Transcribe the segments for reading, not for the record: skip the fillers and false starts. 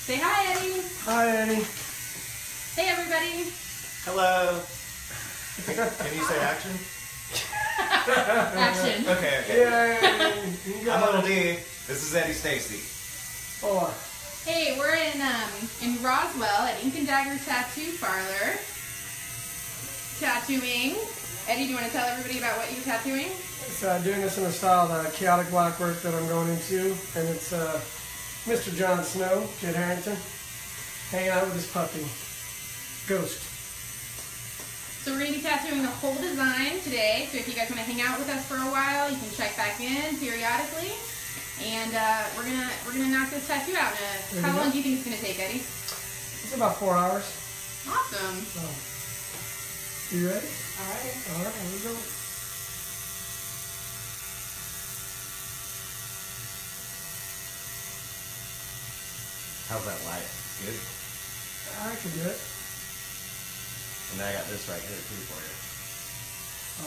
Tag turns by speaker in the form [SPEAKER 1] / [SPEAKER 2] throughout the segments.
[SPEAKER 1] Say hi, Eddie.
[SPEAKER 2] Hi, Eddie.
[SPEAKER 1] Hey, everybody.
[SPEAKER 3] Hello. Can you say action?
[SPEAKER 1] Action.
[SPEAKER 3] Okay.
[SPEAKER 2] Yay!
[SPEAKER 3] I'm Little D. This is Eddie Stacey.
[SPEAKER 2] Oh.
[SPEAKER 1] Hey, we're in Roswell at Ink and Dagger Tattoo Parlor. Tattooing. Eddie, do you want to tell everybody about what you're tattooing?
[SPEAKER 2] It's doing this in a style of chaotic black work that I'm going into, and it's Mr. Jon Snow, Kid Harington, hanging out with his puppy, Ghost.
[SPEAKER 1] So we're going to be tattooing the whole design today, so if you guys want to hang out with us for a while, you can check back in periodically, and we're gonna knock this tattoo out. How long do you think it's going to take, Eddie?
[SPEAKER 2] It's about 4 hours.
[SPEAKER 1] Awesome.
[SPEAKER 2] So, you ready?
[SPEAKER 1] All right.
[SPEAKER 2] All right, here we go.
[SPEAKER 3] How's that light? Good?
[SPEAKER 2] I can do it.
[SPEAKER 3] And then I got this right here too for you.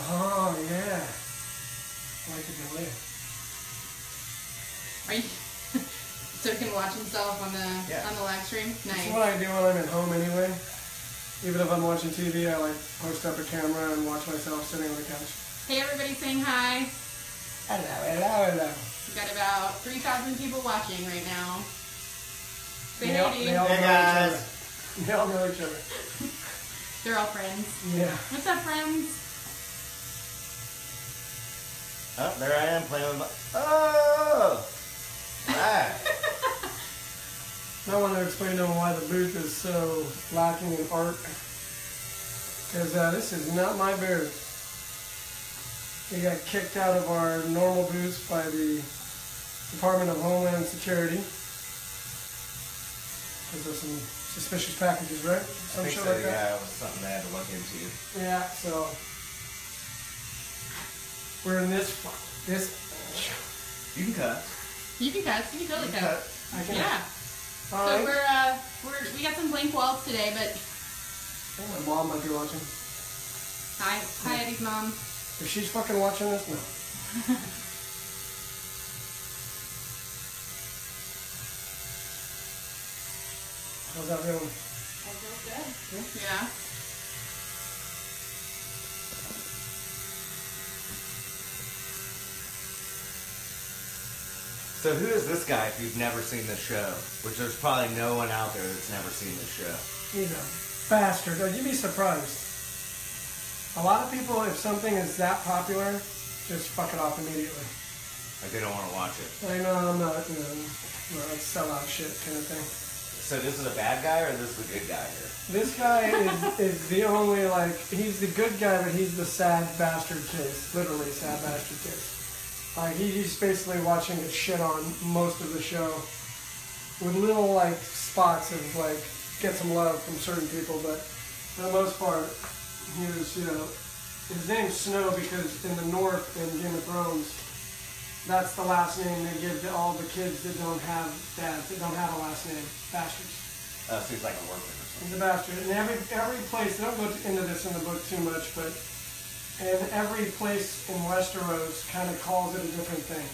[SPEAKER 2] Oh, yeah. I like it the way.
[SPEAKER 1] Are you so he can watch himself on the live stream? Nice.
[SPEAKER 2] It's what I do when I'm at home anyway. Even if I'm watching TV, I like post up a camera and watch myself sitting on the couch.
[SPEAKER 1] Hey, everybody saying hi.
[SPEAKER 2] Hello, hello, hello.
[SPEAKER 1] We've got about 3,000 people watching right now. Say
[SPEAKER 2] They
[SPEAKER 1] hey,
[SPEAKER 2] all
[SPEAKER 1] Dee.
[SPEAKER 2] know each other. They all know each other.
[SPEAKER 1] They're all friends.
[SPEAKER 2] Yeah.
[SPEAKER 1] What's up, friends?
[SPEAKER 3] Oh, there I am playing with my... Oh! Ah.
[SPEAKER 2] I want to explain to them why the booth is so lacking in art. Because this is not my booth. We got kicked out of our normal booth by the Department of Homeland Security. Because of some suspicious packages, right? Some
[SPEAKER 3] I think
[SPEAKER 2] shit
[SPEAKER 3] so,
[SPEAKER 2] like that.
[SPEAKER 3] yeah, it was something I had to look into.
[SPEAKER 2] Yeah, so we're in this.
[SPEAKER 3] You can cut.
[SPEAKER 1] You can cut. You can totally cut.
[SPEAKER 2] I can.
[SPEAKER 1] Yeah.
[SPEAKER 2] All
[SPEAKER 1] So
[SPEAKER 2] right.
[SPEAKER 1] we got some blank walls today, but
[SPEAKER 2] My mom might be watching.
[SPEAKER 1] hi Eddie's mom.
[SPEAKER 2] If she's fucking watching this, no. How's that feeling?
[SPEAKER 1] That feels good. Yeah.
[SPEAKER 3] So who is this guy if you've never seen the show? Which there's probably no one out there that's never seen the show.
[SPEAKER 2] He's a bastard. You'd be surprised. A lot of people, if something is that popular, just fuck it off immediately.
[SPEAKER 3] Like they don't want to watch it.
[SPEAKER 2] I know, I'm not, like sellout shit kind of thing.
[SPEAKER 3] So this is a bad guy or this is the good guy here?
[SPEAKER 2] This guy is the only, like, he's the good guy, but he's the sad bastard case. Literally sad bastard case. Like, he's basically watching it shit on most of the show with little, like, spots of, like, get some love from certain people, but for the most part, he was, his name's Snow because in the North in Game of Thrones, that's the last name they give to all the kids that don't have dads, that don't have a last name. Bastards.
[SPEAKER 3] So he's like a worker or something.
[SPEAKER 2] He's a bastard. And every place, they don't go into this in the book too much, but and every place in Westeros kind of calls it a different thing.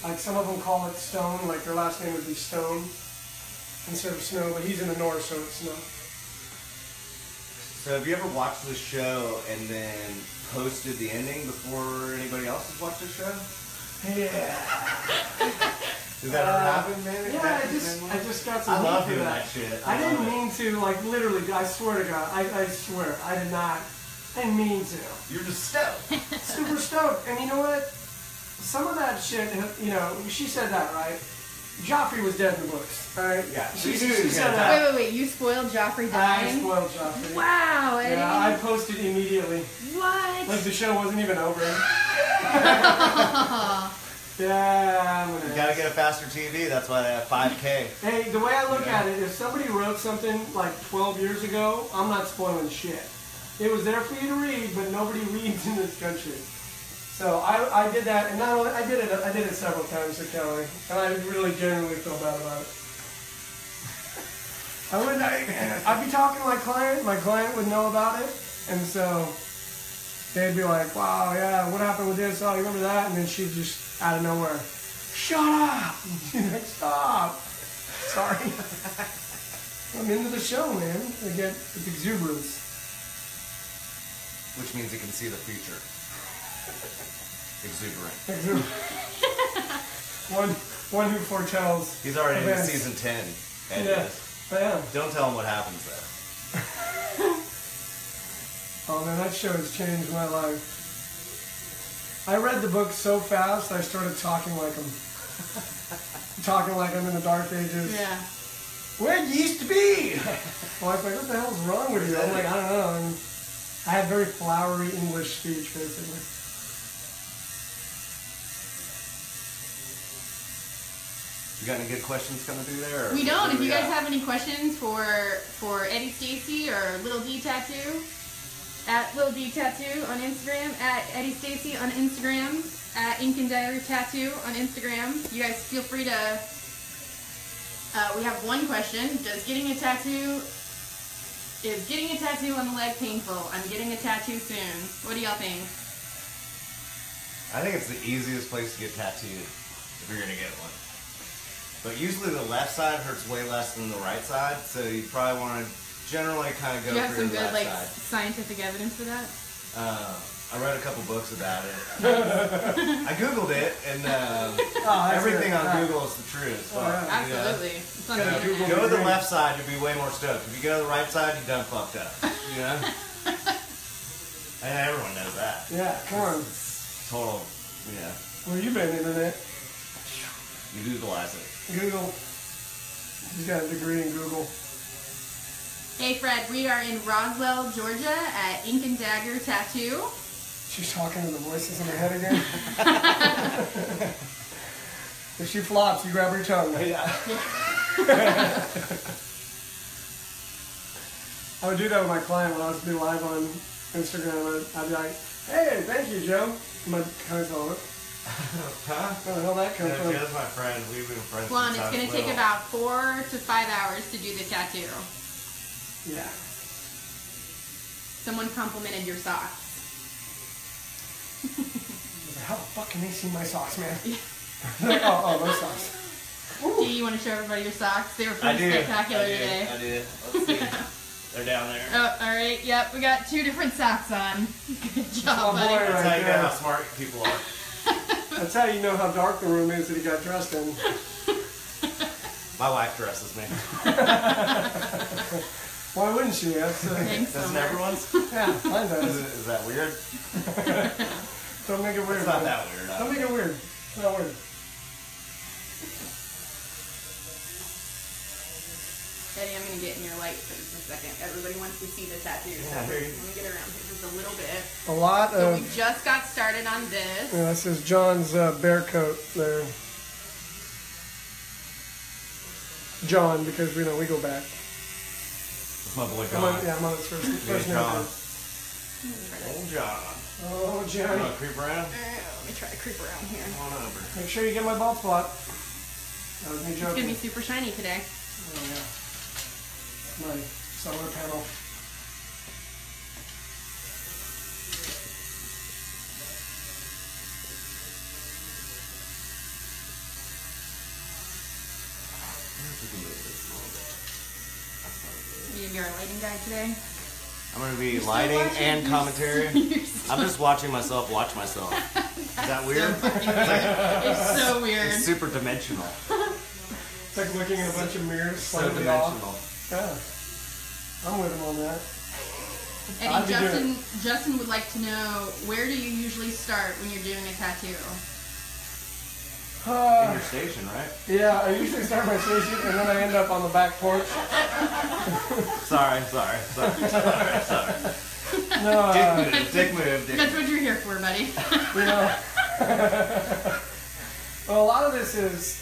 [SPEAKER 2] Like some of them call it Stone, like their last name would be Stone instead of Snow, but he's in the North, so it's Snow.
[SPEAKER 3] So have you ever watched the show and then posted the ending before anybody else has watched the show?
[SPEAKER 2] Yeah.
[SPEAKER 3] Does that ever happen, man?
[SPEAKER 2] Yeah, I just got some
[SPEAKER 3] I love
[SPEAKER 2] heat for
[SPEAKER 3] doing that shit.
[SPEAKER 2] I didn't mean to, like literally, I swear to God, I swear, I did not. I didn't mean to.
[SPEAKER 3] You're just stoked.
[SPEAKER 2] Super stoked. And you know what? Some of that shit, she said that, right? Joffrey was dead in the books, right?
[SPEAKER 3] Yeah.
[SPEAKER 2] She said that.
[SPEAKER 1] Wait. You spoiled Joffrey
[SPEAKER 2] I
[SPEAKER 1] dying?
[SPEAKER 2] spoiled Joffrey.
[SPEAKER 1] Wow, Eddie.
[SPEAKER 2] Yeah, I posted immediately.
[SPEAKER 1] What?
[SPEAKER 2] Like the show wasn't even over. Yeah, I'm
[SPEAKER 3] You gotta get a faster TV, that's why I have 5K.
[SPEAKER 2] Hey, the way I look at it, if somebody wrote something like 12 years ago, I'm not spoiling shit. It was there for you to read, but nobody reads in this country. So I did that, and not only I did it several times to Kelly, and I really genuinely feel bad about it. I'd be talking to my client would know about it, and so they'd be like, wow, yeah, what happened with this? Oh, you remember that? And then she'd just, out of nowhere, shut up! She's like, stop! Sorry. I'm into the show, man. I get exuberance.
[SPEAKER 3] Which means you can see the future. Exuberant.
[SPEAKER 2] One who foretells.
[SPEAKER 3] He's already in
[SPEAKER 2] events.
[SPEAKER 3] season 10. Ed
[SPEAKER 2] Yeah,
[SPEAKER 3] is.
[SPEAKER 2] I am.
[SPEAKER 3] Don't tell him what happens there.
[SPEAKER 2] Oh man, that show has changed my life. I read the book so fast, I started talking like him. Talking like I'm in the Dark Ages.
[SPEAKER 1] Yeah.
[SPEAKER 2] Where you used to be? My wife's like, what the hell's wrong with you? I'm like, I don't know. And I had very flowery English speech, basically.
[SPEAKER 3] You got any good questions coming through there? Or
[SPEAKER 1] We don't. If you guys
[SPEAKER 3] got?
[SPEAKER 1] have any questions for Eddie Stacey or Little D Tattoo, at Little D Tattoo on Instagram, at Eddie Stacey on Instagram, at Ink and Dagger Tattoo on Instagram. You guys feel free to. We have one question. Is getting a tattoo on the leg painful? I'm getting a tattoo soon. What do y'all think?
[SPEAKER 3] I think it's the easiest place to get tattooed if you're gonna get one. But usually the left side hurts way less than the right side, so you probably want to generally kind of go
[SPEAKER 1] Do you have
[SPEAKER 3] for
[SPEAKER 1] some
[SPEAKER 3] your
[SPEAKER 1] good
[SPEAKER 3] left
[SPEAKER 1] like
[SPEAKER 3] side.
[SPEAKER 1] scientific evidence for that?
[SPEAKER 3] I read a couple books about it. I googled it, and everything on Google is the truth.
[SPEAKER 2] Oh, yeah.
[SPEAKER 1] Absolutely. It's on the
[SPEAKER 2] Gotta
[SPEAKER 1] internet.
[SPEAKER 2] Google
[SPEAKER 3] Go to the left side, you'll be way more stoked. If you go to the right side, you done fucked up. You know? And everyone knows that.
[SPEAKER 2] Yeah, come on.
[SPEAKER 3] Total, yeah.
[SPEAKER 2] Where you been, internet?
[SPEAKER 3] You Googleize it.
[SPEAKER 2] Google. He's got a degree in Google.
[SPEAKER 1] Hey Fred, we are in Roswell, Georgia at Ink and Dagger Tattoo.
[SPEAKER 2] She's talking to the voices in her head again. If she flops, you grab her tongue.
[SPEAKER 3] Yeah.
[SPEAKER 2] I would do that with my client when I was doing live on Instagram. I'd be like, hey, thank you, Joe. My kind of it.
[SPEAKER 3] Huh?
[SPEAKER 2] Where the hell that come from?
[SPEAKER 3] Joe's my friend. We've been friends
[SPEAKER 1] Well,
[SPEAKER 3] since
[SPEAKER 1] it's
[SPEAKER 3] I was
[SPEAKER 1] going to take
[SPEAKER 3] little.
[SPEAKER 1] about 4 to 5 hours to do the tattoo.
[SPEAKER 2] Yeah.
[SPEAKER 1] Someone complimented your socks.
[SPEAKER 2] How the fuck can they see my socks, man? oh, those socks.
[SPEAKER 1] Do you want to show everybody your socks? They were
[SPEAKER 3] I
[SPEAKER 1] pretty
[SPEAKER 3] do.
[SPEAKER 1] spectacular today.
[SPEAKER 3] I did. Let's see. They're down there.
[SPEAKER 1] Oh, all right. Yep, we got 2 different socks on. Good job,
[SPEAKER 2] my
[SPEAKER 1] buddy.
[SPEAKER 2] boy.
[SPEAKER 3] That's
[SPEAKER 2] Right
[SPEAKER 3] how you know
[SPEAKER 2] there.
[SPEAKER 3] how smart people are.
[SPEAKER 2] That's how you know how dark the room is that he got dressed in.
[SPEAKER 3] My wife dresses me.
[SPEAKER 2] Why wouldn't she? That's,
[SPEAKER 1] Thanks so
[SPEAKER 3] Doesn't
[SPEAKER 1] much.
[SPEAKER 3] everyone's?
[SPEAKER 2] yeah, mine does.
[SPEAKER 3] Is that weird?
[SPEAKER 2] Don't make it weird.
[SPEAKER 3] It's not
[SPEAKER 2] man.
[SPEAKER 3] that weird.
[SPEAKER 2] Don't make it weird. It's not weird.
[SPEAKER 1] Eddie, I'm going to get in your light for just a second. Everybody wants to see the tattoo.
[SPEAKER 3] Yeah,
[SPEAKER 1] So
[SPEAKER 3] here you-
[SPEAKER 1] let me get around here just a little bit.
[SPEAKER 2] A lot
[SPEAKER 1] So
[SPEAKER 2] of...
[SPEAKER 1] we just got started on this.
[SPEAKER 2] Yeah, this is John's bear coat there. John, because we go back.
[SPEAKER 3] It's my boy
[SPEAKER 2] I'm on,
[SPEAKER 3] John.
[SPEAKER 2] yeah, I'm on his first name.
[SPEAKER 3] John.
[SPEAKER 1] Let
[SPEAKER 3] Old John.
[SPEAKER 2] Oh,
[SPEAKER 3] You
[SPEAKER 2] Johnny.
[SPEAKER 3] want to creep around?
[SPEAKER 1] me try to creep around here.
[SPEAKER 3] Come on over.
[SPEAKER 2] Make sure you get my bald spot. That was me
[SPEAKER 1] It's going to
[SPEAKER 2] joking.
[SPEAKER 1] be super shiny today.
[SPEAKER 2] Oh, yeah. My solar panel.
[SPEAKER 1] You gonna be our lighting guy today?
[SPEAKER 3] I'm going to be
[SPEAKER 1] You're still
[SPEAKER 3] lighting
[SPEAKER 1] watching?
[SPEAKER 3] and
[SPEAKER 1] You're
[SPEAKER 3] commentary.
[SPEAKER 1] still-
[SPEAKER 3] I'm just watching myself watch myself. Is that weird?
[SPEAKER 1] It's so weird.
[SPEAKER 3] It's super dimensional.
[SPEAKER 2] It's like looking at a bunch of mirrors
[SPEAKER 3] So
[SPEAKER 2] slightly
[SPEAKER 3] dimensional.
[SPEAKER 2] off. Yeah. I'm with him on that.
[SPEAKER 1] Eddie,
[SPEAKER 2] I'd be
[SPEAKER 1] Justin would like to know, where do you usually start when you're doing a tattoo?
[SPEAKER 3] In your station, right?
[SPEAKER 2] Yeah, I usually start my station and then I end up on the back porch.
[SPEAKER 3] Sorry.
[SPEAKER 2] No,
[SPEAKER 3] Dick move.
[SPEAKER 1] That's what you're here for, buddy.
[SPEAKER 2] you know. Well, a lot of this is,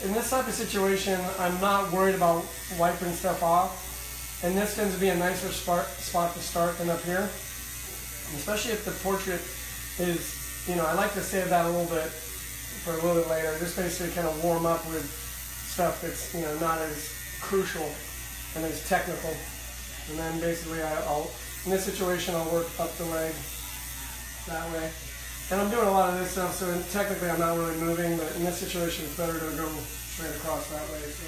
[SPEAKER 2] in this type of situation, I'm not worried about wiping stuff off. And this tends to be a nicer spot to start than up here. Especially if the portrait is, I like to save that a little bit for a little bit later. Just basically kind of warm up with stuff that's, not as crucial and as technical. And then basically I'll in this situation, I'll work up the leg that way. And I'm doing a lot of this stuff, so technically I'm not really moving, but in this situation it's better to go straight across that way. So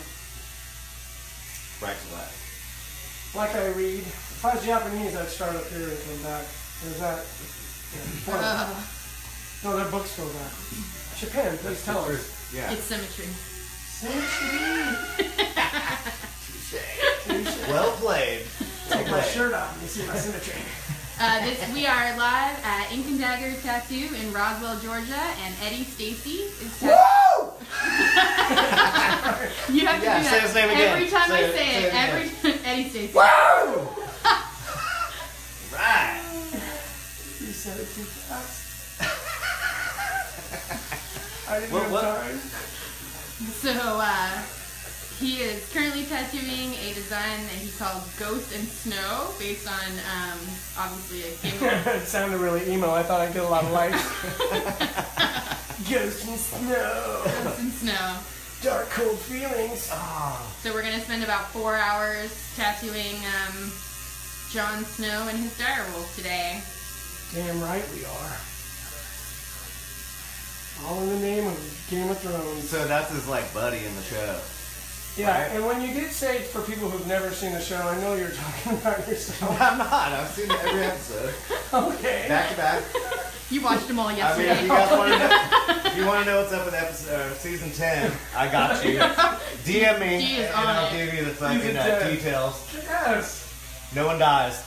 [SPEAKER 3] right to left.
[SPEAKER 2] Like I read. If I was Japanese, I'd start up here and come back. There's that. Yeah. No, their books go back. Japan, please tell us.
[SPEAKER 3] Yeah.
[SPEAKER 1] It's symmetry.
[SPEAKER 2] Symmetry.
[SPEAKER 3] Well played.
[SPEAKER 2] Take my shirt off and you see my symmetry.
[SPEAKER 1] We are live at Ink and Dagger Tattoo in Roswell, Georgia, and Eddie Stacey is
[SPEAKER 2] Woo!
[SPEAKER 1] You have to do that
[SPEAKER 3] say his name again.
[SPEAKER 1] every time I say it. Eddie Stacey.
[SPEAKER 2] Woo!
[SPEAKER 3] Right.
[SPEAKER 2] You said it too fast. I didn't have time.
[SPEAKER 1] So, he is currently tattooing a design that he called Ghost and Snow, based on, obviously, a game.
[SPEAKER 2] It sounded really emo. I thought I'd get a lot of likes. Ghost and snow.
[SPEAKER 1] Ghost and Snow.
[SPEAKER 2] Dark, cold feelings.
[SPEAKER 1] So we're going to spend about 4 hours tattooing Jon Snow and his direwolf today.
[SPEAKER 2] Damn right we are. All in the name of Game of Thrones.
[SPEAKER 3] So that's his like buddy in the show.
[SPEAKER 2] Yeah,
[SPEAKER 3] right?
[SPEAKER 2] and when you did say for people who've never seen the show, I know you're talking about yourself.
[SPEAKER 3] I'm not. I've seen every episode.
[SPEAKER 2] Okay.
[SPEAKER 3] Back to back.
[SPEAKER 1] You watched them all
[SPEAKER 3] I mean,
[SPEAKER 1] yesterday.
[SPEAKER 3] if you guys want to know, if you want to know what's up with episode season 10, I got you. DM me,
[SPEAKER 1] He is
[SPEAKER 3] and
[SPEAKER 1] on
[SPEAKER 3] I'll
[SPEAKER 1] it.
[SPEAKER 3] give you the fucking
[SPEAKER 2] Season 10.
[SPEAKER 3] details.
[SPEAKER 2] Yes.
[SPEAKER 3] No one dies.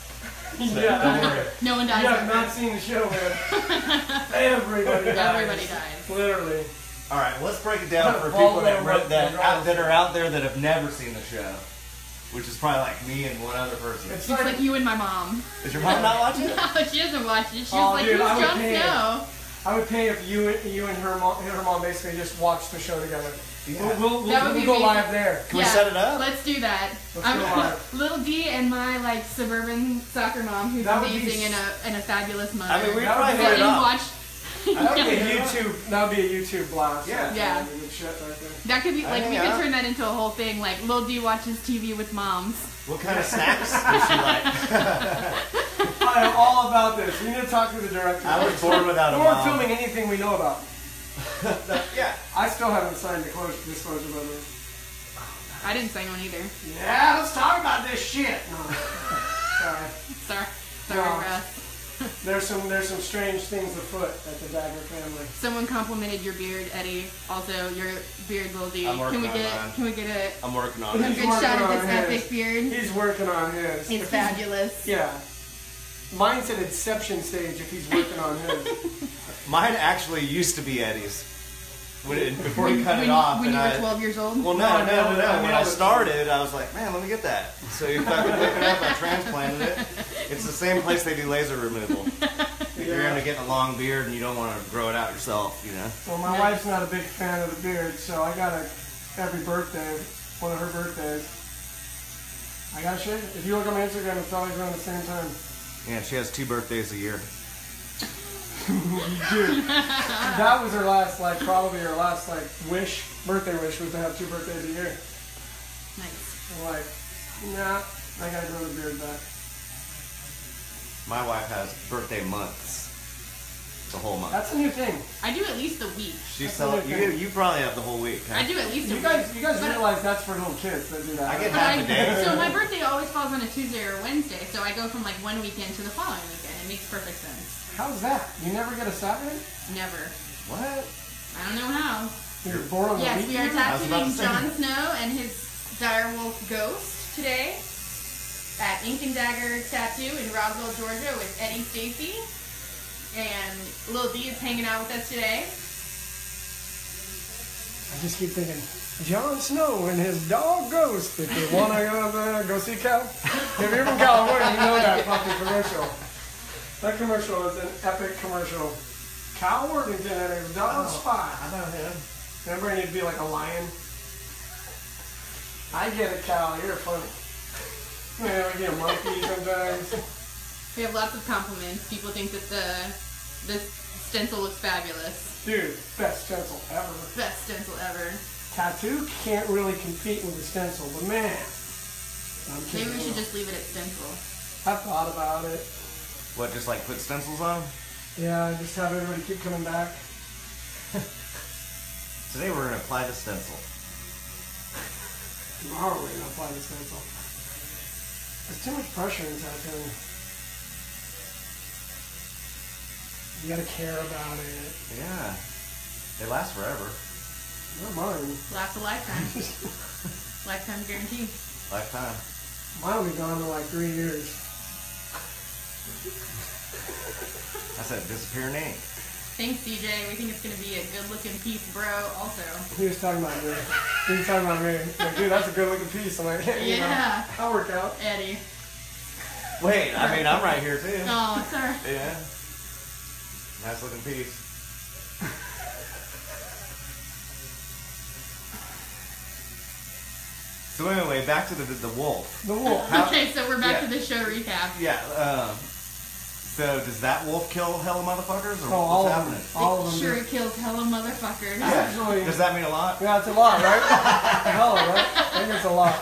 [SPEAKER 3] So
[SPEAKER 2] Yeah.
[SPEAKER 3] don't worry.
[SPEAKER 1] No one dies.
[SPEAKER 2] You have not seen the show, man. Everybody dies.
[SPEAKER 1] Everybody dies.
[SPEAKER 2] Literally.
[SPEAKER 3] All right, let's break it down for
[SPEAKER 2] Follow
[SPEAKER 3] people that
[SPEAKER 2] them,
[SPEAKER 3] that
[SPEAKER 2] regardless.
[SPEAKER 3] are out there that have never seen the show, which is probably like me and one other person.
[SPEAKER 2] It's
[SPEAKER 1] It's like you and my mom.
[SPEAKER 3] Is your mom not watching it?
[SPEAKER 1] No, she doesn't watch it. She was
[SPEAKER 2] Oh,
[SPEAKER 1] like,
[SPEAKER 2] dude,
[SPEAKER 1] who's
[SPEAKER 2] I would
[SPEAKER 1] Jon
[SPEAKER 2] pay it.
[SPEAKER 1] Snow?
[SPEAKER 2] I would pay if you and her mom basically just watched the show together.
[SPEAKER 3] Yeah.
[SPEAKER 2] We'll
[SPEAKER 1] That would be
[SPEAKER 2] go
[SPEAKER 1] amazing.
[SPEAKER 2] live there.
[SPEAKER 3] Can we set it up?
[SPEAKER 1] Let's do that.
[SPEAKER 2] Let's go live.
[SPEAKER 1] Little D and my like suburban soccer mom, who's
[SPEAKER 2] That would be
[SPEAKER 1] amazing and a fabulous mother.
[SPEAKER 3] I mean, we
[SPEAKER 2] That would
[SPEAKER 3] probably
[SPEAKER 2] be
[SPEAKER 3] hit
[SPEAKER 1] Let
[SPEAKER 3] it
[SPEAKER 1] you
[SPEAKER 3] off.
[SPEAKER 1] watch.
[SPEAKER 2] That would be a YouTube. That would be a YouTube blast.
[SPEAKER 3] Yeah.
[SPEAKER 1] Yeah.
[SPEAKER 2] Good shit right there.
[SPEAKER 1] That could be like we
[SPEAKER 3] Yeah.
[SPEAKER 1] could turn that into a whole thing. Like Lil D watches TV with moms.
[SPEAKER 3] What kind of snacks does she like?
[SPEAKER 2] I am all about this. We need to talk to the director.
[SPEAKER 3] I was born without a
[SPEAKER 2] We're
[SPEAKER 3] mom.
[SPEAKER 2] filming anything we know about.
[SPEAKER 3] Yeah.
[SPEAKER 2] I still haven't signed the disclosure letter.
[SPEAKER 1] I didn't sign one either.
[SPEAKER 2] Yeah, let's talk about this shit. No. Sorry.
[SPEAKER 1] Sorry,
[SPEAKER 2] No.
[SPEAKER 1] Russ.
[SPEAKER 2] There's some strange things afoot at the Dagger family.
[SPEAKER 1] Someone complimented your beard, Eddie. Also, your beard, Lil D.
[SPEAKER 3] I'm working
[SPEAKER 1] Can we
[SPEAKER 3] on
[SPEAKER 1] get
[SPEAKER 3] mine.
[SPEAKER 1] Can we get a
[SPEAKER 3] I'm working on
[SPEAKER 1] good
[SPEAKER 3] it.
[SPEAKER 2] He's
[SPEAKER 1] shot of
[SPEAKER 2] working
[SPEAKER 1] this
[SPEAKER 2] on his.
[SPEAKER 1] epic beard?
[SPEAKER 2] He's working on his.
[SPEAKER 1] It's
[SPEAKER 2] If he's-
[SPEAKER 1] fabulous.
[SPEAKER 2] Yeah. Mine's at inception stage if he's working on his.
[SPEAKER 3] Mine actually used to be Eddie's before he cut
[SPEAKER 1] when,
[SPEAKER 3] it off.
[SPEAKER 1] when
[SPEAKER 3] and
[SPEAKER 1] you
[SPEAKER 3] I,
[SPEAKER 1] were 12 years old.
[SPEAKER 3] Well, no.
[SPEAKER 2] I
[SPEAKER 3] When I
[SPEAKER 2] nailed it.
[SPEAKER 3] started, I was like, man, let me get that. So you fucking look it up. I transplanted it. It's the same place they do laser removal. If you're into getting a long beard and you don't want to grow it out yourself, you know.
[SPEAKER 2] Well, my wife's not a big fan of the beard, so I got every birthday, one of her birthdays. I got shit. If you look on my Instagram, it's always around the same time.
[SPEAKER 3] Yeah, she has 2 birthdays a year.
[SPEAKER 2] Dude, that was her last, probably her last, birthday wish was to have 2 birthdays a year.
[SPEAKER 1] Nice.
[SPEAKER 2] I'm like, nah, I gotta grow the beard back.
[SPEAKER 3] My wife has birthday months. The whole month.
[SPEAKER 2] That's a new thing.
[SPEAKER 1] I do at least a week.
[SPEAKER 3] She's
[SPEAKER 2] That's
[SPEAKER 3] so,
[SPEAKER 2] okay.
[SPEAKER 3] you probably have the whole week. Huh?
[SPEAKER 1] I do at least a
[SPEAKER 2] You
[SPEAKER 1] week.
[SPEAKER 2] guys
[SPEAKER 1] But-
[SPEAKER 2] realize that's for little kids that do that.
[SPEAKER 3] I get
[SPEAKER 1] But
[SPEAKER 3] half a day.
[SPEAKER 1] so my birthday always falls on a Tuesday or a Wednesday, so I go from like one weekend to the following weekend. It makes perfect sense.
[SPEAKER 2] How's that? You never get a Saturday?
[SPEAKER 1] Never.
[SPEAKER 3] What?
[SPEAKER 1] I don't know how.
[SPEAKER 2] You're born on the
[SPEAKER 1] Yes, we are
[SPEAKER 2] weekend?
[SPEAKER 3] I was about
[SPEAKER 1] tattooing
[SPEAKER 3] to say.
[SPEAKER 1] Jon Snow and his direwolf Ghost today at Ink and Dagger Tattoo in Roswell, Georgia with Eddie Stacey. And Lil D is hanging out with us today.
[SPEAKER 2] I just keep thinking, Jon Snow and his dog Ghost. If you want to go see Cal, if you're from California, you know that fucking commercial. That commercial is an epic commercial. Cal Worthington and his dog Spot.
[SPEAKER 3] I know him.
[SPEAKER 2] Remember, he'd be like a lion. I get it, Cal. You're funny. Yeah, we get a monkey sometimes.
[SPEAKER 1] We have lots of compliments. People think that this stencil looks fabulous.
[SPEAKER 2] Dude, best stencil ever.
[SPEAKER 1] Best stencil ever.
[SPEAKER 2] Tattoo can't really compete with the stencil, but man. I'm
[SPEAKER 1] Maybe
[SPEAKER 2] kidding.
[SPEAKER 1] we should just leave it at stencil.
[SPEAKER 2] I've thought about it.
[SPEAKER 3] What, just like put stencils on?
[SPEAKER 2] Yeah, just have everybody keep coming back.
[SPEAKER 3] Today we're going to apply the stencil.
[SPEAKER 2] Tomorrow we're gonna apply the stencil. There's too much pressure in tattooing. You gotta care about it.
[SPEAKER 3] Yeah. They last forever.
[SPEAKER 2] Not mine.
[SPEAKER 1] Lasts a lifetime. Lifetime guarantee.
[SPEAKER 3] Lifetime.
[SPEAKER 2] Mine will be gone in like 3 years.
[SPEAKER 3] I said disappearing ink.
[SPEAKER 1] Thanks, DJ. We think it's going to be a good-looking piece, bro, also.
[SPEAKER 2] He was talking about me. He was talking about me. Like, dude, that's a good looking piece. I'm like, hey, you know, I'll work out.
[SPEAKER 1] Eddie.
[SPEAKER 3] Wait, I mean, I'm right here too.
[SPEAKER 1] Oh, sorry.
[SPEAKER 3] Yeah. Nice looking piece. So anyway, back to the wolf.
[SPEAKER 2] The wolf.
[SPEAKER 1] Okay, so we're back to the show recap.
[SPEAKER 3] Yeah. So does that wolf kill hella motherfuckers, or
[SPEAKER 2] all
[SPEAKER 3] what's
[SPEAKER 2] of them.
[SPEAKER 3] happening?
[SPEAKER 2] All of
[SPEAKER 1] It
[SPEAKER 2] them.
[SPEAKER 1] sure
[SPEAKER 2] do.
[SPEAKER 1] kills hella motherfuckers.
[SPEAKER 2] Actually,
[SPEAKER 3] Does that mean a lot?
[SPEAKER 2] yeah, it's a lot, right? Hell, right? I think it's a lot.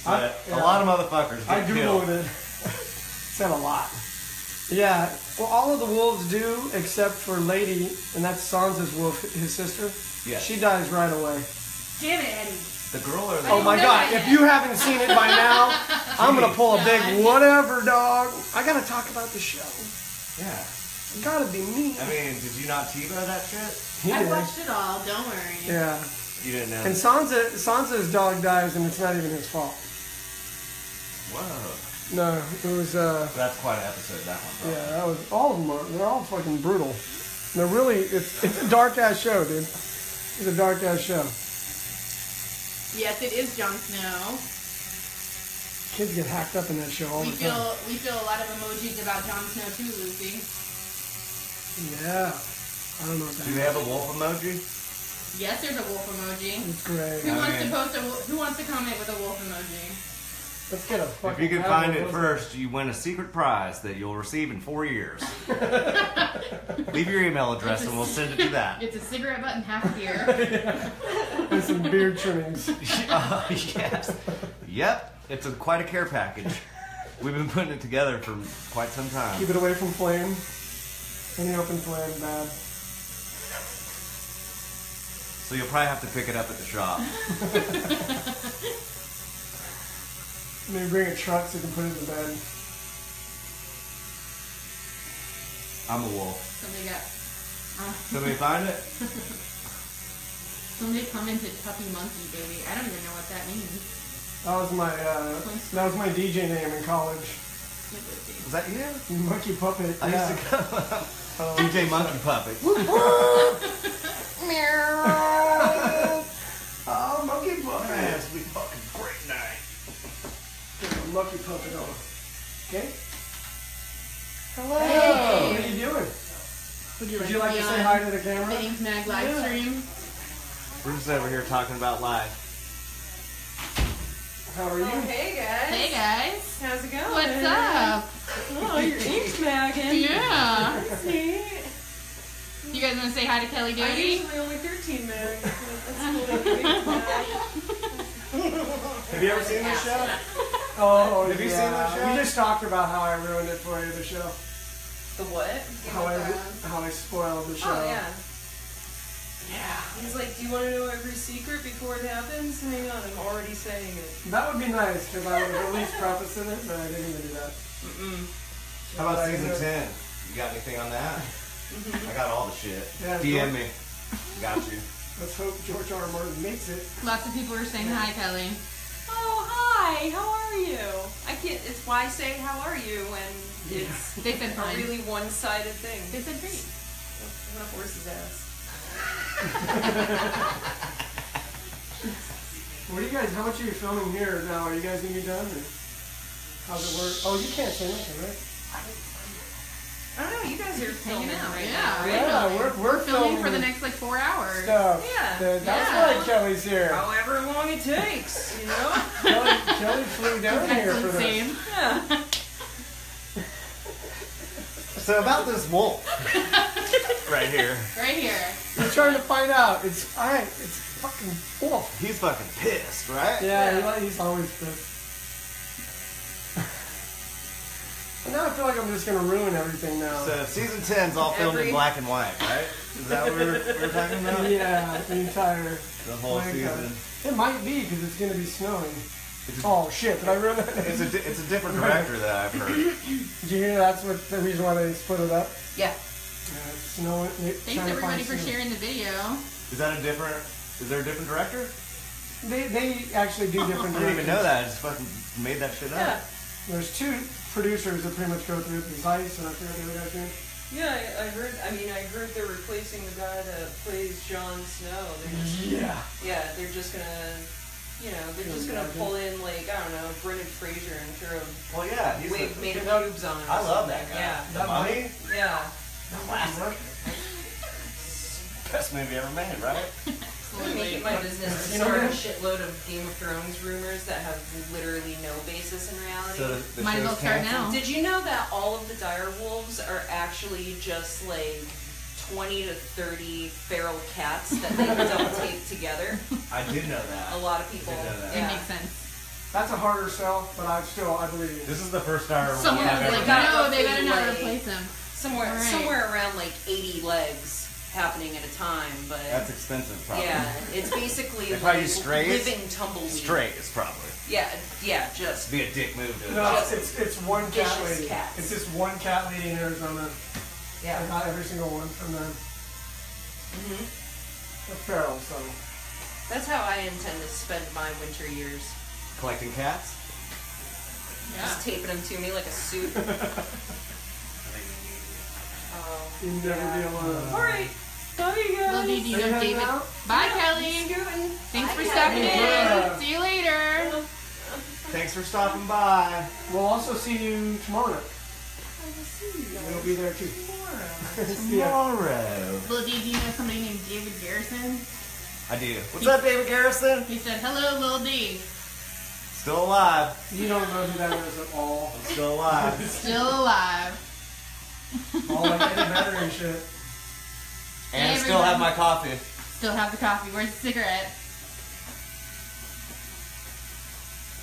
[SPEAKER 3] So a lot of motherfuckers
[SPEAKER 2] I
[SPEAKER 3] get
[SPEAKER 2] googled
[SPEAKER 3] killed.
[SPEAKER 2] it. Said a lot. Yeah. Well, all of the wolves do, except for Lady, and that's Sansa's wolf, his sister.
[SPEAKER 3] Yeah.
[SPEAKER 2] She dies right away.
[SPEAKER 1] Damn it, Eddie.
[SPEAKER 3] The girl or the
[SPEAKER 2] Oh my
[SPEAKER 1] know
[SPEAKER 2] god,
[SPEAKER 1] that
[SPEAKER 2] if
[SPEAKER 1] yet.
[SPEAKER 2] you haven't seen it by now, I'm gonna pull a
[SPEAKER 1] No,
[SPEAKER 2] big whatever, dog. I gotta talk about the show.
[SPEAKER 3] Yeah.
[SPEAKER 2] It gotta be me.
[SPEAKER 3] I mean, did you not TiVo that shit?
[SPEAKER 2] He
[SPEAKER 1] I
[SPEAKER 2] did.
[SPEAKER 1] watched it all, don't worry.
[SPEAKER 2] Yeah.
[SPEAKER 3] You didn't know.
[SPEAKER 2] And Sansa's dog dies, and it's not even his fault.
[SPEAKER 3] Whoa.
[SPEAKER 2] No, it was,
[SPEAKER 3] That's quite an episode, that one. Probably.
[SPEAKER 2] yeah, that was, all of them are, they're all fucking brutal. They're really, it's a dark ass show, dude. It's a dark ass show.
[SPEAKER 1] Yes, it is Jon Snow.
[SPEAKER 2] Kids get hacked up in that show all
[SPEAKER 1] We
[SPEAKER 2] the time.
[SPEAKER 1] feel a lot of emojis about Jon Snow too, Lucy.
[SPEAKER 2] Yeah. I don't know what that
[SPEAKER 3] Do they have a wolf emoji?
[SPEAKER 1] Yes, there's a wolf emoji.
[SPEAKER 2] It's great.
[SPEAKER 1] Who wants to comment with a wolf emoji?
[SPEAKER 2] Let's get a
[SPEAKER 3] If
[SPEAKER 2] fucking
[SPEAKER 3] you can
[SPEAKER 2] bad
[SPEAKER 3] find
[SPEAKER 2] one.
[SPEAKER 3] it first, you win a secret prize that you'll receive in 4 years. Leave your email address and we'll send it to that.
[SPEAKER 1] It's a cigarette butt and half beer.
[SPEAKER 2] And some beard trimmings.
[SPEAKER 3] Yes. Yep. It's quite a care package. We've been putting it together for quite some time.
[SPEAKER 2] Keep it away from flame. Any open flame, bad.
[SPEAKER 3] So you'll probably have to pick it up at the shop.
[SPEAKER 2] Maybe bring a truck so you can put it in the bed.
[SPEAKER 3] I'm a wolf.
[SPEAKER 1] Somebody
[SPEAKER 3] Somebody find it?
[SPEAKER 1] Somebody commented puppy monkey baby. I don't even know what that means.
[SPEAKER 2] That was my DJ name in college.
[SPEAKER 3] Was that you?
[SPEAKER 2] Monkey Puppet.
[SPEAKER 3] I
[SPEAKER 2] Yeah.
[SPEAKER 3] used to go DJ Monkey Puppet.
[SPEAKER 2] Oh, Monkey Puppet.
[SPEAKER 3] Man, it's been fucking great night.
[SPEAKER 2] Get a Monkey Puppet on. Okay? Hello.
[SPEAKER 1] Hey.
[SPEAKER 2] What are you doing?
[SPEAKER 1] Would you
[SPEAKER 2] Would you like
[SPEAKER 1] be
[SPEAKER 2] to say
[SPEAKER 1] on
[SPEAKER 2] hi to the camera?
[SPEAKER 1] Thanks Mag live stream?
[SPEAKER 3] We're just over here talking about life.
[SPEAKER 2] How are you?
[SPEAKER 4] Oh, hey guys.
[SPEAKER 1] Hey guys.
[SPEAKER 4] How's it going?
[SPEAKER 1] What's up?
[SPEAKER 4] Oh, you're ink magging.
[SPEAKER 1] Yeah.
[SPEAKER 4] That's neat.
[SPEAKER 1] You guys want to say hi to Kelly
[SPEAKER 4] I'm
[SPEAKER 1] Doty?
[SPEAKER 4] usually only 13 mag. That's cool. Ink mag.
[SPEAKER 3] Have you ever seen this show?
[SPEAKER 2] Oh,
[SPEAKER 3] Have you seen that show?
[SPEAKER 2] We just talked about how I ruined it for you, the show.
[SPEAKER 4] The what?
[SPEAKER 2] How I spoiled the show.
[SPEAKER 4] Oh, yeah. Yeah. He's like, do you want to know every secret before it happens? Hang on, I'm already saying it.
[SPEAKER 2] That would be nice, because I would have at least prefaced it, but I didn't even do that.
[SPEAKER 3] How about
[SPEAKER 2] But I
[SPEAKER 3] season
[SPEAKER 2] did.
[SPEAKER 3] 10? You got anything on that? I got all the shit.
[SPEAKER 2] Yeah,
[SPEAKER 3] DM me. Got you.
[SPEAKER 2] Let's hope George R. R. Martin makes it.
[SPEAKER 1] Lots of people are saying hi, Kelly.
[SPEAKER 4] Oh, hi. How are you? I can't. It's why I say how are you when it's
[SPEAKER 1] They said
[SPEAKER 4] a
[SPEAKER 1] fine.
[SPEAKER 4] really one-sided thing.
[SPEAKER 1] They said great.
[SPEAKER 4] What a horse's ass.
[SPEAKER 2] What do you guys, how much are you filming here now? Are you guys going to be done? Or how's it work? Oh, you can't say nothing, right?
[SPEAKER 4] I don't know. You guys are
[SPEAKER 1] Hanging
[SPEAKER 4] filming
[SPEAKER 1] out,
[SPEAKER 4] right
[SPEAKER 1] yeah.
[SPEAKER 4] now.
[SPEAKER 2] Yeah, we're
[SPEAKER 1] Filming for the next like 4 hours.
[SPEAKER 2] stuff.
[SPEAKER 4] Yeah.
[SPEAKER 2] That's
[SPEAKER 1] Yeah.
[SPEAKER 2] why Kelly's here.
[SPEAKER 4] However long it takes, you know?
[SPEAKER 2] Kelly flew down here for
[SPEAKER 1] That's
[SPEAKER 2] this.
[SPEAKER 1] insane.
[SPEAKER 4] Yeah.
[SPEAKER 3] So about this wolf. Right here.
[SPEAKER 1] Right here.
[SPEAKER 2] We're trying to find out. It's alright. It's fucking wolf.
[SPEAKER 3] He's fucking pissed, right?
[SPEAKER 2] Yeah, he's always pissed. now I feel like I'm just gonna ruin everything now.
[SPEAKER 3] So season 10's all filmed in black and white, right? Is that what we were talking about?
[SPEAKER 2] Yeah, the entire
[SPEAKER 3] The whole season.
[SPEAKER 2] It might be because it's gonna be snowing. Oh shit! Did I ruin it?
[SPEAKER 3] It's a different director that I've heard.
[SPEAKER 2] Did you hear that's what the reason why they split it up?
[SPEAKER 1] Yeah.
[SPEAKER 2] Yeah, it's snowing.
[SPEAKER 1] Thanks everybody for sharing the video.
[SPEAKER 3] Is there a different director?
[SPEAKER 2] They actually do different.
[SPEAKER 3] I didn't even know that. I just fucking made that shit up.
[SPEAKER 4] Yeah.
[SPEAKER 2] There's two producers that pretty much go through it. There's Ice and I forgot the other guy's name.
[SPEAKER 4] Yeah, I heard. I mean, I heard they're replacing the guy that plays Jon Snow.
[SPEAKER 2] Yeah.
[SPEAKER 4] They're just gonna, they're just gonna pull in like I don't know, Brendan Fraser and throw
[SPEAKER 3] Well, yeah, he's
[SPEAKER 4] wig made of cubes on him.
[SPEAKER 3] I love that guy.
[SPEAKER 4] Yeah.
[SPEAKER 3] The Mummy?
[SPEAKER 4] Yeah.
[SPEAKER 3] Classic. Best movie ever made, right?
[SPEAKER 4] I'm making it my business to start a shitload of Game of Thrones rumors that have literally no basis in reality.
[SPEAKER 3] So the
[SPEAKER 1] Might as well
[SPEAKER 3] show's
[SPEAKER 1] start
[SPEAKER 3] canceled?
[SPEAKER 1] now.
[SPEAKER 4] Did you know that all of the dire wolves are actually just like 20 to 30 feral cats that they double tape together?
[SPEAKER 3] I did know that.
[SPEAKER 4] A lot of people.
[SPEAKER 3] I did know that.
[SPEAKER 1] It makes sense.
[SPEAKER 2] That's a harder sell, but I believe you.
[SPEAKER 3] This is the first Dire Wolf
[SPEAKER 1] Someone
[SPEAKER 3] I've
[SPEAKER 1] was
[SPEAKER 3] ever
[SPEAKER 1] like,
[SPEAKER 3] met.
[SPEAKER 1] no, they better not
[SPEAKER 4] Like-
[SPEAKER 1] replace him.
[SPEAKER 4] Somewhere around like 80 legs happening at a time, but
[SPEAKER 3] That's expensive, probably.
[SPEAKER 4] yeah, it's basically
[SPEAKER 3] They probably
[SPEAKER 4] like
[SPEAKER 3] use strays?
[SPEAKER 4] living tumbleweed.
[SPEAKER 3] Straight is probably.
[SPEAKER 4] Yeah, just
[SPEAKER 3] Be a dick move to
[SPEAKER 2] No,
[SPEAKER 3] adopt.
[SPEAKER 2] it's one cat
[SPEAKER 4] Vicious
[SPEAKER 2] lady.
[SPEAKER 4] cats.
[SPEAKER 2] It's just one cat lady in Arizona.
[SPEAKER 4] yeah.
[SPEAKER 2] Not every single one from them.
[SPEAKER 4] hmm
[SPEAKER 2] A feral, so.
[SPEAKER 4] That's how I intend to spend my winter years.
[SPEAKER 3] Collecting cats?
[SPEAKER 1] Yeah.
[SPEAKER 4] Just taping them to me like a suit. Oh,
[SPEAKER 2] You'll never be alone.
[SPEAKER 4] all right. Love you guys.
[SPEAKER 1] Love you, do you
[SPEAKER 2] Are you
[SPEAKER 1] know
[SPEAKER 2] heading
[SPEAKER 1] David?
[SPEAKER 2] out?
[SPEAKER 1] Bye, Kelly.
[SPEAKER 4] Scooting.
[SPEAKER 1] Thanks for
[SPEAKER 4] Bye,
[SPEAKER 1] stopping
[SPEAKER 2] Yeah.
[SPEAKER 1] in. See you later.
[SPEAKER 3] Thanks for stopping by.
[SPEAKER 2] We'll also see you tomorrow night. We'll be there too. Yeah.
[SPEAKER 3] Tomorrow.
[SPEAKER 1] Lil D, do you know somebody named David Garrison?
[SPEAKER 3] I do. What's up, David Garrison?
[SPEAKER 1] He said, hello, Lil D.
[SPEAKER 3] Still alive.
[SPEAKER 2] You don't know who that is at all.
[SPEAKER 3] I'm still alive.
[SPEAKER 1] Still alive.
[SPEAKER 2] All like Eddie Vedder and shit.
[SPEAKER 3] And
[SPEAKER 1] Hey,
[SPEAKER 3] still have
[SPEAKER 1] everyone.
[SPEAKER 3] my coffee.
[SPEAKER 1] Still have the coffee. Where's the cigarette?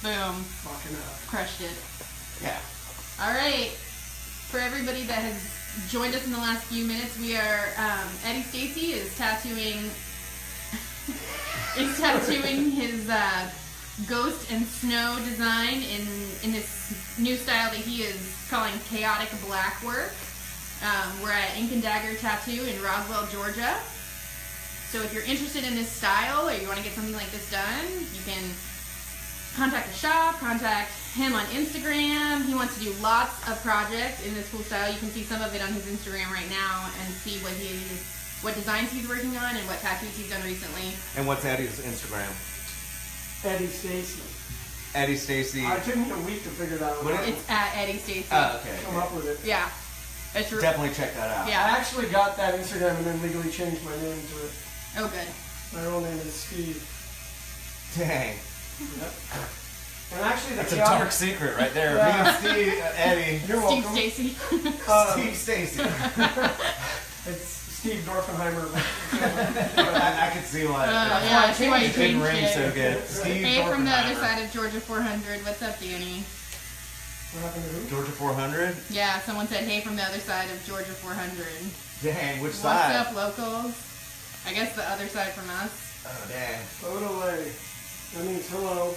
[SPEAKER 1] Boom.
[SPEAKER 2] Fucking up.
[SPEAKER 1] Crushed it.
[SPEAKER 3] Yeah.
[SPEAKER 1] All right. For everybody that has joined us in the last few minutes, we are Eddie Stacey is tattooing his ghost and snow design in this new style that he is calling chaotic black work. We're at Ink and Dagger Tattoo in Roswell, Georgia. So if you're interested in this style or you want to get something like this done, you can contact the shop, contact him on Instagram. He wants to do lots of projects in this cool style. You can see some of it on his Instagram right now and see what designs he's working on and what tattoos he's done recently.
[SPEAKER 3] And what's Eddie's Instagram?
[SPEAKER 2] Eddie Stacey.
[SPEAKER 3] Eddie Stacey.
[SPEAKER 2] I took me a week to figure that
[SPEAKER 3] What
[SPEAKER 2] out.
[SPEAKER 3] is-
[SPEAKER 1] It's at Eddie Stacey.
[SPEAKER 3] Oh, okay.
[SPEAKER 2] Come up with it.
[SPEAKER 1] Yeah. It's
[SPEAKER 3] Definitely check that out.
[SPEAKER 1] Yeah.
[SPEAKER 2] I actually got that Instagram and then legally changed my name to it.
[SPEAKER 1] Oh, good.
[SPEAKER 2] My real name is Steve.
[SPEAKER 3] Dang.
[SPEAKER 2] Yep. And actually, the
[SPEAKER 3] That's a
[SPEAKER 2] chaotic-
[SPEAKER 3] dark secret right there.
[SPEAKER 2] Yeah.
[SPEAKER 3] Me and Steve, Eddie,
[SPEAKER 2] You're
[SPEAKER 1] Steve
[SPEAKER 2] welcome.
[SPEAKER 1] Stacey.
[SPEAKER 3] Steve Stacey.
[SPEAKER 2] It's Steve Dorfenheimer.
[SPEAKER 3] I could see why.
[SPEAKER 1] Yeah, I see why you
[SPEAKER 3] It didn't
[SPEAKER 1] changed
[SPEAKER 3] ring
[SPEAKER 1] it.
[SPEAKER 3] so good. Steve
[SPEAKER 1] Hey, from the other
[SPEAKER 3] Dorfenheimer.
[SPEAKER 1] side of Georgia 400. What's up, Danny?
[SPEAKER 2] What happened to who?
[SPEAKER 3] Georgia 400?
[SPEAKER 1] Yeah, someone said, hey, from the other side of Georgia 400.
[SPEAKER 3] Dang, which
[SPEAKER 1] What's
[SPEAKER 3] side?
[SPEAKER 1] up, locals? I guess the other side from us.
[SPEAKER 3] Oh, dang.
[SPEAKER 2] Float away. That means hello.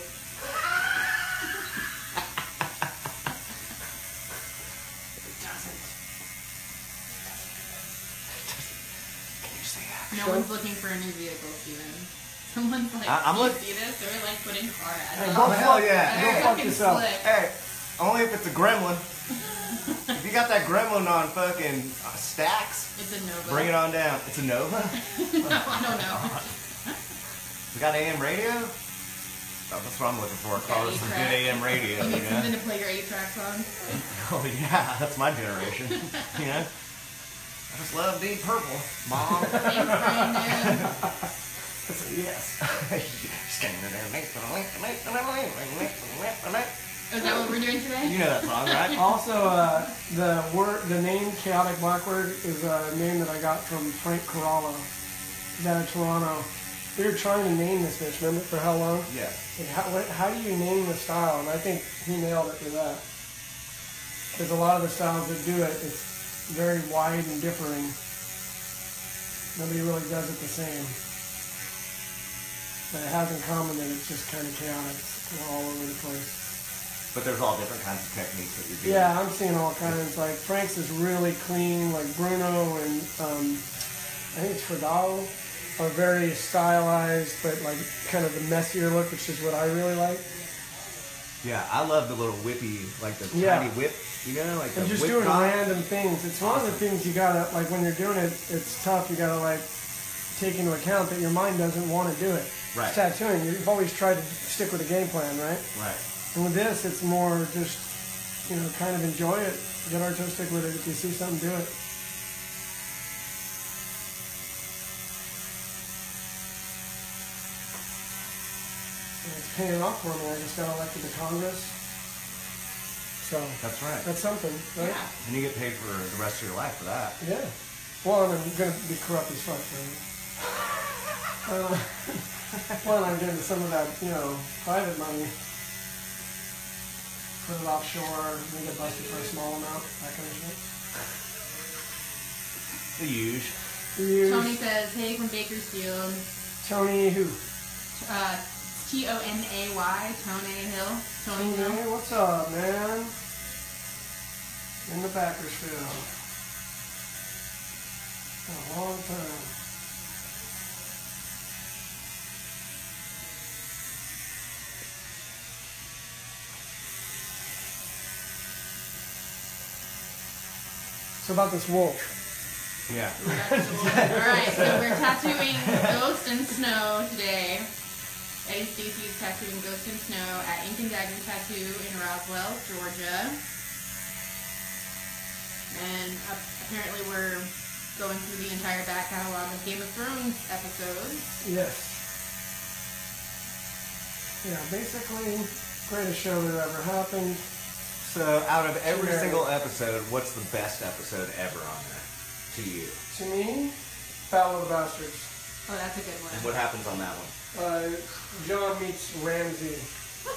[SPEAKER 3] Can you say that?
[SPEAKER 1] No one's looking for a new vehicle, Steven. Someone's like,
[SPEAKER 3] I'm
[SPEAKER 1] you
[SPEAKER 3] look-
[SPEAKER 1] see this? They're like putting car ads
[SPEAKER 2] Hey,
[SPEAKER 1] on.
[SPEAKER 2] go
[SPEAKER 3] hell
[SPEAKER 2] fuck-
[SPEAKER 3] yeah.
[SPEAKER 2] Go
[SPEAKER 1] They're
[SPEAKER 2] fuck
[SPEAKER 1] fucking
[SPEAKER 2] yourself.
[SPEAKER 1] slick.
[SPEAKER 3] Hey, only if it's a gremlin. If you got that gremlin on fucking stacks,
[SPEAKER 1] It's a Nova.
[SPEAKER 3] bring it on down. It's a Nova?
[SPEAKER 1] No, I don't know.
[SPEAKER 3] We got AM radio? Oh, that's what I'm looking for. A car with some good AM radio,
[SPEAKER 1] You
[SPEAKER 3] you
[SPEAKER 1] need something
[SPEAKER 3] know?
[SPEAKER 1] to play your 8-tracks on?
[SPEAKER 3] Oh, yeah, that's my generation. You know? I just love Deep Purple, Mom.
[SPEAKER 1] Thanks, Brandon.
[SPEAKER 2] Yes.
[SPEAKER 1] Is that what we're doing today?
[SPEAKER 3] You know that song, right?
[SPEAKER 2] Also, the name Chaotic Blackbird is a name that I got from Frank Corallo. He's out of Toronto. We were trying to name this bitch, remember, for how long?
[SPEAKER 3] Yeah.
[SPEAKER 2] Like, how do you name the style? And I think he nailed it for that. Because a lot of the styles that do it, it's very wide and differing. Nobody really does it the same. But it has in common that it's just kind of chaotic. It's kind of all over the place.
[SPEAKER 3] But there's all different kinds of techniques that you're doing.
[SPEAKER 2] Yeah, I'm seeing all kinds. Like Frank's is really clean. Like Bruno and I think it's Fridal are very stylized, but like kind of the messier look, which is what I really like.
[SPEAKER 3] Yeah, I love the little whippy, like the
[SPEAKER 2] Yeah.
[SPEAKER 3] tiny whip, you know, like
[SPEAKER 2] And
[SPEAKER 3] the
[SPEAKER 2] just
[SPEAKER 3] whip
[SPEAKER 2] doing
[SPEAKER 3] top.
[SPEAKER 2] random things. It's one of the things you gotta, like when you're doing it, it's tough. You gotta like take into account that your mind doesn't want to do it.
[SPEAKER 3] Right.
[SPEAKER 2] It's tattooing. You've always tried to stick with a game plan, right?
[SPEAKER 3] Right.
[SPEAKER 2] And with this, it's more just, you know, kind of enjoy it. Get artistic with it. If you see something, do it. And it's paying off for me. I just got elected to Congress. So
[SPEAKER 3] That's right.
[SPEAKER 2] that's something, right?
[SPEAKER 1] Yeah.
[SPEAKER 3] And you get paid for the rest of your life for that.
[SPEAKER 2] Yeah. Well, and I'm going to be corrupt as fuck, right? Well, I'm getting some of that, you know, private money. Put it offshore, and get busted for a small amount, that kind of shit.
[SPEAKER 3] The huge.
[SPEAKER 1] Tony says, hey from Bakersfield.
[SPEAKER 2] Tony who?
[SPEAKER 1] Tonay, Tony Hill. Tony Hill.
[SPEAKER 2] Hey, what's up, man? In the Bakersfield. A long time. So about this wolf.
[SPEAKER 3] Yeah.
[SPEAKER 1] Alright, so we're tattooing Ghost and Snow today. Eddie Stacey is tattooing Ghost and Snow at Ink and Dagger Tattoo in Roswell, Georgia. And apparently we're going through the entire back catalog of Game of Thrones episodes.
[SPEAKER 2] Yes. Yeah, basically, greatest show that ever happened.
[SPEAKER 3] So out of every
[SPEAKER 2] Sure.
[SPEAKER 3] single episode, what's the best episode ever on there to you?
[SPEAKER 2] To me, Battle of the Bastards.
[SPEAKER 1] Oh, that's a good one.
[SPEAKER 3] And what happens on that one?
[SPEAKER 2] John meets Ramsay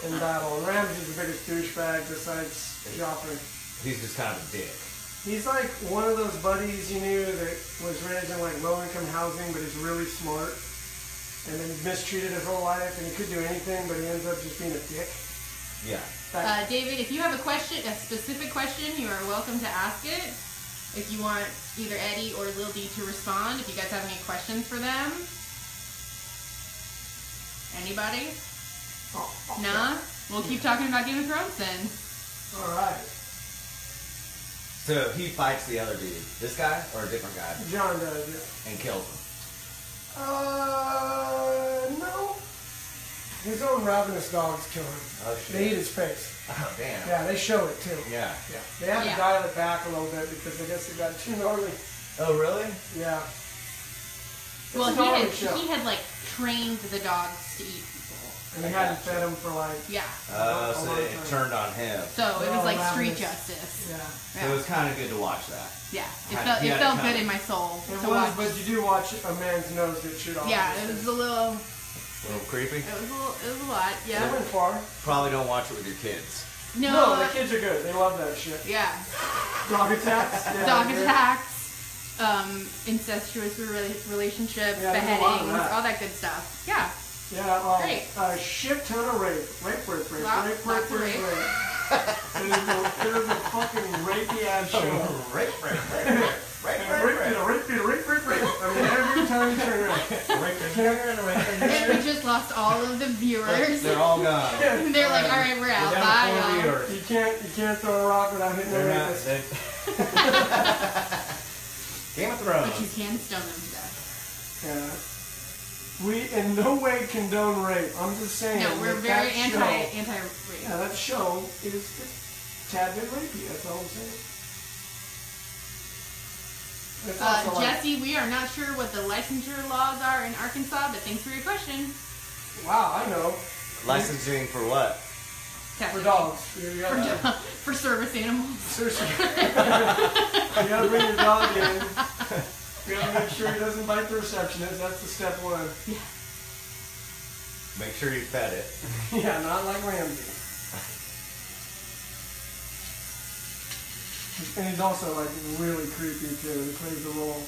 [SPEAKER 2] in battle. And Ramsay's the biggest douchebag besides Joffrey.
[SPEAKER 3] He's just kind of a dick.
[SPEAKER 2] He's like one of those buddies you knew that was raised in like low-income housing, but is really smart. And then he's mistreated his whole life, and he could do anything, but he ends up just being a dick.
[SPEAKER 3] Yeah.
[SPEAKER 1] David, if you have a question, a specific question, you are welcome to ask it. If you want either Eddie or Lil D to respond, if you guys have any questions for them. Anybody? Nah? We'll keep talking about Game of Thrones then.
[SPEAKER 2] Alright.
[SPEAKER 3] So he fights the other dude. This guy or a different guy?
[SPEAKER 2] John does, yeah.
[SPEAKER 3] And kills him.
[SPEAKER 2] No. His own ravenous dogs kill him.
[SPEAKER 3] Oh shit.
[SPEAKER 2] They eat his face.
[SPEAKER 3] Oh damn.
[SPEAKER 2] Yeah, they show it too.
[SPEAKER 3] Yeah.
[SPEAKER 2] Yeah. They have to
[SPEAKER 1] Yeah.
[SPEAKER 2] dial it back a little bit because I guess it got too gnarly.
[SPEAKER 3] Oh really?
[SPEAKER 2] Yeah.
[SPEAKER 1] Well,
[SPEAKER 2] It's a gnarly show.
[SPEAKER 1] he had like trained the dogs to eat people.
[SPEAKER 2] And he hadn't fed them for like,
[SPEAKER 1] Yeah.
[SPEAKER 3] So it turned on him.
[SPEAKER 1] So it was like
[SPEAKER 2] Oh,
[SPEAKER 1] street
[SPEAKER 2] ravenous.
[SPEAKER 1] justice.
[SPEAKER 2] yeah.
[SPEAKER 3] So it was kind of good to watch that.
[SPEAKER 1] Yeah. It
[SPEAKER 3] Had-
[SPEAKER 1] felt,
[SPEAKER 3] he
[SPEAKER 1] it
[SPEAKER 3] had
[SPEAKER 1] felt
[SPEAKER 3] it
[SPEAKER 1] good
[SPEAKER 3] coming.
[SPEAKER 1] in my soul
[SPEAKER 2] It
[SPEAKER 1] to
[SPEAKER 2] was,
[SPEAKER 1] watch.
[SPEAKER 2] but you do watch a man's nose get chewed off.
[SPEAKER 1] Yeah, it was a little,
[SPEAKER 3] A little creepy.
[SPEAKER 1] it was a lot,
[SPEAKER 2] It
[SPEAKER 1] yeah.
[SPEAKER 2] went far.
[SPEAKER 3] Probably don't watch it with your kids.
[SPEAKER 2] No, the kids are good. They love that shit.
[SPEAKER 1] Yeah.
[SPEAKER 2] Dog attacks. Yeah,
[SPEAKER 1] Dog
[SPEAKER 2] good.
[SPEAKER 1] attacks, incestuous relationships,
[SPEAKER 2] Yeah, there's a lot of
[SPEAKER 1] beheadings,
[SPEAKER 2] that.
[SPEAKER 1] all that good stuff. Yeah.
[SPEAKER 2] Yeah,
[SPEAKER 1] Great.
[SPEAKER 2] a shit ton of rape. Rape.
[SPEAKER 1] Lots of rape.
[SPEAKER 2] It is a fucking rapey ass show.
[SPEAKER 3] Rape.
[SPEAKER 2] Rape. I mean, every time you turn around.
[SPEAKER 1] And we just lost all of the viewers.
[SPEAKER 3] They're all gone.
[SPEAKER 1] And they're like, all right, we're out.
[SPEAKER 3] We're
[SPEAKER 1] Bye,
[SPEAKER 3] down to 4
[SPEAKER 1] y'all.
[SPEAKER 3] viewers.
[SPEAKER 2] You can't throw a rock without hitting the
[SPEAKER 3] They're not.
[SPEAKER 2] rapist.
[SPEAKER 3] Game of
[SPEAKER 1] But you
[SPEAKER 3] Thrones.
[SPEAKER 1] can stone them to death.
[SPEAKER 2] Yeah. We in no way condone rape. I'm just saying.
[SPEAKER 1] No, we're
[SPEAKER 2] that
[SPEAKER 1] very
[SPEAKER 2] that show-
[SPEAKER 1] anti-rape.
[SPEAKER 2] Yeah, that show is just tad bit rapey. That's all I'm saying. It's also like,
[SPEAKER 1] Jesse, we are not sure what the licensure laws are in Arkansas, but thanks for your question.
[SPEAKER 2] wow, I know.
[SPEAKER 3] Licensing for what?
[SPEAKER 2] For dogs. You gotta,
[SPEAKER 1] For service animals.
[SPEAKER 2] seriously. You gotta bring your dog in. You gotta make sure he doesn't bite the receptionist. That's the step one.
[SPEAKER 3] Make sure you fed it.
[SPEAKER 2] Yeah, not like Ramsey. And he's also like really creepy too. He plays the role.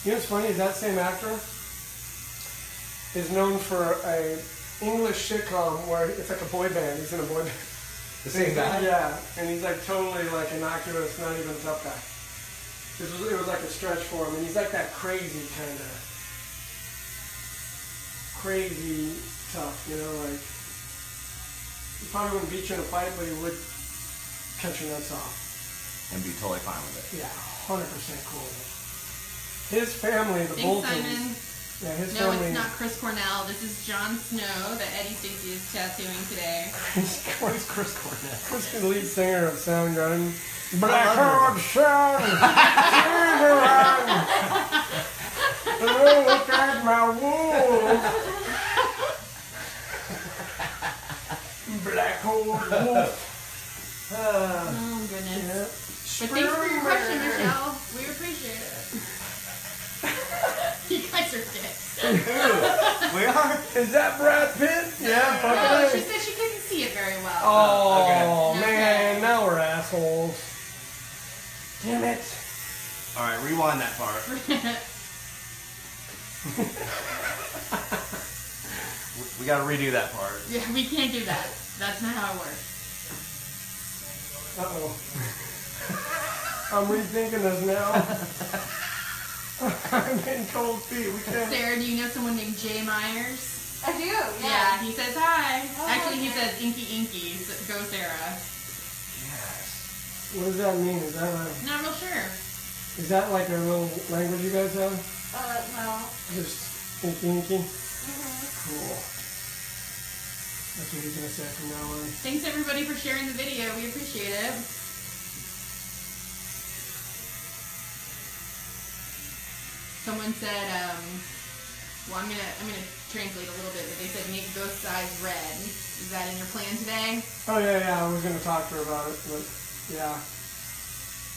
[SPEAKER 2] You know what's funny is that same actor is known for a English sitcom where it's like a boy band. He's in a boy band.
[SPEAKER 3] The same guy?
[SPEAKER 2] Yeah, and he's like totally like innocuous, not even a tough guy. It was like a stretch for him, and he's like that crazy kind of crazy tough, you know, like he probably wouldn't beat you in a fight, but he would cut your nuts off.
[SPEAKER 3] And be totally fine with it.
[SPEAKER 2] Yeah, 100% cool with it. His family, the
[SPEAKER 1] Thanks,
[SPEAKER 2] Boltons.
[SPEAKER 1] Simon.
[SPEAKER 2] Yeah, his
[SPEAKER 1] No,
[SPEAKER 2] family.
[SPEAKER 1] it's not Chris Cornell. This is Jon Snow that Eddie Stacey is tattooing today.
[SPEAKER 3] Who's Chris Cornett?
[SPEAKER 2] Chris is the lead singer of Soundgarden. Black sun, look at my wolf. Black hole wolf.
[SPEAKER 1] Oh, goodness.
[SPEAKER 2] Yeah.
[SPEAKER 1] But thanks for your question, Michelle. We appreciate it. You guys are dicks.
[SPEAKER 3] We are?
[SPEAKER 2] Is that Brad Pitt? Yeah,
[SPEAKER 1] No,
[SPEAKER 2] fucking
[SPEAKER 1] she said she couldn't see it very well.
[SPEAKER 2] Oh,
[SPEAKER 1] Okay.
[SPEAKER 2] man, now we're assholes. Damn it.
[SPEAKER 3] Alright, rewind that part. We gotta redo that part.
[SPEAKER 1] Yeah, we can't do that. That's not how it works.
[SPEAKER 2] Uh-oh. I'm rethinking this now. I'm in cold feet. We can't.
[SPEAKER 1] Sarah, do you know someone named Jay Myers?
[SPEAKER 5] I do,
[SPEAKER 1] Yeah, he says hi.
[SPEAKER 5] Oh,
[SPEAKER 1] Actually, he
[SPEAKER 5] okay.
[SPEAKER 1] says Inky Inky. So go, Sarah.
[SPEAKER 3] Yes.
[SPEAKER 2] What does that mean?
[SPEAKER 1] Not real sure.
[SPEAKER 2] Is that like a little language you guys have?
[SPEAKER 5] No.
[SPEAKER 2] Just inky inky? Cool. That's what he's gonna say from now on.
[SPEAKER 1] Thanks everybody for sharing the video. We appreciate it. Someone said, well, I'm gonna translate a little bit, but they said make ghost eyes red. Is that in your plan today?
[SPEAKER 2] Oh yeah, I was gonna talk to her about it, but yeah.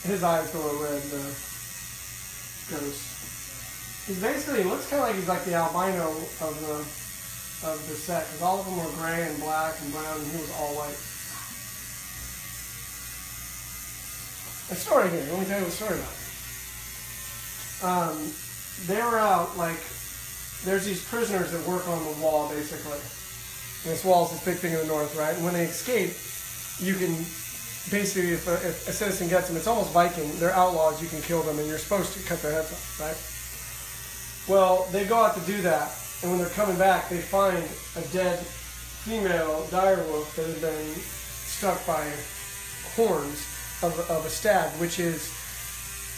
[SPEAKER 2] His eyes go red, the ghost. He's basically, he looks kinda like he's like the albino of the set, because all of them were gray and black and brown, and he was all white. A story here, let me tell you a story about it. They were out, like, there's these prisoners that work on the wall, basically. And this wall is this big thing in the north, right? And when they escape, you can, basically, if a citizen gets them, it's almost Viking. They're outlaws, you can kill them, and you're supposed to cut their heads off, right? Well, they go out to do that, and when they're coming back, they find a dead female dire wolf that has been struck by horns of a stag, which is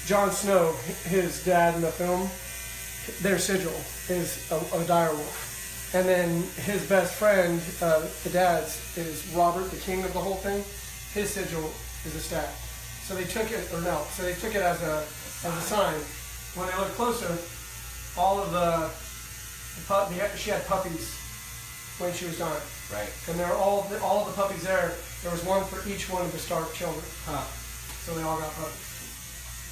[SPEAKER 2] Jon Snow, his dad in the film. Their sigil is a dire wolf. And then his best friend, the dad's, is Robert, the king of the whole thing. His sigil is a stag. So they took it, or no, so they took it as a sign. When they looked closer, all of she had puppies when she was dying.
[SPEAKER 3] Right.
[SPEAKER 2] And there were all of the puppies there was one for each one of the Stark children.
[SPEAKER 3] Huh.
[SPEAKER 2] So they all got puppies.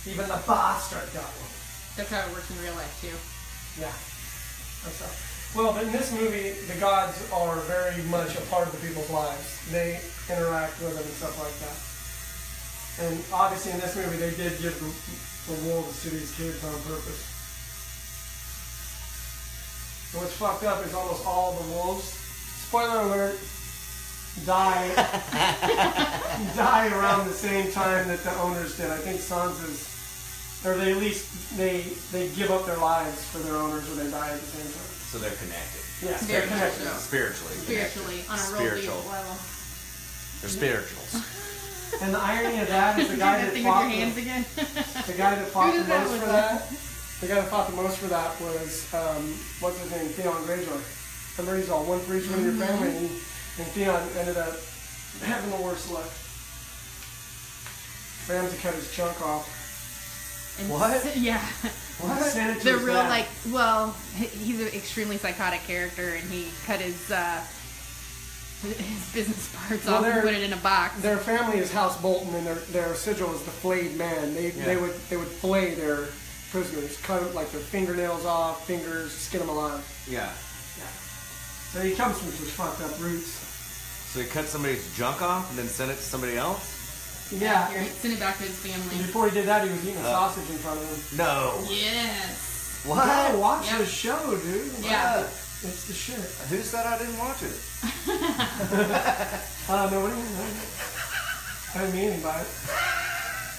[SPEAKER 2] Even the bastard got one.
[SPEAKER 1] That's how it works in real life too.
[SPEAKER 2] Yeah. That's how. Well, but in this movie, the gods are very much a part of the people's lives. They interact with them and stuff like that. And obviously in this movie, they did give the wolves to these kids on purpose. So what's fucked up is almost all the wolves, spoiler alert, die around the same time that the owners did. I think Sansa's, or they at least they give up their lives for their owners, or they die at the same time.
[SPEAKER 3] So they're connected.
[SPEAKER 2] Yes,
[SPEAKER 1] Very
[SPEAKER 2] they're connected.
[SPEAKER 1] much so.
[SPEAKER 3] Spiritually.
[SPEAKER 1] Spiritually, on a real
[SPEAKER 3] Spiritual.
[SPEAKER 1] deep level.
[SPEAKER 3] They're spirituals.
[SPEAKER 2] And the irony of that is the
[SPEAKER 1] Do
[SPEAKER 2] guy
[SPEAKER 1] that
[SPEAKER 2] that
[SPEAKER 1] thing with your
[SPEAKER 2] fought
[SPEAKER 1] hands again.
[SPEAKER 2] the guy that fought
[SPEAKER 1] Who
[SPEAKER 2] the
[SPEAKER 1] did that
[SPEAKER 2] most
[SPEAKER 1] with
[SPEAKER 2] for that. The guy that fought the most for that was what's his name, Theon Greyjoy. Remember, he's all one for each one of your family, and Theon ended up having the worst luck. Ramsay cut his chunk off.
[SPEAKER 1] And
[SPEAKER 3] What?
[SPEAKER 1] Yeah.
[SPEAKER 2] What? Sent it to
[SPEAKER 1] They're
[SPEAKER 2] his
[SPEAKER 1] real,
[SPEAKER 2] dad.
[SPEAKER 1] like, well, he's an extremely psychotic character, and he cut his business parts off and put it in a box.
[SPEAKER 2] Their family is House Bolton, and their sigil is the flayed man. They would flay their prisoners, cut them, like their fingernails off, fingers, skin them alive.
[SPEAKER 3] Yeah.
[SPEAKER 2] So he comes from some fucked up roots.
[SPEAKER 3] So they cut somebody's junk off and then send it to somebody else?
[SPEAKER 2] Yeah.
[SPEAKER 1] Here, send it back to his family.
[SPEAKER 2] Before he did that, he was eating a sausage in front of him.
[SPEAKER 3] No.
[SPEAKER 1] Yes.
[SPEAKER 3] What?
[SPEAKER 2] Gotta watch
[SPEAKER 1] Yep.
[SPEAKER 2] the show, dude.
[SPEAKER 1] Yeah.
[SPEAKER 3] What?
[SPEAKER 2] It's the shit.
[SPEAKER 3] Who said I didn't watch it?
[SPEAKER 2] No, what do you mean? I didn't mean by it.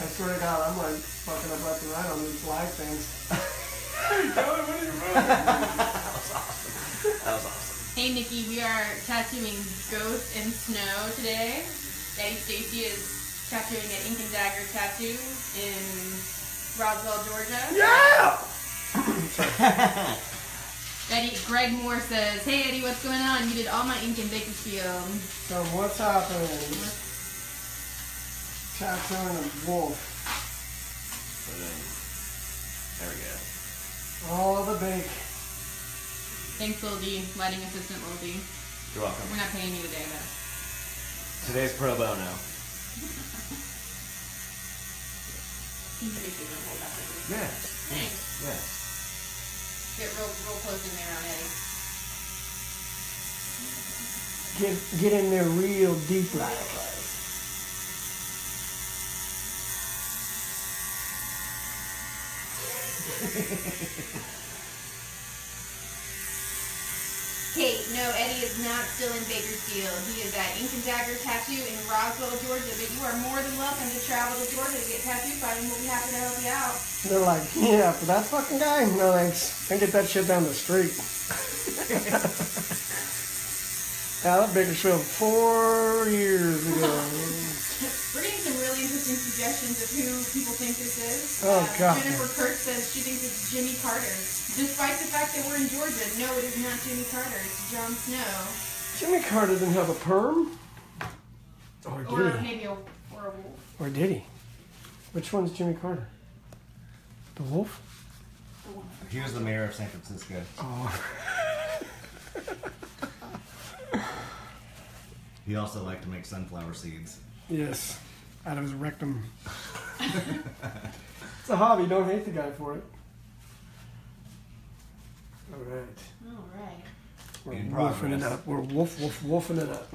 [SPEAKER 2] I swear to God, I'm like fucking up left and right on these flag things. Hey, God, what are you doing?
[SPEAKER 3] That was awesome.
[SPEAKER 1] Hey Nikki, we are tattooing Ghost and Snow today. Daddy Stacey is tattooing an Ink and Dagger tattoo in Roswell, Georgia.
[SPEAKER 2] Yeah!
[SPEAKER 1] Eddie, Greg Moore says, hey Eddie, what's going on? You did all my ink in Bakersfield.
[SPEAKER 2] So what's happening? Tattooing a wolf.
[SPEAKER 3] There we go.
[SPEAKER 2] All the bake.
[SPEAKER 1] Thanks, Lil D, lighting assistant Lil D.
[SPEAKER 3] You're welcome.
[SPEAKER 1] We're not paying you today, though.
[SPEAKER 3] Today's pro bono. Yeah.
[SPEAKER 1] Thanks.
[SPEAKER 3] Yeah.
[SPEAKER 1] Get real close in there on Eddie.
[SPEAKER 2] Get in there real deep like.
[SPEAKER 1] Kate, no, Eddie is not still in Bakersfield. He is at Ink and Dagger Tattoo in Roswell, Georgia. But you are more than welcome to travel to Georgia to get tattooed by him. We'll be happy to help you out.
[SPEAKER 2] They're like, yeah, for that fucking guy? No thanks. I get that shit down the street. Out of Bakersfield 4 years ago.
[SPEAKER 1] We're getting some really interesting suggestions of who people think this is.
[SPEAKER 2] Oh, God.
[SPEAKER 1] Jennifer Kirk says she thinks it's Jimmy Carter. Despite the fact that we're in Georgia, no, it is not Jimmy Carter. It's Jon Snow.
[SPEAKER 2] Jimmy Carter didn't have a perm? Or did
[SPEAKER 1] Or
[SPEAKER 2] he?
[SPEAKER 1] maybe a wolf.
[SPEAKER 2] Or did he? Which one's Jimmy Carter? The wolf?
[SPEAKER 3] He was the mayor of San Francisco.
[SPEAKER 2] Oh.
[SPEAKER 3] He also liked to make sunflower seeds.
[SPEAKER 2] Yes. Out of his rectum. It's a hobby. Don't hate the guy for it. All right.
[SPEAKER 1] All right.
[SPEAKER 2] We're
[SPEAKER 3] In
[SPEAKER 2] wolfing it
[SPEAKER 3] progress.
[SPEAKER 2] up. We're wolfing it up.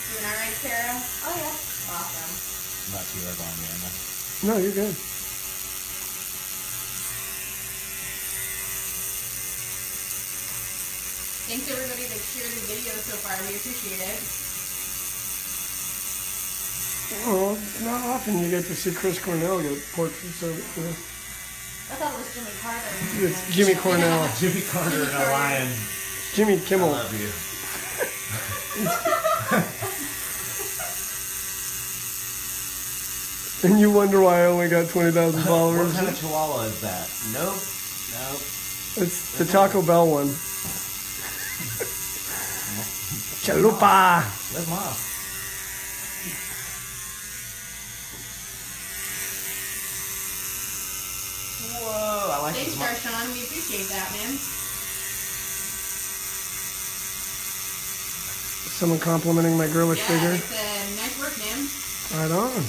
[SPEAKER 1] Doing all right, Sarah? Oh, yeah. Awesome.
[SPEAKER 3] Not too hard on me, Emma.
[SPEAKER 2] No, you're good.
[SPEAKER 1] Thanks everybody that shared the video so far. We appreciate it.
[SPEAKER 2] Well, not often you get to see Chris Cornell get portraits of it.
[SPEAKER 1] I thought it was Jimmy Carter.
[SPEAKER 2] It's Jimmy Cornell.
[SPEAKER 3] Jimmy Carter and a lion.
[SPEAKER 2] Jimmy
[SPEAKER 3] I
[SPEAKER 2] Kimmel.
[SPEAKER 3] love you.
[SPEAKER 2] And you wonder why I only got 20,000
[SPEAKER 3] What
[SPEAKER 2] followers.
[SPEAKER 3] kind of chihuahua is that? Nope.
[SPEAKER 2] It's the Taco Bell one. Chalupa.
[SPEAKER 3] Live mom. Whoa, I like
[SPEAKER 1] Thanks,
[SPEAKER 3] this.
[SPEAKER 1] Darshawn. We appreciate that, man.
[SPEAKER 2] Someone complimenting my girlish
[SPEAKER 1] Yeah,
[SPEAKER 2] figure.
[SPEAKER 1] it's nice work, man.
[SPEAKER 2] Right on.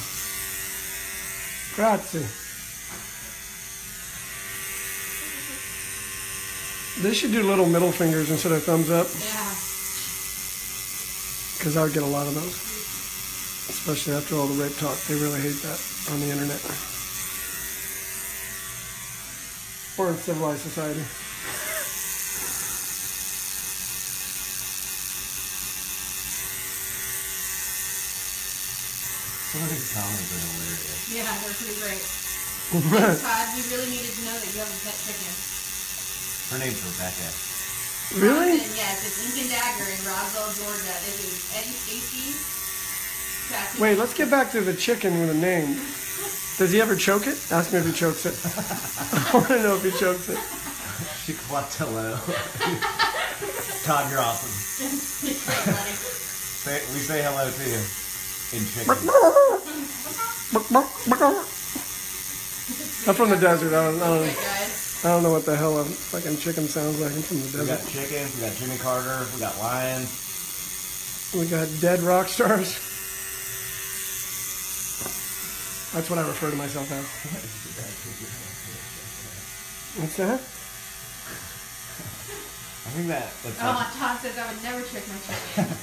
[SPEAKER 2] Grazie. They should do little middle fingers instead of thumbs up,
[SPEAKER 1] Yeah.
[SPEAKER 2] because I would get a lot of those. Especially after all the rape talk. They really hate that on the internet. Or in civilized society.
[SPEAKER 3] Some of these comments are hilarious.
[SPEAKER 1] Yeah, they're pretty great. Thanks, Todd. We really needed to know that you have a pet chicken.
[SPEAKER 3] Her name's Rebecca.
[SPEAKER 2] Really?
[SPEAKER 1] Jonathan, yes, it's Ink and Dagger in Roswell, Georgia. This is Eddie Stacey. Tattoo.
[SPEAKER 2] Wait, let's get back to the chicken with a name. Does he ever choke it? Ask me if he chokes it. I want to know if he chokes it.
[SPEAKER 3] She clapped hello. Todd, you're awesome.
[SPEAKER 1] It's great, buddy.
[SPEAKER 3] We say hello to you. In chicken.
[SPEAKER 2] I'm from the desert.
[SPEAKER 1] Okay, guys.
[SPEAKER 2] I don't know what the hell a fucking chicken sounds like. I'm from the
[SPEAKER 3] We got
[SPEAKER 2] desert.
[SPEAKER 3] chicken, we got Jimmy Carter, we got lion.
[SPEAKER 2] We got dead rock stars. That's what I refer to myself as. What's that?
[SPEAKER 3] I think that's
[SPEAKER 1] Oh, Todd says I would never trick my chicken.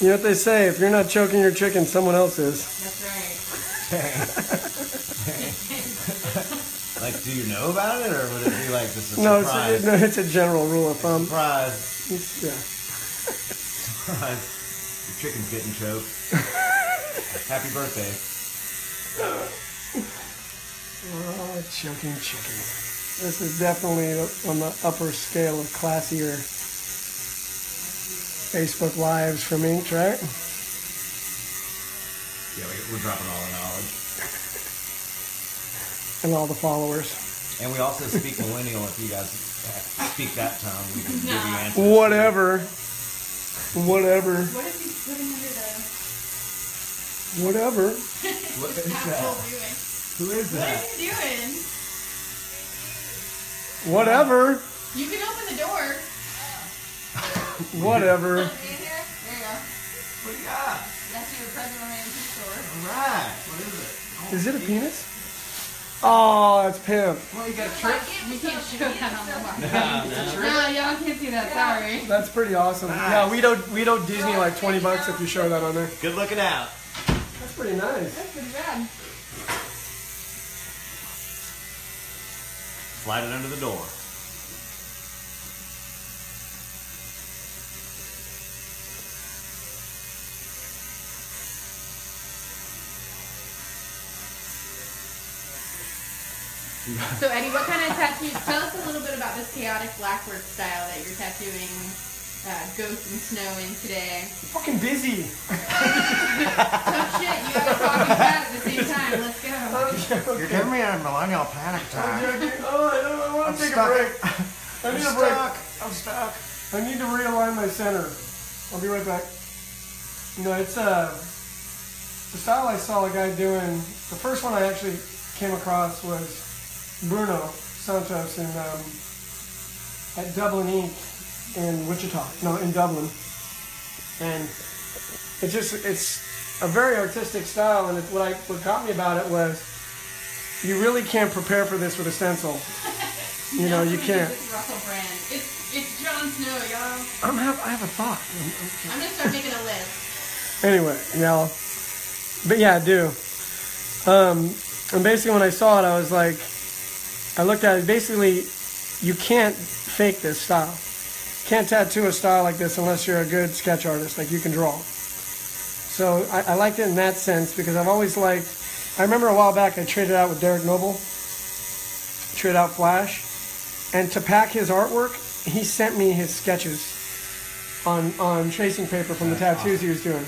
[SPEAKER 2] You know what they say? If you're not choking your chicken, someone else is.
[SPEAKER 1] That's right.
[SPEAKER 3] Like, do you know about it, or would it be like just a
[SPEAKER 2] No,
[SPEAKER 3] surprise?
[SPEAKER 2] it's a general rule of thumb.
[SPEAKER 3] Surprise.
[SPEAKER 2] Yeah.
[SPEAKER 3] Surprise. Your chicken's getting choked. Happy birthday.
[SPEAKER 2] Oh, choking chicken. This is definitely on the upper scale of classier Facebook Lives from Inc., right?
[SPEAKER 3] Yeah, we're dropping all the knowledge.
[SPEAKER 2] And all the followers.
[SPEAKER 3] And we also speak millennial. If you guys speak that tongue, we can give you answers.
[SPEAKER 2] Whatever.
[SPEAKER 1] What is he putting under the...
[SPEAKER 2] Whatever.
[SPEAKER 3] What is
[SPEAKER 1] apple
[SPEAKER 3] that?
[SPEAKER 1] doing?
[SPEAKER 3] Who is
[SPEAKER 1] What
[SPEAKER 3] that?
[SPEAKER 1] is he doing?
[SPEAKER 2] Whatever.
[SPEAKER 1] You can open the door.
[SPEAKER 2] Whatever.
[SPEAKER 1] In here? There you go.
[SPEAKER 3] What do you got?
[SPEAKER 1] That's your present on the antique store.
[SPEAKER 3] Alright. What is it?
[SPEAKER 2] Is it a penis? Oh, that's pimp.
[SPEAKER 3] Well, you got a trick?
[SPEAKER 1] We can't show that on the wall.
[SPEAKER 3] No.
[SPEAKER 1] No, y'all can't see that. Sorry.
[SPEAKER 2] That's pretty awesome.
[SPEAKER 3] Nice.
[SPEAKER 2] Yeah, we don't Disney like $20 if you show that on there.
[SPEAKER 3] Good looking out.
[SPEAKER 2] That's pretty nice.
[SPEAKER 1] That's pretty bad.
[SPEAKER 3] Slide it under the door.
[SPEAKER 1] So Eddie, what kind of tattoos? Tell us a little bit about this chaotic blackwork style that you're tattooing Ghost and Snow in today.
[SPEAKER 2] Fucking busy.
[SPEAKER 1] Tough shit. You gotta talk and chat at the same time. Let's go.
[SPEAKER 3] You're giving me a millennial panic
[SPEAKER 2] Oh, I want to take a break. I need a break.
[SPEAKER 3] I'm stuck.
[SPEAKER 2] I need to realign my center. I'll be right back. No, it's the style I saw a guy doing. The first one I actually came across was Bruno Santos at Dublin Ink in Wichita. No, in Dublin. And it's a very artistic style, and what got me about it was you really can't prepare for this with a stencil. You know, you can't.
[SPEAKER 1] This Russell brand. It's Jon Snow, y'all.
[SPEAKER 2] I have a thought.
[SPEAKER 1] I'm gonna start making a list.
[SPEAKER 2] Anyway, yeah. But yeah, I do. And basically when I saw it, I was like, I looked at it, basically, you can't fake this style. You can't tattoo a style like this unless you're a good sketch artist, like you can draw. So I liked it in that sense because I've always liked, I remember a while back I traded out with Derek Noble, traded out Flash, and to pack his artwork, he sent me his sketches on tracing paper from the tattoos he was doing.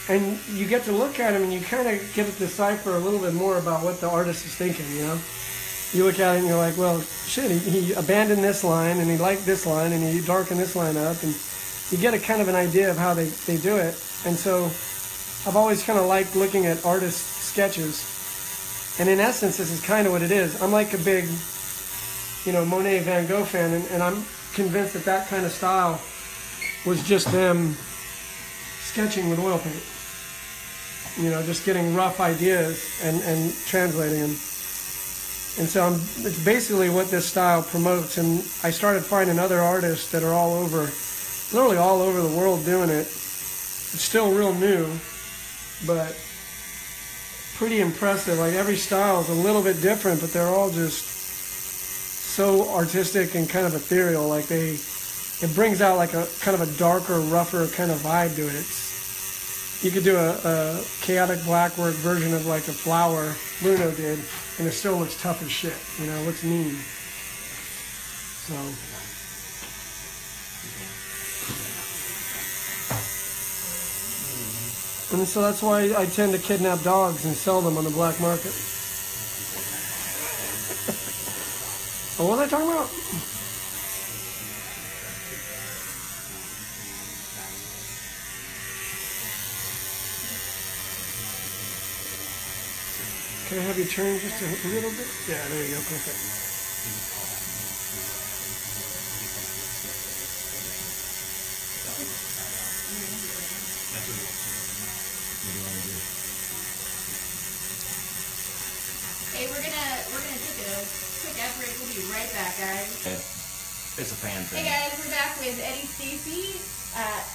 [SPEAKER 2] And you get to look at him and you kind of get to decipher a little bit more about what the artist is thinking, you know? You look at it and you're like, well, shit, he abandoned this line and he liked this line and he darkened this line up. And you get a kind of an idea of how they do it. And so I've always kind of liked looking at artist sketches. And in essence, this is kind of what it is. I'm like a big, Monet Van Gogh fan, and I'm convinced that kind of style was just them sketching with oil paint. Just getting rough ideas and translating them. And so it's basically what this style promotes. And I started finding other artists that are literally all over the world doing it. It's still real new, but pretty impressive. Like every style is a little bit different, but they're all just so artistic and kind of ethereal. Like it brings out like a kind of a darker, rougher kind of vibe to it. You could do a chaotic blackwork version of like a flower Bruno did, and it still looks tough as shit. It looks mean. So. And so that's why I tend to kidnap dogs and sell them on the black market. What was I talking about? Can I have you turn just a little bit? Yeah, there you go, perfect.
[SPEAKER 1] Hey, we're gonna take a quick ad break. We'll be be right back, guys.
[SPEAKER 3] It's a fan thing.
[SPEAKER 1] Hey guys, we're back with Eddie Stacey,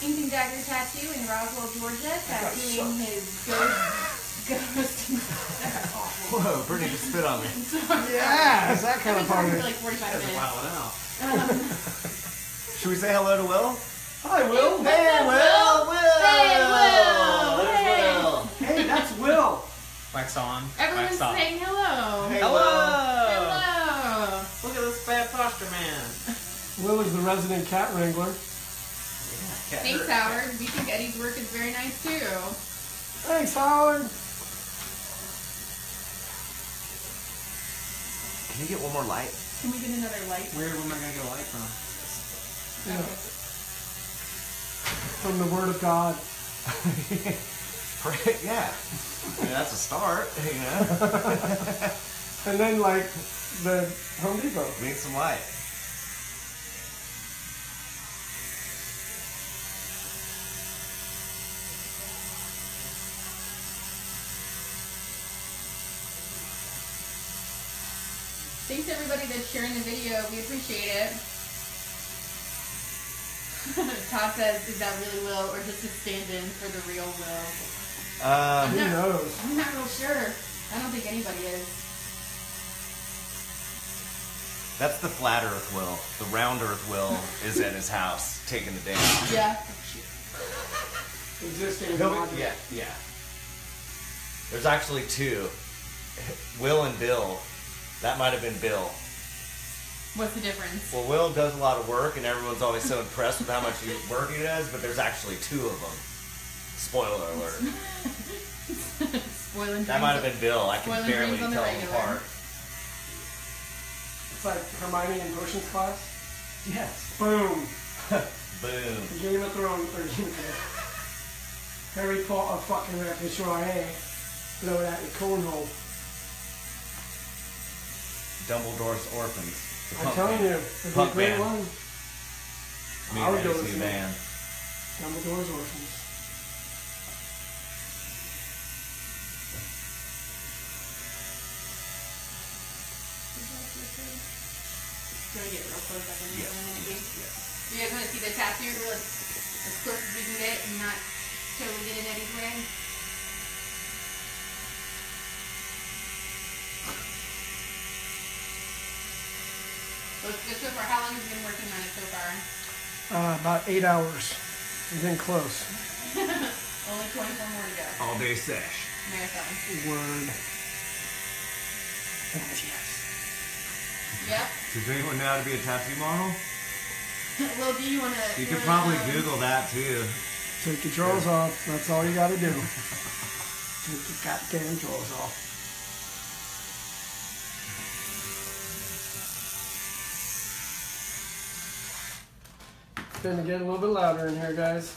[SPEAKER 1] Ink and Dagger Tattoo in Roswell, Georgia, tattooing his ghost.
[SPEAKER 3] Whoa, Brittany just spit on me.
[SPEAKER 2] Yeah, it's that kind of
[SPEAKER 1] talking
[SPEAKER 2] party.
[SPEAKER 1] for like 45 minutes.
[SPEAKER 3] Should we say hello to Will?
[SPEAKER 2] Hi, Will.
[SPEAKER 3] Hey, Will!
[SPEAKER 1] Hey, Will!
[SPEAKER 3] There's
[SPEAKER 1] Hey.
[SPEAKER 3] Will!
[SPEAKER 2] Hey, that's Will.
[SPEAKER 5] Wax on.
[SPEAKER 1] Everyone's
[SPEAKER 5] wax off.
[SPEAKER 1] saying hello.
[SPEAKER 3] Hey,
[SPEAKER 5] Hello!
[SPEAKER 1] Hello.
[SPEAKER 5] Look at this bad posture man.
[SPEAKER 2] Will is the resident cat wrangler.
[SPEAKER 1] Thanks, Howard. We think Eddie's work is very nice too.
[SPEAKER 2] Thanks, Howard.
[SPEAKER 3] Can you get one more light?
[SPEAKER 1] Can we get another light?
[SPEAKER 5] Where am I gonna get a light from?
[SPEAKER 2] Yeah. From the Word of God.
[SPEAKER 3] Yeah. I mean, that's a start, you know?
[SPEAKER 2] And then, like, the Home Depot.
[SPEAKER 3] Need some light.
[SPEAKER 1] Thanks everybody that's sharing the video. We appreciate it. Todd says, is that really Will or just a stand-in for the real Will?
[SPEAKER 2] Who knows?
[SPEAKER 1] I'm not real sure. I don't think anybody is.
[SPEAKER 3] That's the flat Earth Will. The round Earth Will is at his house taking the day off.
[SPEAKER 1] Yeah.
[SPEAKER 2] Existing.
[SPEAKER 3] Yeah, yeah. There's actually two. Will and Bill. That might have been Bill.
[SPEAKER 1] What's the difference?
[SPEAKER 3] Well, Will does a lot of work, and everyone's always so impressed with how much work he does, but there's actually two of them. Spoiler alert.
[SPEAKER 1] Spoiling
[SPEAKER 3] That might have been Bill. I can
[SPEAKER 1] Spoiling
[SPEAKER 3] barely
[SPEAKER 1] dreams on the
[SPEAKER 3] tell them
[SPEAKER 1] regular.
[SPEAKER 3] apart.
[SPEAKER 2] It's like Hermione in Potions class.
[SPEAKER 3] Yes.
[SPEAKER 2] Boom.
[SPEAKER 3] Boom.
[SPEAKER 2] Game of Thrones. Or Game of Thrones. Harry Potter fucking repertoire. Blow it out your cornhole.
[SPEAKER 3] Dumbledore's Orphans. The
[SPEAKER 2] I'm
[SPEAKER 3] punk
[SPEAKER 2] telling
[SPEAKER 3] band.
[SPEAKER 2] you, it'd be a
[SPEAKER 3] Punk
[SPEAKER 2] great
[SPEAKER 3] band.
[SPEAKER 2] one.
[SPEAKER 3] Me
[SPEAKER 2] I
[SPEAKER 3] and
[SPEAKER 2] would go
[SPEAKER 3] Eddie's
[SPEAKER 2] with
[SPEAKER 3] new
[SPEAKER 2] you.
[SPEAKER 3] band.
[SPEAKER 2] Dumbledore's Orphans.
[SPEAKER 1] Can we get real close up in
[SPEAKER 3] Yes.
[SPEAKER 1] maybe?
[SPEAKER 3] Yes.
[SPEAKER 1] You guys want to see the tattoo real as close as we can get and not totally get in Eddie's way? So far, how long have you been working on it so far?
[SPEAKER 2] About 8 hours. We're getting close.
[SPEAKER 1] Only 24 more to go.
[SPEAKER 3] All day sesh.
[SPEAKER 1] Marathon.
[SPEAKER 2] Word. Yes.
[SPEAKER 1] Yep.
[SPEAKER 3] Does anyone know how to be a tattoo model?
[SPEAKER 1] Well, do you want to...
[SPEAKER 3] You could probably Google that too.
[SPEAKER 2] Take your drawers off. That's all you got to do. Take your goddamn drawers off. It's going to get a little bit louder in here, guys.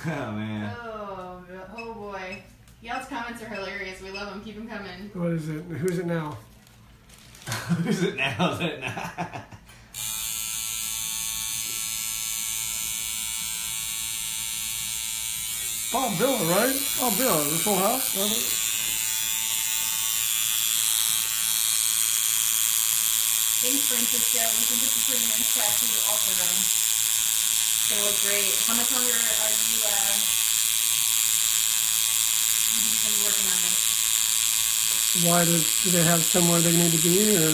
[SPEAKER 3] Oh man.
[SPEAKER 1] Oh boy. Y'all's comments are hilarious. We love them. Keep them coming.
[SPEAKER 2] What is it? Who's it now?
[SPEAKER 3] Who's it now? Is it now?
[SPEAKER 2] Bob Villa, right? Bob Villa, the Full House.
[SPEAKER 1] Thanks, Francisco. We think it's a pretty nice tattoo also. So great. How much longer are you going to be working on this?
[SPEAKER 2] Why do they have somewhere they need to be? Or
[SPEAKER 1] I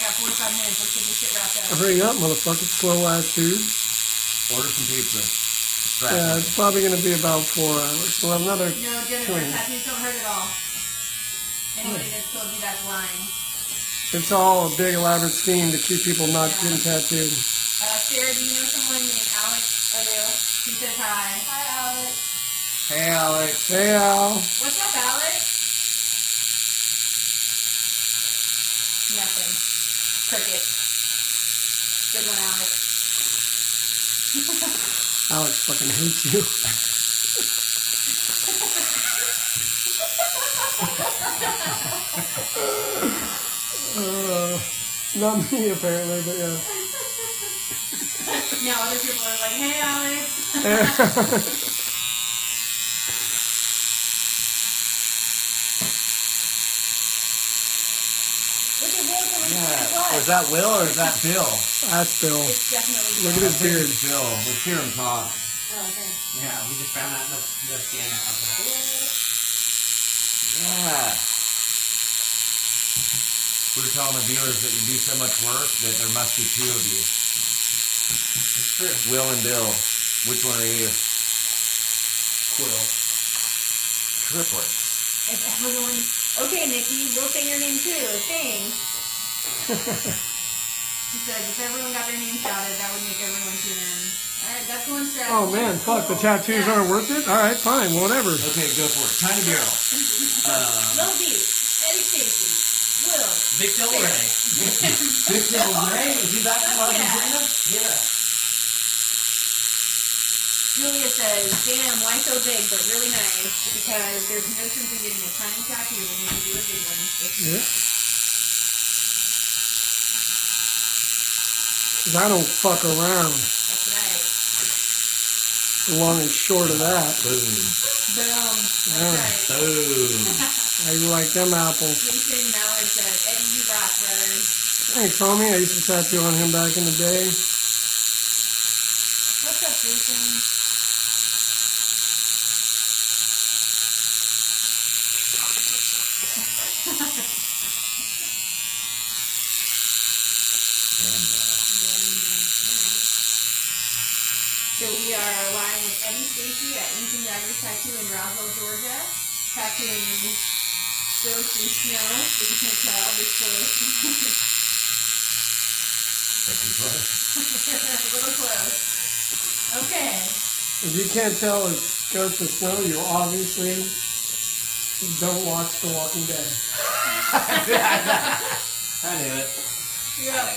[SPEAKER 1] got 45 minutes. Let's get this shit wrapped up.
[SPEAKER 2] hurry up, motherfucker! Slow ass dude.
[SPEAKER 3] Order some pizza.
[SPEAKER 2] Yeah, it's probably going to be about 4 hours. We'll have another.
[SPEAKER 1] No, Jennifer, tattoos don't hurt at all. Anybody that's told you that's lying.
[SPEAKER 2] It's all a big elaborate scheme to keep people not getting tattooed.
[SPEAKER 1] Sarah, do you know someone named Alex O'Neill? He says hi. Hi, Alex.
[SPEAKER 3] Hey, Alex.
[SPEAKER 2] Hey, Al.
[SPEAKER 1] What's up, Alex? Nothing. Cricket. Good one, Alex.
[SPEAKER 2] Alex fucking hates you. Not me, apparently, but yeah.
[SPEAKER 1] Now other people are like, hey, Alex.
[SPEAKER 3] Is that Will or is that Bill?
[SPEAKER 2] That's Bill.
[SPEAKER 1] It's definitely
[SPEAKER 2] Look at his beard.
[SPEAKER 3] Bill. Let's hear him talk.
[SPEAKER 1] Oh, okay.
[SPEAKER 5] Yeah, we just found out the scanner.
[SPEAKER 3] Yeah. We were telling the viewers that you do so much work that there must be two of you.
[SPEAKER 5] It's true.
[SPEAKER 3] Will and Bill. Which one are you?
[SPEAKER 5] Quill.
[SPEAKER 3] Triplets.
[SPEAKER 1] If everyone... Okay, Nikki, we'll say your name too. Thanks. She said if everyone got their name shouted, that would make everyone tune in. Alright, that's one strategy.
[SPEAKER 2] Oh man, fuck, the tattoos aren't worth it? Alright, fine, whatever.
[SPEAKER 3] Okay, go for it. Tiny girl.
[SPEAKER 1] Lil B, Eddie Stacey, Will.
[SPEAKER 5] Vic Del Rey.
[SPEAKER 3] Victor Ray? Is he back from Argentina?
[SPEAKER 5] Yeah.
[SPEAKER 1] Julia says, damn, why so big, but really nice? Because there's no sense in getting a tiny tattoo when you can do a big one.
[SPEAKER 2] Yeah. Cause I don't fuck around.
[SPEAKER 1] That's right.
[SPEAKER 2] The long and short of that.
[SPEAKER 3] Boom.
[SPEAKER 1] Boom. That's
[SPEAKER 2] Yeah.
[SPEAKER 1] right.
[SPEAKER 3] Boom.
[SPEAKER 2] How you like them apples?
[SPEAKER 1] Jason Mallard says, Eddie, you rock, brother.
[SPEAKER 2] Thanks, homie. I used to tattoo on him back in the day.
[SPEAKER 1] What's up, Jason? So we are live with Eddie Stacey at Ink and Dagger Tattoo in Roswell, Georgia. Tattooing ghosts and snow. If you can't tell, this close. A little close. Okay.
[SPEAKER 2] If you can't tell it's Ghost of Snow, you obviously don't watch The Walking Dead.
[SPEAKER 3] I knew it.
[SPEAKER 1] Yeah.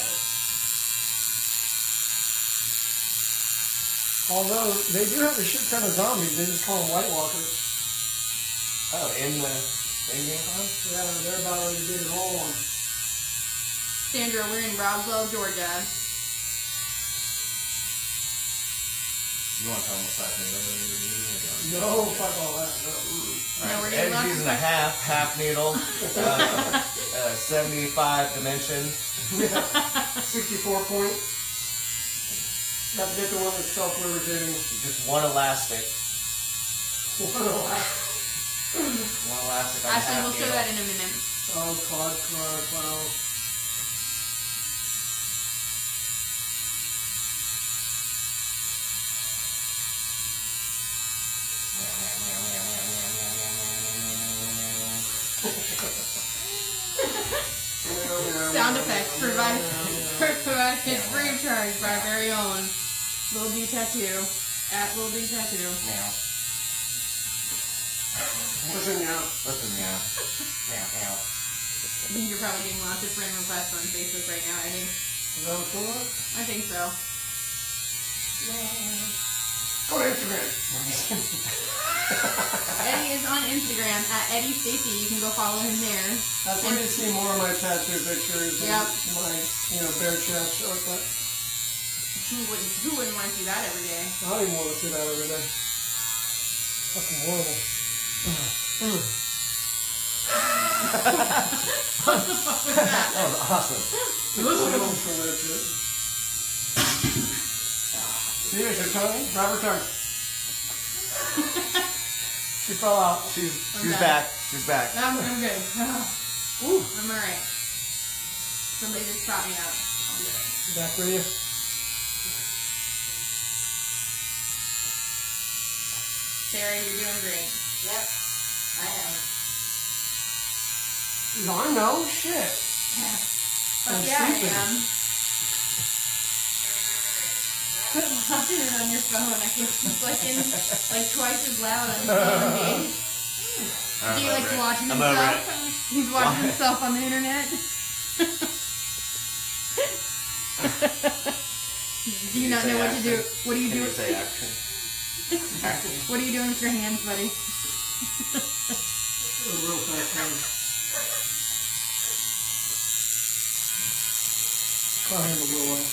[SPEAKER 2] Although, they do have a shit ton of zombies. They just call them White Walkers.
[SPEAKER 3] Oh, in the game time?
[SPEAKER 2] Yeah, they're about ready to get it all on.
[SPEAKER 1] Sandra, we're in Roswell, Georgia.
[SPEAKER 3] You want to tell them what's happening?
[SPEAKER 2] No, fuck all that. No.
[SPEAKER 1] No, we're getting lots
[SPEAKER 3] Eddie's
[SPEAKER 1] of
[SPEAKER 3] using a half needle, 75 dimension.
[SPEAKER 2] Yeah, 64 point. Got to get the one that's self-lubricating.
[SPEAKER 3] Just one elastic.
[SPEAKER 2] One last.
[SPEAKER 3] One elastic on the
[SPEAKER 1] Ashley,
[SPEAKER 3] half
[SPEAKER 1] we'll show
[SPEAKER 3] needle.
[SPEAKER 1] that in a minute.
[SPEAKER 2] Oh, Claude, wow.
[SPEAKER 1] Sound effects provided free of charge by our very own Lil B Tattoo at Lil B Tattoo.
[SPEAKER 3] Meow.
[SPEAKER 2] Listen now.
[SPEAKER 3] Listen, meow. Meow, meow.
[SPEAKER 1] I think you're probably getting lots of friend requests on Facebook right now, Eddie.
[SPEAKER 2] Is that what's going on?
[SPEAKER 1] I think so.
[SPEAKER 2] Go to Instagram.
[SPEAKER 1] Eddie is on Instagram at Eddie Stacey. You can go follow him there.
[SPEAKER 2] That's where you see more of my tattoo pictures and
[SPEAKER 1] Yep.
[SPEAKER 2] my, bare chest, shit like that.
[SPEAKER 1] Who wouldn't want to see that every day?
[SPEAKER 2] I don't even want to see that every day. Fucking horrible.
[SPEAKER 1] What the fuck was that?
[SPEAKER 3] That was awesome.
[SPEAKER 2] Listen for that shit. See, there's your tongue. Grab her tongue. She fell out.
[SPEAKER 3] She's
[SPEAKER 1] Okay.
[SPEAKER 3] back. She's back.
[SPEAKER 1] I'm good.
[SPEAKER 2] Ooh.
[SPEAKER 1] I'm alright. Somebody just prop me up. I'll be alright.
[SPEAKER 2] Back with you.
[SPEAKER 1] Sarah, you're doing great.
[SPEAKER 6] Yep, I am.
[SPEAKER 2] I know. Shit.
[SPEAKER 1] Fuck
[SPEAKER 2] I'm
[SPEAKER 1] yeah,
[SPEAKER 2] sleeping.
[SPEAKER 1] I am. Quit watching it on your phone. I can keep like twice as loud on your phone. Do you like watching
[SPEAKER 3] I'm over
[SPEAKER 1] himself? He's watching himself on the internet. Do you not know what to do? What do you
[SPEAKER 3] Can
[SPEAKER 1] do?
[SPEAKER 3] you say action? Action.
[SPEAKER 1] What are you doing with your hands, buddy?
[SPEAKER 2] A real fast time. I'll handle it real well.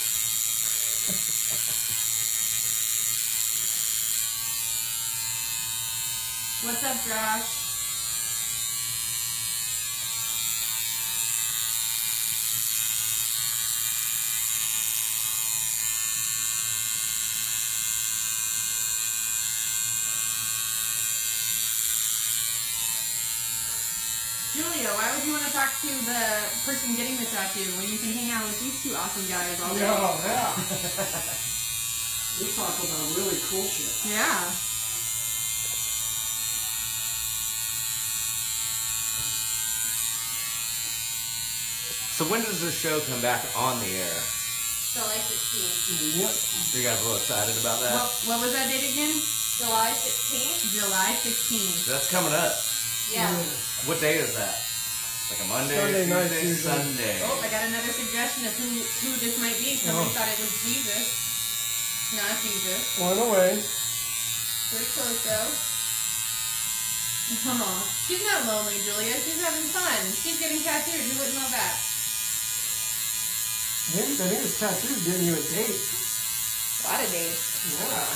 [SPEAKER 1] What's up, Josh? the person getting the tattoo when you can hang out with these two awesome guys all day?
[SPEAKER 2] Yeah. We talk about really cool shit.
[SPEAKER 1] Yeah.
[SPEAKER 3] So when does this show come back on the air?
[SPEAKER 6] July 16th.
[SPEAKER 2] Yep.
[SPEAKER 3] Are you guys a little excited about that?
[SPEAKER 1] What was that date again?
[SPEAKER 6] July 16th?
[SPEAKER 1] July 16th.
[SPEAKER 3] That's coming up.
[SPEAKER 6] Yeah.
[SPEAKER 3] What day is that? Like a Monday,
[SPEAKER 2] Sunday night,
[SPEAKER 3] Tuesday,
[SPEAKER 2] usually.
[SPEAKER 3] Sunday.
[SPEAKER 1] Oh, I got another suggestion of who this might be. Somebody thought it was Jesus. Not Jesus.
[SPEAKER 2] One away.
[SPEAKER 1] Pretty close though. Oh, she's not lonely, Julia. She's having fun. She's getting tattooed. Who wouldn't know that?
[SPEAKER 2] I think this tattoo's getting you a date.
[SPEAKER 4] A lot of days.
[SPEAKER 2] Yeah.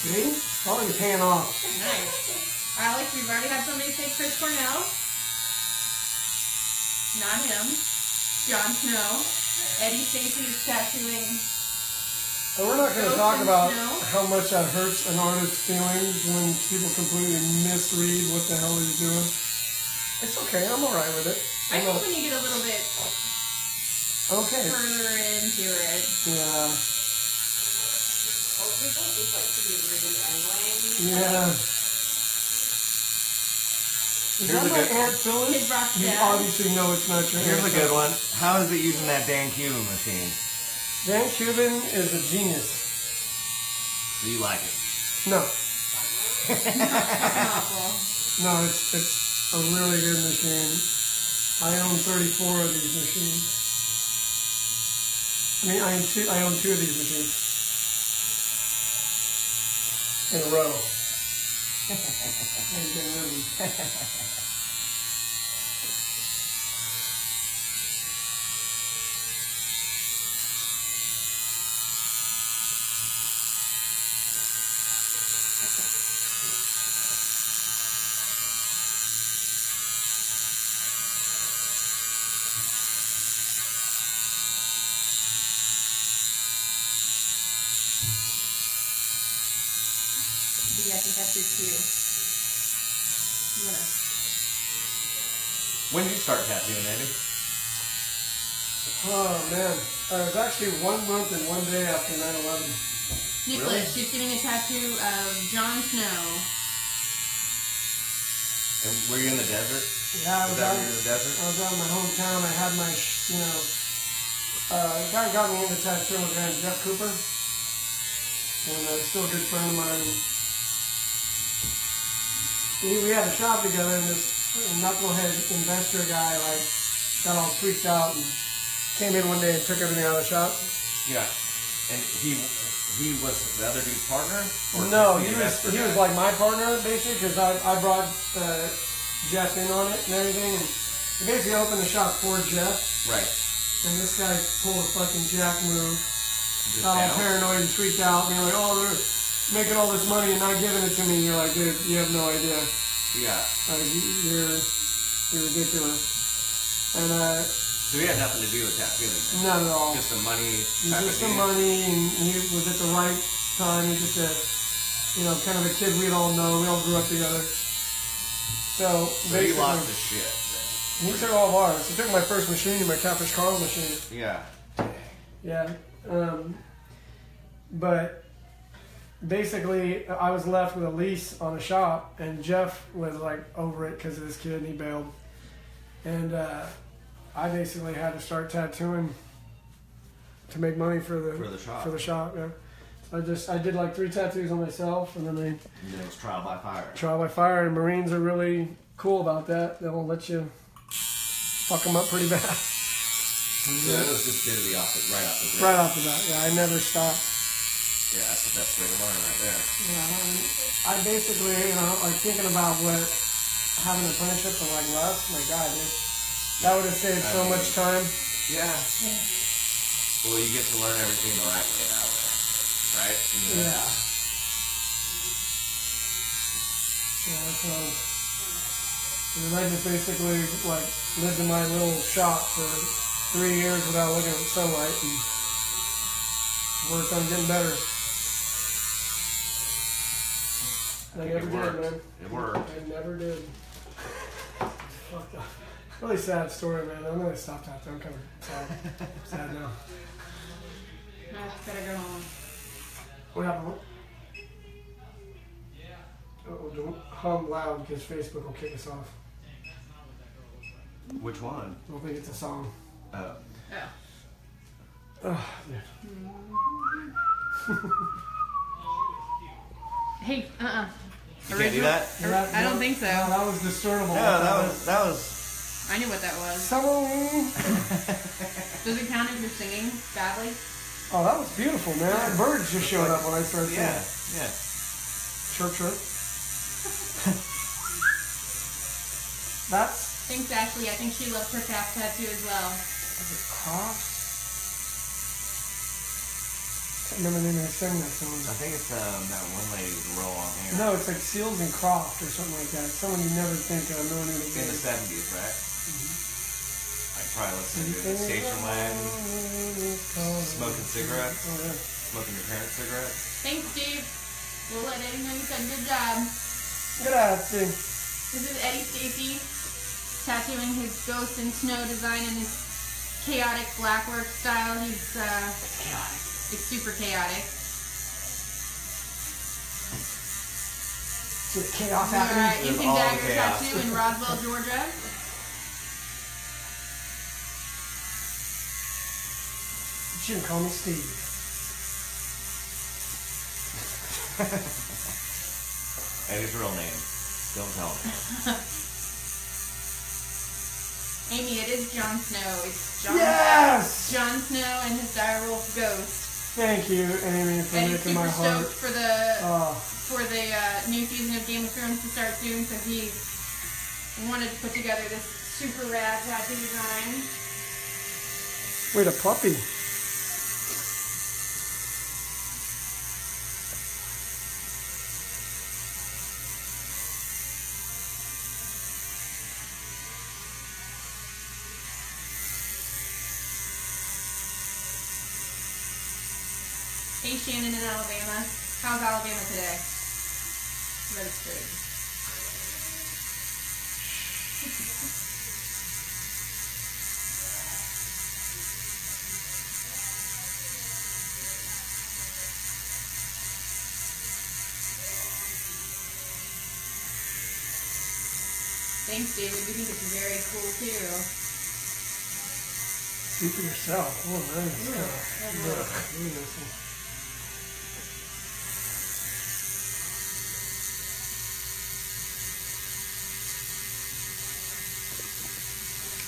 [SPEAKER 2] See? Probably paying off.
[SPEAKER 1] Nice. Alex, we've already had somebody say Chris Cornell. Not him. Jon Snow. Eddie Stacey is tattooing.
[SPEAKER 2] And we're not going to
[SPEAKER 1] Ghost
[SPEAKER 2] talk
[SPEAKER 1] and
[SPEAKER 2] about
[SPEAKER 1] Snow.
[SPEAKER 2] how much that hurts an artist's feelings when people completely misread what the hell he's doing. It's okay. I'm all right with it.
[SPEAKER 1] I think when you get a little bit
[SPEAKER 2] Okay.
[SPEAKER 1] further into it.
[SPEAKER 2] Yeah.
[SPEAKER 6] Well, people just like to be rude anyway.
[SPEAKER 2] Yeah. Is
[SPEAKER 3] Here's
[SPEAKER 2] that
[SPEAKER 3] a
[SPEAKER 2] my
[SPEAKER 3] good-
[SPEAKER 2] Aunt Phyllis?
[SPEAKER 1] Kid Rock's
[SPEAKER 2] You
[SPEAKER 1] dad.
[SPEAKER 2] obviously know it's not your
[SPEAKER 3] Here's
[SPEAKER 2] Aunt
[SPEAKER 3] a good
[SPEAKER 2] Phyllis.
[SPEAKER 3] one. How is it using that Dan Cuban machine?
[SPEAKER 2] Dan Cuban is a genius.
[SPEAKER 3] Do you like it?
[SPEAKER 2] No.
[SPEAKER 1] Awful.
[SPEAKER 2] No, it's a really good machine. I own 34 of these machines. I mean, I own two of these machines. In a row. Ain't getting rid of them.
[SPEAKER 1] Yeah, I think that's your cue. You wanna?
[SPEAKER 3] When did you start tattooing, Andy?
[SPEAKER 2] Oh, man. It was actually 1 month and 1 day after 9/11.
[SPEAKER 1] Nicholas,
[SPEAKER 3] Really?
[SPEAKER 1] she's getting a tattoo of Jon Snow.
[SPEAKER 3] And were you in the desert?
[SPEAKER 2] Yeah, I
[SPEAKER 3] Is
[SPEAKER 2] was
[SPEAKER 3] that
[SPEAKER 2] out,
[SPEAKER 3] where you're in the desert?
[SPEAKER 2] I was out in my hometown. I had my, the guy who got me into tattooing was a guy named Jeff Cooper. And still a good friend of mine. We had a shop together, and this knucklehead investor guy got all freaked out and came in one day and took everything out of the shop.
[SPEAKER 3] Yeah. And he was the other dude's partner? Or
[SPEAKER 2] No,
[SPEAKER 3] just the
[SPEAKER 2] he
[SPEAKER 3] investor
[SPEAKER 2] was
[SPEAKER 3] guy?
[SPEAKER 2] like my partner basically because I brought Jeff in on it and everything, and he basically opened the shop for Jeff.
[SPEAKER 3] Right.
[SPEAKER 2] And this guy pulled a fucking jack move,
[SPEAKER 3] Just
[SPEAKER 2] got all
[SPEAKER 3] down?
[SPEAKER 2] paranoid and freaked out, and you're like, oh, they're making all this money and not giving it to me. And you're like, dude, you have no idea.
[SPEAKER 3] Yeah.
[SPEAKER 2] Like, you're ridiculous. And
[SPEAKER 3] So he had nothing to do with tattooing. Then.
[SPEAKER 2] not at all.
[SPEAKER 3] Just the money
[SPEAKER 2] He's
[SPEAKER 3] type of
[SPEAKER 2] just some
[SPEAKER 3] dude?
[SPEAKER 2] money, and he was at the right time. He's just a, kind of a kid we'd all know. We all grew up together. So
[SPEAKER 3] So he
[SPEAKER 2] basically,
[SPEAKER 3] lost his shit.
[SPEAKER 2] he took all of ours. He took my first machine, my Catfish Carl machine.
[SPEAKER 3] Yeah.
[SPEAKER 2] Yeah. But basically, I was left with a lease on a shop, and Jeff was like over it because of this kid, and he bailed. And I basically had to start tattooing to make money for the
[SPEAKER 3] shop.
[SPEAKER 2] For the shop, yeah. So I did like 3 tattoos on myself, and then I
[SPEAKER 3] And then it was trial by fire.
[SPEAKER 2] trial by fire. And Marines are really cool about that. They'll let you fuck them up pretty bad.
[SPEAKER 3] So that was just did right off the rip.
[SPEAKER 2] Right off the bat, yeah. I never stopped.
[SPEAKER 3] Yeah, that's the best way to learn right there.
[SPEAKER 2] Yeah, and I basically, like thinking about what having an apprenticeship for like less, my God, that would have saved so much time.
[SPEAKER 3] Yeah. Well, you get to learn everything the right way that way. Right?
[SPEAKER 2] Yeah. Yeah, so, and then I just basically like lived in my little shop for 3 years without looking at sunlight and worked on getting better. And I never
[SPEAKER 3] It
[SPEAKER 2] did,
[SPEAKER 3] worked.
[SPEAKER 2] man.
[SPEAKER 3] It worked.
[SPEAKER 2] I never did. Fucked up. Really sad story, man. I'm gonna stop tattooing. I'm kind of sad now.
[SPEAKER 1] Better go home.
[SPEAKER 2] What happened? Oh, don't hum loud because Facebook will kick us off.
[SPEAKER 3] Which one?
[SPEAKER 2] I don't think it's a song.
[SPEAKER 3] Oh.
[SPEAKER 1] Oh.
[SPEAKER 2] Oh, yeah.
[SPEAKER 1] Hey,
[SPEAKER 3] You can't do that?
[SPEAKER 1] I don't think so.
[SPEAKER 2] No, that was discernible.
[SPEAKER 3] No, that was.
[SPEAKER 1] I knew what that was.
[SPEAKER 2] Someone.
[SPEAKER 1] Does it count if you're singing badly?
[SPEAKER 2] Oh, that was beautiful, man. That birds just showed up when I started singing.
[SPEAKER 3] Yeah.
[SPEAKER 2] Chirp, chirp. That's
[SPEAKER 1] Thanks, Ashley. I think she loves her calf tattoo as well.
[SPEAKER 2] Cross. Can't remember the name of the song that song.
[SPEAKER 3] I think it's that one lady with the roll on hair.
[SPEAKER 2] No, it's like Seals and Croft or something like that. Someone you never think of knowing who
[SPEAKER 3] In
[SPEAKER 2] it
[SPEAKER 3] the
[SPEAKER 2] is.
[SPEAKER 3] 70s, right? I probably listened to the station wagon, smoking cigarettes,
[SPEAKER 2] Oh, yeah.
[SPEAKER 3] smoking your parents' cigarettes.
[SPEAKER 1] Thanks, Steve. We'll let Eddie know you said good job.
[SPEAKER 2] Grazie.
[SPEAKER 1] This is Eddie Stacey tattooing his ghost and snow design in his chaotic blackwork style. He's
[SPEAKER 5] Chaotic.
[SPEAKER 1] it's super chaotic.
[SPEAKER 2] Just chaos
[SPEAKER 1] All
[SPEAKER 2] happening.
[SPEAKER 1] right,
[SPEAKER 3] There's
[SPEAKER 1] Infant
[SPEAKER 3] all the
[SPEAKER 1] Dagger
[SPEAKER 3] chaos.
[SPEAKER 1] tattoo in Roswell, Georgia.
[SPEAKER 2] You can call me Steve.
[SPEAKER 3] Eddie's real name. Don't tell me.
[SPEAKER 1] Amy, it is Jon Snow. It's Jon
[SPEAKER 2] Yes!
[SPEAKER 1] Jon Snow and his direwolf ghost.
[SPEAKER 2] Thank you, Amy, for
[SPEAKER 1] Eddie's
[SPEAKER 2] making my
[SPEAKER 1] super
[SPEAKER 2] heart.
[SPEAKER 1] stoked for the
[SPEAKER 2] Oh,
[SPEAKER 1] new season of Game of Thrones to start soon, so he wanted to put together this super rad tattoo design.
[SPEAKER 2] wait, a puppy.
[SPEAKER 1] Hey Shannon in Alabama. How's Alabama today? Registered. Thanks, David. We think it's very cool too.
[SPEAKER 2] See for yourself. Oh, nice.
[SPEAKER 1] Ooh,
[SPEAKER 2] Look, look at this thing.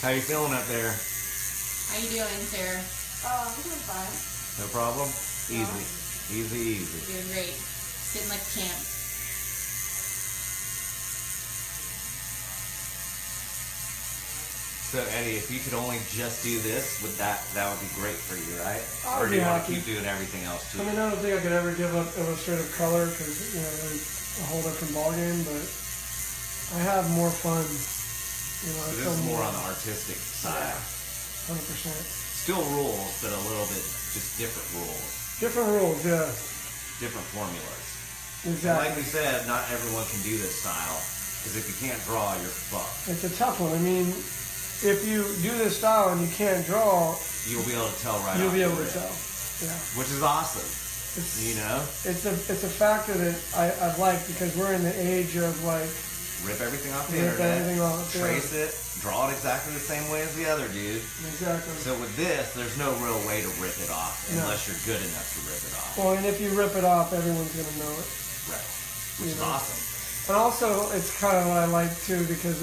[SPEAKER 3] How you feeling up there?
[SPEAKER 1] How you doing, Sarah?
[SPEAKER 6] I'm doing fine.
[SPEAKER 3] No problem? Easy. Easy.
[SPEAKER 1] Doing great. Sitting like a champ.
[SPEAKER 3] So Eddie, if you could only just do this, that would be great for you, right?
[SPEAKER 2] I'd
[SPEAKER 3] Or do
[SPEAKER 2] be
[SPEAKER 3] you want to
[SPEAKER 2] happy.
[SPEAKER 3] keep doing everything else too?
[SPEAKER 2] I mean, I don't think I could ever give up illustrative color because, you know, it's a whole different ballgame, but I have more fun. You know, I
[SPEAKER 3] So
[SPEAKER 2] feel
[SPEAKER 3] this is more on the artistic side.
[SPEAKER 2] 100%.
[SPEAKER 3] Still rules, but a little bit just different rules,
[SPEAKER 2] Different rules, yeah.
[SPEAKER 3] different formulas.
[SPEAKER 2] Exactly.
[SPEAKER 3] Like we said, not everyone can do this style because if you can't draw, you're fucked.
[SPEAKER 2] It's a tough one. I mean, if you do this style and you can't draw,
[SPEAKER 3] You'll be able to tell right
[SPEAKER 2] you'll
[SPEAKER 3] off
[SPEAKER 2] be
[SPEAKER 3] the
[SPEAKER 2] able to
[SPEAKER 3] rip,
[SPEAKER 2] tell. Yeah.
[SPEAKER 3] which is awesome.
[SPEAKER 2] It's,
[SPEAKER 3] You know,
[SPEAKER 2] it's a factor that I've liked because we're in the age of like
[SPEAKER 3] rip everything off the
[SPEAKER 2] Rip
[SPEAKER 3] internet,
[SPEAKER 2] everything off, yeah.
[SPEAKER 3] trace it, draw it exactly the same way as the other dude.
[SPEAKER 2] exactly.
[SPEAKER 3] So with this, there's no real way to rip it off
[SPEAKER 2] No.
[SPEAKER 3] unless you're good enough to rip it off.
[SPEAKER 2] Well, and if you rip it off, everyone's gonna know it.
[SPEAKER 3] Right. Which is
[SPEAKER 2] You know.
[SPEAKER 3] awesome.
[SPEAKER 2] And also, it's kind of what I like too because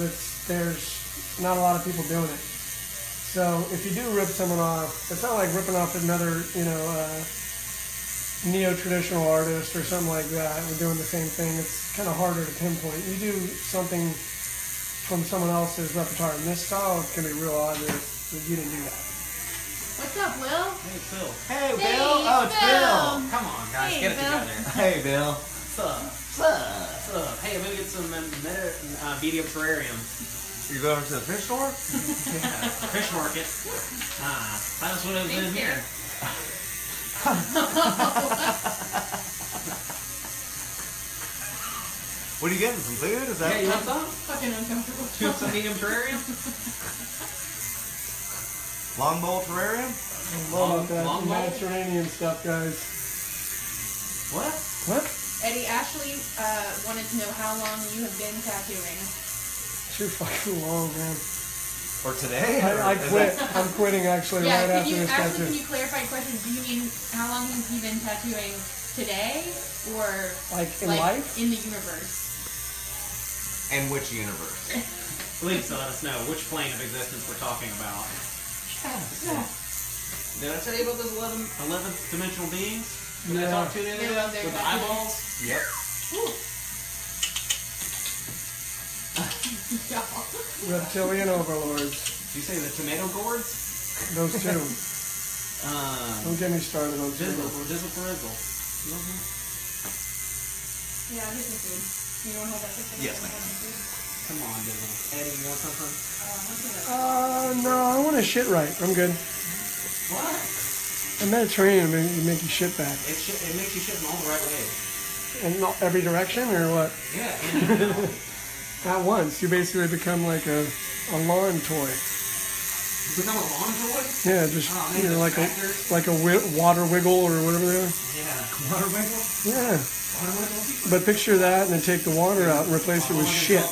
[SPEAKER 2] there's not a lot of people doing it. So if you do rip someone off, it's not like ripping off another, neo-traditional artist or something like that. We're doing the same thing. It's kind of harder to pinpoint. You do something from someone else's repertoire in this style, it's gonna be real obvious that you didn't do that.
[SPEAKER 1] What's up, Will?
[SPEAKER 5] Hey, Phil.
[SPEAKER 3] Hey,
[SPEAKER 1] Hey,
[SPEAKER 3] Bill! Oh, it's Bill!
[SPEAKER 5] Come on, guys.
[SPEAKER 1] Hey,
[SPEAKER 5] get it
[SPEAKER 1] Bill.
[SPEAKER 5] together.
[SPEAKER 3] Hey, Bill!
[SPEAKER 5] What's up?
[SPEAKER 3] What's up?
[SPEAKER 5] What's up? Hey, I'm gonna get some medium terrarium.
[SPEAKER 3] You go over to the fish store?
[SPEAKER 5] Yeah, fish market. That's what I was in
[SPEAKER 1] Thanks,
[SPEAKER 5] here.
[SPEAKER 3] What are you getting? Some food? Is that?
[SPEAKER 5] Yeah, you want some?
[SPEAKER 1] Fucking uncomfortable.
[SPEAKER 5] You want some medium terrarium?
[SPEAKER 3] Long bowl terrarium?
[SPEAKER 2] Love that
[SPEAKER 5] long bowl?
[SPEAKER 2] Mediterranean stuff, guys.
[SPEAKER 5] What?
[SPEAKER 2] What?
[SPEAKER 1] Eddie, Ashley wanted to know how long you have been tattooing.
[SPEAKER 2] Too fucking long, man.
[SPEAKER 3] Or today?
[SPEAKER 2] I quit. I'm quitting actually
[SPEAKER 1] Yeah,
[SPEAKER 2] right
[SPEAKER 1] can
[SPEAKER 2] after
[SPEAKER 1] you
[SPEAKER 2] this
[SPEAKER 1] actually
[SPEAKER 2] tattoo.
[SPEAKER 1] can you clarify the question? Do you mean how long have you been tattooing today, or
[SPEAKER 2] Like in life?
[SPEAKER 1] in the universe?
[SPEAKER 3] And which universe?
[SPEAKER 5] Please let us know which plane of existence we're talking about. Did I tell you about those 11th dimensional beings that I
[SPEAKER 2] Yeah.
[SPEAKER 5] talked to the other
[SPEAKER 1] They
[SPEAKER 5] day?
[SPEAKER 1] love their
[SPEAKER 5] With the
[SPEAKER 1] tattoos.
[SPEAKER 5] eyeballs?
[SPEAKER 3] Yep.
[SPEAKER 2] Reptilian overlords.
[SPEAKER 5] Did you say the tomato gourds?
[SPEAKER 2] Those two. Don't get me started on
[SPEAKER 5] Dizzle,
[SPEAKER 2] two.
[SPEAKER 5] Dizzle Frizzle.
[SPEAKER 1] Yeah, this is good. You don't hold that for
[SPEAKER 3] Yes,
[SPEAKER 5] Come on, Dizzle. Eddie, you want something?
[SPEAKER 2] No, I want to shit right. I'm good.
[SPEAKER 5] What?
[SPEAKER 2] The Mediterranean make you shit back.
[SPEAKER 5] It makes you shit in all the right ways.
[SPEAKER 2] In every direction or what?
[SPEAKER 5] Yeah, in and out.
[SPEAKER 2] At once, you basically become like a lawn toy.
[SPEAKER 5] You become a lawn toy?
[SPEAKER 2] Yeah, just
[SPEAKER 5] Oh, man,
[SPEAKER 2] you know,
[SPEAKER 5] those
[SPEAKER 2] like
[SPEAKER 5] factors.
[SPEAKER 2] a water wiggle or whatever they are.
[SPEAKER 5] Yeah. Water wiggle?
[SPEAKER 2] Yeah,
[SPEAKER 5] Water wiggle?
[SPEAKER 2] but picture that and then take the water out and replace it with shit.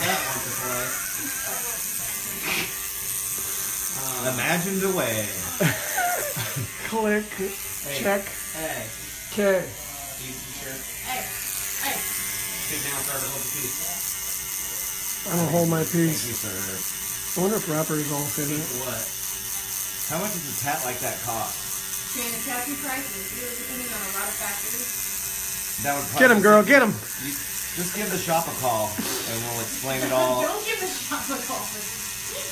[SPEAKER 3] Imagined away.
[SPEAKER 2] Click, check,
[SPEAKER 5] Hey,
[SPEAKER 2] okay.
[SPEAKER 5] you sure?
[SPEAKER 1] Hey, hey.
[SPEAKER 5] Big down for the whole piece.
[SPEAKER 2] I'm gonna hold my
[SPEAKER 3] Thank you,
[SPEAKER 2] peace.
[SPEAKER 3] sir.
[SPEAKER 2] I wonder if rappers all fit in it.
[SPEAKER 5] What?
[SPEAKER 3] How much does a tat like that cost?
[SPEAKER 1] Okay, the tattoo price is really depending on a lot of factors.
[SPEAKER 3] That would
[SPEAKER 2] Get him, girl, get him.
[SPEAKER 3] Just give the shop a call and we'll explain it all.
[SPEAKER 1] Don't give the shop a call.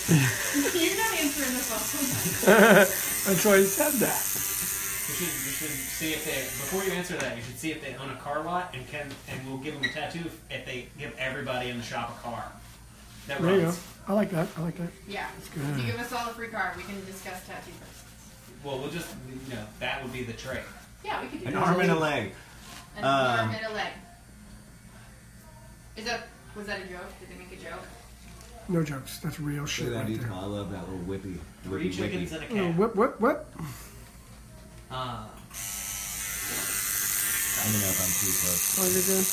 [SPEAKER 1] You're not answering the phone.
[SPEAKER 2] That's why he said that.
[SPEAKER 5] You should see if they, before you answer that, you should see if they own a car lot and we'll give them a tattoo if they give everybody in the shop a car. That
[SPEAKER 2] There you go.
[SPEAKER 5] runs.
[SPEAKER 2] I like that. I like that.
[SPEAKER 1] Yeah.
[SPEAKER 2] good.
[SPEAKER 1] If you give us all a free card, we can discuss tattoo first.
[SPEAKER 5] Well, we'll just, that would be the trade.
[SPEAKER 1] Yeah, we could do
[SPEAKER 3] An
[SPEAKER 1] that.
[SPEAKER 3] arm and a leg.
[SPEAKER 1] An arm and a leg. Was that a joke? Did they make a joke?
[SPEAKER 2] No jokes. That's real shit
[SPEAKER 3] Look at that
[SPEAKER 2] right there.
[SPEAKER 3] detail. I love that little whippy.
[SPEAKER 5] 3 chickens and a cat.
[SPEAKER 2] What?
[SPEAKER 3] Let me know if I'm too close.
[SPEAKER 2] Oh, you're good.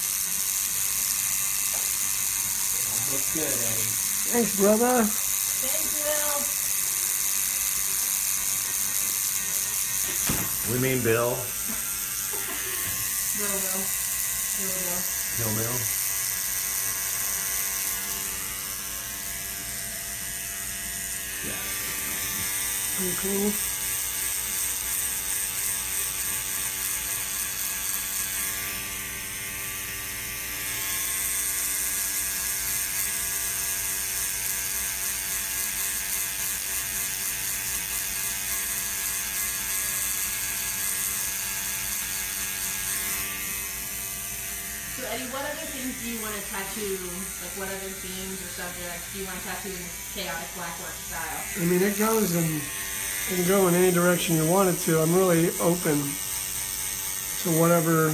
[SPEAKER 5] Looks good, Eddie.
[SPEAKER 2] Thanks, brother.
[SPEAKER 1] Thanks, Will.
[SPEAKER 3] We mean Bill.
[SPEAKER 1] Will.
[SPEAKER 3] Kill Bill.
[SPEAKER 2] Pretty cool.
[SPEAKER 1] So Eddie, what other things do you want to tattoo? Like what other themes or subjects do you want to tattoo in this chaotic blackwork style?
[SPEAKER 2] I mean, it goes in. It can go in any direction you want it to. I'm really open to whatever,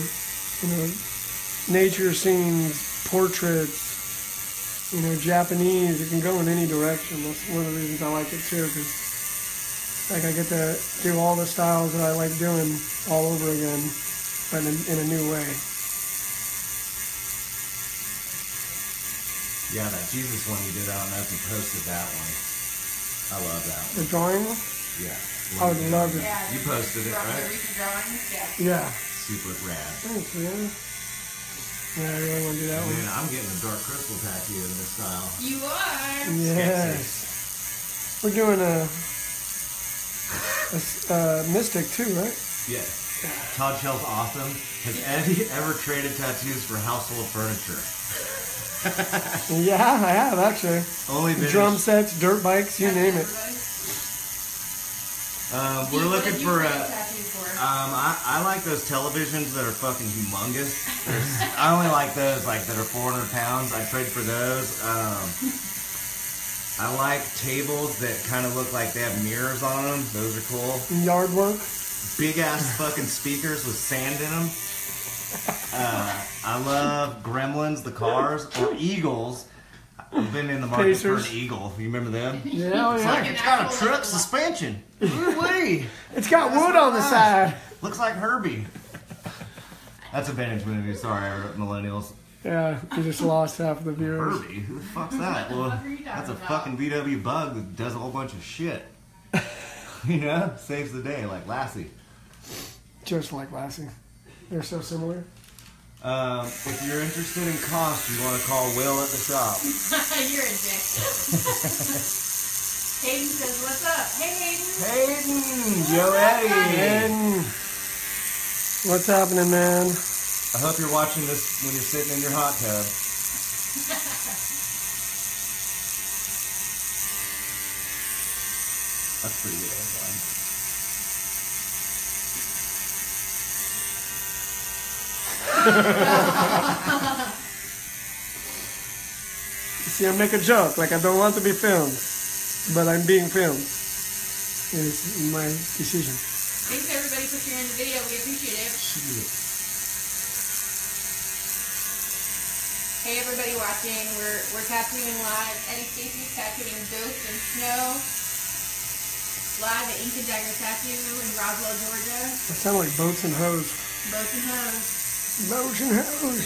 [SPEAKER 2] nature scenes, portraits, Japanese. It can go in any direction. That's one of the reasons I like it too, because like I get to do all the styles that I like doing all over again, but in a new way.
[SPEAKER 3] Yeah, that Jesus one you did, I don't know if you posted that one. I love that one.
[SPEAKER 2] The drawing,
[SPEAKER 3] Yeah.
[SPEAKER 2] I would love it.
[SPEAKER 1] Yeah,
[SPEAKER 3] You posted it,
[SPEAKER 1] from
[SPEAKER 3] right?
[SPEAKER 1] the recent drawings.
[SPEAKER 2] Yeah.
[SPEAKER 1] Yeah.
[SPEAKER 3] Super rad.
[SPEAKER 2] Thanks, man. Yeah, I really want to do that
[SPEAKER 3] Man,
[SPEAKER 2] one.
[SPEAKER 3] I'm getting a dark crystal tattoo in this style.
[SPEAKER 1] You are.
[SPEAKER 2] Yes. We're doing a mystic too, right?
[SPEAKER 3] Yeah. Todd Shell's awesome. Has Eddie ever traded tattoos for household furniture?
[SPEAKER 2] Yeah, I have actually.
[SPEAKER 3] Only vintage.
[SPEAKER 2] Drum sets, dirt bikes, you name it.
[SPEAKER 3] We're looking for a.
[SPEAKER 1] tattoos for?
[SPEAKER 3] I like those televisions that are fucking humongous. I only like those that are 400 pounds. I trade for those. I like tables that kind of look like they have mirrors on them. Those are cool.
[SPEAKER 2] Yard work.
[SPEAKER 3] Big ass fucking speakers with sand in them. I I love Gremlins, the cars, or Eagles. I've been in the market
[SPEAKER 2] Pacers.
[SPEAKER 3] for an Eagle. You remember them?
[SPEAKER 2] Yeah,
[SPEAKER 3] It's
[SPEAKER 2] yeah.
[SPEAKER 3] like it's got a truck suspension. Woo-wee.
[SPEAKER 2] It's got wood on the side.
[SPEAKER 3] Looks like Herbie. That's a vintage movie. Sorry, millennials.
[SPEAKER 2] Yeah, you just lost half of the viewers.
[SPEAKER 3] Herbie? Who the fuck's that? Well,
[SPEAKER 1] fuck are you
[SPEAKER 3] that's a
[SPEAKER 1] talking
[SPEAKER 3] fucking VW bug that does a whole bunch of shit. You know? Saves the day, like Lassie.
[SPEAKER 2] Just like Lassie. They're so similar.
[SPEAKER 3] If you're interested in cost, you want to call Will at the shop.
[SPEAKER 1] You're a dick. Hayden says, "What's up?" Hey, Hayden.
[SPEAKER 3] Hayden! Yo, Eddie!
[SPEAKER 2] And what's happening, man?
[SPEAKER 3] I hope you're watching this when you're sitting in your hot tub. That's pretty good outline.
[SPEAKER 2] See, I make a joke, like I don't want to be filmed, but I'm being filmed. It's my decision.
[SPEAKER 1] Thanks everybody for sharing the video. We appreciate it. Hey everybody watching. We're tattooing live. Eddie Stacey's tattooing Ghost and Snow. Live at Ink and Dagger Tattoo in Roswell, Georgia.
[SPEAKER 2] I sound like boats and hoes.
[SPEAKER 1] Boats and hoes.
[SPEAKER 2] Boats and hoes.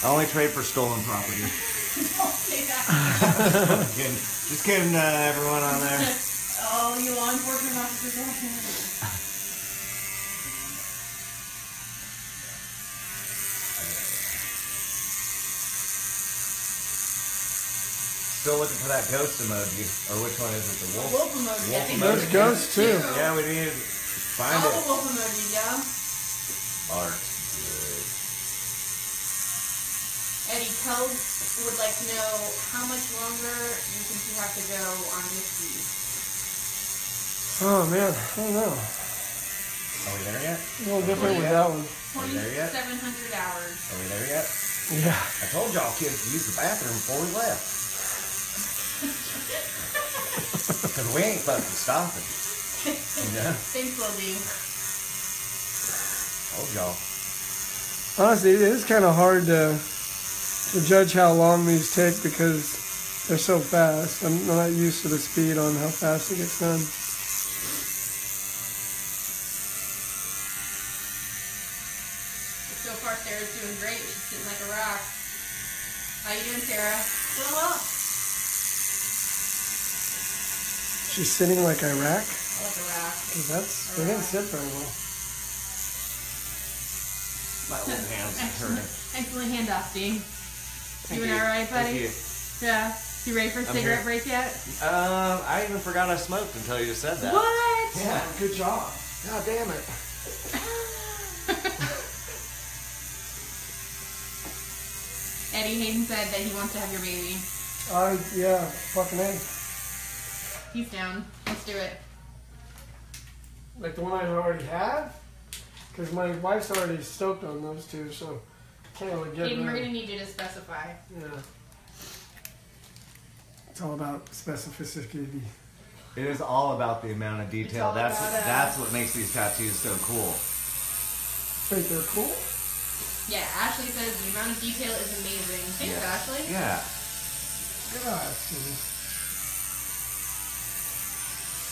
[SPEAKER 3] I only trade for stolen property.
[SPEAKER 1] Don't say that.
[SPEAKER 3] Just kidding, everyone on there.
[SPEAKER 1] Oh, you law enforcement officers watching.
[SPEAKER 3] Still looking for that ghost emoji. Or which one is it? The wolf?
[SPEAKER 1] Wolf emoji. I think
[SPEAKER 2] There's ghosts too.
[SPEAKER 3] Yeah, we need to find
[SPEAKER 1] all
[SPEAKER 3] it.
[SPEAKER 1] the wolf emojis, yeah.
[SPEAKER 3] Art.
[SPEAKER 1] Eddie, Kel would like to know how much longer you think you have to go on this piece.
[SPEAKER 2] Oh man, I don't know.
[SPEAKER 3] Are we there yet?
[SPEAKER 2] A little different with that one.
[SPEAKER 3] Are we there yet?
[SPEAKER 1] 2,700 hours.
[SPEAKER 3] Are we there yet?
[SPEAKER 2] Yeah.
[SPEAKER 3] I told y'all kids to use the bathroom before we left. Because we ain't fucking stopping. You know?
[SPEAKER 1] Thanks, Lily.
[SPEAKER 3] Told y'all.
[SPEAKER 2] Honestly, it is kind of hard to judge how long these take because they're so fast. I'm not used to the speed on how fast it gets done.
[SPEAKER 1] So far, Sarah's doing great. She's sitting like a rock. How you doing, Sarah? Doing well.
[SPEAKER 2] She's sitting like Iraq.
[SPEAKER 1] I like a rock.
[SPEAKER 2] 'Cause they didn't sit very well.
[SPEAKER 3] My old hands are turning.
[SPEAKER 1] Excellent handoff, Steve.
[SPEAKER 3] Thank
[SPEAKER 1] Doing
[SPEAKER 3] you.
[SPEAKER 1] all right, buddy?
[SPEAKER 3] Thank you.
[SPEAKER 1] Yeah. You ready for a cigarette
[SPEAKER 3] here.
[SPEAKER 1] break yet?
[SPEAKER 3] I even forgot I smoked until you just said that.
[SPEAKER 1] What?
[SPEAKER 3] Yeah.
[SPEAKER 2] Good job.
[SPEAKER 3] God damn it.
[SPEAKER 1] Eddie Hayden said that he wants to have your baby.
[SPEAKER 2] Yeah, fucking A.
[SPEAKER 1] He's down. Let's do it.
[SPEAKER 2] Like the one I already have? Because my wife's already stoked on those two, so can't really get
[SPEAKER 1] Hayden, we're
[SPEAKER 2] rid
[SPEAKER 1] going
[SPEAKER 2] of
[SPEAKER 1] to need you to specify.
[SPEAKER 2] Yeah. It's all about specificity.
[SPEAKER 3] It is all about the amount of detail.
[SPEAKER 1] all
[SPEAKER 3] That's
[SPEAKER 1] about,
[SPEAKER 3] that's what makes these tattoos so cool.
[SPEAKER 2] Wait, they're cool?
[SPEAKER 1] Yeah, Ashley says the amount of detail is amazing. Thanks,
[SPEAKER 3] Yeah.
[SPEAKER 1] Ashley.
[SPEAKER 3] Yeah.
[SPEAKER 2] God.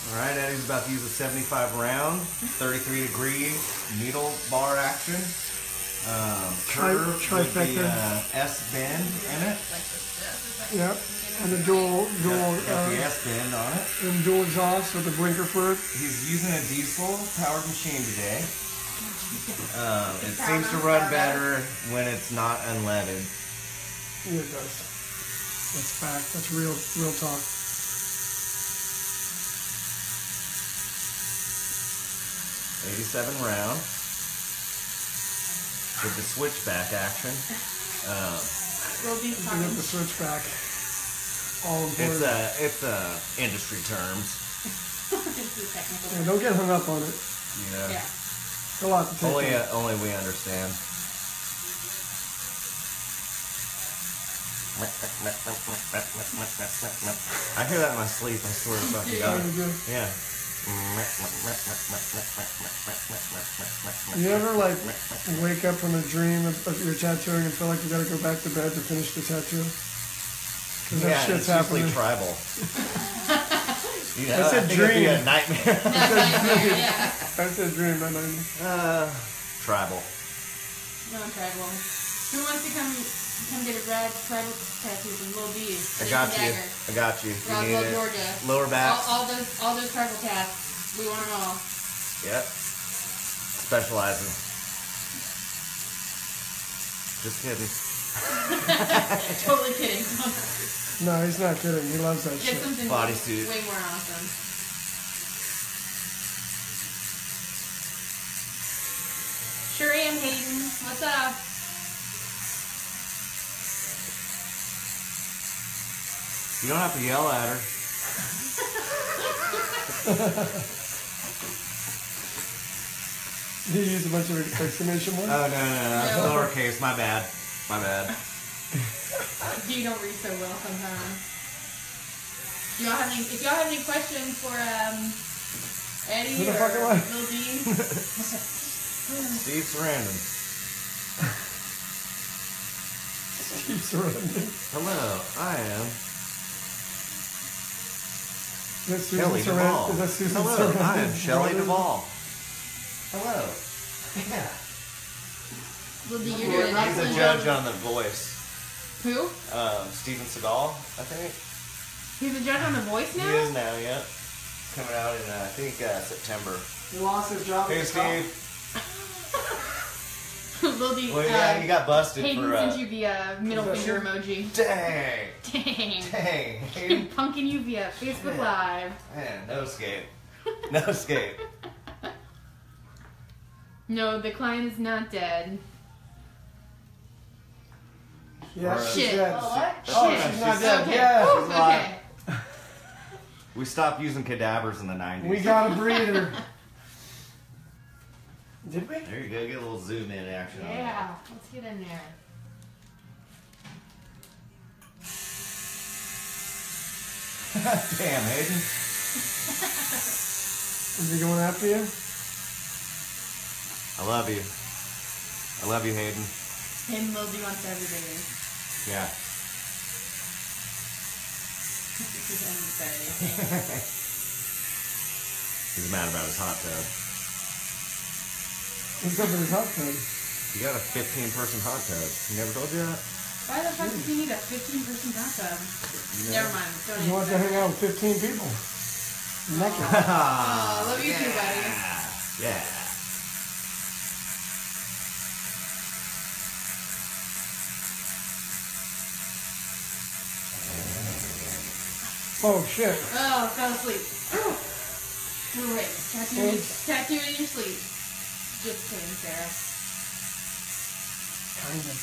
[SPEAKER 3] All right, Eddie's about to use a 75 round, 33 degree needle bar action. Curve with
[SPEAKER 2] trifecta.
[SPEAKER 3] the S bend in it.
[SPEAKER 1] Like this.
[SPEAKER 2] Yep. And the dual
[SPEAKER 3] Got the S bend on it.
[SPEAKER 2] and dual exhaust with the blinker fluid.
[SPEAKER 3] He's using a diesel powered machine today. It seems to run better when it's not unleaded.
[SPEAKER 2] Yeah, it does. That's fact. That's real talk.
[SPEAKER 3] '87 round with the switchback action.
[SPEAKER 1] We'll be
[SPEAKER 2] You get
[SPEAKER 1] talking.
[SPEAKER 2] the switchback. All important.
[SPEAKER 3] It's industry terms.
[SPEAKER 1] This is technical.
[SPEAKER 2] Yeah, don't get hung up on it.
[SPEAKER 3] You know,
[SPEAKER 1] Yeah.
[SPEAKER 2] It's a lot to take. in.
[SPEAKER 3] only we understand. I hear that in my sleep. I swear to fucking God.
[SPEAKER 2] Very good.
[SPEAKER 3] Yeah.
[SPEAKER 2] You ever like wake up from a dream of your tattooing and feel like you gotta go back to bed to finish the tattoo? Because that
[SPEAKER 3] Yeah,
[SPEAKER 2] shit's
[SPEAKER 3] it's usually
[SPEAKER 2] happening.
[SPEAKER 3] tribal. You know,
[SPEAKER 2] I said
[SPEAKER 3] think it'd be
[SPEAKER 2] dream.
[SPEAKER 3] a nightmare.
[SPEAKER 1] Yeah.
[SPEAKER 2] I said dream, not nightmare.
[SPEAKER 3] Tribal.
[SPEAKER 1] No tribal. Who wants to come get a tribal tattoo from Lil B?
[SPEAKER 3] I got you.
[SPEAKER 1] Dagger.
[SPEAKER 3] I got you. You need
[SPEAKER 1] Roswell,
[SPEAKER 3] it.
[SPEAKER 1] Georgia.
[SPEAKER 3] Lower back.
[SPEAKER 1] All those tribal tats. We want them all.
[SPEAKER 3] Yep. Specializing. Just kidding.
[SPEAKER 1] Totally kidding.
[SPEAKER 2] No, he's not kidding. He loves that
[SPEAKER 1] Get
[SPEAKER 2] shit.
[SPEAKER 1] something
[SPEAKER 3] Bodysuit.
[SPEAKER 1] way more awesome. Sure am, Hayden. What's up?
[SPEAKER 3] You don't have to yell at her.
[SPEAKER 2] He used a bunch of exclamation marks.
[SPEAKER 3] Oh, no.
[SPEAKER 1] No.
[SPEAKER 3] Lowercase. My bad. My bad.
[SPEAKER 1] You don't read so well sometimes. If y'all have any questions for Eddie
[SPEAKER 2] Who the
[SPEAKER 1] or
[SPEAKER 2] fuck am I?
[SPEAKER 1] Lil D,
[SPEAKER 3] Steve Sarandon.
[SPEAKER 2] Steve Sarandon.
[SPEAKER 3] Hello, I am
[SPEAKER 2] Is that Susan
[SPEAKER 3] Shelley
[SPEAKER 2] Sarandon?
[SPEAKER 3] Duvall.
[SPEAKER 2] Is that Susan
[SPEAKER 3] Hello,
[SPEAKER 2] Sarandon's
[SPEAKER 3] I am Shelley
[SPEAKER 2] brother?
[SPEAKER 3] Duvall. Hello. Yeah.
[SPEAKER 1] Lil D, you're doing an
[SPEAKER 3] He's a
[SPEAKER 1] excellent
[SPEAKER 3] judge
[SPEAKER 1] job.
[SPEAKER 3] on The Voice.
[SPEAKER 1] Who?
[SPEAKER 3] Steven Seagal, I think.
[SPEAKER 1] He's a judge on The Voice now?
[SPEAKER 3] He is now, yeah. Coming out in, I think, September.
[SPEAKER 2] He lost his job.
[SPEAKER 3] Hey,
[SPEAKER 2] as a cop.
[SPEAKER 3] Steve.
[SPEAKER 1] Lil D,
[SPEAKER 3] Well, yeah, he got busted
[SPEAKER 1] Hayden
[SPEAKER 3] for,
[SPEAKER 1] sent you the middle
[SPEAKER 2] Is that
[SPEAKER 1] finger
[SPEAKER 2] true?
[SPEAKER 1] emoji.
[SPEAKER 3] Dang.
[SPEAKER 1] Dang.
[SPEAKER 3] Dang. Hayden.
[SPEAKER 1] Punking you via Facebook Live.
[SPEAKER 3] Man, no escape. No escape.
[SPEAKER 1] No, the client is not dead.
[SPEAKER 2] Yeah,
[SPEAKER 3] Or,
[SPEAKER 2] she's
[SPEAKER 1] Shit.
[SPEAKER 2] dead.
[SPEAKER 6] Oh, what?
[SPEAKER 2] Oh,
[SPEAKER 1] Shit.
[SPEAKER 2] she's not
[SPEAKER 3] She's-
[SPEAKER 2] dead.
[SPEAKER 1] Okay.
[SPEAKER 2] Yeah.
[SPEAKER 1] Whew,
[SPEAKER 3] she's alive.
[SPEAKER 1] okay.
[SPEAKER 3] We stopped using cadavers in the 90s.
[SPEAKER 2] We got a breeder. Did we?
[SPEAKER 3] There you go, get a little zoom in action on
[SPEAKER 1] Yeah, let's get in there.
[SPEAKER 3] that. Damn, Hayden.
[SPEAKER 2] Is he going after you?
[SPEAKER 3] I love you. I love you, Hayden.
[SPEAKER 1] Hayden Lil D wants everybody.
[SPEAKER 3] Yeah.
[SPEAKER 1] He's unexcited.
[SPEAKER 3] He's mad about his hot tub.
[SPEAKER 2] What's up with his hot tub?
[SPEAKER 3] You got a 15-person hot tub. He never told you that?
[SPEAKER 1] Why the fuck does he need a 15-person hot tub? Never mind. Don't
[SPEAKER 2] He wants to
[SPEAKER 1] answer.
[SPEAKER 2] hang out with 15 people. Naked.
[SPEAKER 1] Oh, love you too, buddy.
[SPEAKER 3] Yeah.
[SPEAKER 2] Oh shit.
[SPEAKER 1] Oh, fell asleep. Great. Tattoo in your sleep. Just kidding, Sarah.
[SPEAKER 2] Kind of.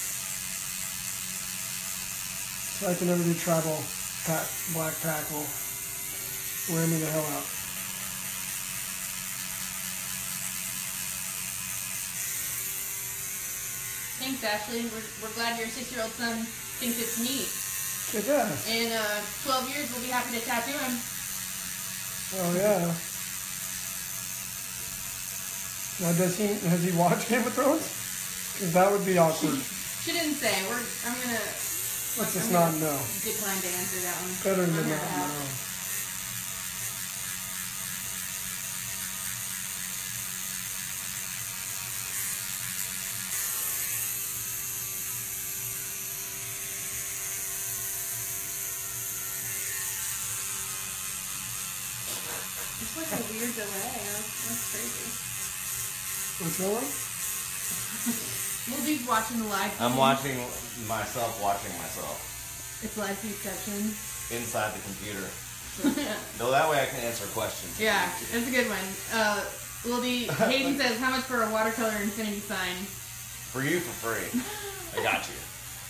[SPEAKER 2] So I can never do tribal black pack will wear me the hell out.
[SPEAKER 1] Thanks, Ashley. We're glad your 6-year-old son thinks it's neat.
[SPEAKER 2] It does.
[SPEAKER 1] In 12 years, we'll be happy to tattoo him.
[SPEAKER 2] Oh yeah. Now has he watched Game of Thrones? Because that would be awkward.
[SPEAKER 1] She didn't say. I'm gonna
[SPEAKER 2] Let's just not know.
[SPEAKER 1] decline to answer that one.
[SPEAKER 2] Better
[SPEAKER 1] On
[SPEAKER 2] than
[SPEAKER 1] her
[SPEAKER 2] not
[SPEAKER 1] behalf.
[SPEAKER 2] know.
[SPEAKER 1] It's like a weird delay. That's crazy.
[SPEAKER 2] What's going on?
[SPEAKER 1] We'll be watching the live.
[SPEAKER 3] I'm
[SPEAKER 1] feed.
[SPEAKER 3] watching myself.
[SPEAKER 1] It's live feed section.
[SPEAKER 3] Inside the computer. So that way I can answer questions.
[SPEAKER 1] Yeah, that's a good one. Will be Hayden says, how much for a watercolor infinity sign?
[SPEAKER 3] For you for free. I got you.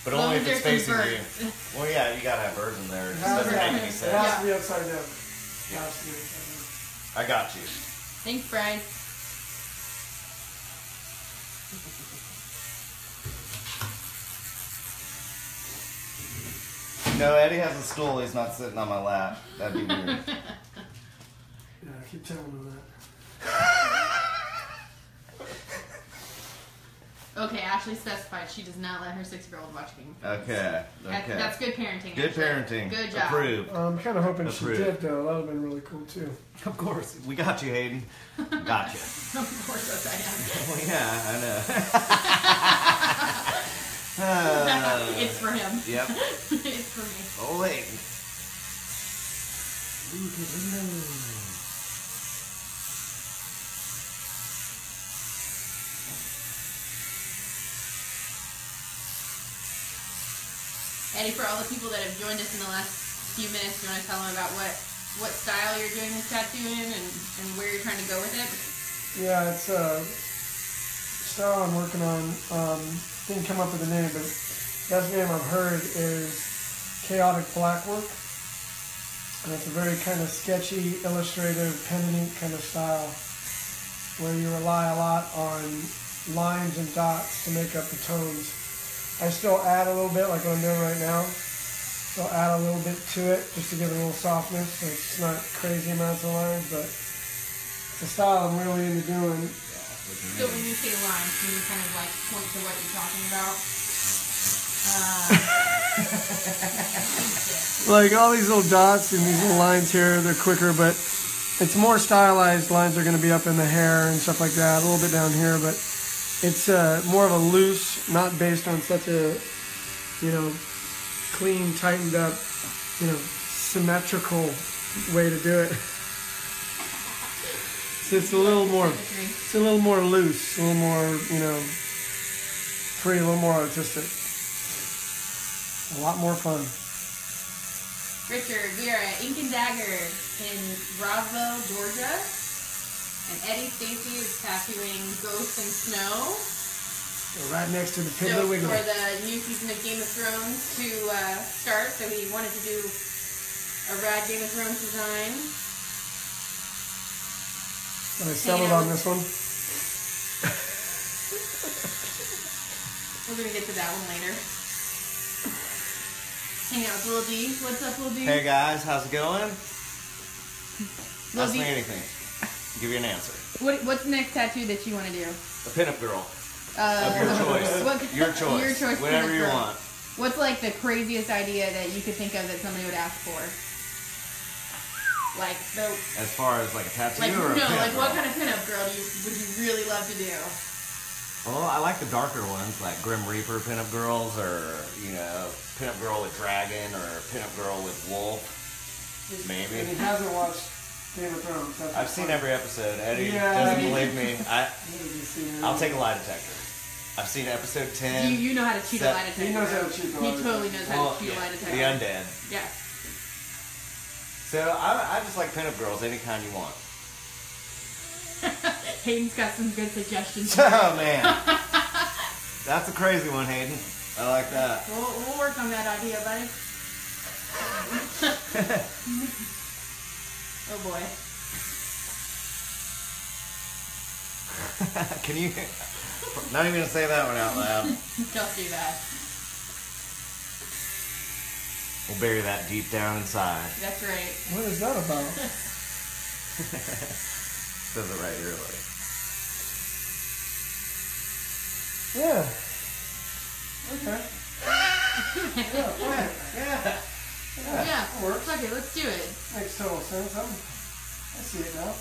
[SPEAKER 3] But
[SPEAKER 1] As long
[SPEAKER 3] only
[SPEAKER 1] as
[SPEAKER 3] if it's
[SPEAKER 1] there's some
[SPEAKER 3] facing you.
[SPEAKER 1] birds.
[SPEAKER 3] Well, yeah, you gotta have birds in there. It just
[SPEAKER 2] It has
[SPEAKER 3] doesn't
[SPEAKER 2] to
[SPEAKER 3] make
[SPEAKER 2] be-
[SPEAKER 3] any
[SPEAKER 2] It
[SPEAKER 3] sense.
[SPEAKER 2] has to be upside down. It has to be upside down.
[SPEAKER 3] I got you.
[SPEAKER 1] Thanks, Bryce.
[SPEAKER 3] No, Eddie has a stool. He's not sitting on my lap. That'd be weird.
[SPEAKER 2] Yeah, keep telling him that.
[SPEAKER 1] Okay, Ashley specified she does not let her 6-year-old watch Game of Thrones.
[SPEAKER 3] Okay.
[SPEAKER 1] That's good parenting.
[SPEAKER 3] Good
[SPEAKER 1] actually.
[SPEAKER 3] parenting.
[SPEAKER 1] Good job.
[SPEAKER 3] Approved.
[SPEAKER 2] I'm kind of hoping
[SPEAKER 3] Approved.
[SPEAKER 2] she did, though. That would have been really cool, too.
[SPEAKER 3] Of course. We got you, Hayden. Gotcha.
[SPEAKER 1] Of course, that's I am.
[SPEAKER 3] Well, yeah, I know.
[SPEAKER 1] It's for him.
[SPEAKER 3] Yep.
[SPEAKER 1] It's for me.
[SPEAKER 3] Oh, Hayden. Look at him.
[SPEAKER 1] Eddie, for all the people that have joined us in the last few minutes, do you want to tell them about what style you're doing this tattoo in and where you're trying to go with it?
[SPEAKER 2] Yeah, it's a style I'm working on. Didn't come up with a name, but best name I've heard is Chaotic Blackwork. And it's a very kind of sketchy, illustrative, pen and ink kind of style where you rely a lot on lines and dots to make up the tones. I still add a little bit, like what I'm doing right now. So add a little bit to it just to give it a little softness. So it's not crazy amounts of lines, but it's a style I'm really into doing.
[SPEAKER 1] So when you say lines, can you kind of like point to what you're talking about?
[SPEAKER 2] Like all these little dots and these little lines here, they're quicker, but it's more stylized. Lines are going to be up in the hair and stuff like that, a little bit down here, but it's more of a loose, not based on such a, clean, tightened up, symmetrical way to do it. So it's a little more loose, a little more, free, a little more artistic. A lot more fun.
[SPEAKER 1] Richard, we are at Ink and Dagger in Roswell, Georgia. And Eddie Stacey is tattooing Ghost and Snow.
[SPEAKER 2] We're right next to the
[SPEAKER 1] So
[SPEAKER 2] Piggly Wiggly.
[SPEAKER 1] for the new season of Game of Thrones to start, so he wanted to do a rad Game of Thrones design.
[SPEAKER 2] I settled on this one.
[SPEAKER 1] We're going to get to that one later. Hang out with Lil D. What's up, Lil D?
[SPEAKER 3] Hey guys, how's it going?
[SPEAKER 1] Lil
[SPEAKER 3] Ask
[SPEAKER 1] D,
[SPEAKER 3] me anything. I'll give you an answer.
[SPEAKER 1] what's the next tattoo that you want to do?
[SPEAKER 3] A pinup girl. Of your choice. Your choice.
[SPEAKER 1] Your choice.
[SPEAKER 3] Whatever
[SPEAKER 1] pinup
[SPEAKER 3] you
[SPEAKER 1] girl.
[SPEAKER 3] want.
[SPEAKER 1] What's like the craziest idea that you could think of that somebody would ask for? Like the
[SPEAKER 3] As far as like a tattoo
[SPEAKER 1] like
[SPEAKER 3] or a
[SPEAKER 1] no,
[SPEAKER 3] pinup
[SPEAKER 1] like what
[SPEAKER 3] girl?
[SPEAKER 1] kind of pinup girl would you really love to do?
[SPEAKER 3] Well, I like the darker ones, like Grim Reaper pinup girls, or pinup girl with dragon, or pinup girl with wolf. Maybe.
[SPEAKER 2] And he hasn't watched Game of Thrones. That's
[SPEAKER 3] I've seen every episode. Eddie
[SPEAKER 2] Yeah.
[SPEAKER 3] doesn't believe me. I'll take a lie
[SPEAKER 2] it.
[SPEAKER 3] detector. I've seen episode 10.
[SPEAKER 1] You know how to shoot a
[SPEAKER 3] Set-
[SPEAKER 1] lie detector.
[SPEAKER 2] He knows how to shoot the lie
[SPEAKER 1] He totally knows how
[SPEAKER 3] Well,
[SPEAKER 1] to shoot a lie detector.
[SPEAKER 3] the undead.
[SPEAKER 1] Yeah.
[SPEAKER 3] So I just like pinup girls, any kind you want.
[SPEAKER 1] Hayden's got some good suggestions.
[SPEAKER 3] Oh man, that's a crazy one, Hayden. I like that.
[SPEAKER 1] We'll work on that idea, buddy. Oh boy.
[SPEAKER 3] Can you? Not even gonna say that one out loud.
[SPEAKER 1] Don't do that.
[SPEAKER 3] We'll bury that deep down inside.
[SPEAKER 1] That's right.
[SPEAKER 2] What is that about?
[SPEAKER 3] Says it right here, buddy.
[SPEAKER 2] Yeah. Okay. Yeah.
[SPEAKER 1] Yeah.
[SPEAKER 2] Works.
[SPEAKER 1] Okay, let's do it.
[SPEAKER 2] Makes total sense. I see it now.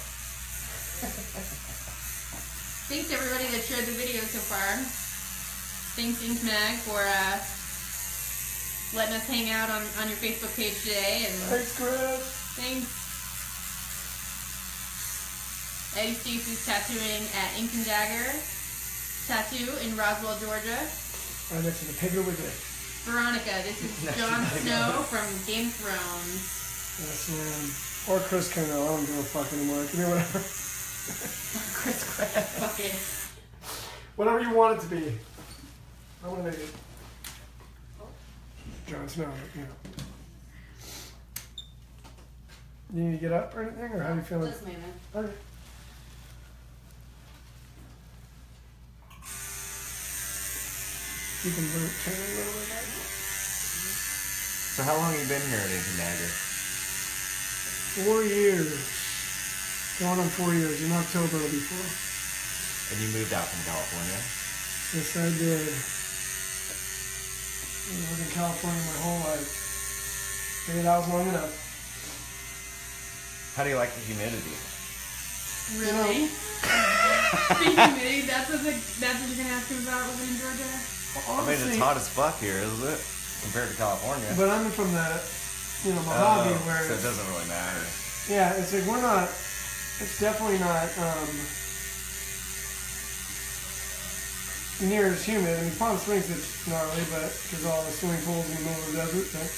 [SPEAKER 1] Thanks everybody that shared the video so far. Thanks Ink Mag for letting us hang out on your Facebook page today. And
[SPEAKER 2] Thanks, Chris.
[SPEAKER 1] thanks. Eddie Stacey's tattooing at Ink and Dagger Tattoo in Roswell, Georgia.
[SPEAKER 2] Right next to the Piggly Wiggly.
[SPEAKER 1] Veronica, this is Jon Snow from Game of Thrones.
[SPEAKER 2] Yes, man. Or Chris Kendall. I don't give a fuck anymore. Give me whatever.
[SPEAKER 1] Chris Craft. Fucking.
[SPEAKER 2] Whatever you want it to be. I want to make it Jon Snow, You need to get up or anything, or how you feeling?
[SPEAKER 1] Just leave it.
[SPEAKER 2] Okay. You can turn it a little bit.
[SPEAKER 3] So how long have you been here at Ink and Dagger?
[SPEAKER 2] 4 years. Going on 4 years. In October it'll be 4.
[SPEAKER 3] And you moved out from California?
[SPEAKER 2] Yes, I did. I lived in California my whole life. Figured that was long enough.
[SPEAKER 3] How do you like the humidity?
[SPEAKER 1] Really? The humidity, that's what you're gonna ask him about living in Georgia?
[SPEAKER 3] I mean, it's hot as fuck here, isn't it? Compared to California.
[SPEAKER 2] But I'm from the, Mojave where...
[SPEAKER 3] So it doesn't really matter.
[SPEAKER 2] Yeah, it's like we're not... It's definitely not near as humid. I mean, Palm Springs it's gnarly, but because all the swimming pools in the middle of the desert. But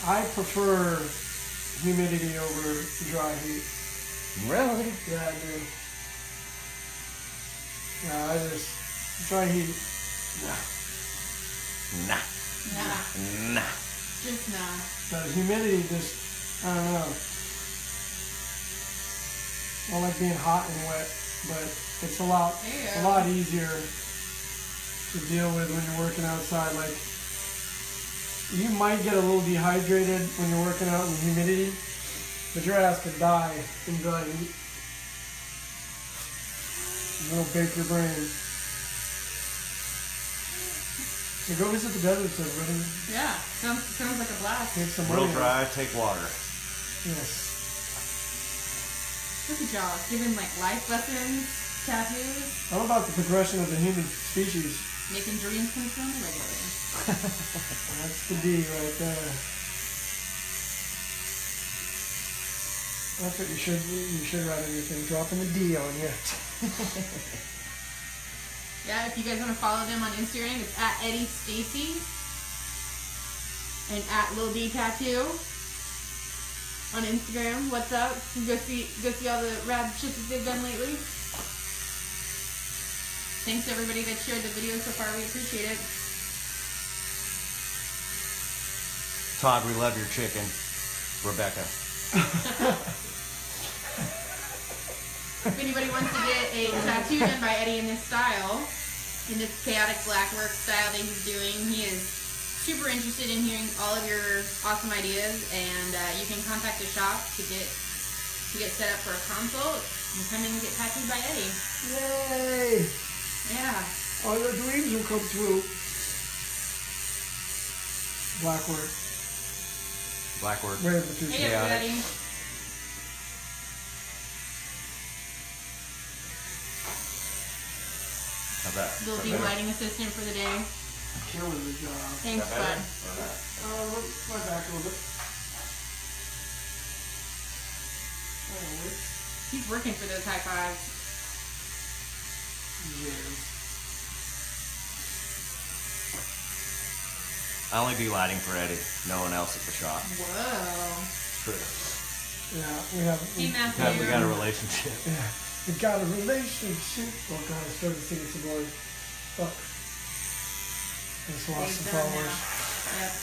[SPEAKER 2] I prefer humidity over dry heat.
[SPEAKER 3] Really?
[SPEAKER 2] Yeah, I do. Yeah, I just dry heat.
[SPEAKER 3] Nah. Nah.
[SPEAKER 1] Just nah.
[SPEAKER 2] The humidity just, I don't know. I don't like being hot and wet, but it's a lot easier to deal with when you're working outside. Like, you might get a little dehydrated when you're working out in the humidity, but your ass could die in dry heat. It'll bake your brain. So go visit the deserts, everybody.
[SPEAKER 1] Yeah, sounds like a blast.
[SPEAKER 2] Take some
[SPEAKER 3] Real
[SPEAKER 2] money.
[SPEAKER 3] dry, take water.
[SPEAKER 2] Yes.
[SPEAKER 1] Look at y'all, giving like life lessons, tattoos,
[SPEAKER 2] How about the progression of the human species?
[SPEAKER 1] making dreams come true on the regular.
[SPEAKER 2] That's the D right there. That's what you should write on your thing. Dropping the D on you.
[SPEAKER 1] Yeah, if you guys want to follow them on Instagram, it's at Eddie Stacey and at Lil D Tattoo on Instagram. What's up? Go see all the rad shit that they've done lately. Thanks to everybody that shared the video so far. We appreciate it.
[SPEAKER 3] Todd, we love your chicken. Rebecca.
[SPEAKER 1] If anybody wants to get a tattoo done by Eddie in this style, in this chaotic black work style that he's doing, he is super interested in hearing all of your awesome ideas, and you can contact the shop to get set up for a consult and come in and get tattooed by Eddie.
[SPEAKER 2] Yay!
[SPEAKER 1] Yeah.
[SPEAKER 2] All your dreams will come true. Black work.
[SPEAKER 3] Black work.
[SPEAKER 2] Very much
[SPEAKER 1] Hey everybody.
[SPEAKER 3] How's that?
[SPEAKER 1] Little D lighting assistant for the day.
[SPEAKER 2] killing the job.
[SPEAKER 1] Thanks, bud.
[SPEAKER 2] My back a little bit.
[SPEAKER 1] He's working for those high fives.
[SPEAKER 2] Yes.
[SPEAKER 3] I only do lighting for Eddie. No one else at the shop.
[SPEAKER 1] Whoa.
[SPEAKER 3] True.
[SPEAKER 2] Yeah, we have.
[SPEAKER 1] Hey, Matthew.
[SPEAKER 3] We got a relationship.
[SPEAKER 2] Yeah, we got a relationship. Oh God, I started singing some more. Fuck. I just lost some
[SPEAKER 1] They've done
[SPEAKER 2] followers.
[SPEAKER 1] now. Yep.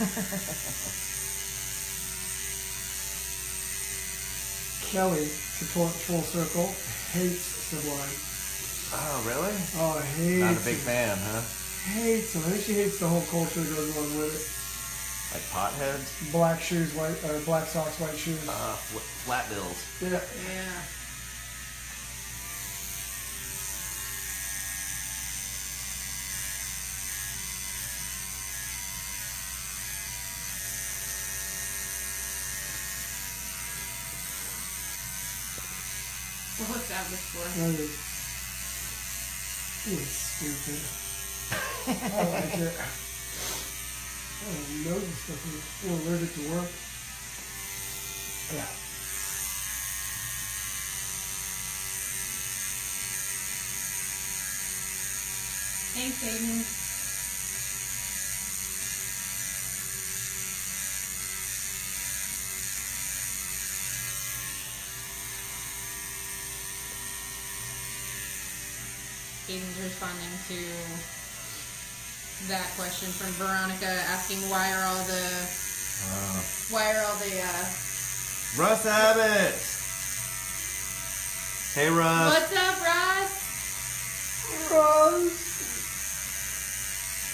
[SPEAKER 2] Kelly, support full circle, hates Sublime.
[SPEAKER 3] Oh, really?
[SPEAKER 2] Oh, hates.
[SPEAKER 3] Not a big fan, huh?
[SPEAKER 2] Hates him. I think she hates the whole culture that goes along with it.
[SPEAKER 3] Like potheads?
[SPEAKER 2] Black shoes, black socks, white shoes.
[SPEAKER 3] Flat bills.
[SPEAKER 2] Yeah.
[SPEAKER 1] Yeah. So what's that this for?
[SPEAKER 2] That is. It's stupid. I like it. I don't know this stuff. I'm allergic to work. Yeah.
[SPEAKER 1] Thanks, Aiden. Aiden's responding to that question from Veronica, asking why are all the
[SPEAKER 3] Russ Abbott! Hey, Russ.
[SPEAKER 1] what's up, Ross?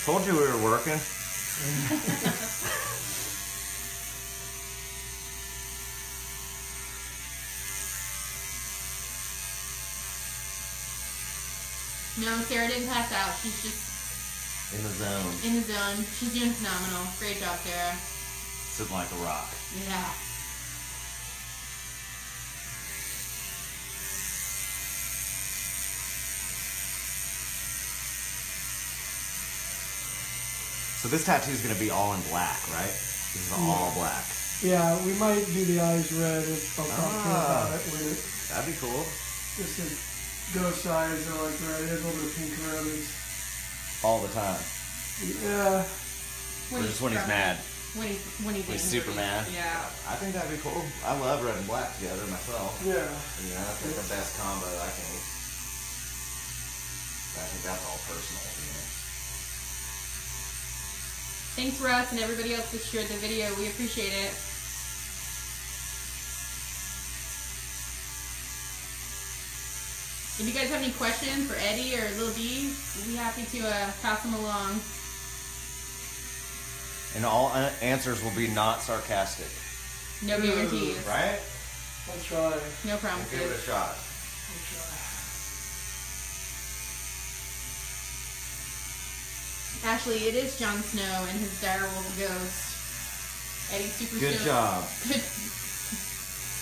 [SPEAKER 3] Told you we were working.
[SPEAKER 1] No, Sarah didn't pass out. She's just
[SPEAKER 3] In the zone.
[SPEAKER 1] in the zone. She's doing phenomenal. Great job, Sarah.
[SPEAKER 3] Sitting like a rock.
[SPEAKER 1] Yeah.
[SPEAKER 3] So this tattoo is going to be all in black, right? This is all black.
[SPEAKER 2] Yeah, we might do the eyes red if I'm talking about it. When it
[SPEAKER 3] That'd be cool.
[SPEAKER 2] just a ghost eyes are like red. There's a little bit of pink around it.
[SPEAKER 3] All the time.
[SPEAKER 2] Yeah.
[SPEAKER 3] Or just when he's mad.
[SPEAKER 1] When he's
[SPEAKER 3] super mad.
[SPEAKER 1] Yeah.
[SPEAKER 3] I think that'd be cool. I love red and black together myself.
[SPEAKER 2] Yeah.
[SPEAKER 3] Yeah, that's like the best combo I think. I think that's all personal, you know.
[SPEAKER 1] Thanks, Russ, and everybody else that shared the video. We appreciate it. If you guys have any questions for Eddie or Lil D, we'll be happy to pass them along.
[SPEAKER 3] And all answers will be not sarcastic.
[SPEAKER 1] No guarantees.
[SPEAKER 3] Right?
[SPEAKER 2] I'll try.
[SPEAKER 1] No
[SPEAKER 3] Give it a
[SPEAKER 1] promises.
[SPEAKER 3] shot.
[SPEAKER 2] I'll try.
[SPEAKER 1] Actually, it is Jon Snow and his direwolf ghost. Eddie's super
[SPEAKER 3] Good
[SPEAKER 1] stoked.
[SPEAKER 3] job.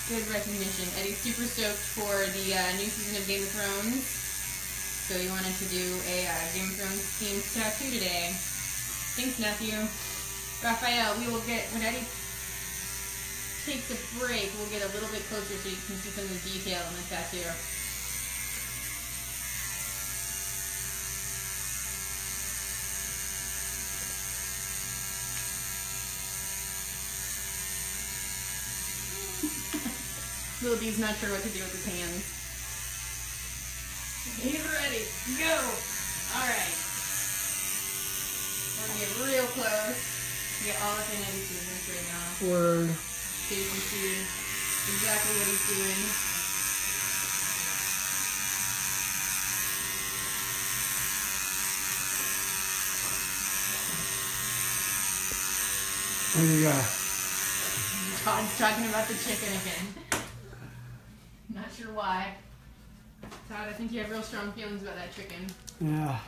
[SPEAKER 1] Good recognition. Eddie's super stoked for the new season of Game of Thrones. So he wanted to do a Game of Thrones themed tattoo today. Thanks, nephew. Raphael, we will get, when Eddie takes a break, we'll get a little bit closer so you can see some of the detail in the tattoo. Lil D's not sure what to do with his hands. He's ready. Go! Alright. We're gonna get real close. Get all up in Eddie's business right now.
[SPEAKER 2] Word.
[SPEAKER 1] So you can see exactly what he's doing.
[SPEAKER 2] What do you got?
[SPEAKER 1] Todd's talking about the chicken again. Not sure why. Todd, I think you have real strong feelings about that chicken.
[SPEAKER 2] Yeah.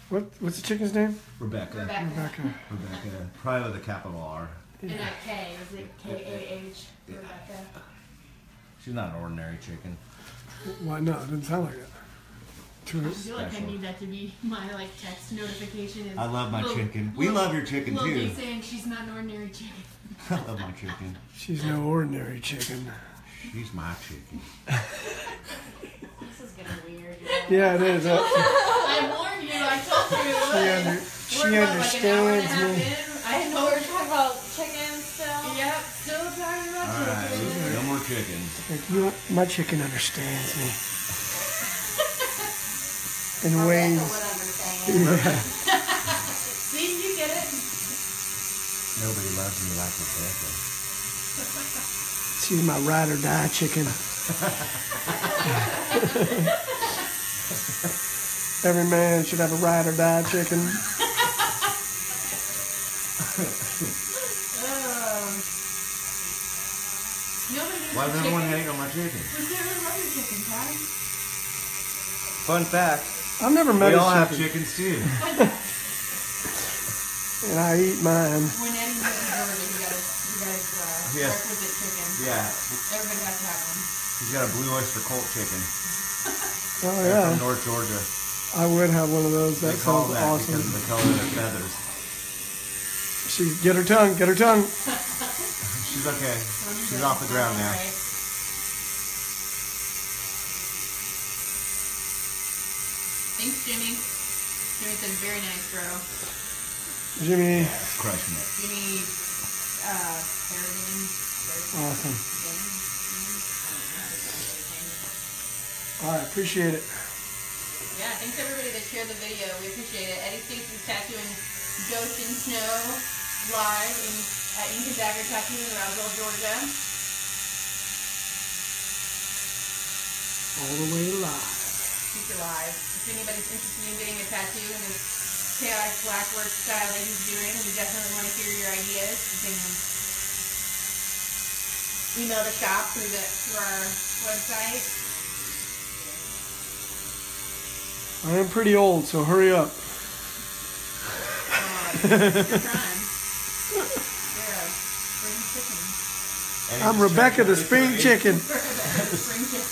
[SPEAKER 2] What's the chicken's name?
[SPEAKER 3] Rebecca.
[SPEAKER 2] Rebecca.
[SPEAKER 3] Rebecca. Probably with a capital R.
[SPEAKER 1] And a K. Is it K-A-H? Rebecca.
[SPEAKER 3] She's not an ordinary chicken.
[SPEAKER 2] Why not? It doesn't sound like it.
[SPEAKER 1] I feel like I need that to be my text notification. Is
[SPEAKER 3] I love my
[SPEAKER 1] Lil-
[SPEAKER 3] chicken. We
[SPEAKER 1] Lil-
[SPEAKER 3] love your chicken
[SPEAKER 1] Lil
[SPEAKER 3] too.
[SPEAKER 1] D saying she's not an ordinary chicken.
[SPEAKER 3] I love my chicken.
[SPEAKER 2] She's no ordinary chicken.
[SPEAKER 3] She's my chicken.
[SPEAKER 6] This is getting weird.
[SPEAKER 2] Yeah, it is.
[SPEAKER 1] I warned you. I told you it would.
[SPEAKER 2] She
[SPEAKER 1] We're about, like, an hour and a
[SPEAKER 2] understands
[SPEAKER 1] half
[SPEAKER 2] me.
[SPEAKER 1] in.
[SPEAKER 6] I know we're talking about chicken still.
[SPEAKER 1] Yep, still talking about
[SPEAKER 3] Alright,
[SPEAKER 1] chicken.
[SPEAKER 3] no more chicken.
[SPEAKER 2] Like, my chicken understands me. In
[SPEAKER 6] Rebecca
[SPEAKER 2] ways.
[SPEAKER 6] would understand.
[SPEAKER 2] Yeah.
[SPEAKER 1] See, you get it.
[SPEAKER 3] Nobody loves me like Rebecca.
[SPEAKER 2] She's my ride or die chicken. Every man should have a ride or die chicken.
[SPEAKER 3] Why does everyone hate on my chicken?
[SPEAKER 1] Chicken, Todd.
[SPEAKER 3] Fun fact,
[SPEAKER 2] I've never met
[SPEAKER 3] we
[SPEAKER 2] a
[SPEAKER 3] all have
[SPEAKER 2] chicken,
[SPEAKER 3] chickens too.
[SPEAKER 2] and I eat mine.
[SPEAKER 1] When Eddie gets to Georgia, you guys
[SPEAKER 3] Yes.
[SPEAKER 1] requisite chicken.
[SPEAKER 3] Yeah,
[SPEAKER 1] Everybody has to have one.
[SPEAKER 3] he's got a blue oyster Colt chicken.
[SPEAKER 2] Oh
[SPEAKER 3] They're
[SPEAKER 2] yeah,
[SPEAKER 3] from North Georgia.
[SPEAKER 2] I would have one of those.
[SPEAKER 3] They
[SPEAKER 2] That
[SPEAKER 3] call
[SPEAKER 2] sounds
[SPEAKER 3] that
[SPEAKER 2] awesome.
[SPEAKER 3] because of the color of their feathers.
[SPEAKER 2] Get her tongue. Get her tongue.
[SPEAKER 3] She's okay. She's off the ground now.
[SPEAKER 1] Alright. Thanks, Jimmy. Jimmy said very nice, bro.
[SPEAKER 2] Jimmy,
[SPEAKER 3] It's crushing it.
[SPEAKER 1] Jimmy, Harrigan.
[SPEAKER 2] awesome. All right, appreciate it.
[SPEAKER 1] Yeah, thanks everybody that shared the video. We appreciate it. Eddie Stacey's tattooing Ghost in Snow live at Ink and Dagger Tattoo in Roswell, Georgia.
[SPEAKER 2] All the way live.
[SPEAKER 1] Super live. If anybody's interested in getting a tattoo in this chaotic black work style that he's doing, we definitely want to hear your ideas. You can email the shop through our website.
[SPEAKER 2] I am pretty old, so hurry up.
[SPEAKER 1] You're trying.
[SPEAKER 3] And
[SPEAKER 2] I'm
[SPEAKER 3] you just
[SPEAKER 2] Rebecca
[SPEAKER 3] checked
[SPEAKER 2] the
[SPEAKER 3] it
[SPEAKER 2] spring
[SPEAKER 3] for
[SPEAKER 2] chicken.
[SPEAKER 1] Spring chicken.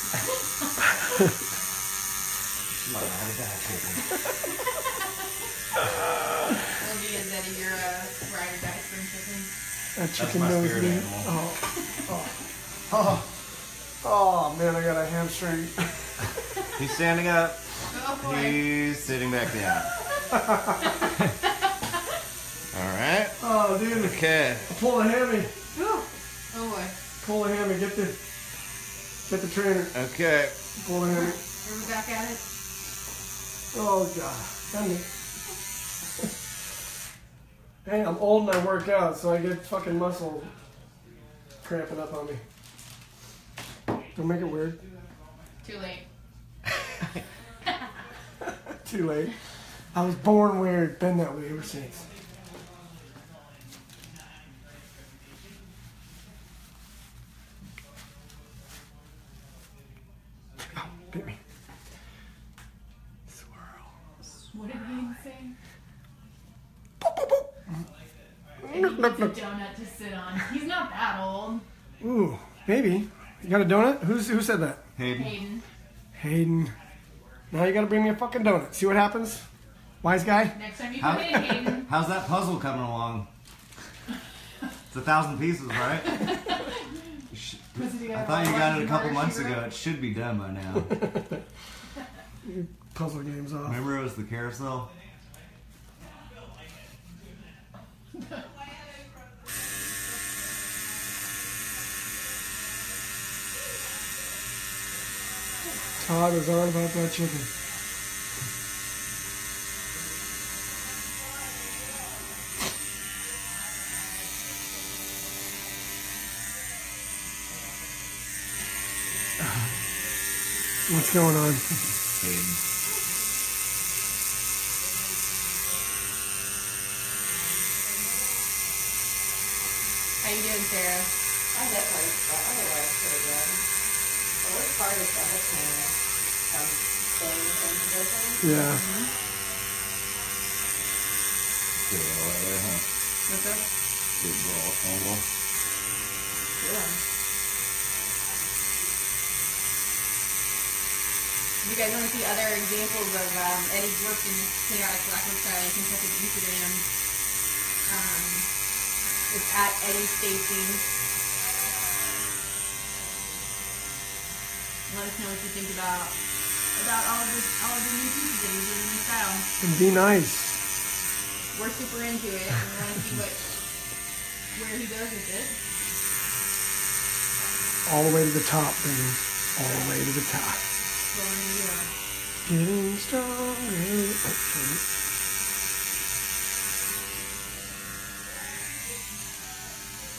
[SPEAKER 3] My bad chicken.
[SPEAKER 1] We'll be as Eddie, you're a ride or die spring chicken.
[SPEAKER 2] That chicken
[SPEAKER 3] my
[SPEAKER 2] knows
[SPEAKER 3] spirit
[SPEAKER 2] me.
[SPEAKER 3] animal.
[SPEAKER 2] Oh, man, I got a hamstring.
[SPEAKER 3] He's standing up.
[SPEAKER 1] Oh boy.
[SPEAKER 3] He's sitting back down. All right.
[SPEAKER 2] Oh, dude.
[SPEAKER 3] Okay.
[SPEAKER 2] Pull the hammy.
[SPEAKER 1] Oh boy.
[SPEAKER 2] Pull the hammy. Get the trainer.
[SPEAKER 3] Okay.
[SPEAKER 2] Pull the hammy.
[SPEAKER 1] Are we back at it?
[SPEAKER 2] Oh, God. Dang it. Hey, I'm old and I work out, so I get fucking muscle cramping up on me. Don't make it weird.
[SPEAKER 1] Too late.
[SPEAKER 2] Too late. I was born weird, been that way ever since. Oh, bit me. Swirl.
[SPEAKER 1] What did he say?
[SPEAKER 2] Boop, boop, boop.
[SPEAKER 1] And he needs a donut to sit on. He's not that old.
[SPEAKER 2] Ooh, maybe. You got a donut? Who said that?
[SPEAKER 3] Hayden.
[SPEAKER 1] Hayden.
[SPEAKER 2] Hayden. Now you gotta bring me a fucking donut. See what happens? Wise guy?
[SPEAKER 1] Next time you come in, Hayden.
[SPEAKER 3] How's that puzzle coming along? It's 1,000 pieces, right? I thought you got it a couple months ago. It should be done by now.
[SPEAKER 2] Puzzle games off.
[SPEAKER 3] Remember it was the carousel?
[SPEAKER 2] Todd was on about that chicken. What's going on?
[SPEAKER 3] Hayden.
[SPEAKER 1] How you doing, Sarah?
[SPEAKER 6] I definitely thought otherwise pretty good. The worst part is the hooking staying in the same position.
[SPEAKER 2] Yeah.
[SPEAKER 3] Good all right there, huh?
[SPEAKER 1] What's up?
[SPEAKER 3] Good ball angle.
[SPEAKER 1] Yeah. If you guys want to see other examples of Eddie's work in chaotic blackwood style, you can check his Instagram. It's at Eddie Stacey. Let us know what you think about all of the new pieces that he's doing in his style.
[SPEAKER 2] Be nice.
[SPEAKER 1] We're super into it, and we want to see where he goes with it.
[SPEAKER 2] All the way to the top, baby. All the way to the top. Getting stronger. Oh, sorry.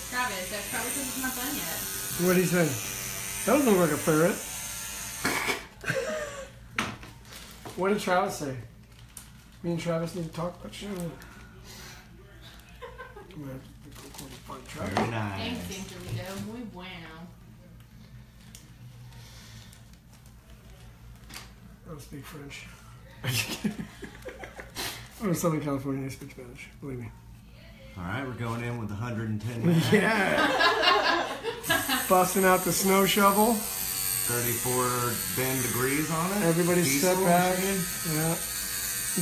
[SPEAKER 1] Travis, that's probably because it's not done yet.
[SPEAKER 2] What'd he say? That doesn't look like a ferret. What did Travis say? Me and Travis need to talk about shit. I'm gonna have to go find Travis.
[SPEAKER 3] Very nice.
[SPEAKER 1] Thanks, Angelito. Muy bueno.
[SPEAKER 2] I don't speak French. I'm in Southern California. I speak Spanish. Believe me.
[SPEAKER 3] All right, we're going in with 110 minutes.
[SPEAKER 2] Yeah. Busting out the snow shovel.
[SPEAKER 3] 34 bend degrees on it.
[SPEAKER 2] Everybody step
[SPEAKER 3] Diesel
[SPEAKER 2] back.
[SPEAKER 3] machine.
[SPEAKER 2] Yeah.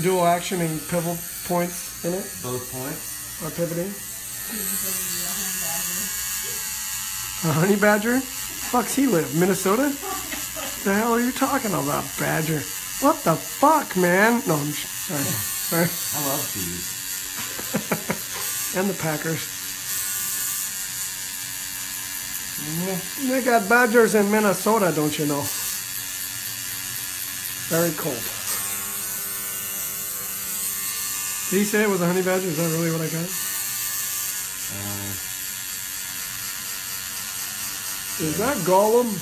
[SPEAKER 2] Dual action and pivot points in it.
[SPEAKER 3] Both points.
[SPEAKER 2] Or pivoting. A honey badger? Fuck's he live? Minnesota? The hell are you talking about, Badger? What the fuck, man? No, I'm sorry.
[SPEAKER 3] I love cheese.
[SPEAKER 2] And the Packers. They got badgers in Minnesota, don't you know? Very cold. Did he say it was a honey badger? Is that really what I got? Is that Gollum?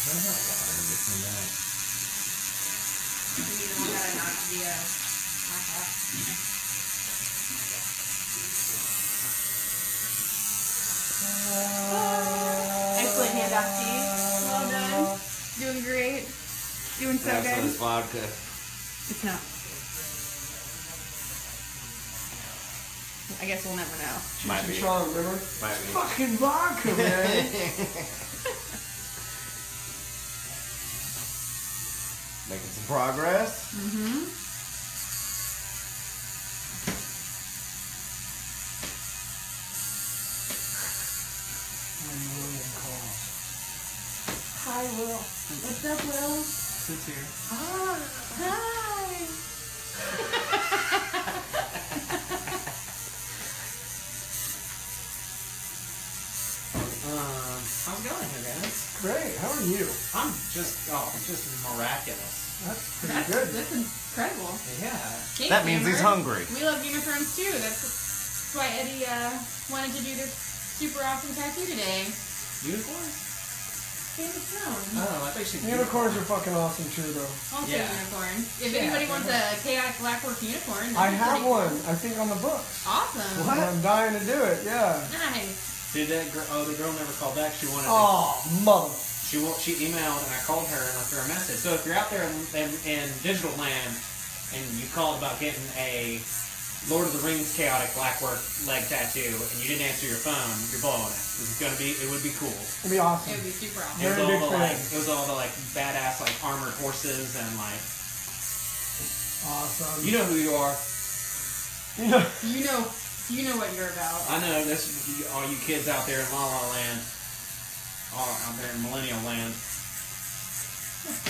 [SPEAKER 1] You don't want that not to be a excellent handoff, Steve. Well done. Doing great. Doing so
[SPEAKER 3] That's
[SPEAKER 1] good.
[SPEAKER 3] this vodka.
[SPEAKER 1] It's not. I guess we'll never know.
[SPEAKER 3] Might be.
[SPEAKER 2] Sean, remember?
[SPEAKER 3] Might be.
[SPEAKER 2] Fucking vodka, man.
[SPEAKER 3] Making some progress.
[SPEAKER 1] Mm-hmm. Hi, Will. What's up, Will?
[SPEAKER 5] Sits here.
[SPEAKER 1] Ah, hi.
[SPEAKER 5] How's it going here, guys?
[SPEAKER 2] Great. How are you?
[SPEAKER 5] I'm just miraculous.
[SPEAKER 2] That's pretty good.
[SPEAKER 1] That's incredible.
[SPEAKER 5] Yeah.
[SPEAKER 1] Thanks,
[SPEAKER 3] That means
[SPEAKER 1] Amber.
[SPEAKER 3] he's hungry.
[SPEAKER 1] We love Game of Thrones too. That's why Eddie wanted to do this super awesome tattoo today.
[SPEAKER 5] Unicorns?
[SPEAKER 1] Game of Thrones.
[SPEAKER 5] Oh, I thought you said
[SPEAKER 2] Unicorns are fucking awesome too, though.
[SPEAKER 1] Also
[SPEAKER 5] Yeah.
[SPEAKER 1] unicorn. If
[SPEAKER 5] Yeah,
[SPEAKER 1] anybody wants a chaotic blackwork unicorn,
[SPEAKER 2] I
[SPEAKER 1] that'd be
[SPEAKER 2] have
[SPEAKER 1] pretty
[SPEAKER 2] one.
[SPEAKER 1] cool.
[SPEAKER 2] I think on the books.
[SPEAKER 1] Awesome.
[SPEAKER 3] What?
[SPEAKER 2] I'm dying to do it. Yeah.
[SPEAKER 1] Nice.
[SPEAKER 5] Did that girl? Oh, the girl never called back. She wanted.
[SPEAKER 2] Oh, mother.
[SPEAKER 5] She emailed and I called her and left her a message. So if you're out there in digital land and you called about getting a Lord of the Rings chaotic blackwork leg tattoo and you didn't answer your phone, you're blowing it. It would be cool.
[SPEAKER 2] It'd be awesome.
[SPEAKER 1] It would be super awesome.
[SPEAKER 2] Very big fan.
[SPEAKER 5] It was all the like badass like armored horses and like
[SPEAKER 2] Awesome.
[SPEAKER 5] you know who you are.
[SPEAKER 2] Yeah.
[SPEAKER 1] You know what you're about.
[SPEAKER 5] I know this. All you kids out there in La La Land, all out there in Millennial Land.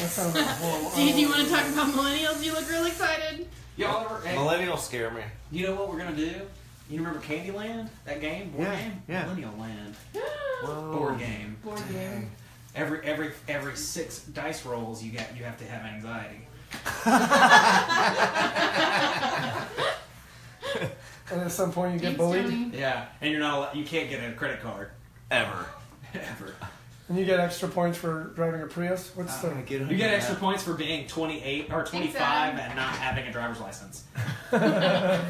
[SPEAKER 2] That sounds like a horrible.
[SPEAKER 1] Do you want to talk about millennials? You look real excited.
[SPEAKER 5] Y'all ever? Hey,
[SPEAKER 3] Millennials scare me.
[SPEAKER 5] you know what we're gonna do? You remember Candyland? That game, board
[SPEAKER 3] Yeah,
[SPEAKER 5] game,
[SPEAKER 3] yeah.
[SPEAKER 5] Millennial Land,
[SPEAKER 3] Whoa.
[SPEAKER 5] board game.
[SPEAKER 1] Board game.
[SPEAKER 5] Every 6 dice rolls, you have to have anxiety.
[SPEAKER 2] And at some point you get
[SPEAKER 1] Thanks,
[SPEAKER 2] bullied,
[SPEAKER 1] Tony.
[SPEAKER 5] Yeah, and you can't get a credit card
[SPEAKER 3] Ever.
[SPEAKER 5] ever.
[SPEAKER 2] and you get extra points for driving a Prius. What's the?
[SPEAKER 5] You get extra points for being 28 or 25
[SPEAKER 1] Adam.
[SPEAKER 5] and not having a driver's license.
[SPEAKER 3] Do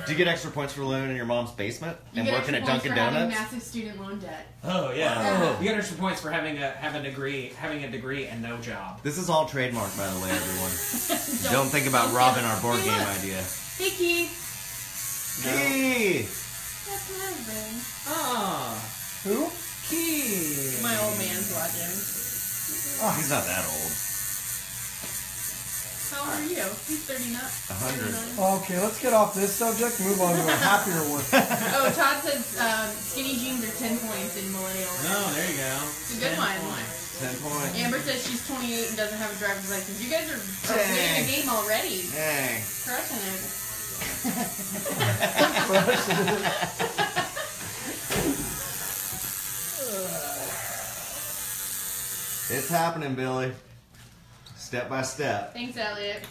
[SPEAKER 3] you get extra points for living in your mom's basement
[SPEAKER 1] You
[SPEAKER 3] and
[SPEAKER 1] get
[SPEAKER 3] working
[SPEAKER 1] extra
[SPEAKER 3] at
[SPEAKER 1] points
[SPEAKER 3] Dunkin'
[SPEAKER 1] for having
[SPEAKER 3] Donuts?
[SPEAKER 1] massive student loan debt.
[SPEAKER 5] Oh yeah.
[SPEAKER 3] Whoa.
[SPEAKER 5] You get extra points for having a degree and no job.
[SPEAKER 3] This is all trademarked, by the way, everyone. Don't think about
[SPEAKER 1] don't
[SPEAKER 3] robbing
[SPEAKER 1] get-
[SPEAKER 3] our board
[SPEAKER 1] Hey,
[SPEAKER 3] game
[SPEAKER 1] look.
[SPEAKER 3] idea.
[SPEAKER 1] Hey, Keith.
[SPEAKER 3] Hey!
[SPEAKER 1] That's my husband.
[SPEAKER 5] Ah,
[SPEAKER 2] Who?
[SPEAKER 5] key.
[SPEAKER 1] My old man's watching.
[SPEAKER 3] Oh, he's not that old.
[SPEAKER 1] How old are you? He's 39.
[SPEAKER 3] 100.
[SPEAKER 1] 39.
[SPEAKER 2] Okay, let's get off this subject. Move on to a happier one.
[SPEAKER 1] Oh, Todd says skinny jeans are 10 points in millennial.
[SPEAKER 5] Oh, there you go.
[SPEAKER 1] It's a good
[SPEAKER 5] 10
[SPEAKER 1] one.
[SPEAKER 5] points.
[SPEAKER 3] 10 points.
[SPEAKER 1] Amber says she's 28 and doesn't have a driver's license. You guys are winning the game already.
[SPEAKER 3] Dang.
[SPEAKER 1] Crushing it.
[SPEAKER 3] It's happening, Billy. Step by step.
[SPEAKER 1] Thanks, Elliot.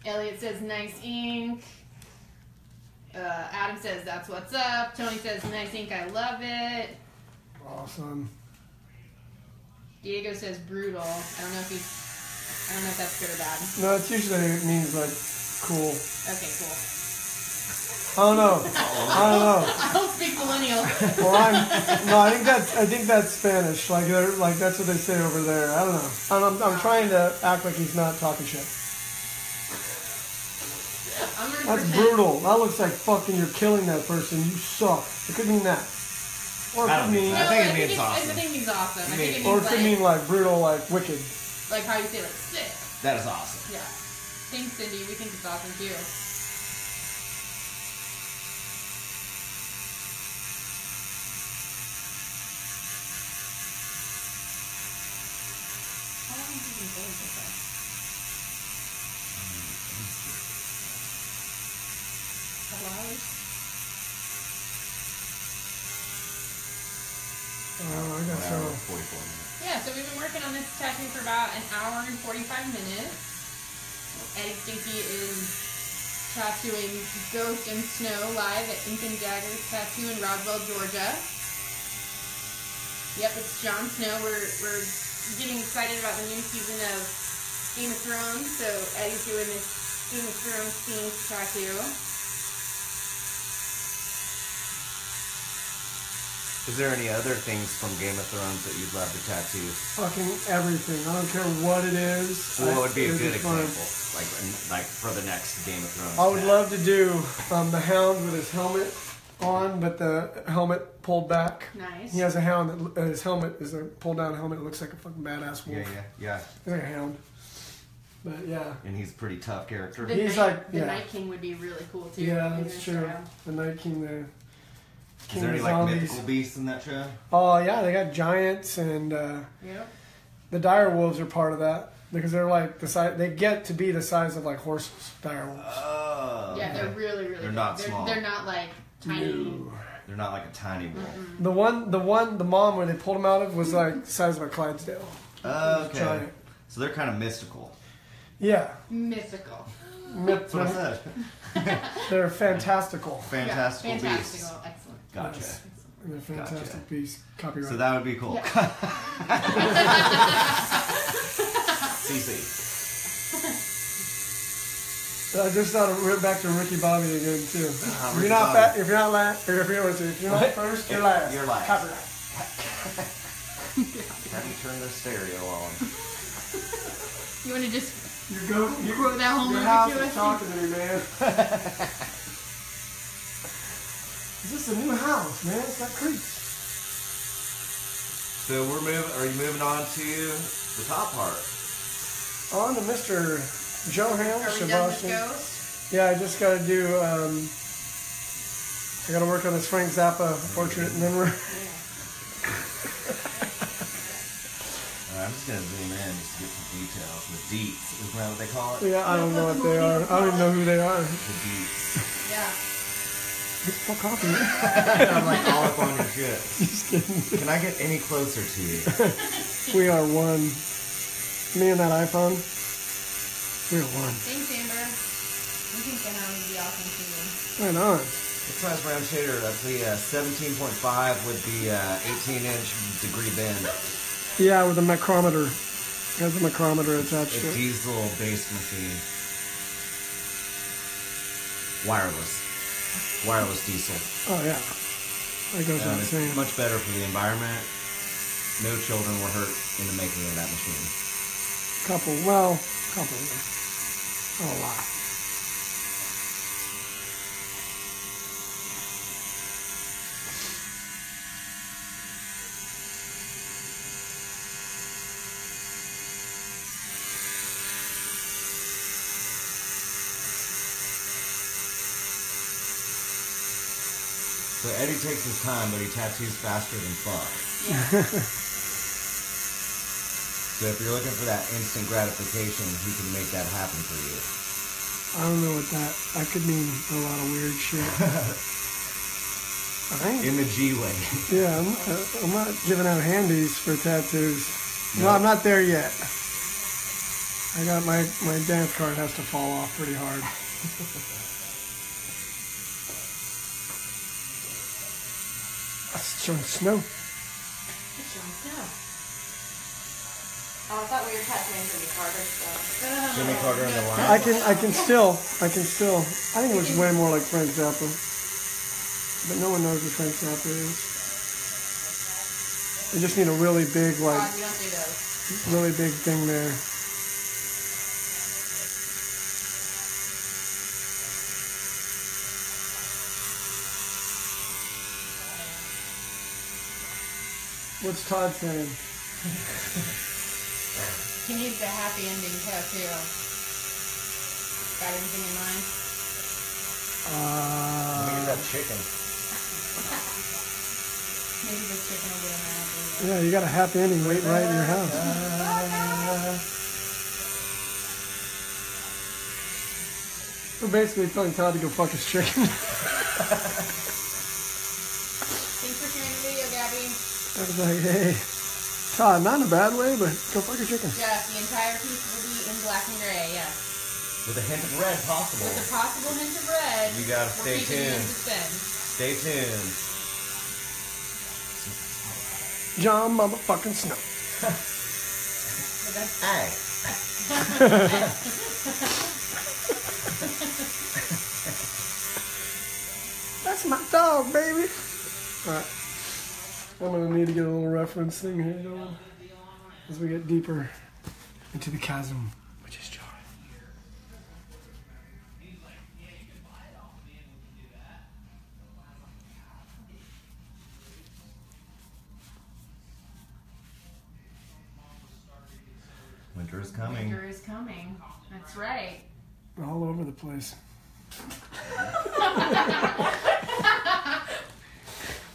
[SPEAKER 1] Elliot says nice ink. Adam says that's what's up. Tony says nice ink, I love it.
[SPEAKER 2] Awesome.
[SPEAKER 1] Diego says brutal. I don't know if that's good or bad.
[SPEAKER 2] No, it's usually it means like cool.
[SPEAKER 1] Okay, cool.
[SPEAKER 2] I don't know.
[SPEAKER 1] I don't speak millennial.
[SPEAKER 2] Well, I think that's Spanish. Like that's what they say over there. I don't know. I'm trying to act like he's not talking shit.
[SPEAKER 1] I'm gonna
[SPEAKER 2] That's
[SPEAKER 1] pretend.
[SPEAKER 2] brutal. That looks like fucking you're killing that person. You suck. It could mean that. Or it
[SPEAKER 3] I
[SPEAKER 2] could
[SPEAKER 3] don't
[SPEAKER 2] mean,
[SPEAKER 3] think I think it means
[SPEAKER 1] I
[SPEAKER 3] awesome.
[SPEAKER 1] think it means awesome. I think it
[SPEAKER 2] or
[SPEAKER 1] means
[SPEAKER 2] it could mean like brutal, like wicked.
[SPEAKER 1] like how you say like sick.
[SPEAKER 3] That is awesome.
[SPEAKER 1] Yeah. Thanks, Cindy. We think it's awesome too. How long have you been going so far? Couple hours?
[SPEAKER 2] Oh, I got
[SPEAKER 3] Hour,
[SPEAKER 2] so.
[SPEAKER 3] 44 minutes.
[SPEAKER 1] Yeah, so we've been working on this tattoo for about an hour and 45 minutes. Eddie Stacey is tattooing Ghost and Snow live at Ink and Dagger Tattoo in Roswell, Georgia. Yep, it's Jon Snow. We're getting excited about the new season of Game of Thrones, so Eddie's doing this Game of Thrones themed tattoo.
[SPEAKER 3] Is there any other things from Game of Thrones that you'd love to tattoo?
[SPEAKER 2] Fucking everything. I don't care what it is.
[SPEAKER 3] Well, what would be a
[SPEAKER 2] It'd
[SPEAKER 3] good
[SPEAKER 2] fun.
[SPEAKER 3] example? Like for the next Game of Thrones.
[SPEAKER 2] I would love to do the Hound with his helmet on, but the helmet pulled back.
[SPEAKER 1] Nice.
[SPEAKER 2] He has a hound that his helmet is a pulled down helmet. It looks like a fucking badass wolf.
[SPEAKER 3] Yeah.
[SPEAKER 2] It's like a hound. But yeah.
[SPEAKER 3] And he's a pretty tough character.
[SPEAKER 1] The
[SPEAKER 2] He's
[SPEAKER 1] Night,
[SPEAKER 2] like-
[SPEAKER 1] the
[SPEAKER 2] yeah.
[SPEAKER 1] Night King would be really cool too.
[SPEAKER 2] Yeah,
[SPEAKER 1] in
[SPEAKER 2] that's
[SPEAKER 1] this
[SPEAKER 2] true.
[SPEAKER 1] show.
[SPEAKER 2] The Night King, the
[SPEAKER 3] Is
[SPEAKER 2] King
[SPEAKER 3] there any
[SPEAKER 2] of
[SPEAKER 3] like
[SPEAKER 2] Zombies.
[SPEAKER 3] mythical beasts in that show?
[SPEAKER 2] Oh yeah, they got giants, and
[SPEAKER 1] Yep.
[SPEAKER 2] the dire wolves are part of that because they're like the size. They get to be the size of like horses. Dire wolves.
[SPEAKER 3] Oh.
[SPEAKER 1] Yeah, they're really, really.
[SPEAKER 3] They're
[SPEAKER 1] big.
[SPEAKER 3] not small.
[SPEAKER 1] They're not like tiny.
[SPEAKER 2] No.
[SPEAKER 3] They're not like a tiny wolf.
[SPEAKER 2] The mom where they pulled him out of was like the size of a Clydesdale.
[SPEAKER 3] Okay.
[SPEAKER 2] Giant.
[SPEAKER 3] So they're kind of mystical.
[SPEAKER 2] Yeah,
[SPEAKER 1] Mythical.
[SPEAKER 3] That's what I said.
[SPEAKER 2] they're fantastical.
[SPEAKER 3] Fantastical
[SPEAKER 1] yeah,
[SPEAKER 3] beasts.
[SPEAKER 1] fantastical. Excellent.
[SPEAKER 3] Gotcha.
[SPEAKER 2] Yes. They're fantastic
[SPEAKER 3] Gotcha.
[SPEAKER 2] piece. Copyright.
[SPEAKER 3] So that would be cool.
[SPEAKER 1] Yeah.
[SPEAKER 3] CC.
[SPEAKER 2] I just thought of back to Ricky Bobby again too. If
[SPEAKER 3] Ricky
[SPEAKER 2] you're not
[SPEAKER 3] Bobby.
[SPEAKER 2] fat, if you're not last, or if you're not first, you're last.
[SPEAKER 3] You're last.
[SPEAKER 2] Copyright.
[SPEAKER 3] How do you turn the stereo on?
[SPEAKER 1] You want to just
[SPEAKER 2] You
[SPEAKER 1] quote that whole
[SPEAKER 2] your
[SPEAKER 1] movie
[SPEAKER 2] house
[SPEAKER 1] to
[SPEAKER 2] is
[SPEAKER 1] us?
[SPEAKER 2] talking to me, man. Is this a new house, man? It's got creeps.
[SPEAKER 3] So we're moving. Are you moving on to the top part?
[SPEAKER 2] On to Mr. Johann
[SPEAKER 1] Are we done with
[SPEAKER 2] Sebastian.
[SPEAKER 1] Ghost?
[SPEAKER 2] Yeah, I just got to do. I got to work on this Frank Zappa portrait, and then we're.
[SPEAKER 3] I'm just gonna zoom in just to get some details. The deets, isn't that what they call it?
[SPEAKER 2] Yeah, I don't know what they are. I don't even know who they are.
[SPEAKER 3] The deets.
[SPEAKER 1] Yeah.
[SPEAKER 2] Fuck off, man.
[SPEAKER 3] I'm like all up on your shit.
[SPEAKER 2] Just kidding.
[SPEAKER 3] Can I get any closer to you?
[SPEAKER 2] We are one. Me and that iPhone. We are one.
[SPEAKER 1] Thanks, Amber. I think that would be awesome too.
[SPEAKER 2] Right on.
[SPEAKER 3] What size round shader? That's the 17.5 with the 18-inch degree bend.
[SPEAKER 2] Yeah, with a micrometer. Has a micrometer attached
[SPEAKER 3] A
[SPEAKER 2] to it.
[SPEAKER 3] diesel-based machine. Wireless. Wireless diesel.
[SPEAKER 2] Oh yeah. That goes without
[SPEAKER 3] It's
[SPEAKER 2] saying.
[SPEAKER 3] much better for the environment. No children were hurt in the making of that machine.
[SPEAKER 2] Couple. Not a lot.
[SPEAKER 3] So Eddie takes his time, but he tattoos faster than fuck.
[SPEAKER 1] Yeah.
[SPEAKER 3] So if you're looking for that instant gratification, he can make that happen for you.
[SPEAKER 2] I don't know what that could mean a lot of weird shit. I ain't,
[SPEAKER 3] In the G way.
[SPEAKER 2] yeah, I'm not giving out handies for tattoos. No, I'm not there yet. I got my dance card has to fall off pretty hard. That's Jon Snow.
[SPEAKER 1] It's Jon Snow.
[SPEAKER 6] Oh, I thought we were tattooing Jimmy Carter stuff.
[SPEAKER 3] Jimmy Carter on the line.
[SPEAKER 2] I can still. I think it looks way more like Frank Zappa. But no one knows who Frank Zappa is. They just need a really big, like,
[SPEAKER 1] God, we don't do those.
[SPEAKER 2] really big thing there. What's Todd saying?
[SPEAKER 1] He needs a happy ending tattoo. Got anything in mind?
[SPEAKER 3] Look at that chicken.
[SPEAKER 1] Maybe the chicken will get him happy.
[SPEAKER 2] Yeah, you got a happy ending waiting right in your house. We're basically telling Todd to go fuck his chicken.
[SPEAKER 1] Thanks for sharing the video, Gabby.
[SPEAKER 2] I was like, hey, Todd, not in a bad way, but go fuck your chicken.
[SPEAKER 1] Yes, the entire piece will be in black and gray, yes.
[SPEAKER 3] With a hint of red possible.
[SPEAKER 1] With a possible hint of red.
[SPEAKER 3] You gotta
[SPEAKER 1] we're
[SPEAKER 3] stay
[SPEAKER 1] keeping you in
[SPEAKER 3] tuned.
[SPEAKER 1] suspense.
[SPEAKER 3] Stay tuned.
[SPEAKER 2] John motherfucking Snow.
[SPEAKER 3] Hey.
[SPEAKER 2] That's my dog, baby. Alright. I'm gonna need to get a little reference thing here going as we get deeper into the chasm, which is joy.
[SPEAKER 3] Winter is coming.
[SPEAKER 1] Winter is coming. That's right.
[SPEAKER 2] We're all over the place.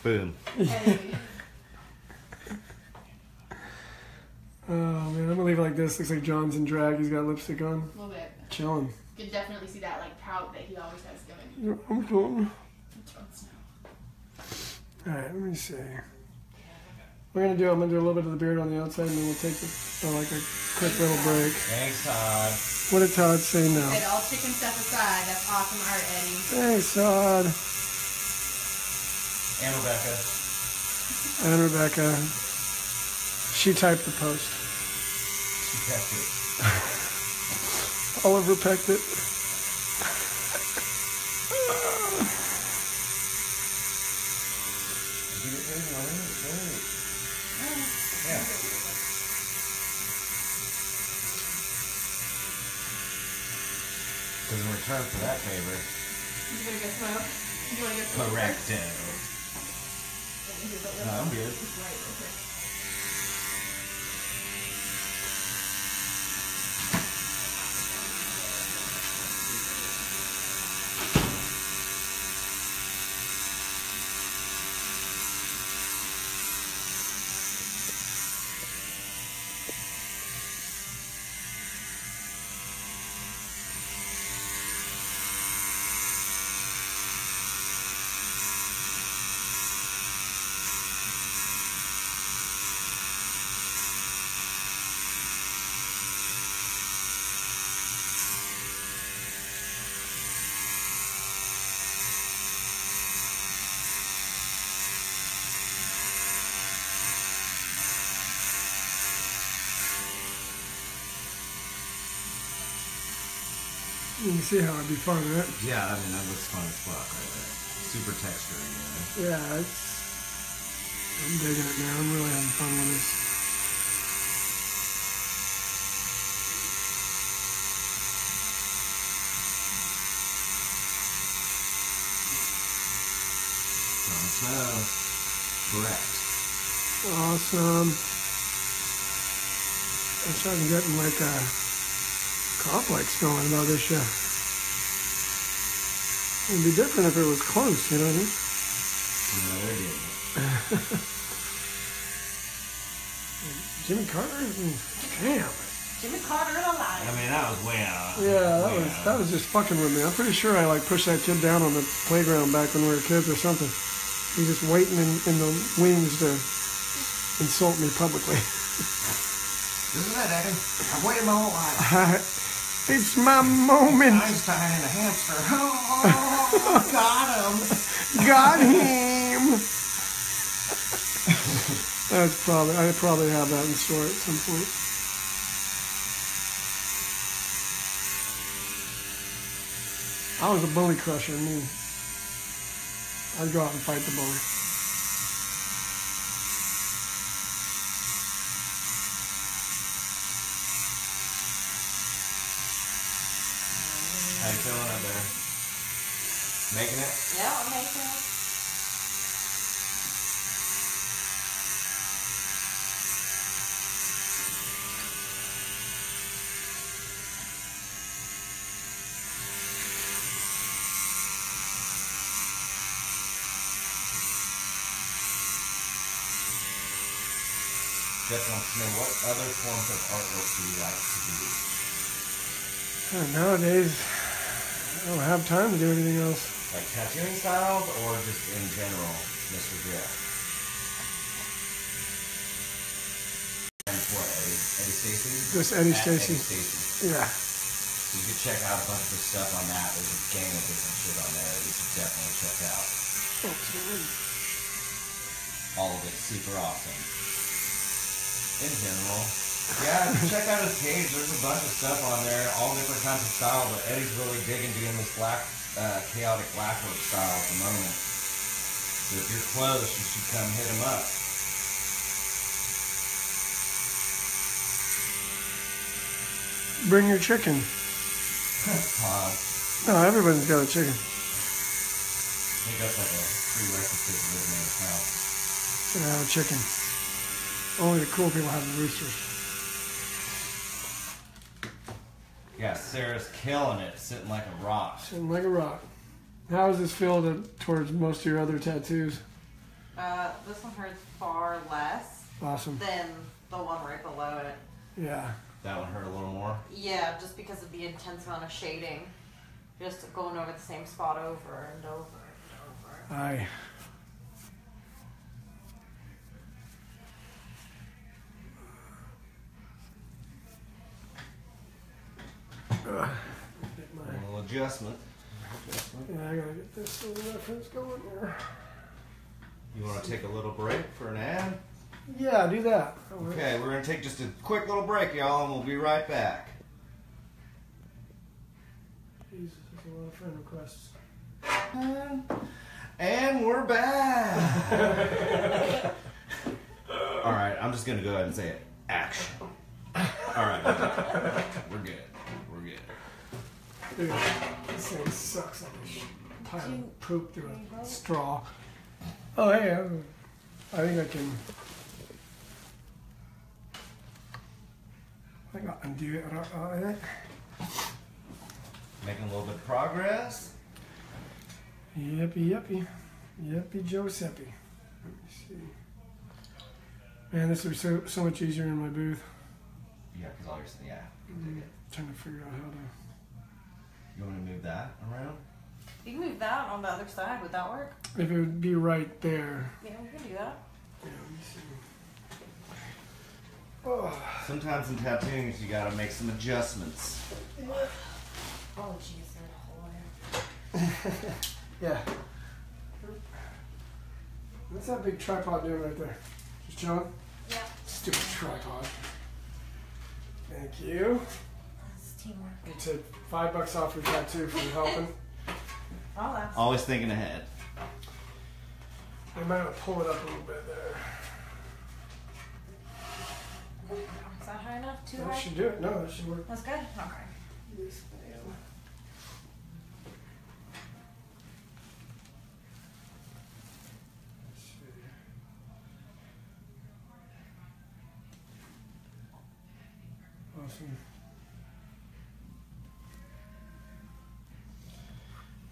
[SPEAKER 3] Boom.
[SPEAKER 1] Hey.
[SPEAKER 2] Oh man, I'm gonna leave it like this. Looks like John's in drag. He's got lipstick on.
[SPEAKER 1] A little bit.
[SPEAKER 2] Chilling.
[SPEAKER 1] You could definitely see that like pout that he always has going.
[SPEAKER 2] I'm chilling.
[SPEAKER 1] Jon Snow.
[SPEAKER 2] Alright, let me see. I'm gonna do a little bit of the beard on the outside and then we'll take like a quick little break.
[SPEAKER 3] Thanks, Todd.
[SPEAKER 2] What did Todd say now?
[SPEAKER 1] Said all chicken stuff aside, that's awesome art, Eddie.
[SPEAKER 2] Thanks, Todd.
[SPEAKER 3] And Rebecca.
[SPEAKER 2] And Rebecca. She typed the post.
[SPEAKER 3] She kept it.
[SPEAKER 2] Oliver pecked it.
[SPEAKER 3] Yeah. Because in return for that favor,
[SPEAKER 1] You gonna go smoke? You wanna go smoke?
[SPEAKER 3] correcto. No, I'm good.
[SPEAKER 1] Right, real quick.
[SPEAKER 2] You can see how it'd be fun, right?
[SPEAKER 3] Yeah, I mean, that looks fun as fuck right there. Super texture, you know?
[SPEAKER 2] Yeah, I'm digging it, man. I'm really having fun with this.
[SPEAKER 3] Jon Snow. Correct.
[SPEAKER 2] Awesome. I'm starting getting like a complex going about this show. It'd be different if it was close, you know what I mean?
[SPEAKER 3] No, they're getting it.
[SPEAKER 2] Jimmy Carter? Damn.
[SPEAKER 6] Jimmy Carter alive.
[SPEAKER 3] I mean, that was way out.
[SPEAKER 2] Yeah,
[SPEAKER 3] Way
[SPEAKER 2] that
[SPEAKER 3] out.
[SPEAKER 2] was just fucking with me. I'm pretty sure I like pushed that kid down on the playground back when we were kids or something. He's just waiting in the wings to insult me publicly.
[SPEAKER 3] This is it, Eddie. I've waited my whole life.
[SPEAKER 2] It's my moment.
[SPEAKER 3] Einstein and a hamster. Oh, got him.
[SPEAKER 2] Got him. I probably have that in store at some point. I was a bully crusher. I mean, I'd go out and fight the bully.
[SPEAKER 3] How you feeling up there? Making it?
[SPEAKER 6] Yeah, I'm making it.
[SPEAKER 3] Jeff wants to know what other forms of artwork do you like to do?
[SPEAKER 2] Nowadays, I don't have time to do anything else.
[SPEAKER 3] Like tattooing styles or just in general, Mr. Jeff? And what, Eddie Stacey?
[SPEAKER 2] Just Eddie
[SPEAKER 3] At
[SPEAKER 2] Stacey.
[SPEAKER 3] Eddie Stacey.
[SPEAKER 2] Yeah.
[SPEAKER 3] So you can check out a bunch of the stuff on that. There's a gang of different shit on there that you should definitely check out. all of it's super awesome. In general. Yeah, check out his page. There's a bunch of stuff on there, all different kinds of style, but Eddie's really digging doing this black, chaotic blackwork style at the moment. So if you're close, you should come hit him up.
[SPEAKER 2] Bring your chicken. No, everyone's got a chicken.
[SPEAKER 3] I think that's like a prerequisite to living in his house.
[SPEAKER 2] Gotta have a chicken. Only the cool people have the roosters.
[SPEAKER 3] Yeah, Sarah's killing it, sitting like a rock.
[SPEAKER 2] Sitting like a rock. How does this feel towards most of your other tattoos?
[SPEAKER 6] This one hurts far less
[SPEAKER 2] Awesome.
[SPEAKER 6] than the one right below it.
[SPEAKER 2] Yeah.
[SPEAKER 3] That one hurt a little more.
[SPEAKER 6] Yeah, just because of the intense amount of shading. Just going over the same spot over and over and over.
[SPEAKER 2] Aye.
[SPEAKER 3] A little adjustment.
[SPEAKER 2] Yeah, I gotta get this little reference going there.
[SPEAKER 3] You want to take a little break for an ad?
[SPEAKER 2] Yeah, do that.
[SPEAKER 3] Okay, we're going to take just a quick little break, y'all, and we'll be right back.
[SPEAKER 2] Jesus, there's a lot of friend requests.
[SPEAKER 3] And we're back. All right, I'm just going to go ahead and say it. Action. All right, we're good. We're good.
[SPEAKER 2] Dude, this thing sucks like a pile of poop through a straw. Oh, hey, I think I can. I think I'll undo it. I think.
[SPEAKER 3] Making a little bit of progress.
[SPEAKER 2] Yippee, yippee. Yippee, Giuseppe. Let me see. Man, this would be so much easier in my booth.
[SPEAKER 3] Yeah, because all you're saying, yeah.
[SPEAKER 2] Trying to figure out how to.
[SPEAKER 3] You want me to move that around?
[SPEAKER 6] You can move that on the other side. Would that work?
[SPEAKER 2] If it would be right there.
[SPEAKER 6] Yeah, we can do that.
[SPEAKER 2] Yeah, let me see. Oh.
[SPEAKER 3] Sometimes in tattooing, you got to make some adjustments.
[SPEAKER 6] Oh, jeez, that hole.
[SPEAKER 2] Yeah. What's that big tripod doing right there? Just chilling?
[SPEAKER 6] Yeah,
[SPEAKER 2] Stupid tripod. Thank you.
[SPEAKER 6] that's teamwork.
[SPEAKER 2] You said $5 off your tattoo for helping.
[SPEAKER 6] Oh, that's.
[SPEAKER 3] Always thinking ahead.
[SPEAKER 2] I might want to pull it up a little bit there.
[SPEAKER 6] Is that high enough? Too
[SPEAKER 2] That
[SPEAKER 6] high?
[SPEAKER 2] should do it. No, that should work.
[SPEAKER 6] That's good? Okay.
[SPEAKER 2] Yes, ma'am. Let's see. Awesome.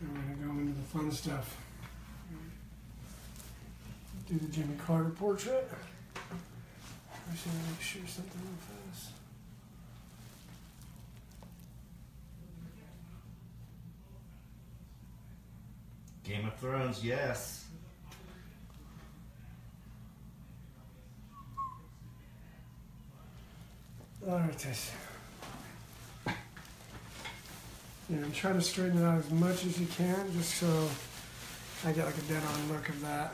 [SPEAKER 2] And we're going to go into the fun stuff. Do the Jimmy Carter portrait. I just want to make sure something real fast.
[SPEAKER 3] Game of Thrones, yes.
[SPEAKER 2] Alright, Tess. Yeah, and try to straighten it out as much as you can, just so I get like a dead-on look of that.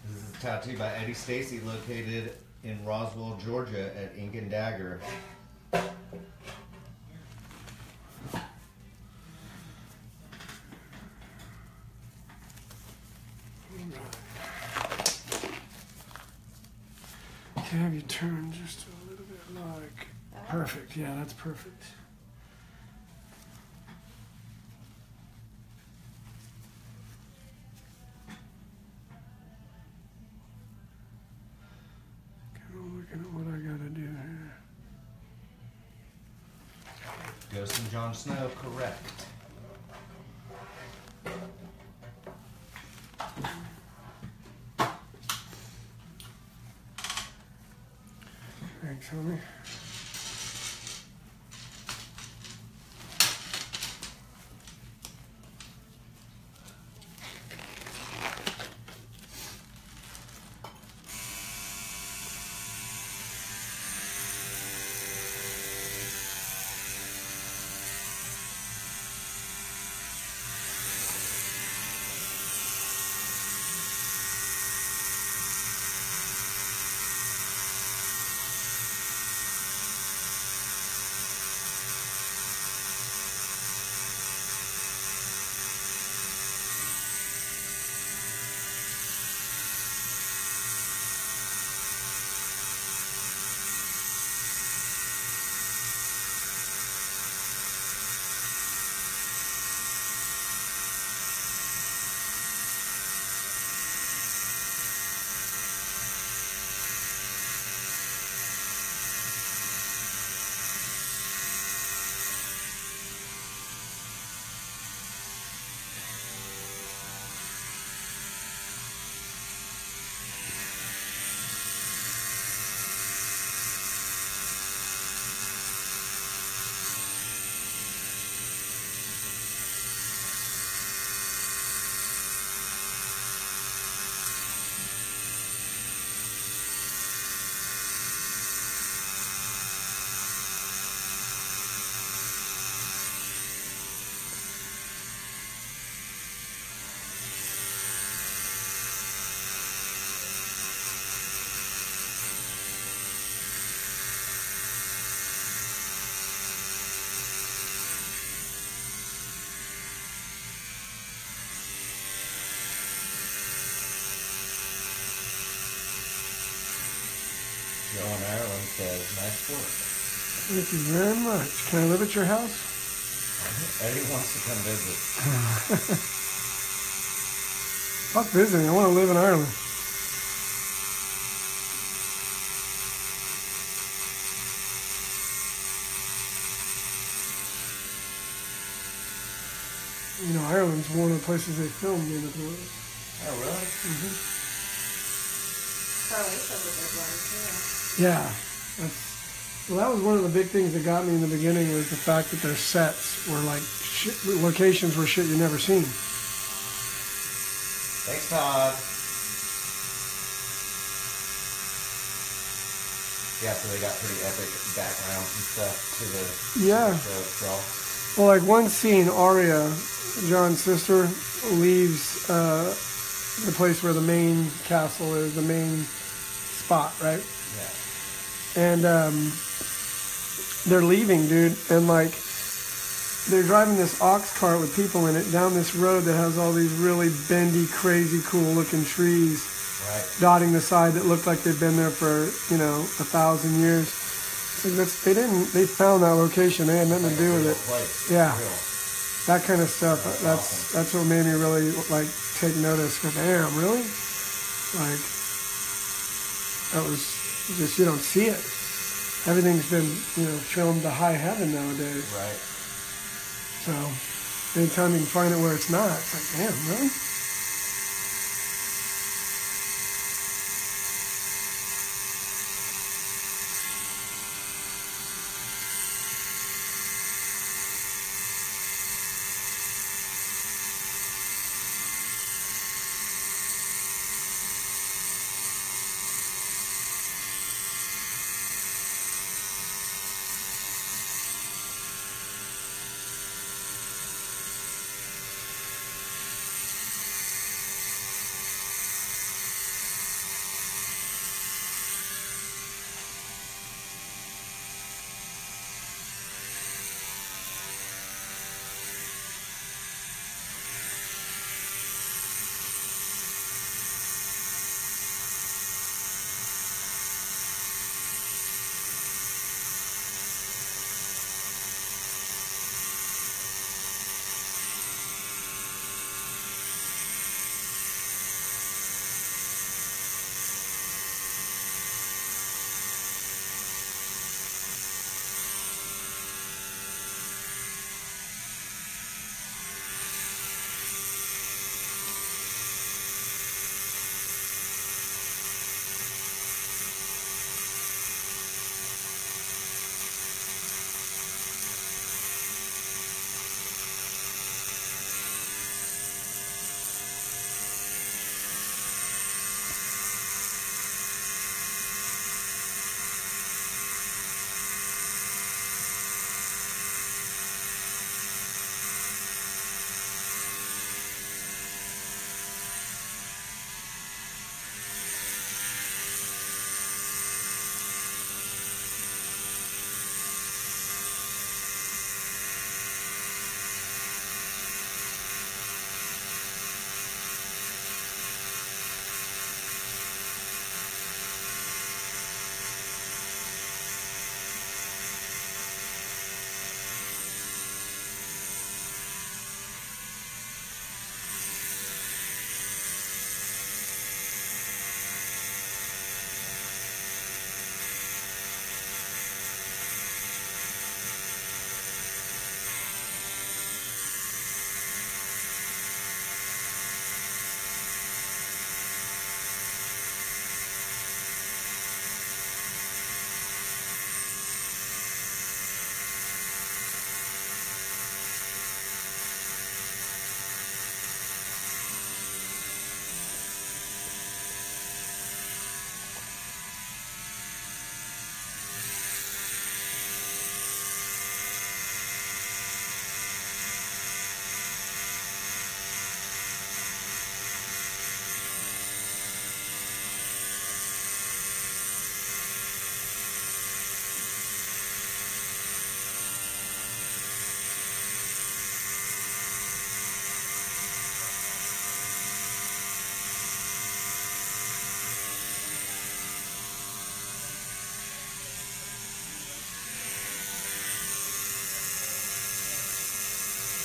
[SPEAKER 3] This is a tattoo by Eddie Stacey, located in Roswell, Georgia, at Ink and Dagger.
[SPEAKER 2] Okay, have you turn just a little bit like... Perfect, yeah, that's perfect. Kind of looking at what I gotta do here.
[SPEAKER 3] Ghost and Jon Snow, correct.
[SPEAKER 2] Thanks, homie.
[SPEAKER 3] Joe in Ireland says, nice work.
[SPEAKER 2] Thank you very much. Can I live at your house?
[SPEAKER 3] Eddie wants to come visit.
[SPEAKER 2] Fuck visiting. I want to live in Ireland. You know, Ireland's one of the places they filmed Game of Thrones.
[SPEAKER 3] Oh, really?
[SPEAKER 6] Croatia's a big one, too.
[SPEAKER 2] Yeah. Well, that was one of the big things that got me in the beginning was the fact that their sets were like shit, locations were shit you'd never seen.
[SPEAKER 3] Thanks, Todd. Yeah, so they got pretty epic backgrounds and stuff to the show itself.
[SPEAKER 2] Well, like one scene, Arya, Jon's sister, leaves the place where the main castle is, the main spot, right?
[SPEAKER 3] Yeah.
[SPEAKER 2] And they're leaving, dude, and like they're driving this ox cart with people in it down this road that has all these really bendy, crazy, cool-looking trees dotting the side that look like they've been there for 1,000 years. So they found that location. They had nothing to do with it.
[SPEAKER 3] Place.
[SPEAKER 2] Yeah,
[SPEAKER 3] Real.
[SPEAKER 2] that kind of stuff. That's what made me really like take notice. Cause damn, really, like that was just you don't see it. Everything's been filmed to high heaven nowadays.
[SPEAKER 3] Right.
[SPEAKER 2] So anytime you can find it where it's not, it's like damn, really.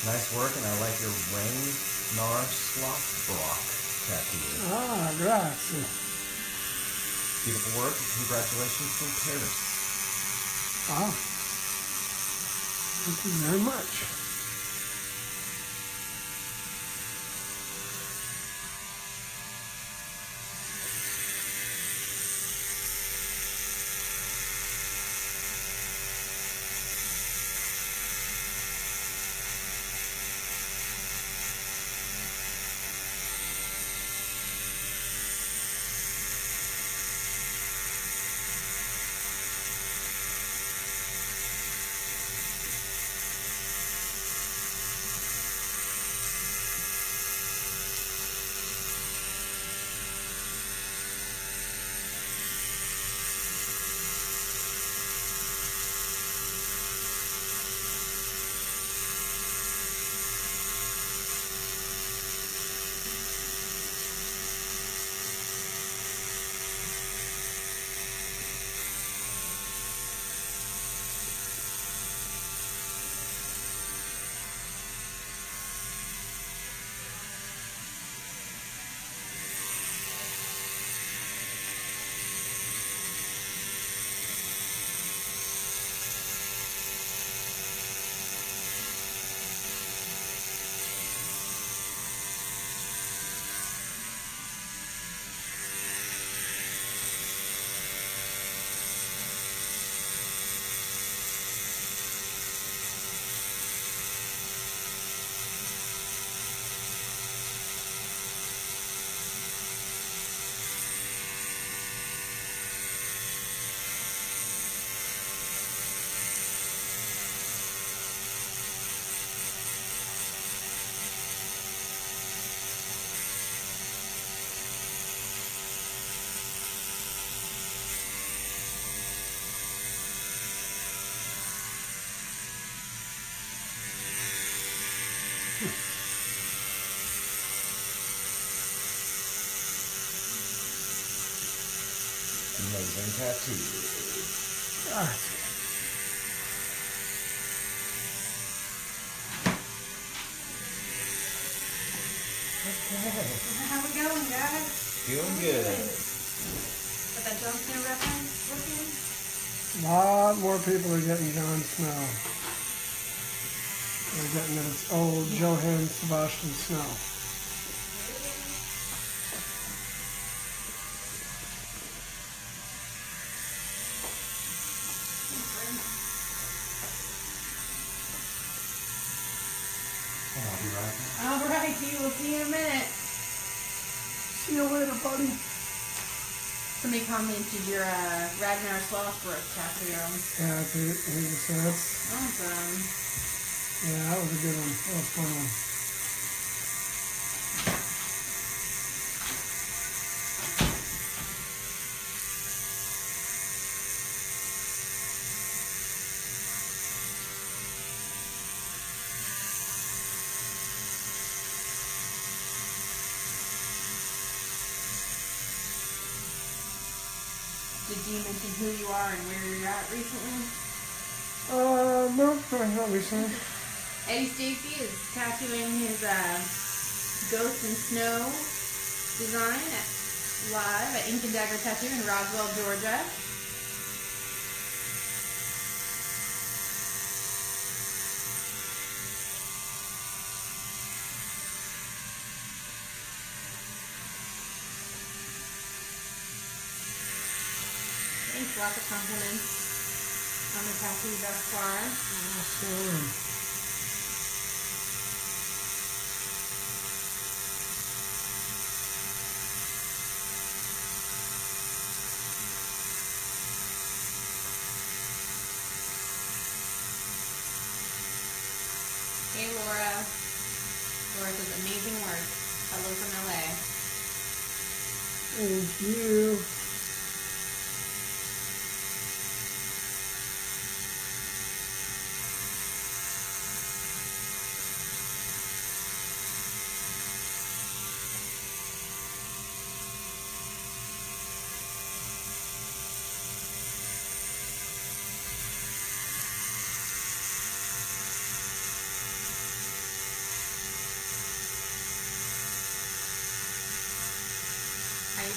[SPEAKER 3] Nice work, and I like your ring nar sloth brock tattoo.
[SPEAKER 2] Ah, grazie.
[SPEAKER 3] Beautiful work. Congratulations from Paris.
[SPEAKER 2] Wow. Thank you very much.
[SPEAKER 3] Amazing tattoo.
[SPEAKER 2] Grazie.
[SPEAKER 1] How we going, guys?
[SPEAKER 3] Feeling good.
[SPEAKER 1] Got that Jon Snow reference working?
[SPEAKER 2] A lot more people are getting Jon Snow. They're getting it. It's old Johann Sebastian Snow.
[SPEAKER 3] I'll be right back.
[SPEAKER 1] All right, we'll see you in a minute.
[SPEAKER 2] See you later, buddy.
[SPEAKER 1] Somebody commented your Ragnar Slothbrook tattoo.
[SPEAKER 2] Yeah, so that's,
[SPEAKER 1] Awesome.
[SPEAKER 2] yeah, that was a good one. That was a fun one.
[SPEAKER 1] Did you mention who you are and where you're at recently?
[SPEAKER 2] No, not recently.
[SPEAKER 1] Eddie Stacey is tattooing his Ghost and Snow design live at Ink and Dagger Tattoo in Roswell, Georgia. Thanks, lots of compliments on the tattoo thus far.
[SPEAKER 2] Awesome.
[SPEAKER 1] Hey, Laura. Laura says amazing work. Hello from LA.
[SPEAKER 2] Thank you.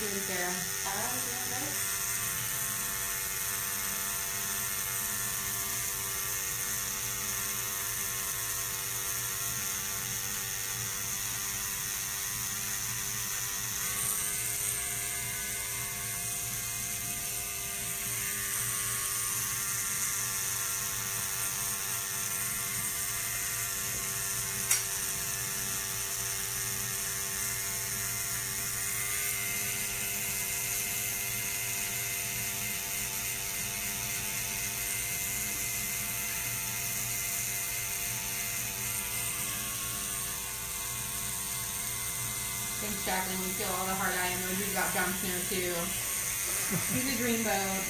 [SPEAKER 1] doing, Sarah? Thanks, Jacqueline. We feel all the hard eye emojis about Jon Snow, too. He's a dreamboat.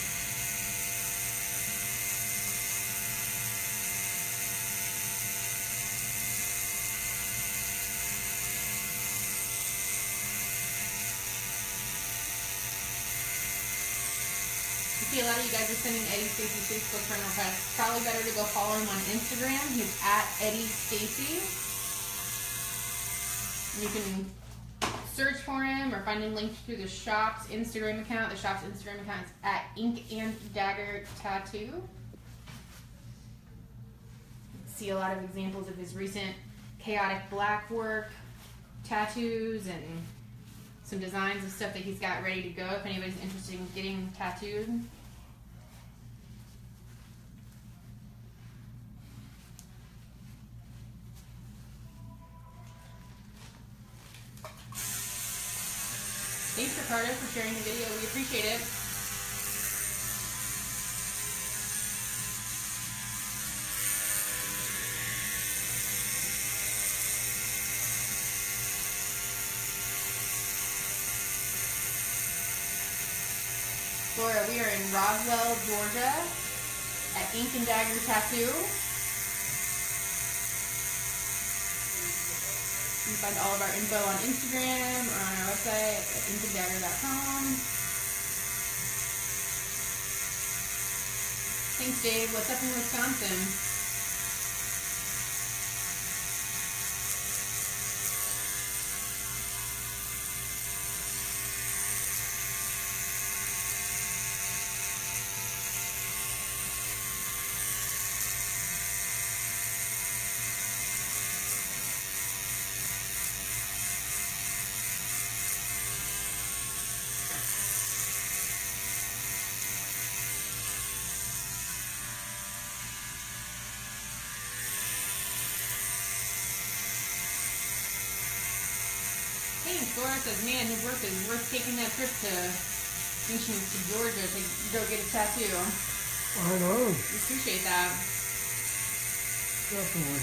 [SPEAKER 1] I see a lot of you guys are sending Eddie Stacey's Facebook friend request. Probably better to go follow him on Instagram. He's at Eddie Stacey. You can search for him or find him linked through the shop's Instagram account. The shop's Instagram account is at Ink and Dagger Tattoo. See a lot of examples of his recent chaotic black work, tattoos, and some designs of stuff that he's got ready to go if anybody's interested in getting tattooed. Thanks, Ricardo, for sharing the video. We appreciate it. Laura, we are in Roswell, Georgia at Ink and Dagger Tattoo. You can find all of our info on Instagram or on our website at inkanddagger.com. Thanks, Dave. What's up in Wisconsin? Laura says, man, his work is worth taking that trip to Georgia to go get a tattoo.
[SPEAKER 2] I know.
[SPEAKER 1] We appreciate that.
[SPEAKER 2] Definitely.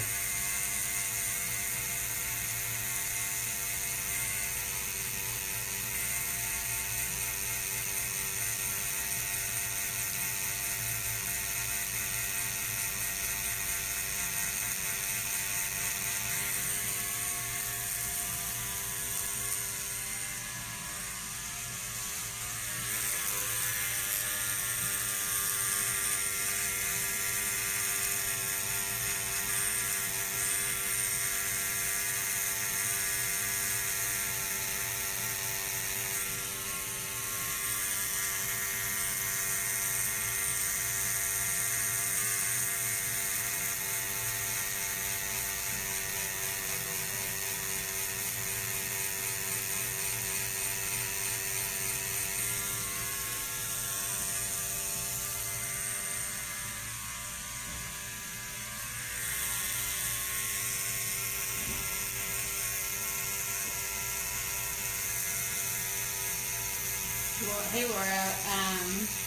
[SPEAKER 2] Well, hey Laura,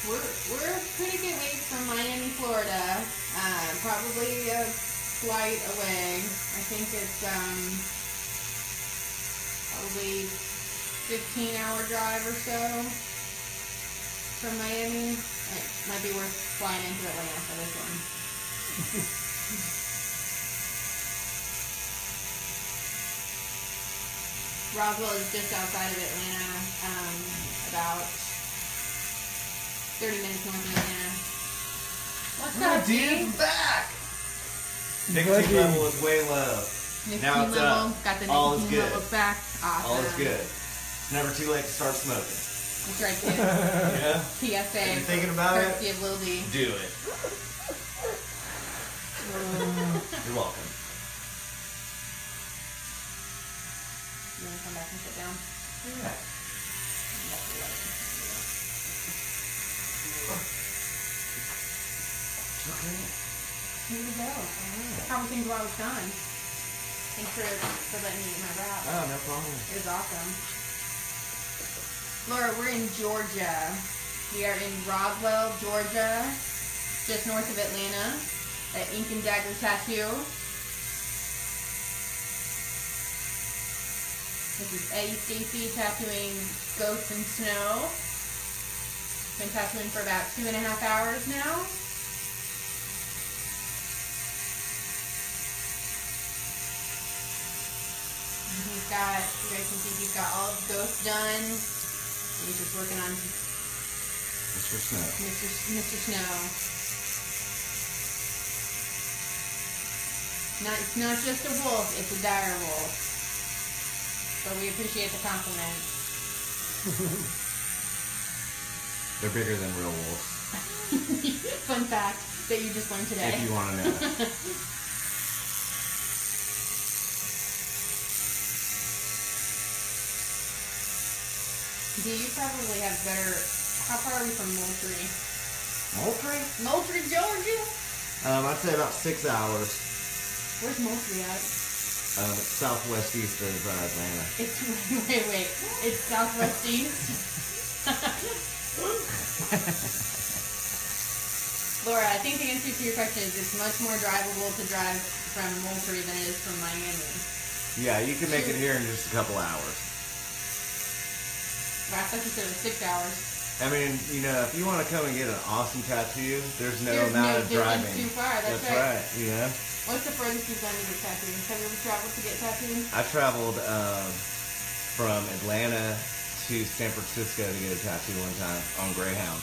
[SPEAKER 2] we're a pretty good ways from Miami, Florida. Probably a flight away. I think it's probably 15-hour drive or so from Miami. It might be worth flying into Atlanta for this one. Roswell is just outside of Atlanta. About 30 minutes north of Atlanta. What's up, dude?
[SPEAKER 3] Back! Nicotine level is way low. Now it's
[SPEAKER 1] level,
[SPEAKER 3] up.
[SPEAKER 1] got the
[SPEAKER 3] All is
[SPEAKER 1] nicotine
[SPEAKER 3] good.
[SPEAKER 1] levels back. Awesome.
[SPEAKER 3] All is good. It's never too late to start smoking.
[SPEAKER 1] That's right, kids.
[SPEAKER 3] Yeah.
[SPEAKER 1] PSA.
[SPEAKER 3] If you're thinking about it,
[SPEAKER 1] courtesy of Lil D.
[SPEAKER 3] do it. You're welcome.
[SPEAKER 1] You want to come back and sit down?
[SPEAKER 3] Yeah. Okay.
[SPEAKER 1] Here we go. How were things while I was gone? Thanks for letting me eat my wrap.
[SPEAKER 3] Oh, no problem.
[SPEAKER 1] It was awesome. Laura, we're in Georgia. We are in Roswell, Georgia, just north of Atlanta, at Ink and Dagger Tattoo. This is Eddie Stacey tattooing Ghosts and Snow. Been tattooing for about 2.5 hours now. And he's got, you guys can see he's got all of Ghosts done. And he's just working on
[SPEAKER 3] Mr. Snow.
[SPEAKER 1] Mr. Snow. It's not just a wolf, it's a dire wolf. So we appreciate the compliment.
[SPEAKER 3] They're bigger than real wolves,
[SPEAKER 1] Fun fact that you just learned today.
[SPEAKER 3] if you want to know.
[SPEAKER 1] Do you probably have better... How far are we from Moultrie?
[SPEAKER 3] Moultrie?
[SPEAKER 1] Moultrie, Georgia?
[SPEAKER 3] I'd say about 6 hours.
[SPEAKER 1] Where's Moultrie at?
[SPEAKER 3] Southwest east of Atlanta.
[SPEAKER 1] It's... Wait. It's southwest east? Laura, I think the answer to your question is it's much more drivable to drive from Moultrie than it is from Miami.
[SPEAKER 3] Yeah, you can make it here in just a couple hours.
[SPEAKER 1] I thought you said it was 6 hours.
[SPEAKER 3] I mean, you know, if you want to come and get an awesome tattoo, there's no
[SPEAKER 1] There's
[SPEAKER 3] amount
[SPEAKER 1] no
[SPEAKER 3] of
[SPEAKER 1] distance
[SPEAKER 3] driving.
[SPEAKER 1] too far, that's
[SPEAKER 3] right. You know?
[SPEAKER 1] What's the furthest you've done to get tattooed? Have you ever traveled to get tattooed?
[SPEAKER 3] I traveled from Atlanta to San Francisco to get a tattoo one time on Greyhound.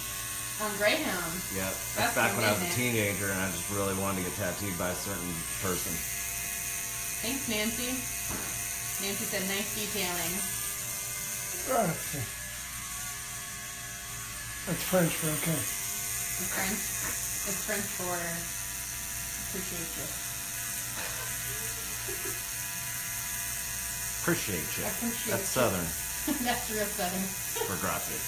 [SPEAKER 1] On Greyhound?
[SPEAKER 3] Yep.
[SPEAKER 1] That's
[SPEAKER 3] That's back when I was a
[SPEAKER 1] commitment.
[SPEAKER 3] teenager and I just really wanted to get tattooed by a certain person.
[SPEAKER 1] Thanks, Nancy. Nancy said nice detailing.
[SPEAKER 2] Okay. That's French for okay.
[SPEAKER 1] It's French. It's French for appreciate you.
[SPEAKER 3] Appreciate you.
[SPEAKER 1] Appreciate
[SPEAKER 3] That's
[SPEAKER 1] you.
[SPEAKER 3] Southern
[SPEAKER 1] That's real Southern.
[SPEAKER 3] for gracias.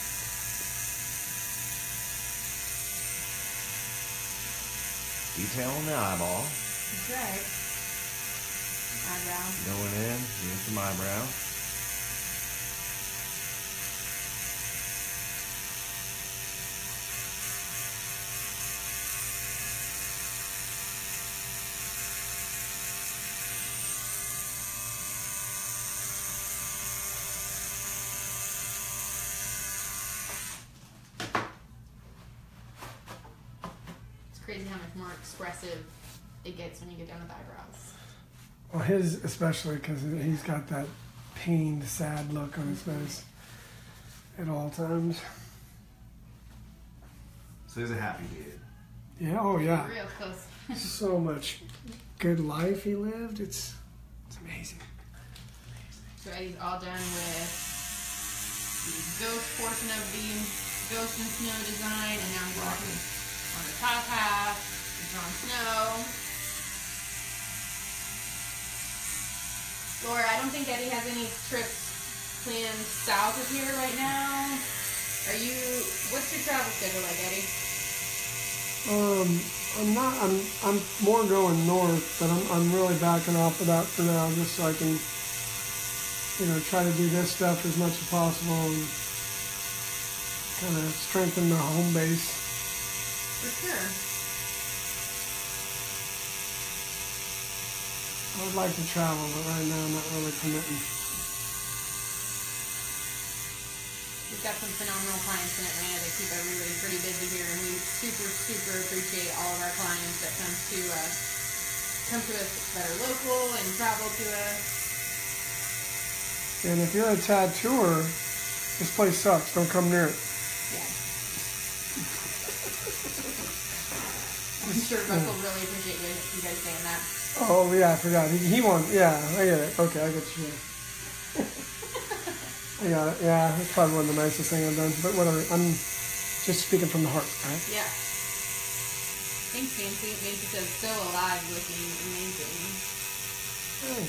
[SPEAKER 3] Detail on the eyeball.
[SPEAKER 1] That's right. Eyebrow.
[SPEAKER 3] Going in, doing some eyebrow.
[SPEAKER 1] It's crazy how much more expressive it gets when you get done with eyebrows.
[SPEAKER 2] Well, his especially because he's got that pained, sad look on his face at all times.
[SPEAKER 3] So he's a happy dude.
[SPEAKER 2] Yeah, oh yeah.
[SPEAKER 1] Real close.
[SPEAKER 2] So much good life he lived. It's amazing.
[SPEAKER 1] So Eddie's all done with the ghost portion of the Ghost and Snow design, and now I'm working on the top half, the drawn snow. Laura, I don't think Eddie has any trips planned south of here right now. What's your travel schedule like, Eddie?
[SPEAKER 2] I'm more going north, but I'm really backing off of that for now, just so I can, try to do this stuff as much as possible and kind of strengthen the home base.
[SPEAKER 1] For sure.
[SPEAKER 2] I would like to travel, but right now I'm not really committing.
[SPEAKER 1] We've got some phenomenal clients in Atlanta that keep everybody pretty busy here, and we super, super appreciate all of our clients that come to us that are local and travel to us.
[SPEAKER 2] And if you're a tattooer, this place sucks. Don't come near it.
[SPEAKER 1] Yeah. I'm sure Russell really appreciate you guys saying that.
[SPEAKER 2] Oh yeah, I forgot. He won. Yeah, I get it. Okay, I get you. I Yeah, it's probably one of the nicest things I've done. But whatever, I'm just speaking from the heart, right?
[SPEAKER 1] Yeah. Thanks, Nancy. Nancy says, so alive looking, amazing.
[SPEAKER 2] Hey.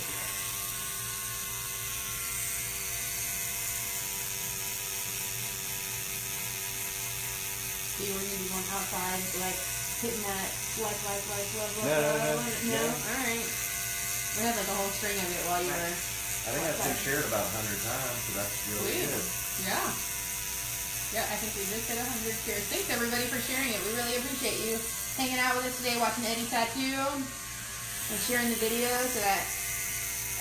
[SPEAKER 1] See, we're going to be going outside, like, hitting that, like,
[SPEAKER 3] No.
[SPEAKER 1] Alright. We had, like, a whole string of it while you were...
[SPEAKER 3] I think that's been shared about 100 times, so that's really
[SPEAKER 1] Sweet.
[SPEAKER 3] good.
[SPEAKER 1] Yeah. Yeah, I think we just hit 100 shares. Thanks, everybody, for sharing it. We really appreciate you hanging out with us today, watching Eddie Tattoo, and sharing the video so that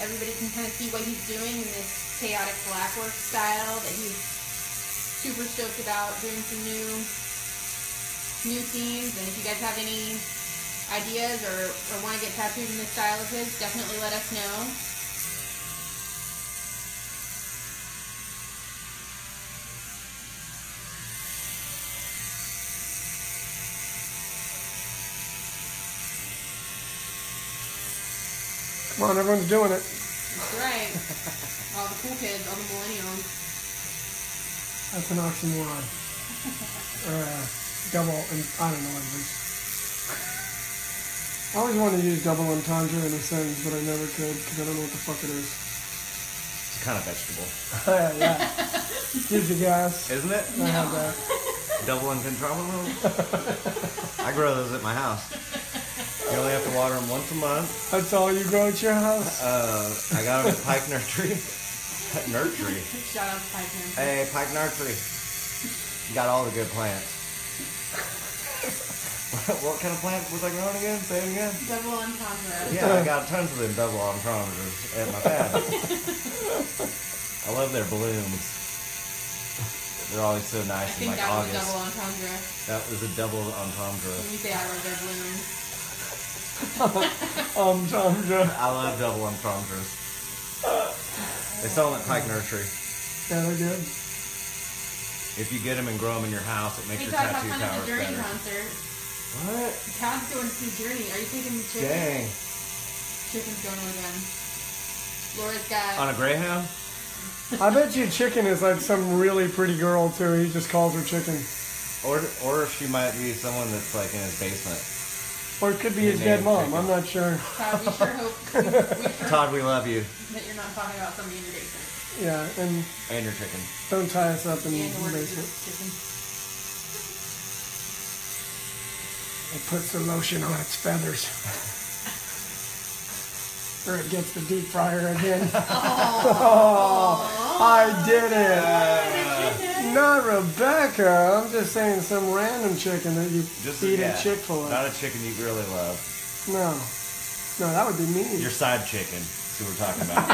[SPEAKER 1] everybody can kind of see what he's doing in this chaotic blackwork style that he's super stoked about, doing some new themes. And if you guys have any ideas or want to get tattooed in this style of his, definitely let us know.
[SPEAKER 2] Come on, everyone's doing it.
[SPEAKER 1] That's right. All the cool kids, all the millennials.
[SPEAKER 2] That's an oxymoron. Or double, and I don't know what it is. I always wanted to use double entendre in a sentence, but I never could because I don't know what the fuck it is.
[SPEAKER 3] It's kind of vegetable.
[SPEAKER 2] Yeah. Gives you gas.
[SPEAKER 3] Isn't it?
[SPEAKER 2] I have that.
[SPEAKER 3] Double entendre. I grow those at my house. You only have to water them once a month.
[SPEAKER 2] That's all you grow at your house?
[SPEAKER 3] I got them at Pike Nursery. Nursery.
[SPEAKER 1] Shout out to Pike Nursery.
[SPEAKER 3] Hey, Pike Nursery. You got all the good plants. What kind of plant was I growing again? Say it again.
[SPEAKER 1] Double entendre.
[SPEAKER 3] Yeah, I got tons of them double entendres at my pad. I love their blooms. They're always so
[SPEAKER 1] I
[SPEAKER 3] nice in
[SPEAKER 1] think
[SPEAKER 3] like
[SPEAKER 1] that was
[SPEAKER 3] August.
[SPEAKER 1] double entendre.
[SPEAKER 3] That was a double entendre.
[SPEAKER 1] When you say I love their blooms.
[SPEAKER 2] Entendre.
[SPEAKER 3] I love double entendres. They sell them at Pike Nursery.
[SPEAKER 2] Yeah, they're good.
[SPEAKER 3] If you get them and grow them in your house, it makes
[SPEAKER 1] Hey
[SPEAKER 3] your
[SPEAKER 1] Todd, have
[SPEAKER 3] tattoo
[SPEAKER 1] fun at
[SPEAKER 3] powers
[SPEAKER 1] the Journey
[SPEAKER 3] better.
[SPEAKER 1] concert.
[SPEAKER 3] What?
[SPEAKER 1] Todd's going to see Journey. Are you taking the chicken?
[SPEAKER 3] Dang.
[SPEAKER 1] Chicken's going with them. Laura's got...
[SPEAKER 3] On a Greyhound?
[SPEAKER 2] I bet you Chicken is like some really pretty girl too. He just calls her Chicken.
[SPEAKER 3] Or she might be someone that's like in his basement.
[SPEAKER 2] Or it could be his dead mom. I'm not sure.
[SPEAKER 1] Todd, we sure hope
[SPEAKER 3] Todd, we love you.
[SPEAKER 1] that you're not talking about somebody in your basement.
[SPEAKER 2] Yeah, and
[SPEAKER 3] And your chicken.
[SPEAKER 2] don't tie us up in the
[SPEAKER 1] And the word
[SPEAKER 2] basement.
[SPEAKER 1] chicken.
[SPEAKER 2] It puts the lotion on its feathers. Or it gets the deep fryer again. Oh, I did it. Not Rebecca. I'm just saying some random chicken that you feed at Chick-fil-A.
[SPEAKER 3] Not a chicken you really love.
[SPEAKER 2] No. No, that would be mean.
[SPEAKER 3] Your side chicken. That's what we're talking about.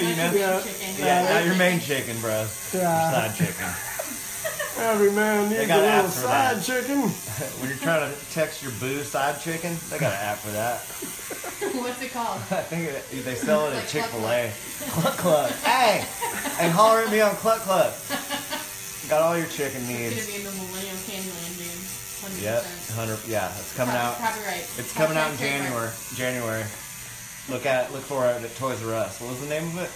[SPEAKER 3] You know?
[SPEAKER 2] Yeah.
[SPEAKER 1] Chicken.
[SPEAKER 3] Yeah, not your main chicken, bro.
[SPEAKER 2] Yeah.
[SPEAKER 3] Your side chicken.
[SPEAKER 2] Every man needs a
[SPEAKER 3] got
[SPEAKER 2] little
[SPEAKER 3] apps for
[SPEAKER 2] side
[SPEAKER 3] that.
[SPEAKER 2] chicken.
[SPEAKER 3] When you're trying to text your boo side chicken, they got an app for that.
[SPEAKER 1] What's it called?
[SPEAKER 3] I think they sell it
[SPEAKER 1] Like
[SPEAKER 3] at Chick-fil-A. Cluck Cluck. Hey! Hey, holler at me on Cluck Cluck. Got all your chicken
[SPEAKER 1] It's
[SPEAKER 3] needs.
[SPEAKER 1] going to be in the Millennium Candyland, dude. 100%.
[SPEAKER 3] Yep, 100. Yeah, it's coming out.
[SPEAKER 1] Copyright.
[SPEAKER 3] It's coming out in
[SPEAKER 1] Trademark.
[SPEAKER 3] January. Look for it at Toys R Us. What was the name of it?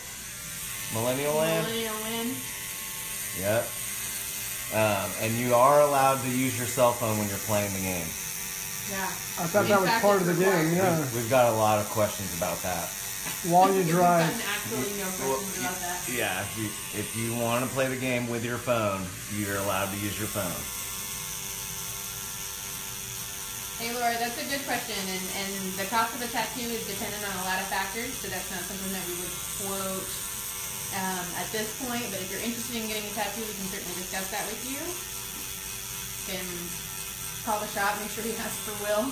[SPEAKER 3] Millennial Land?
[SPEAKER 1] Millennial Land.
[SPEAKER 3] Yep. And you are allowed to use your cell phone when you're playing the game.
[SPEAKER 1] Yeah.
[SPEAKER 2] I thought that was part of the game, yeah.
[SPEAKER 3] We've got a lot of questions about that.
[SPEAKER 2] While you
[SPEAKER 1] We've
[SPEAKER 2] drive.
[SPEAKER 1] gotten absolutely no questions about that.
[SPEAKER 3] Yeah, if you want to play the game with your phone, you're allowed to use your phone.
[SPEAKER 1] Hey Laura, that's a good question, and the cost of a tattoo is dependent on a lot of factors, so that's not something that we would quote at this point, but if you're interested in getting a tattoo, we can certainly discuss that with you. You can call the shop, make sure he asks for Will.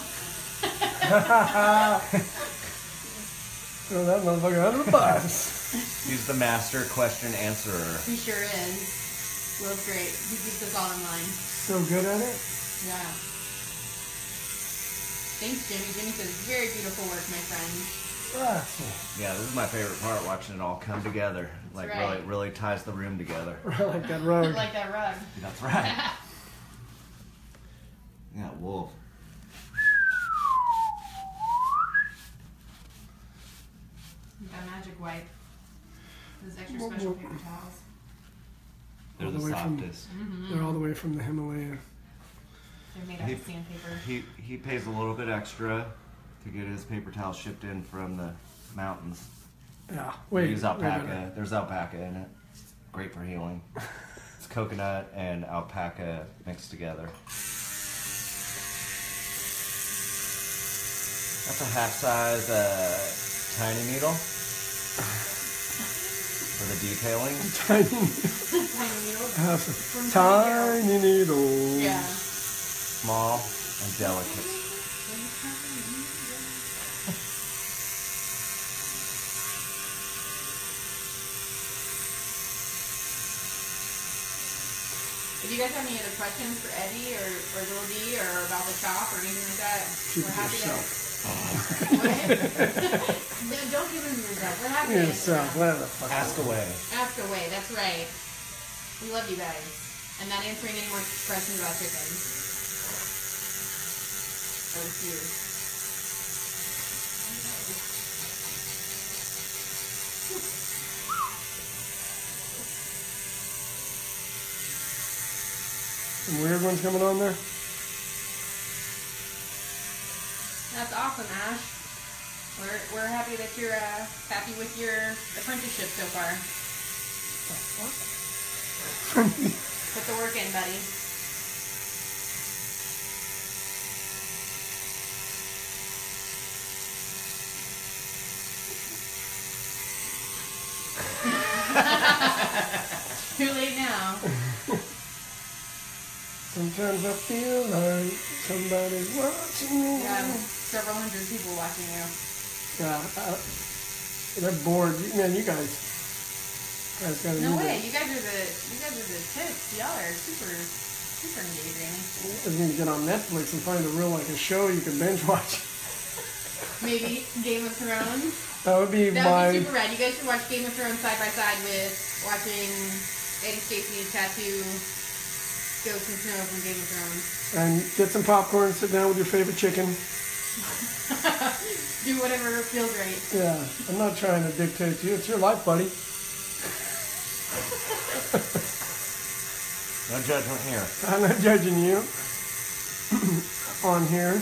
[SPEAKER 2] Throw that motherfucker under the bus.
[SPEAKER 3] He's the master question answerer.
[SPEAKER 1] He sure is. Will's great. He keeps us all in line.
[SPEAKER 2] So good at it.
[SPEAKER 1] Yeah. Thanks, Jimmy. Jimmy says, very beautiful work, my friend.
[SPEAKER 3] Yeah, this is my favorite part, watching it all come together. Like,
[SPEAKER 1] right.
[SPEAKER 3] really ties the room together.
[SPEAKER 2] Like that rug.
[SPEAKER 1] Like that rug.
[SPEAKER 3] That's right. Yeah, wolf.
[SPEAKER 1] Got a magic wipe. This extra special paper towels.
[SPEAKER 3] They're
[SPEAKER 2] All
[SPEAKER 3] the
[SPEAKER 2] the way from-
[SPEAKER 3] softest.
[SPEAKER 2] They're all the way from the Himalaya.
[SPEAKER 1] They're made out of sandpaper.
[SPEAKER 3] He pays a little bit extra to get his paper towels shipped in from the mountains.
[SPEAKER 2] Yeah.
[SPEAKER 3] We
[SPEAKER 2] Wait.
[SPEAKER 3] use
[SPEAKER 2] wait a
[SPEAKER 3] alpaca.
[SPEAKER 2] minute.
[SPEAKER 3] There's alpaca in it. Great for healing. It's coconut and alpaca mixed together. That's a half-size tiny needle for the detailing.
[SPEAKER 2] Tiny,
[SPEAKER 1] Tiny needles.
[SPEAKER 2] tiny needle.
[SPEAKER 1] Yeah.
[SPEAKER 3] Small and delicate.
[SPEAKER 1] If you guys have any other questions for Eddie or Little D or about the shop or anything like that,
[SPEAKER 2] Keep
[SPEAKER 1] we're
[SPEAKER 2] it
[SPEAKER 1] happy
[SPEAKER 2] yourself.
[SPEAKER 1] No, don't give them yourself. We're happy to
[SPEAKER 2] Yourself.
[SPEAKER 1] answer.
[SPEAKER 2] Whatever the fuck.
[SPEAKER 3] Ask away.
[SPEAKER 1] Ask away. That's right. We love you guys. And not answering any more questions about chickens. Or refuse.
[SPEAKER 2] Some weird ones coming on there.
[SPEAKER 1] That's awesome, Ash. We're happy that you're happy with your apprenticeship so far. Put the work in, buddy. Too late now.
[SPEAKER 2] Sometimes I feel like somebody's watching me.
[SPEAKER 1] You have several hundred people watching you.
[SPEAKER 2] Yeah, they're bored. Man, you guys gotta
[SPEAKER 1] No
[SPEAKER 2] do
[SPEAKER 1] way,
[SPEAKER 2] that.
[SPEAKER 1] you guys are the tits. Y'all are super engaging.
[SPEAKER 2] I was gonna get on Netflix and find a show you can binge watch.
[SPEAKER 1] Maybe Game of Thrones.
[SPEAKER 2] That would be
[SPEAKER 1] That
[SPEAKER 2] my.
[SPEAKER 1] would be super rad. You guys should watch Game of Thrones side by side with watching Eddie Stacey tattoo Ghost and Snow from Game of Thrones.
[SPEAKER 2] And get some popcorn, sit down with your favorite chicken.
[SPEAKER 1] Do whatever feels right.
[SPEAKER 2] Yeah, I'm not trying to dictate to you. It's your life, buddy.
[SPEAKER 3] No judgment here.
[SPEAKER 2] I'm not judging you on here.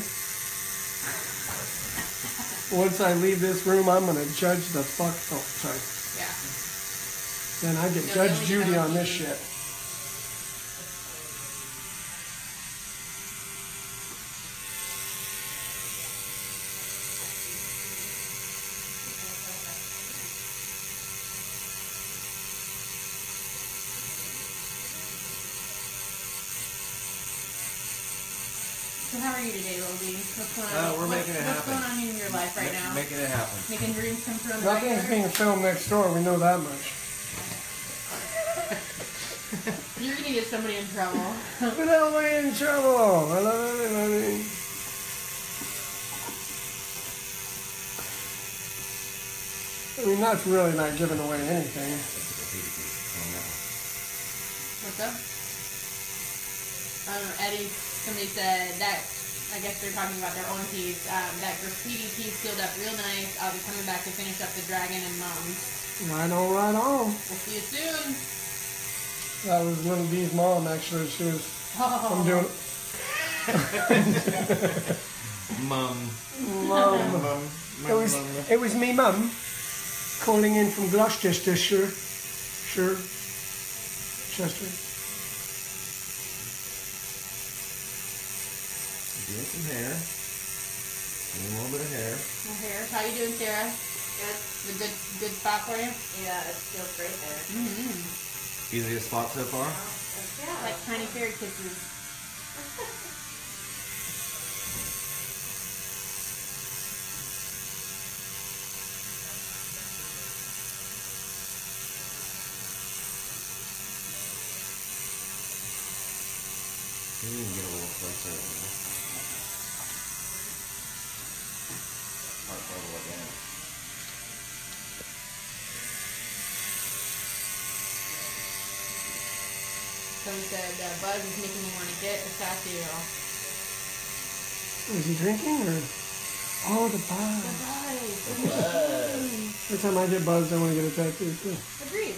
[SPEAKER 2] Once I leave this room, I'm gonna judge the fuck. Oh, sorry.
[SPEAKER 1] Yeah.
[SPEAKER 2] Then I get
[SPEAKER 1] No,
[SPEAKER 2] Judge
[SPEAKER 1] no,
[SPEAKER 2] Judy
[SPEAKER 1] no,
[SPEAKER 2] on this
[SPEAKER 1] you-
[SPEAKER 2] shit.
[SPEAKER 1] So how are you today, Lil D? What's going on?
[SPEAKER 3] We're making it
[SPEAKER 1] What's
[SPEAKER 3] happen.
[SPEAKER 1] going on in your life right now?
[SPEAKER 3] Making it happen.
[SPEAKER 1] Making dreams come true on the
[SPEAKER 2] Nothing's
[SPEAKER 1] regular?
[SPEAKER 2] being filmed next door. We know that much.
[SPEAKER 1] You're gonna get somebody in trouble.
[SPEAKER 2] But now we're in trouble. I love everybody. I mean, that's really not giving away anything.
[SPEAKER 1] What's up? Eddie, somebody said that, I guess they're talking about their own piece, that graffiti piece sealed up real nice. I'll be coming back to finish up the dragon and mums.
[SPEAKER 2] Right on, right on.
[SPEAKER 1] We'll see you soon.
[SPEAKER 2] That was Little D's mom, actually. She was,
[SPEAKER 1] Oh.
[SPEAKER 2] I'm doing
[SPEAKER 3] Mum.
[SPEAKER 2] Mom. It was me, Mum, calling in from Gloucestershire. Sure. Chester.
[SPEAKER 3] Doing some hair. Doing a little bit of hair.
[SPEAKER 1] My hair. How you doing, Sarah?
[SPEAKER 4] Good.
[SPEAKER 1] The good spot for you?
[SPEAKER 4] Yeah, it feels great there.
[SPEAKER 1] Mm-hmm.
[SPEAKER 3] Easiest spot so far?
[SPEAKER 4] Yeah.
[SPEAKER 1] Like tiny fairy kisses.
[SPEAKER 3] Maybe we can get a little closer. Heart level again.
[SPEAKER 1] Somebody said Buzz is making me want to get a tattoo.
[SPEAKER 2] Was he drinking or? Oh, the buzz.
[SPEAKER 1] Buzz.
[SPEAKER 2] Every time I get buzzed, I want to get a tattoo too.
[SPEAKER 1] Agreed.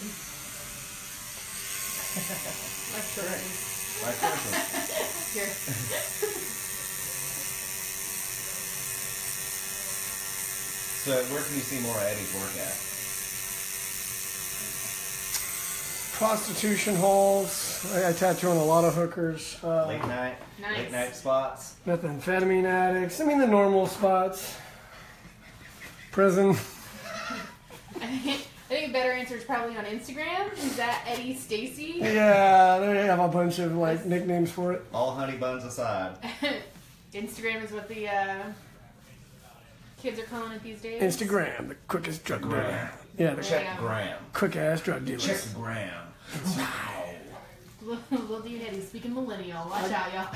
[SPEAKER 1] Like shorties.
[SPEAKER 3] My question.
[SPEAKER 1] Here.
[SPEAKER 3] So where can you see more of Eddie's work at?
[SPEAKER 2] Prostitution holes. I tattoo on a lot of hookers.
[SPEAKER 3] Late night?
[SPEAKER 1] Nice.
[SPEAKER 3] Late night spots?
[SPEAKER 2] Methamphetamine addicts. I mean the normal spots. Prison.
[SPEAKER 1] I think a better answer is probably on Instagram. Is that Eddie Stacey?
[SPEAKER 2] Yeah, they have a bunch of like nicknames for it.
[SPEAKER 3] All honey buns aside.
[SPEAKER 1] Instagram is what the kids are calling it these days.
[SPEAKER 2] Instagram, the quickest drug dealer. Yeah, the
[SPEAKER 3] Check Graham.
[SPEAKER 2] quick ass drug dealer.
[SPEAKER 3] Check Graham.
[SPEAKER 1] Little dude Eddie speaking millennial. Watch out, y'all.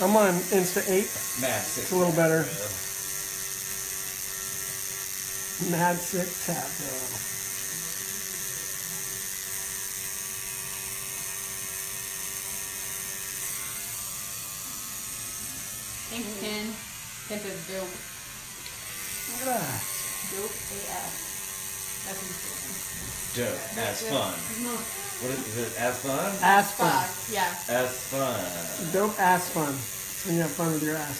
[SPEAKER 2] I'm on Insta 8.
[SPEAKER 3] Mad sick.
[SPEAKER 2] It's a little better. Mad sick tap, girl.
[SPEAKER 1] Thanks, Ken. Ken says dope.
[SPEAKER 2] Look at that.
[SPEAKER 1] Dope AF. That's interesting.
[SPEAKER 3] Dope. As fun. What is it? As fun?
[SPEAKER 2] Ass fun.
[SPEAKER 1] Fuck, yeah.
[SPEAKER 3] As fun.
[SPEAKER 2] Dope ass fun. When you have fun with your ass.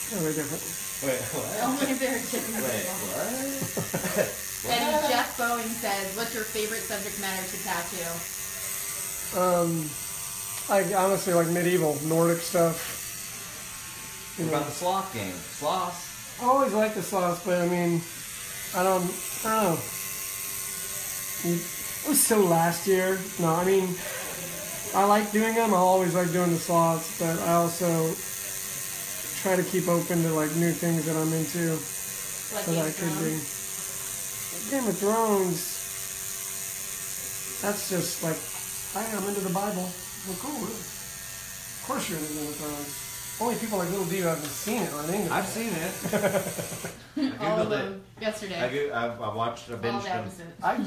[SPEAKER 2] Totally different.
[SPEAKER 3] Wait, what?
[SPEAKER 1] Only if they're chicken
[SPEAKER 3] Wait,
[SPEAKER 1] table.
[SPEAKER 3] what?
[SPEAKER 1] Eddie Jeff Boeing says, what's your favorite subject matter to tattoo?
[SPEAKER 2] Like honestly, like medieval Nordic stuff. You
[SPEAKER 3] What
[SPEAKER 2] know,
[SPEAKER 3] about the sloth game? Sloths?
[SPEAKER 2] I always like the sloths, but I mean, I don't know. It was so last year. No, I mean, I like doing them. I always like doing the sloths, but I also try to keep open to like new things that I'm into.
[SPEAKER 1] Like
[SPEAKER 2] So
[SPEAKER 1] Game
[SPEAKER 2] that
[SPEAKER 1] of
[SPEAKER 2] could be
[SPEAKER 1] Thrones?
[SPEAKER 2] Game of Thrones. That's just like I'm into the Bible. Well, cool. Of course you're into Game of Thrones. Only people like Little D who haven't seen it on English.
[SPEAKER 3] I've seen it.
[SPEAKER 1] All of
[SPEAKER 3] Googled
[SPEAKER 1] them yesterday.
[SPEAKER 3] I watched, I
[SPEAKER 1] All
[SPEAKER 3] binged
[SPEAKER 1] the
[SPEAKER 3] them.
[SPEAKER 1] episodes.
[SPEAKER 2] I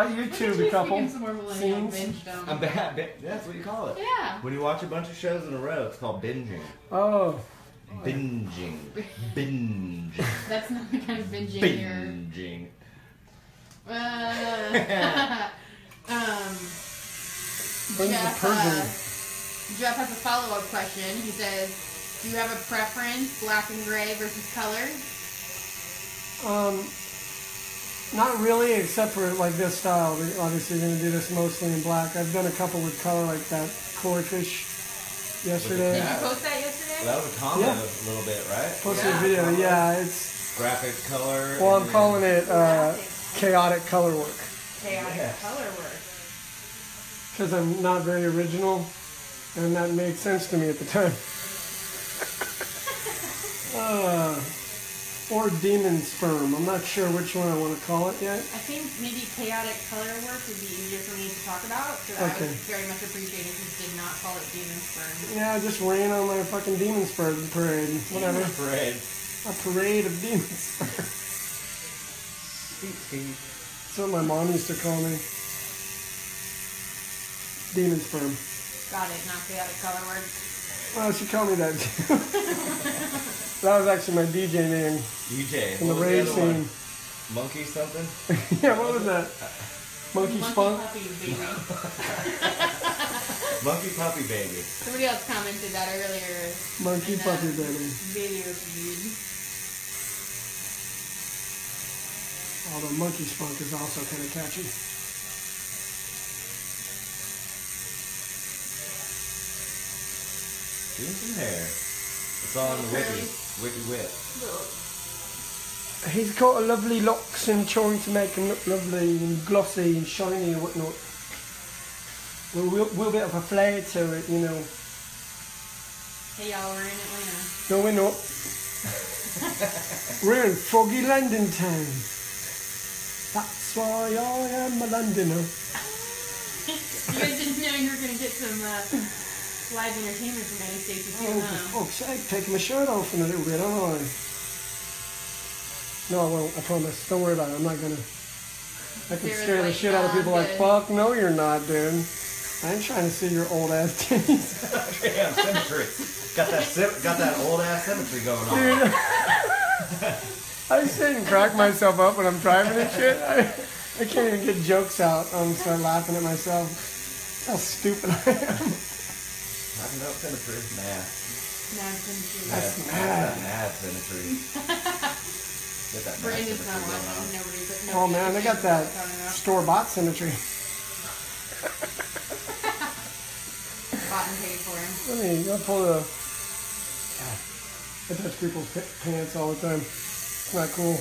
[SPEAKER 2] YouTube a couple
[SPEAKER 1] Speaking some more millennial
[SPEAKER 2] scenes.
[SPEAKER 1] binge them.
[SPEAKER 3] I'm bad. That's what you call it.
[SPEAKER 1] Yeah.
[SPEAKER 3] When you watch a bunch of shows in a row, it's called binging.
[SPEAKER 2] Oh,
[SPEAKER 3] Binging. Binging.
[SPEAKER 1] That's not the kind of binging you're...
[SPEAKER 3] Binging.
[SPEAKER 2] Brings the purging.
[SPEAKER 1] Jeff has a follow-up question. He says, do you have a preference, black and gray versus color?
[SPEAKER 2] Not really, except for like this style. We're obviously going to do this mostly in black. I've done a couple with color, like that koi fish yesterday.
[SPEAKER 1] Did you post that yesterday?
[SPEAKER 3] Well, that was a combo
[SPEAKER 2] Yeah.
[SPEAKER 3] a little bit, right?
[SPEAKER 2] Posted
[SPEAKER 1] Yeah.
[SPEAKER 2] a video. Yeah, it's.
[SPEAKER 3] Graphic color.
[SPEAKER 2] Well, I'm
[SPEAKER 3] and
[SPEAKER 2] calling it chaotic color work
[SPEAKER 1] Chaotic
[SPEAKER 3] Yes.
[SPEAKER 1] color work.
[SPEAKER 2] because I'm not very original, and that made sense to me at the time. Or demon sperm. I'm not sure which one I want to call it yet.
[SPEAKER 1] I think maybe chaotic color work would be easier for me to talk about, so I
[SPEAKER 2] Okay.
[SPEAKER 1] would very much appreciate if you did not call it demon sperm.
[SPEAKER 2] Yeah, I just ran on my fucking demon sperm parade. Whatever.
[SPEAKER 3] Parade.
[SPEAKER 2] A parade of demon sperm. That's what my mom used to call me. Demon sperm.
[SPEAKER 1] Got it, not chaotic color work.
[SPEAKER 2] Well, she called me that too. That was actually my DJ name
[SPEAKER 3] DJ.
[SPEAKER 2] in the
[SPEAKER 3] What was
[SPEAKER 2] rave
[SPEAKER 3] other one?
[SPEAKER 2] scene.
[SPEAKER 3] Monkey something?
[SPEAKER 2] Yeah, what was that? Monkey Spunk?
[SPEAKER 1] Puppy baby.
[SPEAKER 3] Monkey Puppy Baby.
[SPEAKER 1] Somebody else commented that earlier.
[SPEAKER 2] Monkey
[SPEAKER 1] in
[SPEAKER 2] Puppy
[SPEAKER 1] the
[SPEAKER 2] Baby.
[SPEAKER 1] Video feed.
[SPEAKER 2] Although Monkey Spunk is also kind of catchy.
[SPEAKER 3] Doing some hair. It's on the wiki. Wiki whip.
[SPEAKER 2] He's got a lovely locks and trying to make him look lovely and glossy and shiny and whatnot. With a bit of a flair to it, you know.
[SPEAKER 1] Hey y'all, we're in Atlanta.
[SPEAKER 2] No, we're not. We're in foggy London town. That's why I am a Londoner.
[SPEAKER 1] You guys didn't know you were going to get some live entertainment from Eddie Stacey too,
[SPEAKER 2] Oh,
[SPEAKER 1] huh?
[SPEAKER 2] for fuck's sake, taking my shirt off in a little bit, aren't I? No, I won't, I promise. Don't worry about it. I'm not gonna. I can
[SPEAKER 1] They're
[SPEAKER 2] scare the
[SPEAKER 1] like,
[SPEAKER 2] shit out of people like,
[SPEAKER 1] good.
[SPEAKER 2] fuck, no, you're not, dude. I ain't trying to see your old ass titties.
[SPEAKER 3] Damn, symmetry. Got that old ass symmetry going on.
[SPEAKER 2] Dude. I sit and crack myself up when I'm driving and shit. I can't even get jokes out. I'm start laughing at myself. How stupid I am.
[SPEAKER 3] I can know symmetry. Nah.
[SPEAKER 2] That's mad.
[SPEAKER 3] Mad symmetry. Get that mad
[SPEAKER 1] Brandon's not
[SPEAKER 3] symmetry going
[SPEAKER 1] watching.
[SPEAKER 3] on.
[SPEAKER 1] Nobody
[SPEAKER 2] Oh man, they got that store-bought symmetry.
[SPEAKER 1] Bought and paid for him.
[SPEAKER 2] I mean, I pull the. I touch people's pants all the time. It's not cool.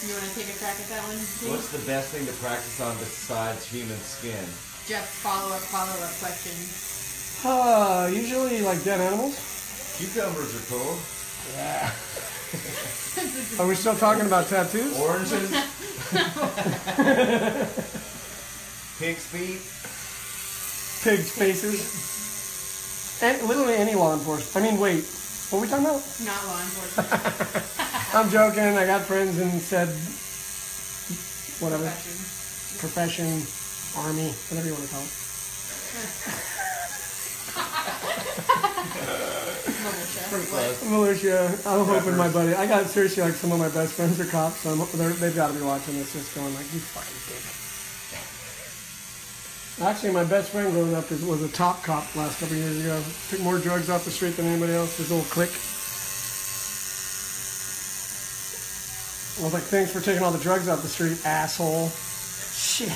[SPEAKER 1] You want to take a crack at that one, please?
[SPEAKER 3] What's the best thing to practice on besides human skin?
[SPEAKER 1] Just follow-up questions.
[SPEAKER 2] Usually like dead animals.
[SPEAKER 3] Cucumbers are cool.
[SPEAKER 2] Yeah. Are we still talking about tattoos?
[SPEAKER 3] Oranges. Pig's feet.
[SPEAKER 2] Pigs' faces. And literally any law enforcement. I mean, wait. What are we talking about?
[SPEAKER 1] Not law enforcement.
[SPEAKER 2] I'm joking. I got friends and said whatever. Profession, army, whatever you want to call it. Militia. I'm hoping my buddy. I got seriously like some of my best friends are cops, so they've got to be watching this, just going like, "You fucking dick." Actually, my best friend growing up was a top cop last couple of years ago. Took more drugs off the street than anybody else. His little clique. I was like, "Thanks for taking all the drugs off the street, asshole." Shit.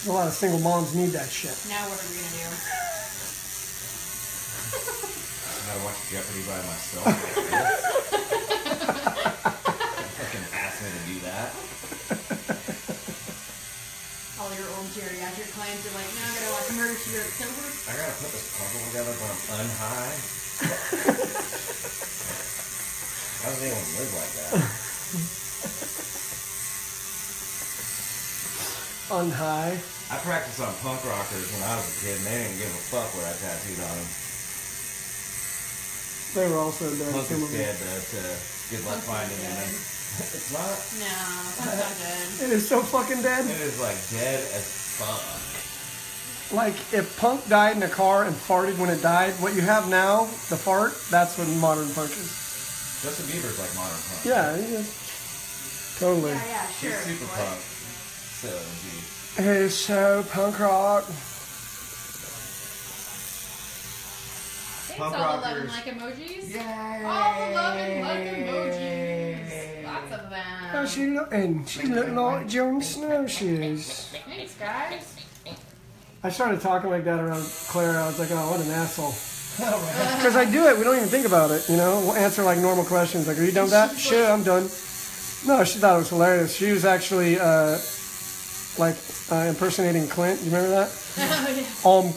[SPEAKER 2] A lot of single moms need that shit.
[SPEAKER 1] Now what are we going to do?
[SPEAKER 3] I gotta watch Jeopardy by myself. Fucking asked me to do that.
[SPEAKER 1] All your old geriatric clients are like, now I gotta watch Murder, She Wrote sober.
[SPEAKER 3] I gotta put this puzzle together when I'm unhigh. How does anyone live like that?
[SPEAKER 2] Unhigh.
[SPEAKER 3] I practiced on punk rockers when I was a kid, and they didn't give a fuck what I tattooed on them.
[SPEAKER 2] They were also dead.
[SPEAKER 3] Punk
[SPEAKER 2] Some
[SPEAKER 3] is
[SPEAKER 2] of them.
[SPEAKER 3] dead, but good luck finding them. It's not.
[SPEAKER 1] No, that's not good.
[SPEAKER 2] It is so fucking dead.
[SPEAKER 3] It is like dead as fuck.
[SPEAKER 2] Like if Punk died in a car and farted when it died, what you have now, the fart, that's what modern punk is.
[SPEAKER 3] Justin Bieber's like modern punk.
[SPEAKER 2] Yeah, he is. Totally.
[SPEAKER 1] Yeah,
[SPEAKER 3] He's
[SPEAKER 1] sure.
[SPEAKER 3] super
[SPEAKER 1] What?
[SPEAKER 3] punk. So, gee.
[SPEAKER 2] He's so punk rock.
[SPEAKER 1] Thanks,
[SPEAKER 3] Punk
[SPEAKER 1] all the love and
[SPEAKER 3] rockers.
[SPEAKER 1] like emojis.
[SPEAKER 3] Yay!
[SPEAKER 1] All the love and like emojis. Lots of them.
[SPEAKER 2] How's she looking? She looking like Jon Snow, she is.
[SPEAKER 1] Thanks, guys.
[SPEAKER 2] I started talking like that around Claire. I was like, oh, what an asshole. Because I do it. We don't even think about it, you know? We'll answer like normal questions. Like, are you done with that? Sure, I'm done. No, she thought it was hilarious. She was actually impersonating Clint. You remember that?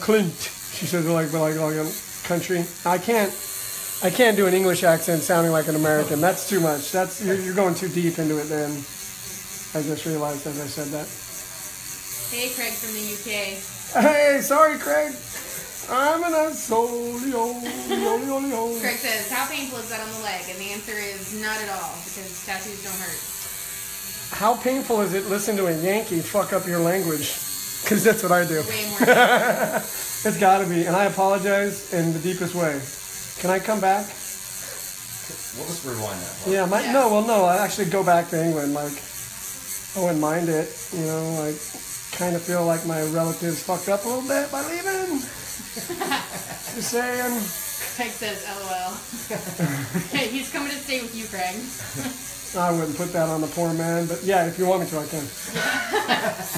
[SPEAKER 2] Clint. She says like a country. I can't do an English accent sounding like an American. That's too much. That's you're going too deep into it. Then I just realized as I said that.
[SPEAKER 1] Hey, Craig from the UK.
[SPEAKER 2] Hey, sorry, Craig. I'm an asshole.
[SPEAKER 1] Craig says, how painful is that on the leg? And the answer is not at all, because tattoos don't hurt.
[SPEAKER 2] How painful is it listening to a Yankee fuck up your language? Because that's what I do.
[SPEAKER 1] Way more.
[SPEAKER 2] It's got to be. And I apologize in the deepest way. Can I come back?
[SPEAKER 3] We'll just rewind that part.
[SPEAKER 2] Yeah,
[SPEAKER 1] Yeah.
[SPEAKER 2] No, I actually go back to England. Like, I wouldn't mind it. You know, like, kind of feel like my relatives fucked up a little bit by leaving. Just saying.
[SPEAKER 1] Craig says, LOL. Hey, he's coming to stay with you, Craig.
[SPEAKER 2] I wouldn't put that on the poor man, but yeah, if you want me to, I can.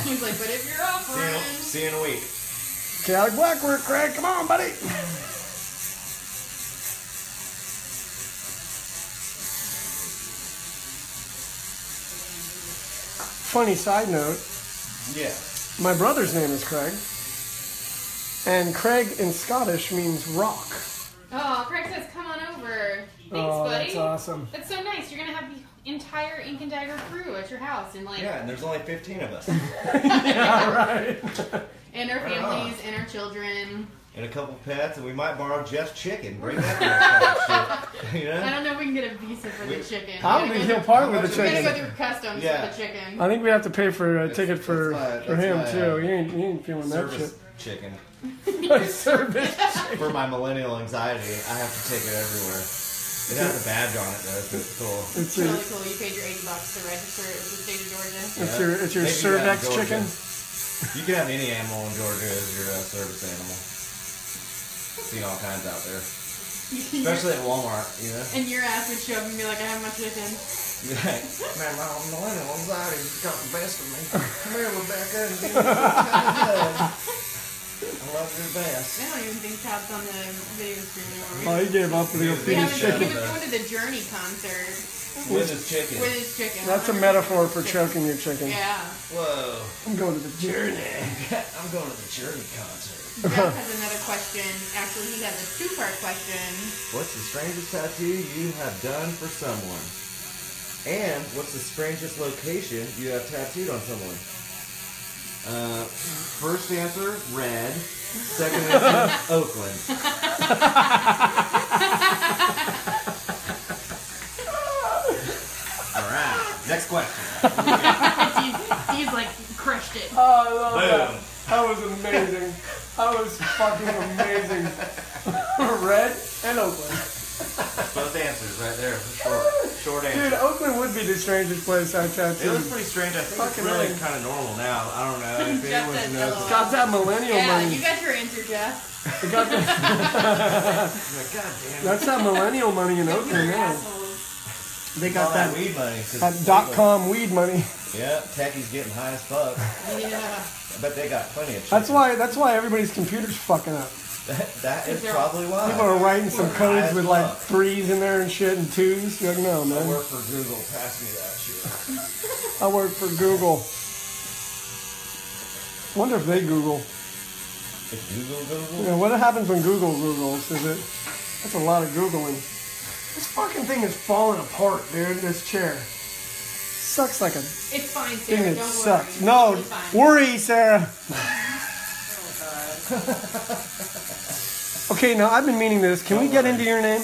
[SPEAKER 1] He's like, but if you're offering.
[SPEAKER 3] See you in a week.
[SPEAKER 2] Chaotic Blackwork, Craig, come on, buddy. Funny side note,
[SPEAKER 3] Yeah.
[SPEAKER 2] my brother's name is Craig, and Craig in Scottish means rock.
[SPEAKER 1] Oh, Craig says, come on over. Thanks,
[SPEAKER 2] Oh,
[SPEAKER 1] buddy.
[SPEAKER 2] that's awesome.
[SPEAKER 1] That's so nice. You're going to have the entire Ink and Dagger crew at your house. And, like,
[SPEAKER 3] Yeah, and there's only 15 of us.
[SPEAKER 2] Yeah, right.
[SPEAKER 1] and our families and our children.
[SPEAKER 3] And a couple pets, and we might borrow Jeff's chicken. Bring that kind of shit. You
[SPEAKER 1] I
[SPEAKER 3] know?
[SPEAKER 1] don't know if we can get a visa for the chicken.
[SPEAKER 2] I don't think he'll part with the
[SPEAKER 1] We're going to go
[SPEAKER 2] chicken.
[SPEAKER 1] through customs
[SPEAKER 3] Yeah.
[SPEAKER 1] for the chicken.
[SPEAKER 2] I think we have to pay for a ticket for
[SPEAKER 3] that's
[SPEAKER 2] him
[SPEAKER 3] my,
[SPEAKER 2] too. You ain't feeling that
[SPEAKER 3] Service chicken.
[SPEAKER 2] shit. Service.
[SPEAKER 3] For my millennial anxiety, I have to take it everywhere. It has a badge on it though, so it's cool.
[SPEAKER 2] It's
[SPEAKER 1] Really
[SPEAKER 2] your,
[SPEAKER 1] cool. You paid your $80 to register it with the state of Georgia.
[SPEAKER 2] it's your
[SPEAKER 3] Maybe you got
[SPEAKER 2] cervex
[SPEAKER 3] Georgia.
[SPEAKER 2] chicken.
[SPEAKER 3] You can have any animal in Georgia as your service animal. See all kinds out there. Especially at Walmart, you know?
[SPEAKER 1] And your ass would show up and be like, I have my chicken.
[SPEAKER 3] Right. Man, my millennial anxiety got the best of me. Come here, Rebecca, and give me a hug. I love your best.
[SPEAKER 1] I don't even think Top's on the video screen anymore.
[SPEAKER 2] Oh, he gave up for the
[SPEAKER 1] We
[SPEAKER 2] feed his
[SPEAKER 1] haven't
[SPEAKER 2] chicken.
[SPEAKER 1] he was going to the Journey concert
[SPEAKER 3] With his chicken.
[SPEAKER 1] with his chicken.
[SPEAKER 2] That's a metaphor for choking your chicken.
[SPEAKER 1] Yeah.
[SPEAKER 3] Whoa.
[SPEAKER 2] I'm going to the journey.
[SPEAKER 3] I'm going to the Journey concert.
[SPEAKER 1] Jeff has another question. Actually, he has a two-part question.
[SPEAKER 3] What's the strangest tattoo you have done for someone? And what's the strangest location you have tattooed on someone? First answer, red. Second answer, Oakland. All right. Next question.
[SPEAKER 1] He's like crushed it.
[SPEAKER 2] Oh, I love that.
[SPEAKER 3] Boom.
[SPEAKER 2] That was amazing. That was fucking amazing. Red and Oakland.
[SPEAKER 3] Both answers right there. Short answer.
[SPEAKER 2] Dude, Oakland would be the strangest place I
[SPEAKER 3] It was
[SPEAKER 2] tattooed.
[SPEAKER 3] pretty strange. I think
[SPEAKER 2] Fucking
[SPEAKER 3] it's really
[SPEAKER 2] right.
[SPEAKER 3] kind of normal now. I don't know. If
[SPEAKER 1] Jeff
[SPEAKER 3] anyone
[SPEAKER 1] said
[SPEAKER 3] knows.
[SPEAKER 1] hello.
[SPEAKER 2] Got that millennial
[SPEAKER 1] Yeah,
[SPEAKER 2] money.
[SPEAKER 1] you got your answer, Jeff.
[SPEAKER 2] They got that,
[SPEAKER 3] Like, God damn it.
[SPEAKER 2] that's that millennial money in
[SPEAKER 1] You're
[SPEAKER 2] Oakland now.
[SPEAKER 1] assholes.
[SPEAKER 2] They
[SPEAKER 3] All
[SPEAKER 2] got
[SPEAKER 3] that
[SPEAKER 2] that,
[SPEAKER 3] weed money. 'Cause
[SPEAKER 2] that .com weed money.
[SPEAKER 3] Yeah, Techie's getting high as fuck.
[SPEAKER 1] Yeah.
[SPEAKER 3] I bet they got plenty of
[SPEAKER 2] That's
[SPEAKER 3] chicken.
[SPEAKER 2] why everybody's computer's fucking up.
[SPEAKER 3] That is
[SPEAKER 1] They're-
[SPEAKER 3] probably why.
[SPEAKER 2] People are writing some
[SPEAKER 3] High
[SPEAKER 2] codes
[SPEAKER 3] as
[SPEAKER 2] with like
[SPEAKER 3] fuck.
[SPEAKER 2] 3s in there and shit and 2s. You're like, no,
[SPEAKER 3] I
[SPEAKER 2] man.
[SPEAKER 3] work for Google. Pass me that shit.
[SPEAKER 2] I work for Google. Wonder if they Google.
[SPEAKER 3] If Google.
[SPEAKER 2] You know, what happens when Google Googles? That's a lot of Googling. This fucking thing is falling apart, dude. This chair. Sucks like a
[SPEAKER 1] It's fine,
[SPEAKER 2] thing
[SPEAKER 1] Sarah.
[SPEAKER 2] that
[SPEAKER 1] Don't
[SPEAKER 2] sucks.
[SPEAKER 1] worry.
[SPEAKER 2] No,
[SPEAKER 1] It's fine.
[SPEAKER 2] worry, Sarah.
[SPEAKER 6] Oh, God.
[SPEAKER 2] Okay, now I've been meaning this. Can we get into your name?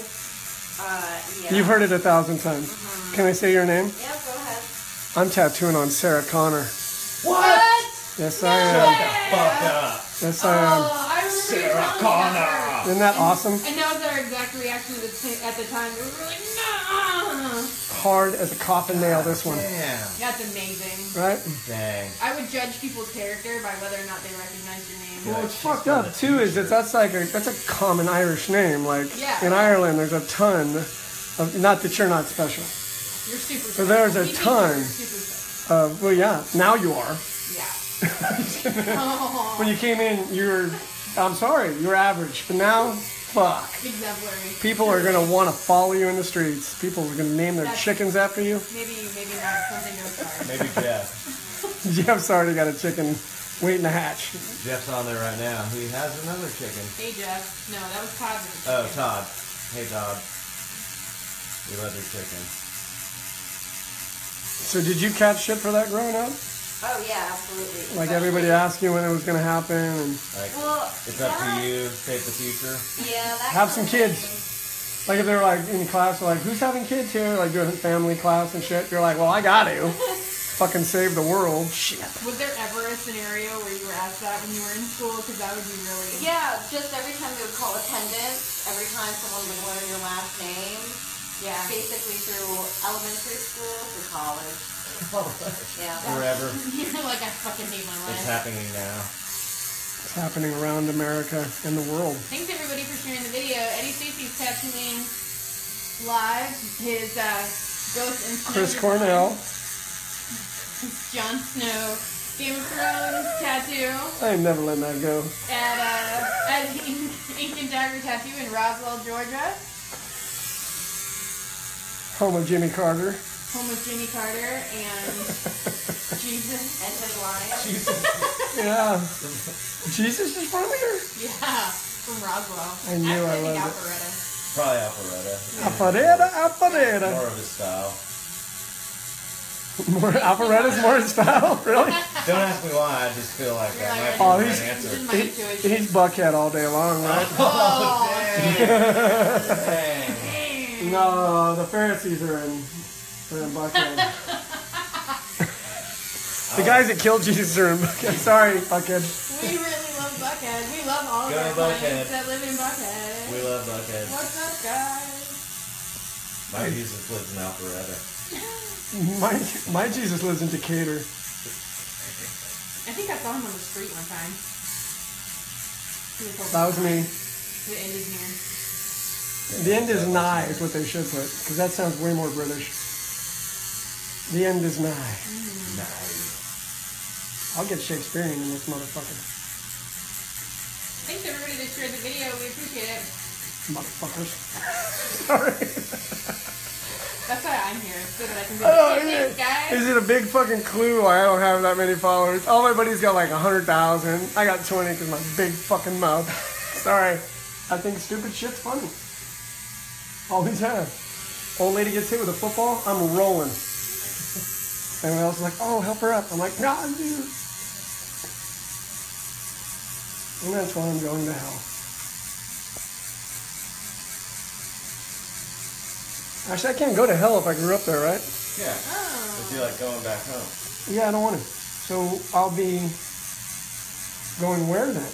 [SPEAKER 6] Yeah.
[SPEAKER 2] You've heard it 1,000 times. Can I say your name?
[SPEAKER 6] Yeah, go ahead.
[SPEAKER 2] I'm tattooing on Sarah Connor.
[SPEAKER 3] What?
[SPEAKER 2] Yes, I am.
[SPEAKER 3] Fuck up.
[SPEAKER 2] Yes, I am.
[SPEAKER 1] Oh, I remember
[SPEAKER 3] Sarah
[SPEAKER 1] you telling me
[SPEAKER 3] Connor.
[SPEAKER 1] that.
[SPEAKER 2] Isn't that awesome?
[SPEAKER 1] And that was our exact reaction at the time. We were like, no.
[SPEAKER 2] Hard as a coffin nail, this one.
[SPEAKER 3] Damn.
[SPEAKER 1] That's amazing.
[SPEAKER 2] Right?
[SPEAKER 3] Dang.
[SPEAKER 1] I would judge people's character by whether or not they recognize your name.
[SPEAKER 2] Well,
[SPEAKER 3] Yeah,
[SPEAKER 2] what's
[SPEAKER 3] she's
[SPEAKER 2] fucked
[SPEAKER 3] got
[SPEAKER 2] up
[SPEAKER 3] a
[SPEAKER 2] too is
[SPEAKER 3] t-shirt.
[SPEAKER 2] that's a common Irish name. Like
[SPEAKER 1] Yeah.
[SPEAKER 2] in Ireland, there's a ton of. Not that you're not special.
[SPEAKER 1] You're super
[SPEAKER 2] So there's a
[SPEAKER 1] We think
[SPEAKER 2] ton.
[SPEAKER 1] you're super special.
[SPEAKER 2] Well, yeah. Now you are.
[SPEAKER 1] Yeah. Oh,
[SPEAKER 2] When you came in, I'm sorry, you were average. But now, fuck.
[SPEAKER 1] exemplary.
[SPEAKER 2] People are gonna want to follow you in the streets. People are gonna name their
[SPEAKER 1] That's-
[SPEAKER 2] chickens after you.
[SPEAKER 1] Maybe not something to start.
[SPEAKER 3] Maybe Jeff.
[SPEAKER 2] Jeff's already got a chicken waiting to hatch.
[SPEAKER 3] Jeff's on there right now. He has another chicken.
[SPEAKER 1] Hey, Jeff. No, that was Todd. with the
[SPEAKER 3] Oh,
[SPEAKER 1] chicken.
[SPEAKER 3] Todd. Hey, Todd. We love your chicken.
[SPEAKER 2] So did you catch shit for that growing up?
[SPEAKER 6] Oh, yeah, absolutely.
[SPEAKER 2] Like
[SPEAKER 6] Especially-
[SPEAKER 2] everybody asked you when it was gonna happen, and
[SPEAKER 3] Like,
[SPEAKER 6] Well,
[SPEAKER 3] it's up to
[SPEAKER 6] that-
[SPEAKER 3] you. Shape the future.
[SPEAKER 6] Yeah, that
[SPEAKER 2] have some
[SPEAKER 6] kind of
[SPEAKER 2] kids.
[SPEAKER 6] thing.
[SPEAKER 2] Like if they're like in class, like who's having kids here? Like doing family class and shit. You're like, well, I got to fucking save the world. Shit.
[SPEAKER 1] Was there ever a scenario where you were asked that when you were in school? Because that would be really...
[SPEAKER 6] Yeah, just every time they would call attendance, every time someone would learn your last name,
[SPEAKER 1] Yeah.
[SPEAKER 6] basically through elementary school to college. Yeah.
[SPEAKER 3] Forever.
[SPEAKER 1] You're like, I fucking hate my
[SPEAKER 3] It's
[SPEAKER 1] life.
[SPEAKER 3] happening now.
[SPEAKER 2] It's happening around America and the world.
[SPEAKER 1] Thanks everybody for sharing the video. Eddie Stacey's tattooing live his Ghost and Snow
[SPEAKER 2] Chris
[SPEAKER 1] design.
[SPEAKER 2] Cornell.
[SPEAKER 1] Jon Snow Game of Thrones tattoo
[SPEAKER 2] I ain't never letting that go.
[SPEAKER 1] at Ink and Dagger Tattoo in Roswell, Georgia.
[SPEAKER 2] Home of Jimmy Carter.
[SPEAKER 1] Home of Jimmy Carter and Jesus.
[SPEAKER 6] And his line.
[SPEAKER 2] Yeah. Jesus is from here.
[SPEAKER 1] Yeah, from Roswell.
[SPEAKER 2] I knew I
[SPEAKER 1] Actually,
[SPEAKER 2] loved it.
[SPEAKER 1] Alpharetta.
[SPEAKER 3] Probably Alpharetta.
[SPEAKER 2] Alpharetta, Alpharetta.
[SPEAKER 3] More of his style.
[SPEAKER 2] More Alpharetta's more his style, really?
[SPEAKER 3] Don't ask me why. I just feel like that might be
[SPEAKER 2] Oh,
[SPEAKER 3] the
[SPEAKER 2] he's-
[SPEAKER 3] right answer.
[SPEAKER 1] This is my intuition.
[SPEAKER 2] He's Buckhead all day long, right?
[SPEAKER 1] Oh,
[SPEAKER 3] Dang.
[SPEAKER 2] No, the Pharisees are in Buckhead. The guys that killed Jesus are in Buckhead. Sorry, Buckhead.
[SPEAKER 1] we really love Buckhead. We love all of
[SPEAKER 3] Go
[SPEAKER 1] our
[SPEAKER 3] Buckhead.
[SPEAKER 1] clients that live in Buckhead.
[SPEAKER 3] We love Buckhead.
[SPEAKER 1] What's up, guys?
[SPEAKER 3] My Jesus lives in Alpharetta.
[SPEAKER 2] My Jesus lives in Decatur.
[SPEAKER 1] I think I saw him on the street one time.
[SPEAKER 2] That was me.
[SPEAKER 1] The end is near.
[SPEAKER 2] The end is nigh is what they should put, because that sounds way more British. The end is nigh. I'll get Shakespearean in this motherfucker.
[SPEAKER 1] Thanks everybody that shared the video. We appreciate it.
[SPEAKER 2] Motherfuckers. Sorry.
[SPEAKER 1] That's why I'm here, so that I can be
[SPEAKER 2] Oh,
[SPEAKER 1] like,
[SPEAKER 2] yeah.
[SPEAKER 1] hey, guys.
[SPEAKER 2] Is it a big fucking clue why I don't have that many followers? All my buddies got like 100,000. I got 20 because my big fucking mouth. Sorry. I think stupid shit's funny. Always have. Old lady gets hit with a football, I'm rolling. Everyone else is like, oh, help her up. I'm like, nah, dude. And that's why I'm going to hell. Actually, I can't go to hell if I grew up there, right?
[SPEAKER 3] Yeah. If you like going back home.
[SPEAKER 2] Yeah, I don't want to. So I'll be going where then?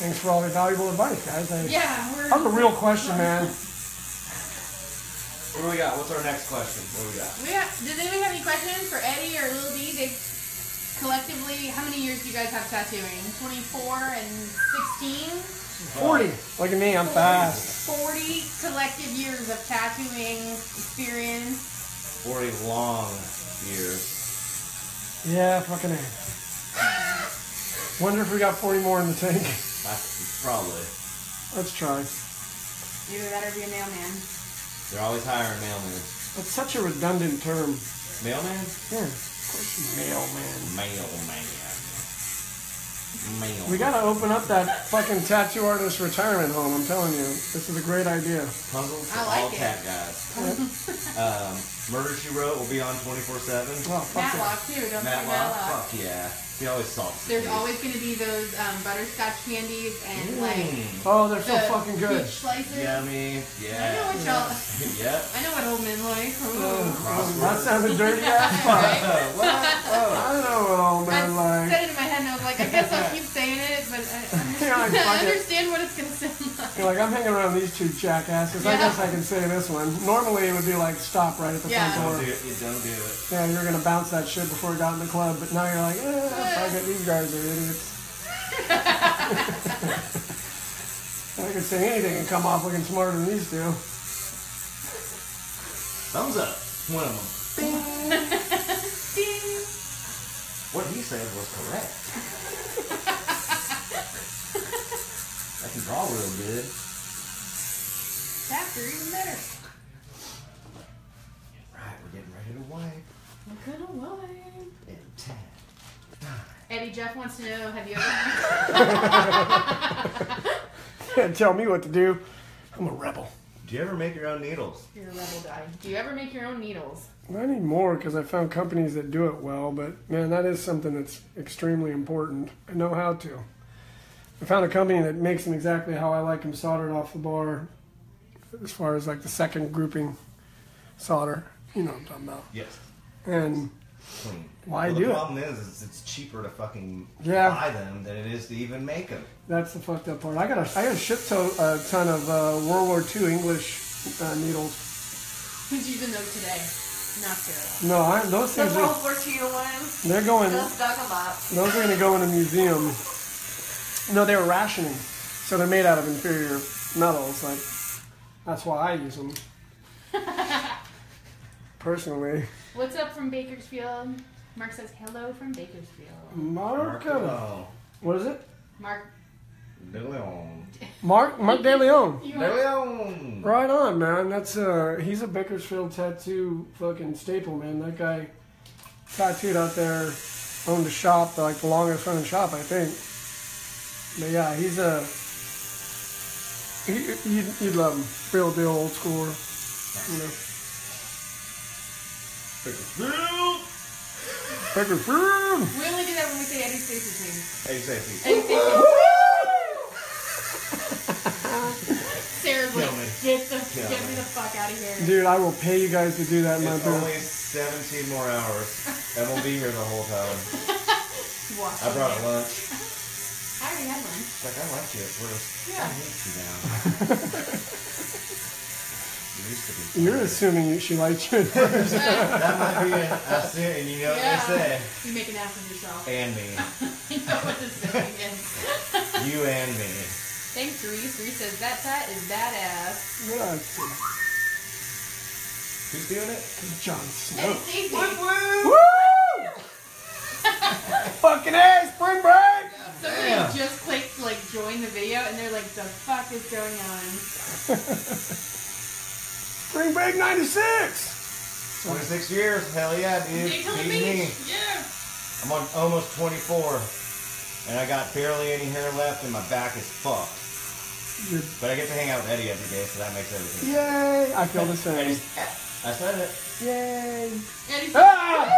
[SPEAKER 2] Thanks for all the valuable advice, guys.
[SPEAKER 1] Yeah,
[SPEAKER 2] That was a real question, man.
[SPEAKER 3] What do we got? What's our next question? What do we got?
[SPEAKER 1] Does anybody have any questions for Eddie or Lil D? They collectively, how many years do you guys have tattooing? 24 and 16?
[SPEAKER 2] 40. Look at me, I'm fast.
[SPEAKER 1] 40 collective years of tattooing experience.
[SPEAKER 3] 40 long years.
[SPEAKER 2] Yeah, fucking A. Wonder if we got 40 more in the tank.
[SPEAKER 3] Probably.
[SPEAKER 2] Let's try.
[SPEAKER 1] Either that or be a mailman.
[SPEAKER 3] They're always hiring mailmen.
[SPEAKER 2] That's such a redundant term.
[SPEAKER 3] Mailman?
[SPEAKER 2] Yeah, of course, mailman.
[SPEAKER 3] Mailman.
[SPEAKER 2] We gotta open up that fucking tattoo artist retirement home, I'm telling you. This is a great idea.
[SPEAKER 3] Puzzles for
[SPEAKER 1] I like
[SPEAKER 3] all
[SPEAKER 1] it.
[SPEAKER 3] cat guys. Murder, She Wrote will be on 24/7.
[SPEAKER 2] Oh, fuck yeah.
[SPEAKER 1] Matlock too, don't forget
[SPEAKER 3] Matlock?
[SPEAKER 1] Matlock.
[SPEAKER 3] Fuck yeah. He always salts the
[SPEAKER 1] There's
[SPEAKER 3] kids.
[SPEAKER 1] always going to be those butterscotch candies and like
[SPEAKER 2] Oh, they're so
[SPEAKER 1] the
[SPEAKER 2] fucking good.
[SPEAKER 1] peach slices.
[SPEAKER 3] Yummy.
[SPEAKER 1] I know
[SPEAKER 3] Yeah.
[SPEAKER 1] what y'all.
[SPEAKER 3] Yep.
[SPEAKER 1] I know what old men like.
[SPEAKER 2] That sounded dirty ass fuck.
[SPEAKER 1] Right?
[SPEAKER 2] I know what all men
[SPEAKER 1] I
[SPEAKER 2] like.
[SPEAKER 1] said it in my head and I was like, I guess I'll keep saying it, but
[SPEAKER 2] Yeah, like,
[SPEAKER 1] I
[SPEAKER 2] fuck it.
[SPEAKER 1] understand what it's going to sound like.
[SPEAKER 2] You're like, I'm hanging around these two jackasses. I
[SPEAKER 1] Yeah.
[SPEAKER 2] guess I can say this one. Normally it would be like, stop right at the
[SPEAKER 1] Yeah.
[SPEAKER 2] front
[SPEAKER 3] Don't
[SPEAKER 2] door.
[SPEAKER 3] do it. You don't do it.
[SPEAKER 2] Yeah, you're gonna bounce that shit before we got in the club, but now you're like, fuck it, these guys are idiots. I could say anything and come off looking smarter than these two.
[SPEAKER 3] Thumbs up. One of them.
[SPEAKER 1] Ding.
[SPEAKER 3] What he said was correct. I can draw real good.
[SPEAKER 1] Faster, even better.
[SPEAKER 3] Right, we're getting ready to wipe.
[SPEAKER 1] What kind of wine?
[SPEAKER 3] In 10.
[SPEAKER 1] Eddie, Jeff wants to know, have you ever...
[SPEAKER 2] Can't tell me what to do. I'm a rebel.
[SPEAKER 3] Do you ever make your own needles?
[SPEAKER 1] You're a rebel guy. Do you ever make your own needles?
[SPEAKER 2] I need more because I found companies that do it well, but man, that is something that's extremely important. I know how to. I found a company that makes them exactly how I like them soldered off the bar, as far as like the second grouping solder. You know what I'm talking about.
[SPEAKER 3] Yes.
[SPEAKER 2] And
[SPEAKER 3] Clean.
[SPEAKER 2] why
[SPEAKER 3] Well,
[SPEAKER 2] do
[SPEAKER 3] the
[SPEAKER 2] it?
[SPEAKER 3] problem is it's cheaper to fucking
[SPEAKER 2] Yeah.
[SPEAKER 3] buy them than it is to even make them.
[SPEAKER 2] That's the fucked up part. I got a shit ton of World War II English needles.
[SPEAKER 1] Who's using those today? Not Sarah.
[SPEAKER 2] No, those
[SPEAKER 6] The
[SPEAKER 2] things
[SPEAKER 6] World
[SPEAKER 2] are,
[SPEAKER 6] War II ones.
[SPEAKER 2] they're going,
[SPEAKER 6] Those dug them up.
[SPEAKER 2] those are going to go in a museum. No, they were rationing. So they're made out of inferior metals. Like, that's why I use them. Personally.
[SPEAKER 1] What's up from Bakersfield? Mark says, hello from Bakersfield.
[SPEAKER 2] Mark, what is it?
[SPEAKER 1] Mark,
[SPEAKER 3] De Leon.
[SPEAKER 2] Mark De Leon.
[SPEAKER 1] you
[SPEAKER 3] De
[SPEAKER 1] want...
[SPEAKER 3] Leon.
[SPEAKER 2] Right on, man. That's he's a Bakersfield tattoo fucking staple, man. That guy tattooed out there, owned a shop, like the longest running shop, I think. But yeah, he's you'd love him. Real deal, old schooler. You know. Bakersfield.
[SPEAKER 1] We only do that when we say Eddie Stacey's name.
[SPEAKER 3] Hey, Stacey.
[SPEAKER 1] Eddie Stacey. Sarah's like,
[SPEAKER 3] Kill me.
[SPEAKER 1] get
[SPEAKER 3] Kill
[SPEAKER 1] me
[SPEAKER 3] me.
[SPEAKER 1] the fuck out of here.
[SPEAKER 2] Dude, I will pay you guys to do that in my
[SPEAKER 3] It's
[SPEAKER 2] booth.
[SPEAKER 3] only 17 more hours. And we'll be here the whole time.
[SPEAKER 1] Watch
[SPEAKER 3] I brought lunch.
[SPEAKER 1] I already had one.
[SPEAKER 3] like, I liked you at first.
[SPEAKER 1] Yeah.
[SPEAKER 3] I hate you now. You used to be.
[SPEAKER 2] You're assuming she liked you at first.
[SPEAKER 3] That might be it. That's it, and you know what they say.
[SPEAKER 1] You make an ass of yourself.
[SPEAKER 3] And me.
[SPEAKER 1] You know what the saying is.
[SPEAKER 3] You and me.
[SPEAKER 1] Thanks, Reese. Reese says that tat is badass.
[SPEAKER 2] Yeah,
[SPEAKER 3] Who's doing it?
[SPEAKER 2] Jon Snow.
[SPEAKER 1] Hey, Stacey.
[SPEAKER 2] Woo! Fucking A, spring break!
[SPEAKER 1] Somebody
[SPEAKER 3] Damn.
[SPEAKER 1] just clicked like join the video and they're like, the fuck is going on?
[SPEAKER 2] Spring break 96!
[SPEAKER 3] 26 years. Hell yeah, dude.
[SPEAKER 1] Daytona
[SPEAKER 3] Beating me.
[SPEAKER 1] Beach. Yeah.
[SPEAKER 3] I'm on almost 24. And I got barely any hair left and my back is fucked. But I get to hang out with Eddie every day, so that makes everything.
[SPEAKER 2] Yay! I feel the same.
[SPEAKER 3] I said it.
[SPEAKER 2] Yay!
[SPEAKER 1] And he's
[SPEAKER 2] Ah!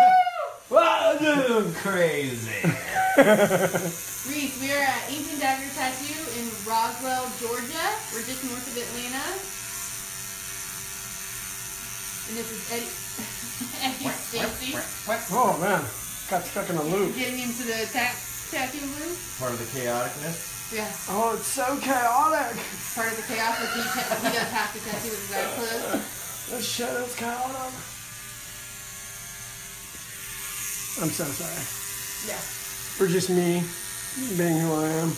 [SPEAKER 2] Wow, dude.
[SPEAKER 3] Crazy.
[SPEAKER 1] Reese, we are at Ancient Dagger Tattoo in Roswell, Georgia. We're just north of Atlanta. And this is Eddie, Eddie Stacey.
[SPEAKER 2] Oh man, got stuck in a loop.
[SPEAKER 1] Getting into the tattoo loop.
[SPEAKER 3] Part of the chaoticness.
[SPEAKER 1] Yeah.
[SPEAKER 2] Oh, it's so chaotic.
[SPEAKER 1] Part of the chaos is he does have to tattoo with his eyes closed.
[SPEAKER 2] This shit is chaotic. I'm so sorry.
[SPEAKER 1] Yeah.
[SPEAKER 2] For just me being who I am.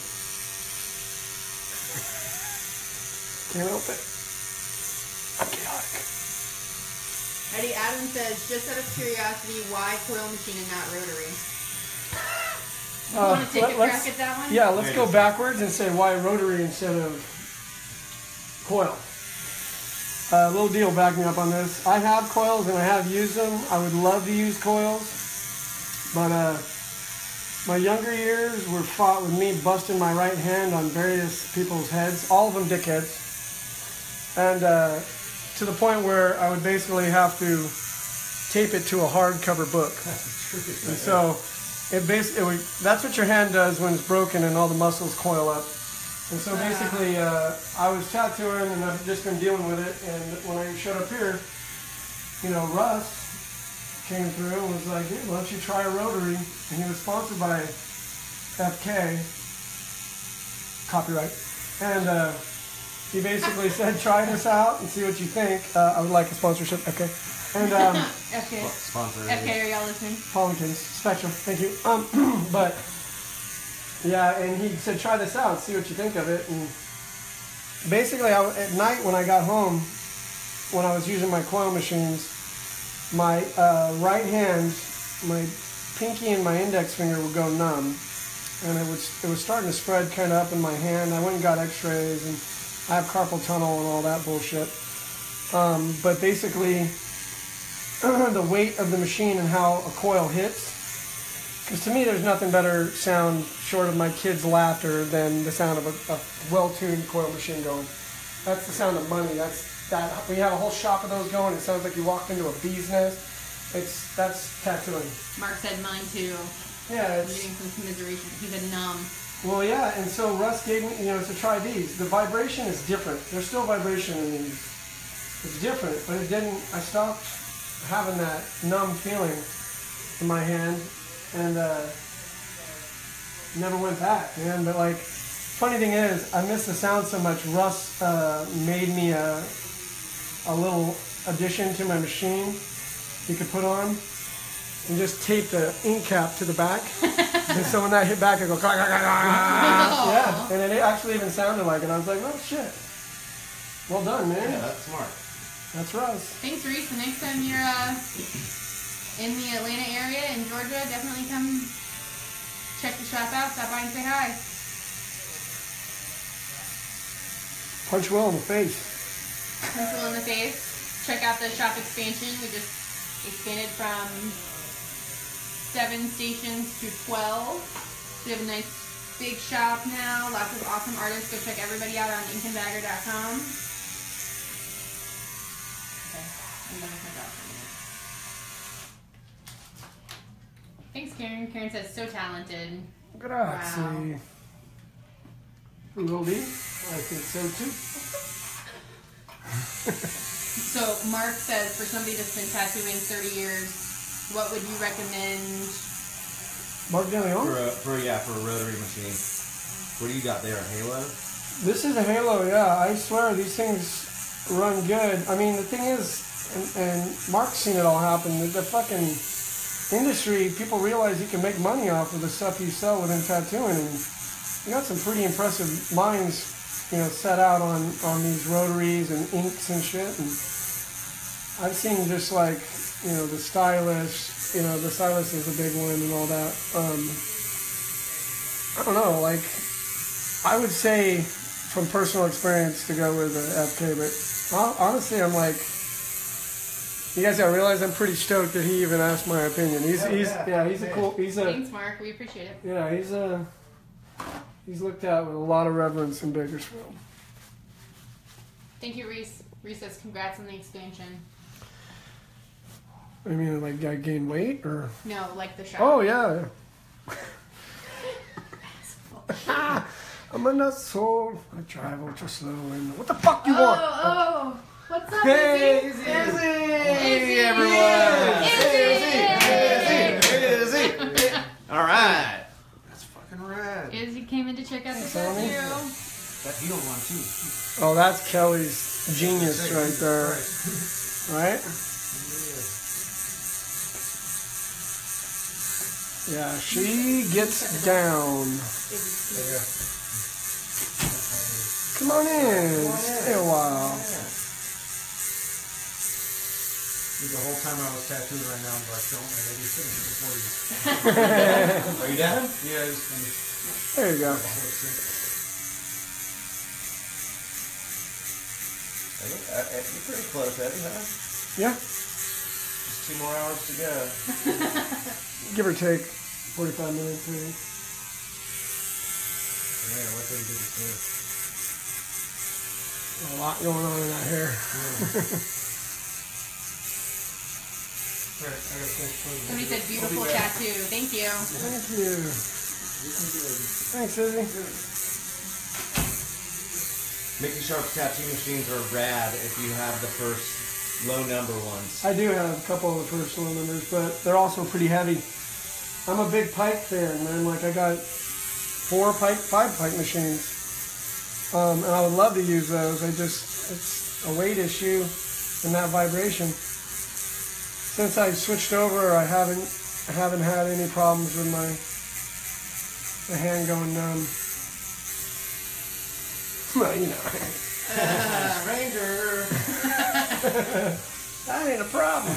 [SPEAKER 2] Can't help it. I'm chaotic.
[SPEAKER 1] Eddie Adams says, just out of curiosity, why coil machine and not rotary? You want to take a crack at that one?
[SPEAKER 2] Yeah, let's go backwards and say why rotary instead of coil. A little deal back me up on this. I have coils and I have used them. I would love to use coils, but my younger years were fought with me busting my right hand on various people's heads, all of them dickheads, and to the point where I would basically have to tape it to a hardcover book. And so that's what your hand does when it's broken and all the muscles coil up. And so basically, I was tattooing and I've just been dealing with it. And when I showed up here, Russ came through and was like, "Dude, why don't you try a rotary?" And he was sponsored by FK, copyright. And he basically said, "Try this out and see what you think." I would like a sponsorship, FK. And
[SPEAKER 1] FK.
[SPEAKER 3] Sponsor.
[SPEAKER 1] FK, are y'all listening?
[SPEAKER 2] Paulington's Spectrum, thank you. But yeah, and he said, "Try this out, see what you think of it." And basically, at night when I got home, when I was using my coil machines, my right hand, my pinky and my index finger would go numb, and it was starting to spread kind of up in my hand. I went and got X-rays, and I have carpal tunnel and all that bullshit. But basically, the weight of the machine and how a coil hits. Because to me, there's nothing better sound short of my kids' laughter than the sound of a well-tuned coil machine going. That's the sound of money. That's that. When you have a whole shop of those going, it sounds like you walked into a bee's nest. That's tattooing.
[SPEAKER 1] Mark said mine too.
[SPEAKER 2] Yeah,
[SPEAKER 1] I'm getting some commiseration. He said numb.
[SPEAKER 2] Well, yeah, and so Russ gave me, to try these. The vibration is different. There's still vibration in these. It's different, but it didn't. I stopped having that numb feeling in my hand. And never went back, man. But funny thing is, I miss the sound so much. Russ made me a little addition to my machine you could put on, and just tape the ink cap to the back. And so when that hit back, I go, yeah. And it actually even sounded like it. I was like, oh shit. Well done, man.
[SPEAKER 3] Yeah, that's smart.
[SPEAKER 2] That's Russ.
[SPEAKER 1] Thanks, Reese. The next time you're in the Atlanta area in Georgia, definitely come check the shop out. Stop by and say hi.
[SPEAKER 2] Punch Will in the face.
[SPEAKER 1] Punch Will in the face. Check out the shop expansion. We just expanded from 7 stations to 12. We have a nice big shop now. Lots of awesome artists. Go check everybody out on inkandagger.com. Okay, I'm gonna turn it off for a minute. Thanks, Karen. Karen says, so talented.
[SPEAKER 2] Grazie. Will be. I think so too.
[SPEAKER 1] So Mark says, for somebody that's been tattooing 30 years, what would you recommend?
[SPEAKER 2] Mark De Leon?
[SPEAKER 3] For a rotary machine. What do you got there? A Halo?
[SPEAKER 2] This is a Halo, yeah. I swear these things run good. I mean, the thing is, and Mark's seen it all happen. The fucking industry, people realize you can make money off of the stuff you sell within tattooing, and you got some pretty impressive minds, you know, set out on these rotaries and inks and shit. And I've seen just like, you know, the stylist, you know, the stylist is a big one and all that. I don't know, like, I would say from personal experience to go with the FK, but honestly, I'm like, you guys gotta realize I'm pretty stoked that he even asked my opinion. He's a cool,
[SPEAKER 1] Thanks, Mark. We appreciate it.
[SPEAKER 2] yeah, he's looked at with a lot of reverence in Bakersfield.
[SPEAKER 1] Thank you, Reese. Reese says congrats on the expansion.
[SPEAKER 2] I mean, like, I gained weight, or?
[SPEAKER 1] No, like the shop.
[SPEAKER 2] Oh, yeah. I'm a nut soul. I drive ultra slow, and what the fuck you want?
[SPEAKER 1] Oh, what's up,
[SPEAKER 2] Hey,
[SPEAKER 1] Izzy?
[SPEAKER 3] Hey, everyone! Izzy! All right. That's fucking rad.
[SPEAKER 1] Izzy came in to check out the
[SPEAKER 2] Tommy?
[SPEAKER 1] tattoo.
[SPEAKER 5] That heel one too.
[SPEAKER 2] Oh, that's Kelly's genius right there. Right? Yeah, she gets down. Come on in. Stay a while.
[SPEAKER 5] The whole time I was tattooing right now, I'm like, don't let me finish before you.
[SPEAKER 3] Are you done?
[SPEAKER 5] Yeah, I just finished.
[SPEAKER 2] There you go.
[SPEAKER 3] You're pretty close, Eddie, huh?
[SPEAKER 2] Yeah,
[SPEAKER 3] Just 2 more hours to go.
[SPEAKER 2] give or take 45 minutes. Maybe.
[SPEAKER 5] Yeah, what they did before.
[SPEAKER 2] A lot going on in that hair.
[SPEAKER 5] Alright, I gotta finish closing.
[SPEAKER 1] Somebody said beautiful tattoo. Thank you.
[SPEAKER 2] Thank you. Thanks, Izzy.
[SPEAKER 3] Mickey Sharp's tattoo machines are rad if you have the first low number ones.
[SPEAKER 2] I do have a couple of the personal numbers, but they're also pretty heavy. I'm a big pipe fan, man. Like, I got 5 pipe machines. And I would love to use those. It's a weight issue and that vibration. Since I switched over, I haven't had any problems with my hand going numb. Well, you know.
[SPEAKER 3] Ranger!
[SPEAKER 2] That ain't a problem.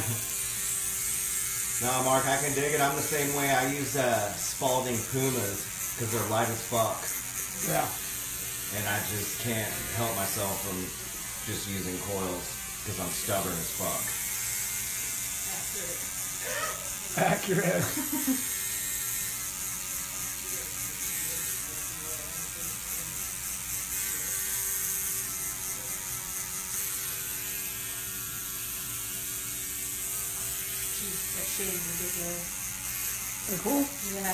[SPEAKER 3] No, Mark, I can dig it. I'm the same way. I use Spalding Pumas because they're light as fuck.
[SPEAKER 2] Yeah.
[SPEAKER 3] And I just can't help myself from just using coils because I'm stubborn as fuck.
[SPEAKER 2] Accurate.
[SPEAKER 1] That shit is ridiculous.
[SPEAKER 2] They're cool.
[SPEAKER 1] Yeah.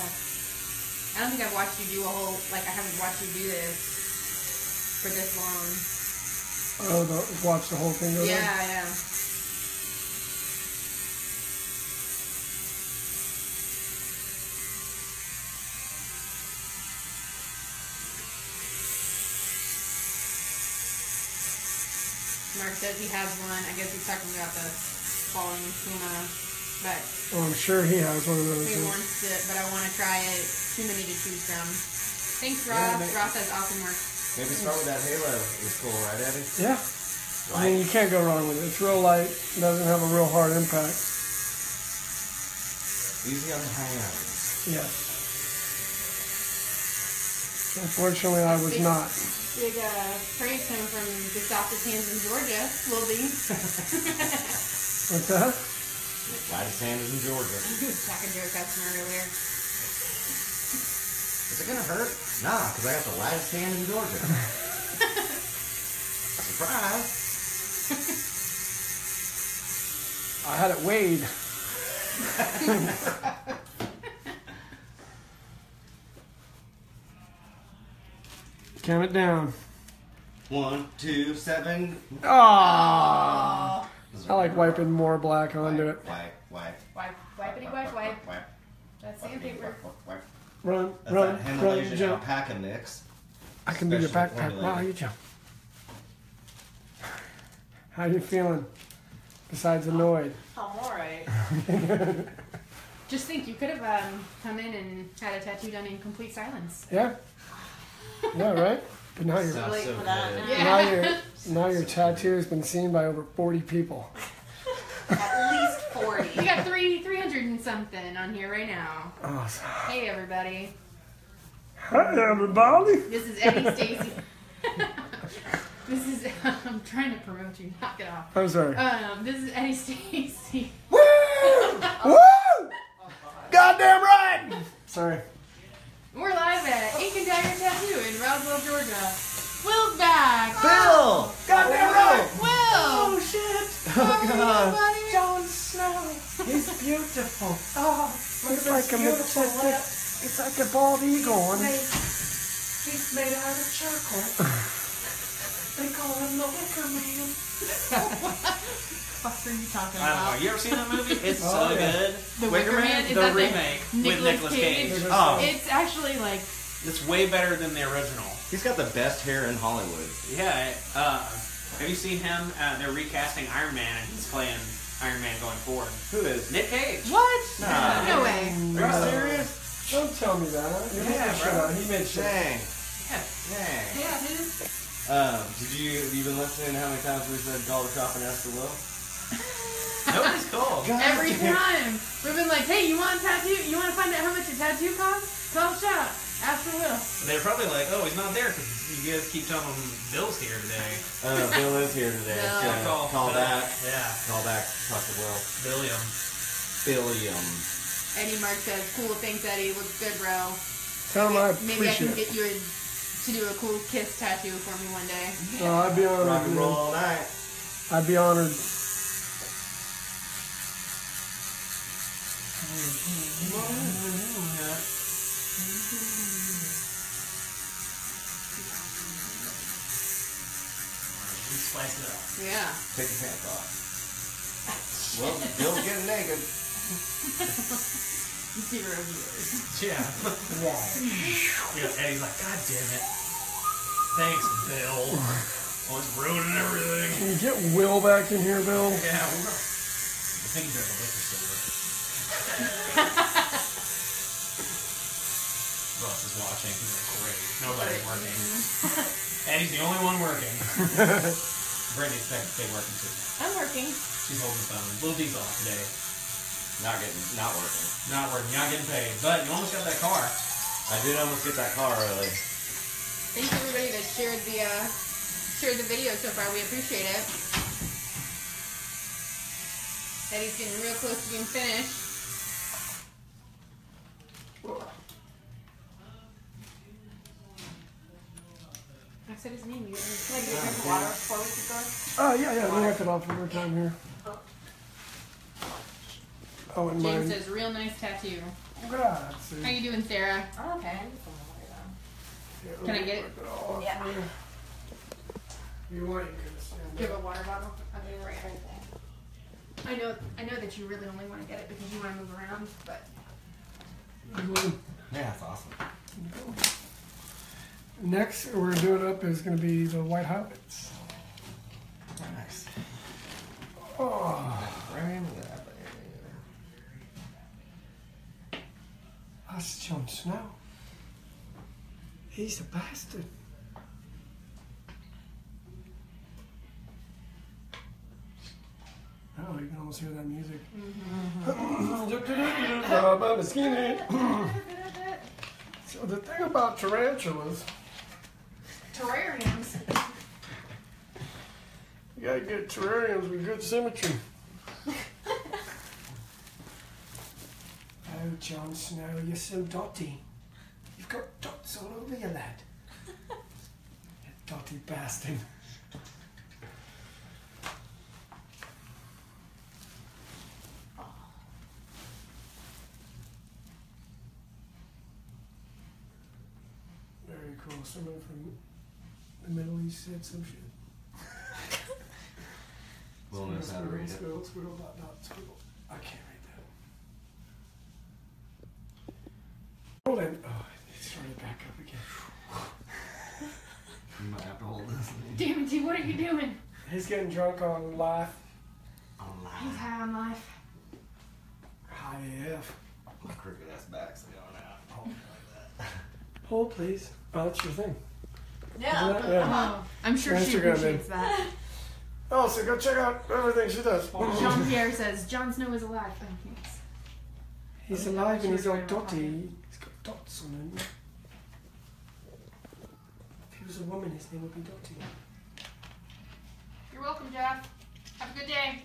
[SPEAKER 1] I don't think I've watched you do a whole, like, I haven't watched you do this for this long.
[SPEAKER 2] Oh, watch the whole thing go
[SPEAKER 1] Yeah,
[SPEAKER 2] down?
[SPEAKER 1] yeah. Mark says he has one. I guess he's talking about the falling tuna, but
[SPEAKER 2] Oh, I'm sure he has one of those.
[SPEAKER 1] he wants it, but I want to try it. Too many to choose from. Thanks, Ross. Ross says awesome work.
[SPEAKER 3] Maybe start with that Halo. It's cool, right, Eddie?
[SPEAKER 2] Yeah. I mean, you can't go wrong with it. It's real light. Doesn't have a real hard impact.
[SPEAKER 3] Easy on the hands.
[SPEAKER 2] Yes. Unfortunately, I was not.
[SPEAKER 1] Big praise him from the softest hands in Georgia, will be.
[SPEAKER 2] What's that?
[SPEAKER 3] Lightest hand is in Georgia.
[SPEAKER 1] Talking to a customer earlier.
[SPEAKER 3] Is it gonna hurt? Nah, because I got the lightest hand in Georgia. Surprise!
[SPEAKER 2] I had it weighed. Count it down.
[SPEAKER 3] 1, 2, 7.
[SPEAKER 2] Ah! I like wiping more black onto it.
[SPEAKER 3] Wipe.
[SPEAKER 1] Wipity wipe. That's sandpaper.
[SPEAKER 2] Run,
[SPEAKER 3] That's
[SPEAKER 2] run,
[SPEAKER 3] that
[SPEAKER 2] run,
[SPEAKER 3] Himalayan
[SPEAKER 2] jump.
[SPEAKER 3] alpaca mix.
[SPEAKER 2] I can be your
[SPEAKER 3] Specially
[SPEAKER 2] backpack while
[SPEAKER 3] formulated.
[SPEAKER 2] you jump. How you feeling? Besides annoyed.
[SPEAKER 6] I'm alright.
[SPEAKER 1] Just think, you could have come in and had a tattoo done in complete silence.
[SPEAKER 2] Yeah. Yeah, right. But now
[SPEAKER 3] Sounds
[SPEAKER 6] Late
[SPEAKER 3] so
[SPEAKER 6] for that.
[SPEAKER 3] good.
[SPEAKER 1] Yeah.
[SPEAKER 2] now your tattoo has been seen by over 40 people.
[SPEAKER 6] At least 40.
[SPEAKER 1] We got 300 and something on here right now.
[SPEAKER 2] Awesome.
[SPEAKER 1] Hey, everybody.
[SPEAKER 2] Hi, everybody.
[SPEAKER 1] This is Eddie Stacey. This is, I'm trying to promote you, knock it off.
[SPEAKER 2] I'm sorry.
[SPEAKER 1] This is Eddie Stacey.
[SPEAKER 2] Woo! Woo! Goddamn right! Sorry.
[SPEAKER 1] We're live at Ink and Dagger Tattoo in Roswell, Georgia. Will's back.
[SPEAKER 3] Bill! Goddamn right!
[SPEAKER 1] Will!
[SPEAKER 2] shit!
[SPEAKER 3] Oh god!
[SPEAKER 1] Everybody.
[SPEAKER 2] Jon Snow. He's beautiful. Oh, it's like a majestic. It's like a bald eagle. And he's made out of charcoal. They call him the Wicker Man.
[SPEAKER 1] What are you talking
[SPEAKER 5] I don't know.
[SPEAKER 1] about?
[SPEAKER 5] You ever seen that movie? It's
[SPEAKER 2] Oh,
[SPEAKER 5] so
[SPEAKER 2] yeah.
[SPEAKER 5] good.
[SPEAKER 1] The Wicker Man? Is
[SPEAKER 5] the
[SPEAKER 1] that the
[SPEAKER 5] remake with
[SPEAKER 1] Nicolas
[SPEAKER 5] Nicolas Cage.
[SPEAKER 1] Cage?
[SPEAKER 5] Oh,
[SPEAKER 1] It's actually like,
[SPEAKER 5] it's way better than the original.
[SPEAKER 3] He's got the best hair in Hollywood.
[SPEAKER 5] Yeah. Have you seen him? They're recasting Iron Man, and he's playing Iron Man going forward.
[SPEAKER 3] Who is?
[SPEAKER 5] Nick Cage.
[SPEAKER 1] what?
[SPEAKER 3] Nah.
[SPEAKER 1] No way.
[SPEAKER 3] Are you serious?
[SPEAKER 2] Don't tell me that. You made
[SPEAKER 3] Yeah,
[SPEAKER 2] shit
[SPEAKER 3] bro.
[SPEAKER 2] up. He made shit.
[SPEAKER 3] Dang.
[SPEAKER 5] Yeah.
[SPEAKER 3] Dang.
[SPEAKER 1] Yeah, dude.
[SPEAKER 3] Did you been listening to how many times we said call the shop and ask the Will?
[SPEAKER 5] Nobody's cool.
[SPEAKER 1] Every time. We've been like, hey, you want a tattoo? You want to find out how much a tattoo costs? Call the shop. Ask for Will.
[SPEAKER 5] They're probably like, oh, he's not there because you guys keep telling him Bill's here today.
[SPEAKER 3] Bill is here today.
[SPEAKER 1] No.
[SPEAKER 3] So
[SPEAKER 5] Yeah,
[SPEAKER 3] call
[SPEAKER 5] Bill.
[SPEAKER 3] back.
[SPEAKER 5] Yeah.
[SPEAKER 3] Call back. Talk to Will.
[SPEAKER 5] Billiam.
[SPEAKER 3] Billiam.
[SPEAKER 1] Eddie Mark says, cool, thanks, Eddie. Looks good, bro.
[SPEAKER 2] Tell him I
[SPEAKER 1] Maybe I can
[SPEAKER 2] appreciate it.
[SPEAKER 1] get you to do a cool kiss tattoo for me one day.
[SPEAKER 2] Oh, I'd be honored.
[SPEAKER 3] Rock and
[SPEAKER 2] man.
[SPEAKER 3] roll all night.
[SPEAKER 2] I'd be honored.
[SPEAKER 5] Slice it up.
[SPEAKER 1] Yeah.
[SPEAKER 3] Take your pants off. Well, Bill's getting naked.
[SPEAKER 1] Zero viewers.
[SPEAKER 5] Yeah. Eddie's like, God damn it. Thanks, Bill. Oh, it's ruining everything.
[SPEAKER 2] Can you get Will back in here, Bill?
[SPEAKER 5] Yeah, I think he's at the liquor store. Russ is watching. He's like, great. Nobody's working. Eddie's the only one working. Brittany's stay working too.
[SPEAKER 1] I'm working.
[SPEAKER 5] She's holding the phone. Little D's off today.
[SPEAKER 3] Not working.
[SPEAKER 5] Not working. Not getting paid. But you almost got that car.
[SPEAKER 3] I did almost get that car early.
[SPEAKER 1] Thanks everybody that shared the video so far. We appreciate it. Eddie's getting real close to being finished. I said his name. You
[SPEAKER 6] Can I get some water before we keep going?
[SPEAKER 2] Oh, yeah. We have it off one more time here. Oh, and
[SPEAKER 1] James
[SPEAKER 2] mine.
[SPEAKER 1] says, real nice tattoo.
[SPEAKER 2] Grazie.
[SPEAKER 1] How you doing, Sarah?
[SPEAKER 6] Oh, okay. I need some water
[SPEAKER 1] Can I get it?
[SPEAKER 6] though. Yeah.
[SPEAKER 2] You want, you can stand
[SPEAKER 1] Do you have
[SPEAKER 2] up.
[SPEAKER 1] a water bottle? Okay, right there. I know that you really only want to get it because you want to move around, but
[SPEAKER 3] Yeah, that's awesome.
[SPEAKER 2] Next, we're doing up is going to be the White Hobbits.
[SPEAKER 3] Nice.
[SPEAKER 2] Oh,
[SPEAKER 3] Frame that.
[SPEAKER 2] that's Jon Snow. He's a bastard. Oh, you can almost hear that music. So the thing about tarantulas,
[SPEAKER 1] terrariums.
[SPEAKER 2] you gotta get terrariums with good symmetry. Oh, Jon Snow, you're so dotty. You've got dots all over you, lad. You dotty bastard. Very cool. Someone from the Middle East said some shit.
[SPEAKER 3] Will knows how to read it.
[SPEAKER 2] Squirrel, squirrel, dot, dot, squirrel. I can't read that. Hold on. Oh, it started back up again.
[SPEAKER 3] You might have to hold this thing.
[SPEAKER 1] Damn it, T, what are you doing?
[SPEAKER 2] He's getting drunk on life.
[SPEAKER 3] On
[SPEAKER 1] He's
[SPEAKER 3] live.
[SPEAKER 1] high on life.
[SPEAKER 2] High AF.
[SPEAKER 3] My crooked ass back's going out. Hold me like that.
[SPEAKER 2] Hold, please. Oh, that's your thing.
[SPEAKER 6] Yeah.
[SPEAKER 2] Isn't that- yeah.
[SPEAKER 1] Oh, I'm sure she
[SPEAKER 2] Instagram,
[SPEAKER 1] appreciates
[SPEAKER 2] man.
[SPEAKER 1] that.
[SPEAKER 2] Oh, so go check out everything she does.
[SPEAKER 1] Jean Pierre says, Jon Snow is alive. Oh, thanks.
[SPEAKER 2] He's alive and he's all dotty. He's got dots on him. If he was a woman, his name would be Dotty.
[SPEAKER 1] You're welcome, Jeff. Have a good day.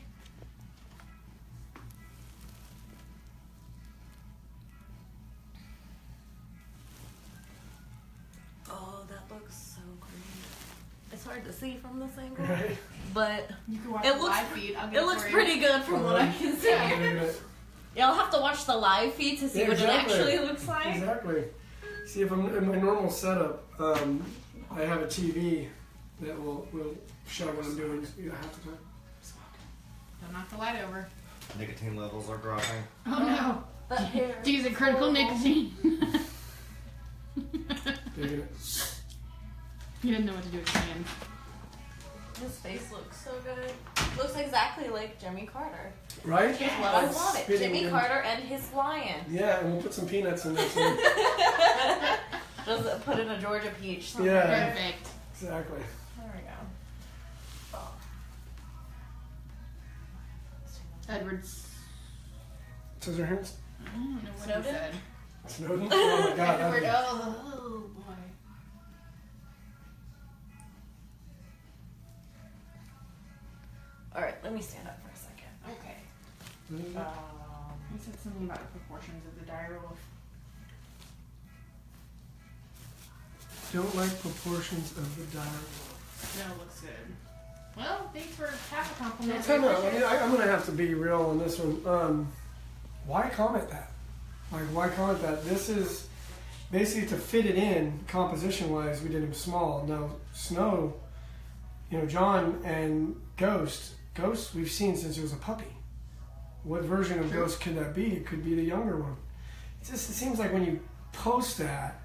[SPEAKER 6] Oh, that looks so green. It's hard to see from this angle,
[SPEAKER 2] Right?
[SPEAKER 6] but
[SPEAKER 1] You can watch
[SPEAKER 6] It
[SPEAKER 1] the
[SPEAKER 6] looks
[SPEAKER 1] live feed. I'll get
[SPEAKER 6] it looks
[SPEAKER 1] for you.
[SPEAKER 6] pretty good from what I can see.
[SPEAKER 1] Yeah.
[SPEAKER 2] Look at it.
[SPEAKER 6] Yeah, I'll have to watch the live feed to see
[SPEAKER 2] Yeah,
[SPEAKER 6] what
[SPEAKER 2] exactly.
[SPEAKER 6] it actually looks like.
[SPEAKER 2] Exactly. See, if I'm in my normal setup, I have a TV that will show what I'm doing half the time.
[SPEAKER 1] Don't knock the light over.
[SPEAKER 3] Nicotine levels are dropping.
[SPEAKER 1] Oh no.
[SPEAKER 6] But here,
[SPEAKER 1] Geez, a critical nicotine.
[SPEAKER 2] Digging it.
[SPEAKER 1] He didn't know what to do with his hand.
[SPEAKER 6] his face looks so good. Looks exactly like Jimmy Carter.
[SPEAKER 2] Right?
[SPEAKER 6] Which is what I
[SPEAKER 2] Like
[SPEAKER 6] wanted.
[SPEAKER 2] spitting
[SPEAKER 6] Jimmy
[SPEAKER 2] in-
[SPEAKER 6] Carter and his lion.
[SPEAKER 2] Yeah, and we'll put some peanuts in there too.
[SPEAKER 6] Just put in a Georgia peach. somewhere.
[SPEAKER 2] Yeah.
[SPEAKER 1] Perfect.
[SPEAKER 2] Exactly.
[SPEAKER 6] There we go.
[SPEAKER 1] Edward's.
[SPEAKER 2] Scissorhands?
[SPEAKER 1] I don't know what
[SPEAKER 6] Snowden?
[SPEAKER 1] he said.
[SPEAKER 2] Snowden? Oh my god.
[SPEAKER 1] Edward.
[SPEAKER 2] that'd
[SPEAKER 1] Oh boy.
[SPEAKER 6] Alright, let me stand up for a second.
[SPEAKER 1] Okay.
[SPEAKER 2] be-
[SPEAKER 1] He said something about the proportions of the dire wolf.
[SPEAKER 2] Don't like proportions of the dire wolf.
[SPEAKER 1] No, it looks good. Well, thanks for half a compliment.
[SPEAKER 2] Time out. I'm gonna have to be real on this one. Why comment that? Like, why comment that? This is basically to fit it in composition-wise. We did him small. Now, Snow, John and Ghost. Ghost we've seen since he was a puppy. What version of Ghost could that be? It could be the younger one. It seems like when you post that,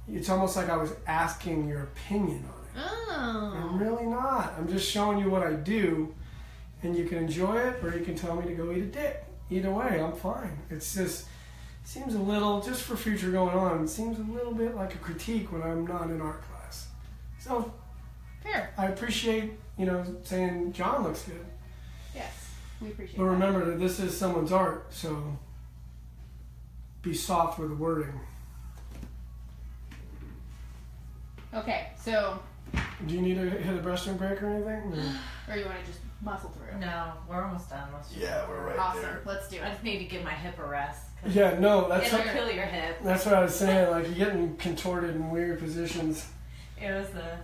[SPEAKER 2] it's almost like I was asking your opinion on it. I'm
[SPEAKER 1] Oh.
[SPEAKER 2] really not. I'm just showing you what I do, and you can enjoy it, or you can tell me to go eat a dick. Either way, I'm fine. It's just seems a little, just for future going on, it seems a little bit like a critique when I'm not in art class. So
[SPEAKER 1] Fair.
[SPEAKER 2] I appreciate, saying John looks good,
[SPEAKER 1] Yes. We appreciate
[SPEAKER 2] but
[SPEAKER 1] that.
[SPEAKER 2] remember that this is someone's art, so be soft with the wording.
[SPEAKER 1] Okay, so,
[SPEAKER 2] Do you need to hit a restroom break or anything?
[SPEAKER 1] or you want to just muscle through?
[SPEAKER 6] No, we're almost done. Let's just
[SPEAKER 2] Yeah, we're right
[SPEAKER 1] Awesome.
[SPEAKER 2] there.
[SPEAKER 1] Let's do
[SPEAKER 6] I
[SPEAKER 1] it.
[SPEAKER 6] just need to give my hip a rest. 'Cause
[SPEAKER 2] Yeah, no, that's
[SPEAKER 6] it'll
[SPEAKER 2] what,
[SPEAKER 6] kill your hip.
[SPEAKER 2] that's what I was saying. Like, you're getting contorted in weird positions.
[SPEAKER 6] It was the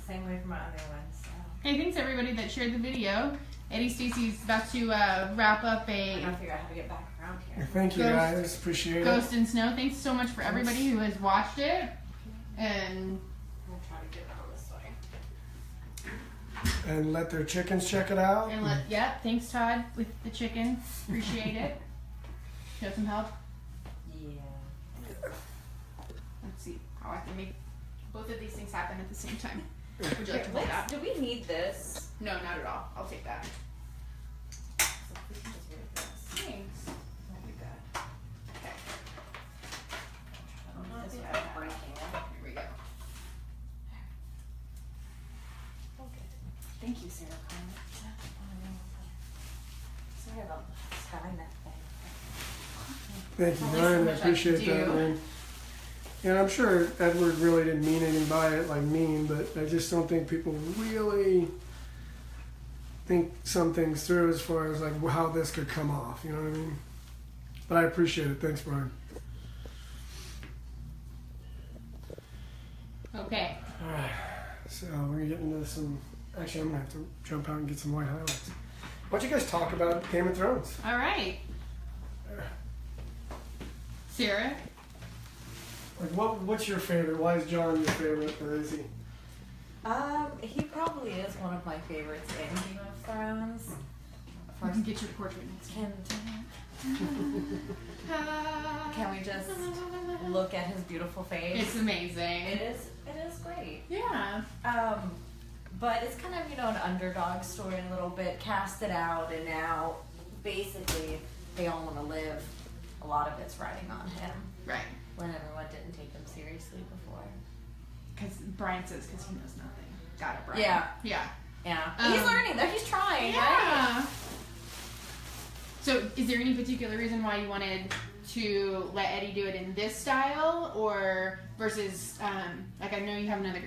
[SPEAKER 6] same way for my other one. So.
[SPEAKER 1] Hey, thanks everybody that shared the video. Eddie Stacey's about to wrap up
[SPEAKER 6] I
[SPEAKER 1] a
[SPEAKER 6] gotta figure out how to get back around here.
[SPEAKER 2] Thank you
[SPEAKER 1] Ghost-
[SPEAKER 2] guys, appreciate it.
[SPEAKER 1] Ghost in Snow. Thanks so much for everybody who has watched it. And
[SPEAKER 6] We'll try to get it on this way.
[SPEAKER 2] And let their chickens check it out.
[SPEAKER 1] thanks Todd with the chicken. Appreciate it. Show some help.
[SPEAKER 6] Yeah.
[SPEAKER 1] Let's see how I can make both of these things happen at the same time. Would you like to hold
[SPEAKER 6] Let's-
[SPEAKER 1] that?
[SPEAKER 6] do we need this?
[SPEAKER 1] No, not at all. I'll take that.
[SPEAKER 6] So we can just move this.
[SPEAKER 1] Thanks.
[SPEAKER 6] That'll be good.
[SPEAKER 1] Okay.
[SPEAKER 6] I don't know
[SPEAKER 1] This
[SPEAKER 6] if
[SPEAKER 1] way.
[SPEAKER 6] I'm breaking it.
[SPEAKER 1] Here we go.
[SPEAKER 6] Okay.
[SPEAKER 1] Thank you, Sarah.
[SPEAKER 6] Sorry about Skynet thing.
[SPEAKER 2] Thank you,
[SPEAKER 1] Only so
[SPEAKER 2] Brian. I
[SPEAKER 1] much I
[SPEAKER 2] appreciate
[SPEAKER 1] can
[SPEAKER 2] that,
[SPEAKER 1] do.
[SPEAKER 2] man. And I'm sure Edward really didn't mean anything by it, like mean, but I just don't think people really think some things through as far as like how this could come off. You know what I mean? But I appreciate it. Thanks, Brian.
[SPEAKER 1] Okay.
[SPEAKER 2] All right. So we're gonna get into some. Actually, I'm gonna have to jump out and get some white highlights. Why don't you guys talk about Game of Thrones?
[SPEAKER 1] All right. Sarah.
[SPEAKER 2] Like, what's your favorite? Why is John your favorite, or is he?
[SPEAKER 6] He probably is one of my favorites in Game of Thrones.
[SPEAKER 1] I can get your portrait next.
[SPEAKER 6] Can we just look at his beautiful face?
[SPEAKER 1] It's amazing.
[SPEAKER 6] It is It is great.
[SPEAKER 1] Yeah.
[SPEAKER 6] But it's kind of, an underdog story a little bit, casted out, and now basically they all want to live. A lot of it's riding on him.
[SPEAKER 1] Right.
[SPEAKER 6] When everyone didn't take him seriously before.
[SPEAKER 1] Because Brian says, because he knows nothing. Got it, Brian.
[SPEAKER 6] Yeah.
[SPEAKER 1] Yeah.
[SPEAKER 6] Yeah. He's learning though. He's trying,
[SPEAKER 1] Yeah.
[SPEAKER 6] right?
[SPEAKER 1] So, is there any particular reason why you wanted to let Eddie do it in this style, or versus, like I know you have another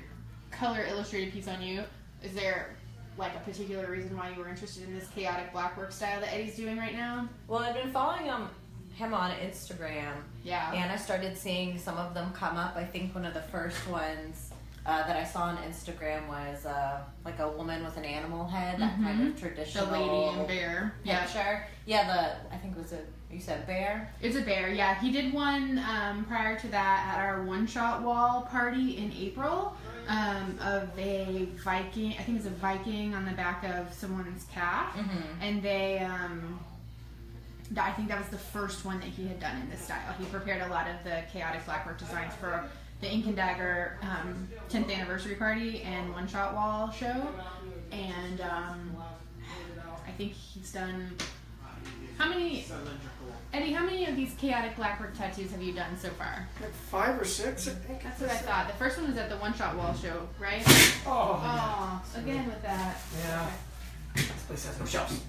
[SPEAKER 1] color illustrated piece on you. Is there like a particular reason why you were interested in this chaotic blackwork style that Eddie's doing right now?
[SPEAKER 6] Well, I've been following him on Instagram.
[SPEAKER 1] Yeah.
[SPEAKER 6] And I started seeing some of them come up. I think one of the first ones that I saw on Instagram was like a woman with an animal head, that kind of traditional
[SPEAKER 1] The lady and bear.
[SPEAKER 6] picture. Yeah, I think it was you said bear?
[SPEAKER 1] It's a bear, yeah. He did one prior to that at our one-shot wall party in April of a Viking. I think it's a Viking on the back of someone's calf. And they... I think that was the first one that he had done in this style. He prepared a lot of the chaotic blackwork designs for the Ink and Dagger 10th anniversary party and one shot wall show. And I think he's done... Eddie, how many of these chaotic blackwork tattoos have you done so far?
[SPEAKER 2] Like 5 or 6, I think.
[SPEAKER 1] That's what I thought. The first one was at the one shot wall show, right?
[SPEAKER 2] Oh,
[SPEAKER 1] Again with that.
[SPEAKER 2] yeah. This place has no shelves.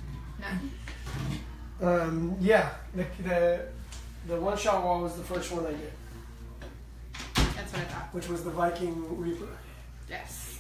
[SPEAKER 1] No.
[SPEAKER 2] Yeah, the one-shot wall was the first one I did,
[SPEAKER 1] That's what I thought.
[SPEAKER 2] which was the Viking Reaper.
[SPEAKER 1] Yes.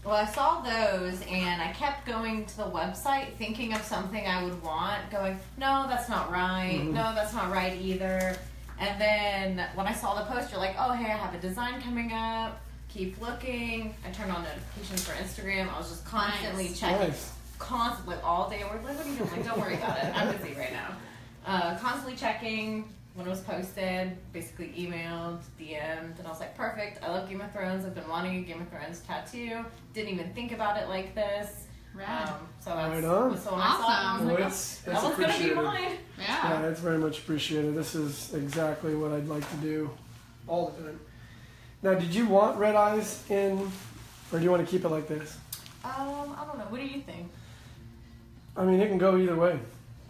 [SPEAKER 6] Well, I saw those, and I kept going to the website thinking of something I would want, going, no, that's not right. No, that's not right either. And then when I saw the poster, like, oh, hey, I have a design coming up. Keep looking. I turned on notifications for Instagram. I was just constantly checking.
[SPEAKER 2] Nice.
[SPEAKER 6] Constantly, all day. We're like, what are you doing? Like, don't worry about it. I'm busy right now. Constantly checking when it was posted, basically emailed, DM'd, and I was like, perfect. I love Game of Thrones. I've been wanting a Game of Thrones tattoo. Didn't even think about it like this.
[SPEAKER 1] Rad.
[SPEAKER 6] So that's
[SPEAKER 2] Right on.
[SPEAKER 6] so when I saw it, I was
[SPEAKER 2] Well,
[SPEAKER 6] like,
[SPEAKER 2] it's
[SPEAKER 6] that was gonna be
[SPEAKER 2] appreciated.
[SPEAKER 6] mine.
[SPEAKER 1] Yeah.
[SPEAKER 2] Yeah, it's very much appreciated. This is exactly what I'd like to do all the time. Now, did you want red eyes in, or do you want to keep it like this?
[SPEAKER 6] I don't know. What do you think?
[SPEAKER 2] I mean, it can go either way.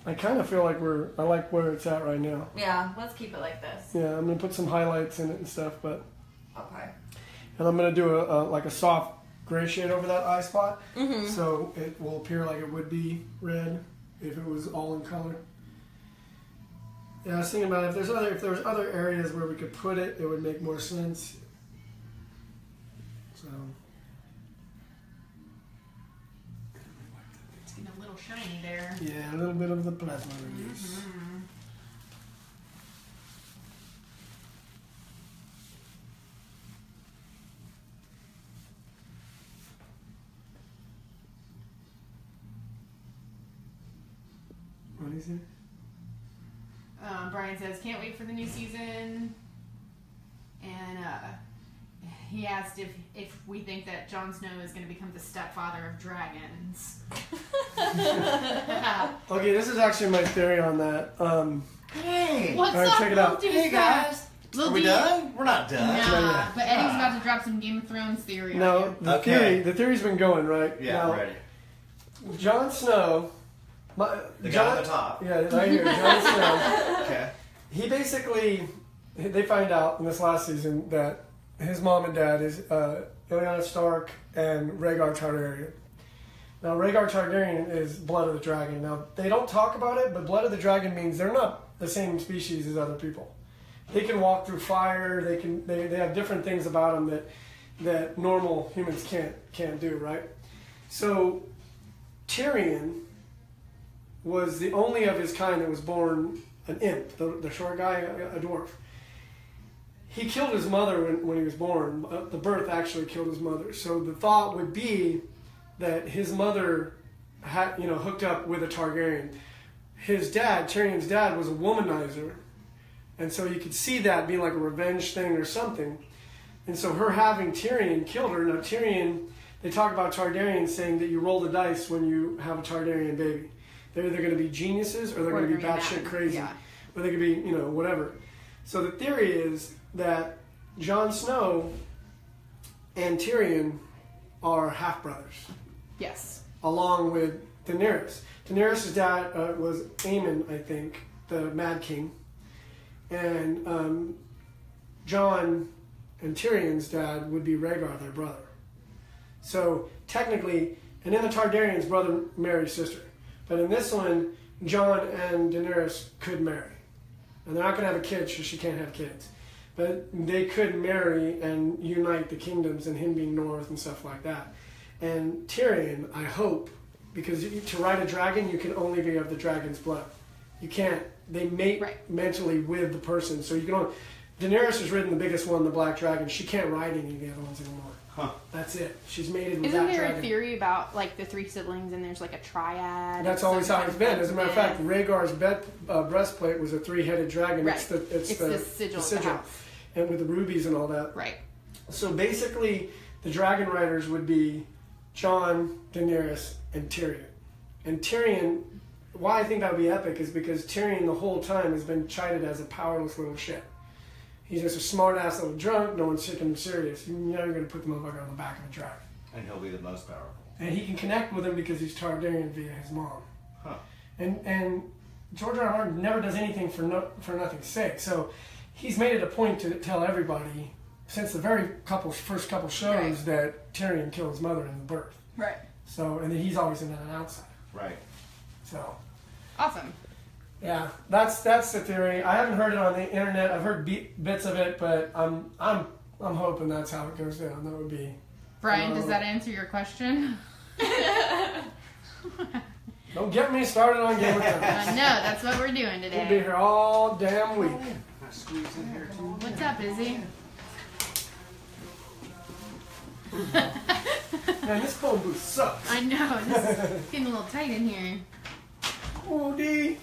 [SPEAKER 2] I kind of feel like I like where it's at right now.
[SPEAKER 6] Yeah, let's keep it like this.
[SPEAKER 2] Yeah, I'm going to put some highlights in it and stuff, but...
[SPEAKER 6] Okay.
[SPEAKER 2] And I'm going to do like a soft gray shade over that eye spot, so it will appear like it would be red if it was all in color. Yeah, I was thinking about if there was other areas where we could put it, it would make more sense. So...
[SPEAKER 1] It's getting a little shiny there.
[SPEAKER 2] Yeah, a little bit of the plasma release. What is it?
[SPEAKER 1] Brian says, can't wait for the new season. And he asked if we think that Jon Snow is going to become the stepfather of dragons.
[SPEAKER 2] Okay, this is actually my theory on that.
[SPEAKER 3] Hey!
[SPEAKER 1] What's
[SPEAKER 2] All right,
[SPEAKER 1] up,
[SPEAKER 2] check it out.
[SPEAKER 1] Lil
[SPEAKER 3] Hey
[SPEAKER 1] D's
[SPEAKER 3] guys!
[SPEAKER 1] Lil
[SPEAKER 3] Are we
[SPEAKER 1] D-
[SPEAKER 3] done? We're not done.
[SPEAKER 1] Nah, but Eddie's about to drop some Game of Thrones theory on
[SPEAKER 2] No,
[SPEAKER 1] you.
[SPEAKER 2] the theory's been going, right?
[SPEAKER 3] Yeah,
[SPEAKER 2] now,
[SPEAKER 3] I'm ready.
[SPEAKER 2] Jon Snow...
[SPEAKER 3] The guy on the top.
[SPEAKER 2] Yeah, right here, Jon Snow.
[SPEAKER 3] Okay.
[SPEAKER 2] He basically... They find out in this last season that his mom and dad is Lyanna Stark and Rhaegar Targaryen. Now, Rhaegar Targaryen is blood of the dragon. Now, they don't talk about it, but blood of the dragon means they're not the same species as other people. They can walk through fire. They have different things about them that normal humans can't do, right? So, Tyrion was the only of his kind that was born an imp, the short guy, a dwarf. He killed his mother when he was born. The birth actually killed his mother. So the thought would be that his mother had, hooked up with a Targaryen. His dad, Tyrion's dad, was a womanizer. And so you could see that being like a revenge thing or something. And so her having Tyrion killed her. Now Tyrion, they talk about Targaryens saying that you roll the dice when you have a Targaryen baby. They're either going to be geniuses or they're going to be batshit crazy.
[SPEAKER 1] Yeah.
[SPEAKER 2] Or they could be, whatever. So the theory is that Jon Snow and Tyrion are half brothers,
[SPEAKER 1] Yes.
[SPEAKER 2] along with Daenerys. Daenerys' dad was Aemon, I think, the Mad King, and Jon and Tyrion's dad would be Rhaegar, their brother. So technically, and in the Targaryens, brother married sister. But in this one, Jon and Daenerys could marry. And they're not going to have a kid, so she can't have kids. But they could marry and unite the kingdoms, and him being north and stuff like that. And Tyrion, I hope, because to ride a dragon, you can only be of the dragon's blood. You can't. They mate mentally with the person, so you can only. Daenerys has ridden the biggest one, the Black Dragon. She can't ride any of the other ones anymore.
[SPEAKER 3] Huh.
[SPEAKER 2] That's it. She's mated with
[SPEAKER 1] Isn't
[SPEAKER 2] that
[SPEAKER 1] there
[SPEAKER 2] dragon.
[SPEAKER 1] a theory about like the 3 siblings and there's like a triad?
[SPEAKER 2] That's always how it's been. As a matter of fact, Rhaegar's breastplate was a 3-headed dragon.
[SPEAKER 1] Right.
[SPEAKER 2] It's the sigil
[SPEAKER 1] of the house.
[SPEAKER 2] And with the rubies and all that.
[SPEAKER 1] Right.
[SPEAKER 2] So basically, the dragon riders would be Jon, Daenerys, and Tyrion. And Tyrion, why I think that would be epic is because Tyrion the whole time has been chided as a powerless little shit. He's just a smart-ass little drunk. No one's taking him serious. You're never going to put the motherfucker on the back of a dragon.
[SPEAKER 3] And he'll be the most powerful.
[SPEAKER 2] And he can connect with him because he's Targaryen via his mom.
[SPEAKER 3] Huh.
[SPEAKER 2] And George R. R. Martin never does anything for nothing's sake. So he's made it a point to tell everybody since the first couple shows that Tyrion killed his mother in the birth.
[SPEAKER 1] Right.
[SPEAKER 2] So and then he's always in an outside.
[SPEAKER 3] Right.
[SPEAKER 2] So
[SPEAKER 1] Awesome.
[SPEAKER 2] yeah, that's the theory. I haven't heard it on the internet. I've heard bits of it, but I'm hoping that's how it goes down. That would be.
[SPEAKER 1] Brian, does that answer your question?
[SPEAKER 2] Don't get me started on Game of Thrones.
[SPEAKER 1] No, that's what we're doing
[SPEAKER 2] We'll be
[SPEAKER 1] today.
[SPEAKER 2] here all damn week.
[SPEAKER 5] I squeeze in here too.
[SPEAKER 1] What's up, Izzy?
[SPEAKER 2] Man, this phone booth sucks.
[SPEAKER 1] I know, this is getting a little tight in here.
[SPEAKER 2] Oh, D.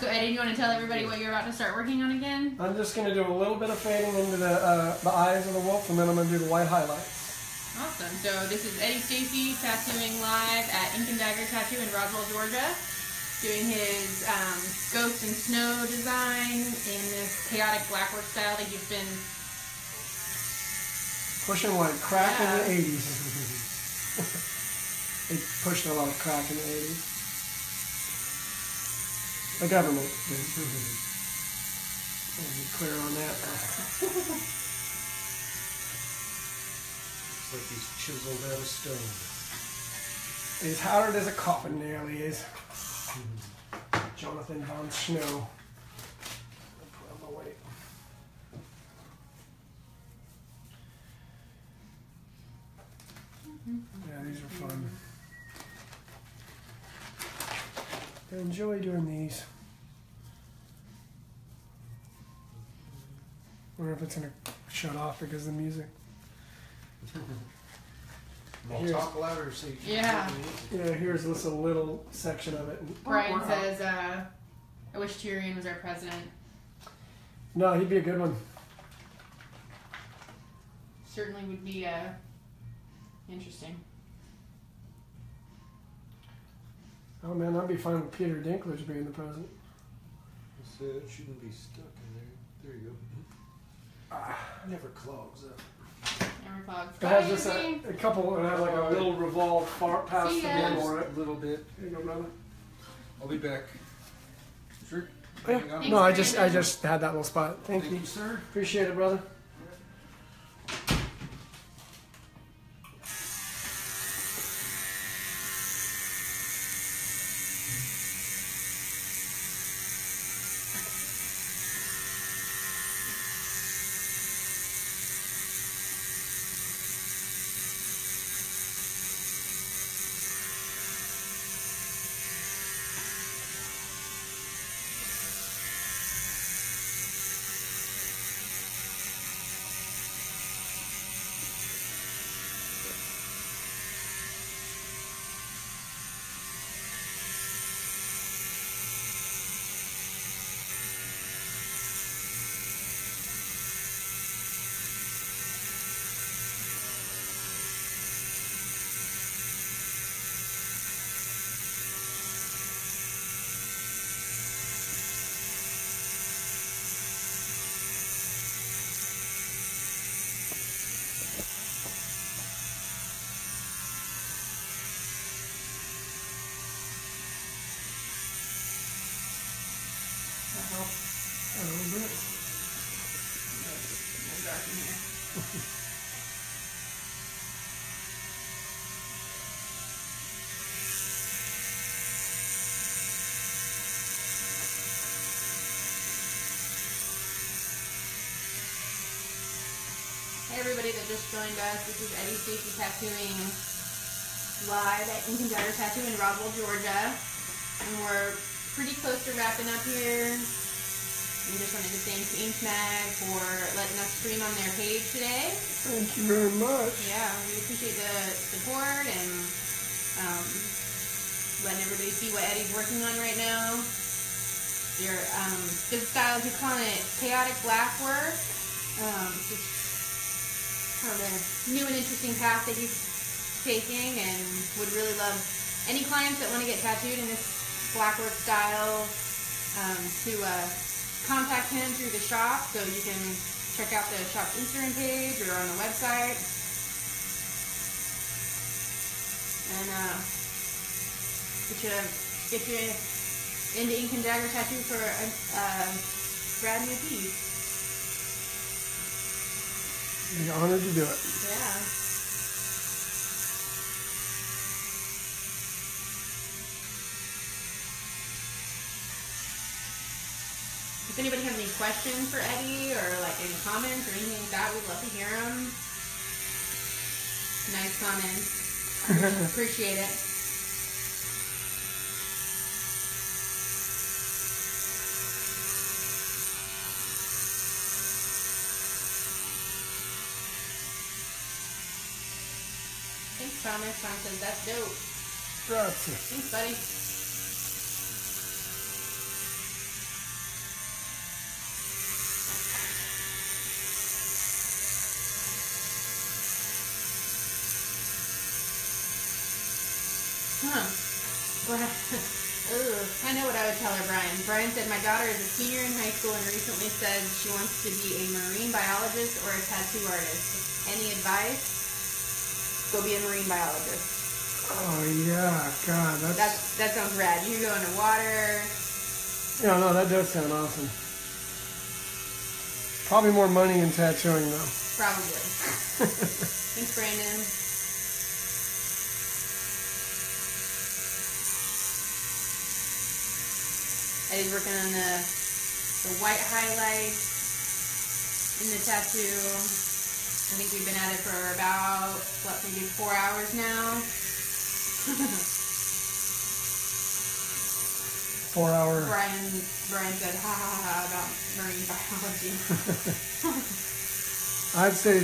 [SPEAKER 1] So Eddie, do you want to tell everybody what you're about to start working on again?
[SPEAKER 2] I'm just going to do a little bit of fading into the eyes of the wolf, and then I'm going to do the white highlights.
[SPEAKER 1] Awesome. So this is Eddie Stacey tattooing live at Ink and Dagger Tattoo in Roswell, Georgia. Doing his ghost and snow design in this chaotic blackwork style that you've been...
[SPEAKER 2] Pushing like crack in the 80s. They pushed a lot of crack in the 80s. The government did. I'll be clear on that.
[SPEAKER 7] It's like he's chiseled out of stone.
[SPEAKER 2] He's hard as a coffin nail, he is. Jonathan Von Snow. I'll put on my weight. Yeah, these are fun. I enjoy doing these. Or if it's gonna shut off because of the music.
[SPEAKER 7] I'll talk louder so you can
[SPEAKER 1] Yeah.
[SPEAKER 7] hear me.
[SPEAKER 2] Yeah, here's just a little section of it.
[SPEAKER 1] Brian says, I wish Tyrion was our president.
[SPEAKER 2] No, he'd be a good one.
[SPEAKER 1] Certainly would be interesting.
[SPEAKER 2] Oh man, I'd be fine with Peter Dinklage being the president.
[SPEAKER 7] So it shouldn't be stuck in there. There you go. Never clogs up.
[SPEAKER 1] Never clogs.
[SPEAKER 2] It has just a couple, it has like a little revolved far past
[SPEAKER 1] See
[SPEAKER 2] the
[SPEAKER 1] ya.
[SPEAKER 2] door for it.
[SPEAKER 7] A little bit.
[SPEAKER 2] Here you go, brother.
[SPEAKER 7] I'll be back. Sure.
[SPEAKER 2] Yeah.
[SPEAKER 7] Hang on.
[SPEAKER 2] No, I just had that little spot. Thank
[SPEAKER 7] Thank
[SPEAKER 2] you.
[SPEAKER 7] you, sir.
[SPEAKER 2] Appreciate it, brother.
[SPEAKER 1] that just joined us, this is Eddie Stacey tattooing live at Ink and Dagger Tattoo in Roswell, Georgia. And we're pretty close to wrapping up here. We just wanted to thank Ink Mag for letting us stream on their page today.
[SPEAKER 2] Thank you very much.
[SPEAKER 1] Yeah, we appreciate the support and letting everybody see what Eddie's working on right now. Your good style, he's calling it chaotic black work. Just kind of a new and interesting path that he's taking, and would really love any clients that want to get tattooed in this black work style to contact him through the shop. So you can check out the shop's Instagram page or on the website. And get you into Ink and Dagger Tattoo for a brand new piece.
[SPEAKER 2] Be honored to do it.
[SPEAKER 1] Yeah. If anybody has any questions for Eddie or like any comments or anything like that, we'd love to hear them. Nice comments. Appreciate it. Thanks, Thomas. Tom says that's dope.
[SPEAKER 2] Grazie.
[SPEAKER 1] Thanks, buddy. I know what I would tell her, Brian. Brian said, my daughter is a senior in high school and recently said she wants to be a marine biologist or a tattoo artist. Any advice? Go be a marine biologist.
[SPEAKER 2] Oh yeah, God,
[SPEAKER 1] that sounds rad. You can go into water.
[SPEAKER 2] Yeah, no, that does sound awesome. Probably more money in tattooing though.
[SPEAKER 1] Probably. Thanks, Brandon. Eddie's working on the white highlights in the tattoo. I think we've been at it for about, maybe 4 hours now.
[SPEAKER 2] 4 hour.
[SPEAKER 1] Brian said, ha ha ha, about marine biology.
[SPEAKER 2] I'd say,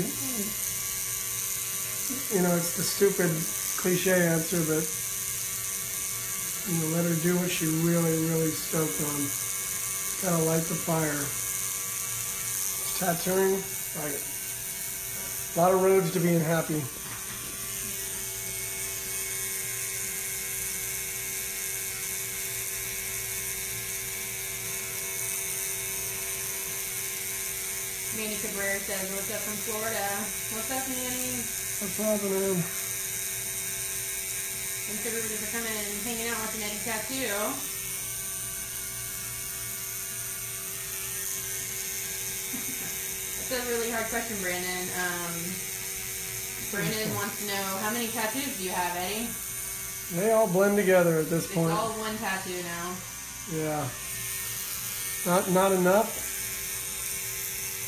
[SPEAKER 2] it's the stupid cliche answer, but, let her do what she really, really stoked on. Gotta light the fire. Tattooing, like it. A lot of roads to being happy.
[SPEAKER 1] Manny Cabrera says, what's up from Florida? What's up, Manny?
[SPEAKER 2] What's happening?
[SPEAKER 1] Thanks everybody for coming and hanging out watching Eddie Tattoo. That's a really hard question, Brandon. Brandon wants to know, how many tattoos do you have, Eddie?
[SPEAKER 2] They all blend together at this point.
[SPEAKER 1] It's all one tattoo now.
[SPEAKER 2] Yeah. Not enough.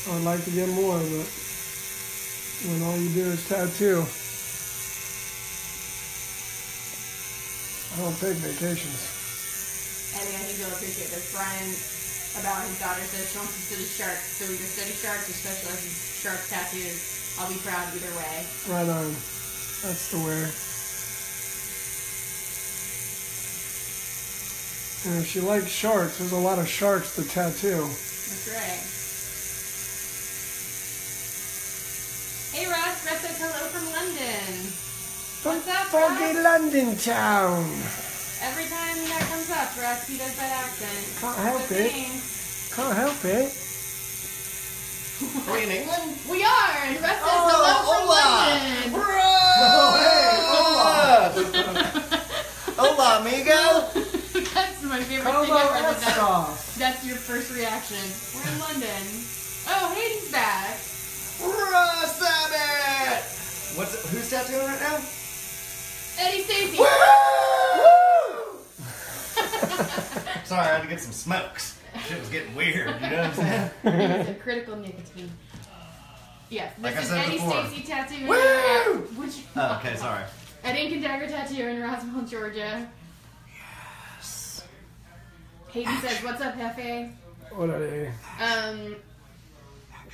[SPEAKER 2] I'd like to get more, but when all you do is tattoo, I don't take vacations.
[SPEAKER 1] Eddie, I think you'll appreciate this. Brian, about his daughter, says she wants to study sharks. So either study sharks or specialize in shark tattoos. I'll be proud either way.
[SPEAKER 2] Right on. That's the way. And if she likes sharks, there's a lot of sharks to tattoo.
[SPEAKER 1] That's right. Hey Russ, Russ says hello from London. What's up,
[SPEAKER 2] Foggy
[SPEAKER 1] Russ?
[SPEAKER 2] London town.
[SPEAKER 1] Every time that comes up, Russ, he does that accent.
[SPEAKER 2] Can't help it.
[SPEAKER 1] Thanks.
[SPEAKER 2] Can't help it.
[SPEAKER 5] Are we in England?
[SPEAKER 1] We are, and Russ says hello from London.
[SPEAKER 3] Hola, amigo.
[SPEAKER 1] That's my favorite
[SPEAKER 2] Como
[SPEAKER 1] thing ever.
[SPEAKER 2] estas?
[SPEAKER 1] That's your first reaction. We're in London. Oh, Hayden's back.
[SPEAKER 3] Russ Abbott. Who's tattooing right now?
[SPEAKER 1] Eddie Stacey.
[SPEAKER 3] Sorry, I had to get some smokes. Shit was getting weird, you know what I'm saying?
[SPEAKER 1] It's a critical nicotine. Yes, this
[SPEAKER 3] Like I
[SPEAKER 1] is
[SPEAKER 3] said
[SPEAKER 1] Eddie
[SPEAKER 3] before.
[SPEAKER 1] Stacey Tattoo.
[SPEAKER 2] Woo!
[SPEAKER 1] Which,
[SPEAKER 3] Oh, okay, sorry.
[SPEAKER 1] at Ink and Dagger Tattoo in Roswell, Georgia.
[SPEAKER 3] Yes.
[SPEAKER 1] Hayden says, "What's up, Hefe?"
[SPEAKER 2] What are they?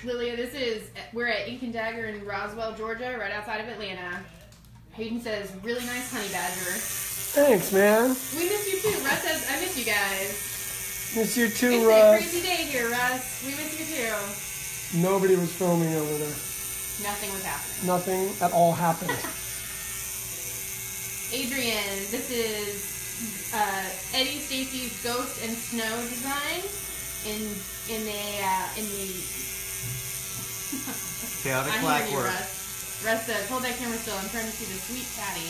[SPEAKER 1] Lilia, we're at Ink and Dagger in Roswell, Georgia, right outside of Atlanta. Hayden says, "Really nice honey badger."
[SPEAKER 2] Thanks, man.
[SPEAKER 1] We miss you too. Russ says, "I miss you guys."
[SPEAKER 2] Miss you
[SPEAKER 1] It's
[SPEAKER 2] too,
[SPEAKER 1] been a
[SPEAKER 2] Russ.
[SPEAKER 1] crazy day here, Russ. We miss you too.
[SPEAKER 2] Nobody was filming over there.
[SPEAKER 1] Nothing was happening.
[SPEAKER 2] Nothing at all happened.
[SPEAKER 1] Adrian, this is Eddie Stacey's Ghost and Snow design in the
[SPEAKER 3] Chaotic
[SPEAKER 1] I'm
[SPEAKER 3] black
[SPEAKER 1] hearing you,
[SPEAKER 3] work.
[SPEAKER 1] Russ says, "Hold that camera still. I'm trying to see the sweet patty."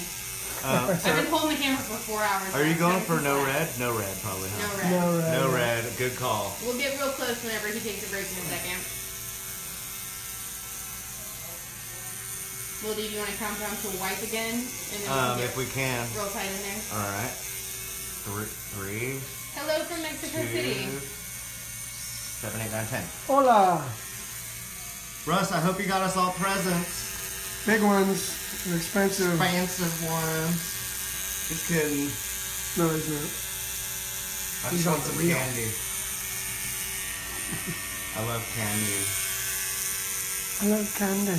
[SPEAKER 3] So
[SPEAKER 1] I've been holding the camera for 4 hours.
[SPEAKER 3] are you
[SPEAKER 1] now.
[SPEAKER 3] going
[SPEAKER 1] It's
[SPEAKER 3] for
[SPEAKER 1] gonna
[SPEAKER 3] no
[SPEAKER 1] be
[SPEAKER 3] red? No red, probably.
[SPEAKER 1] No
[SPEAKER 3] Huh?
[SPEAKER 1] red.
[SPEAKER 2] No red.
[SPEAKER 3] No red. Good call.
[SPEAKER 1] We'll get real close whenever he takes a break in a second. Wildy, do you want to count down to white again? And then we'll
[SPEAKER 3] If we can.
[SPEAKER 1] real tight in there.
[SPEAKER 3] All right. Three,
[SPEAKER 1] Hello from Mexico City.
[SPEAKER 3] 7, 8, 9, 10.
[SPEAKER 2] Hola.
[SPEAKER 3] Russ, I hope you got us all presents.
[SPEAKER 2] Big ones. They're expensive.
[SPEAKER 3] Expensive ones. Just kidding.
[SPEAKER 2] No, he's not.
[SPEAKER 3] I
[SPEAKER 2] He's
[SPEAKER 3] just
[SPEAKER 2] on
[SPEAKER 3] want some
[SPEAKER 2] the real.
[SPEAKER 3] candy. I love candy.
[SPEAKER 2] I love candy.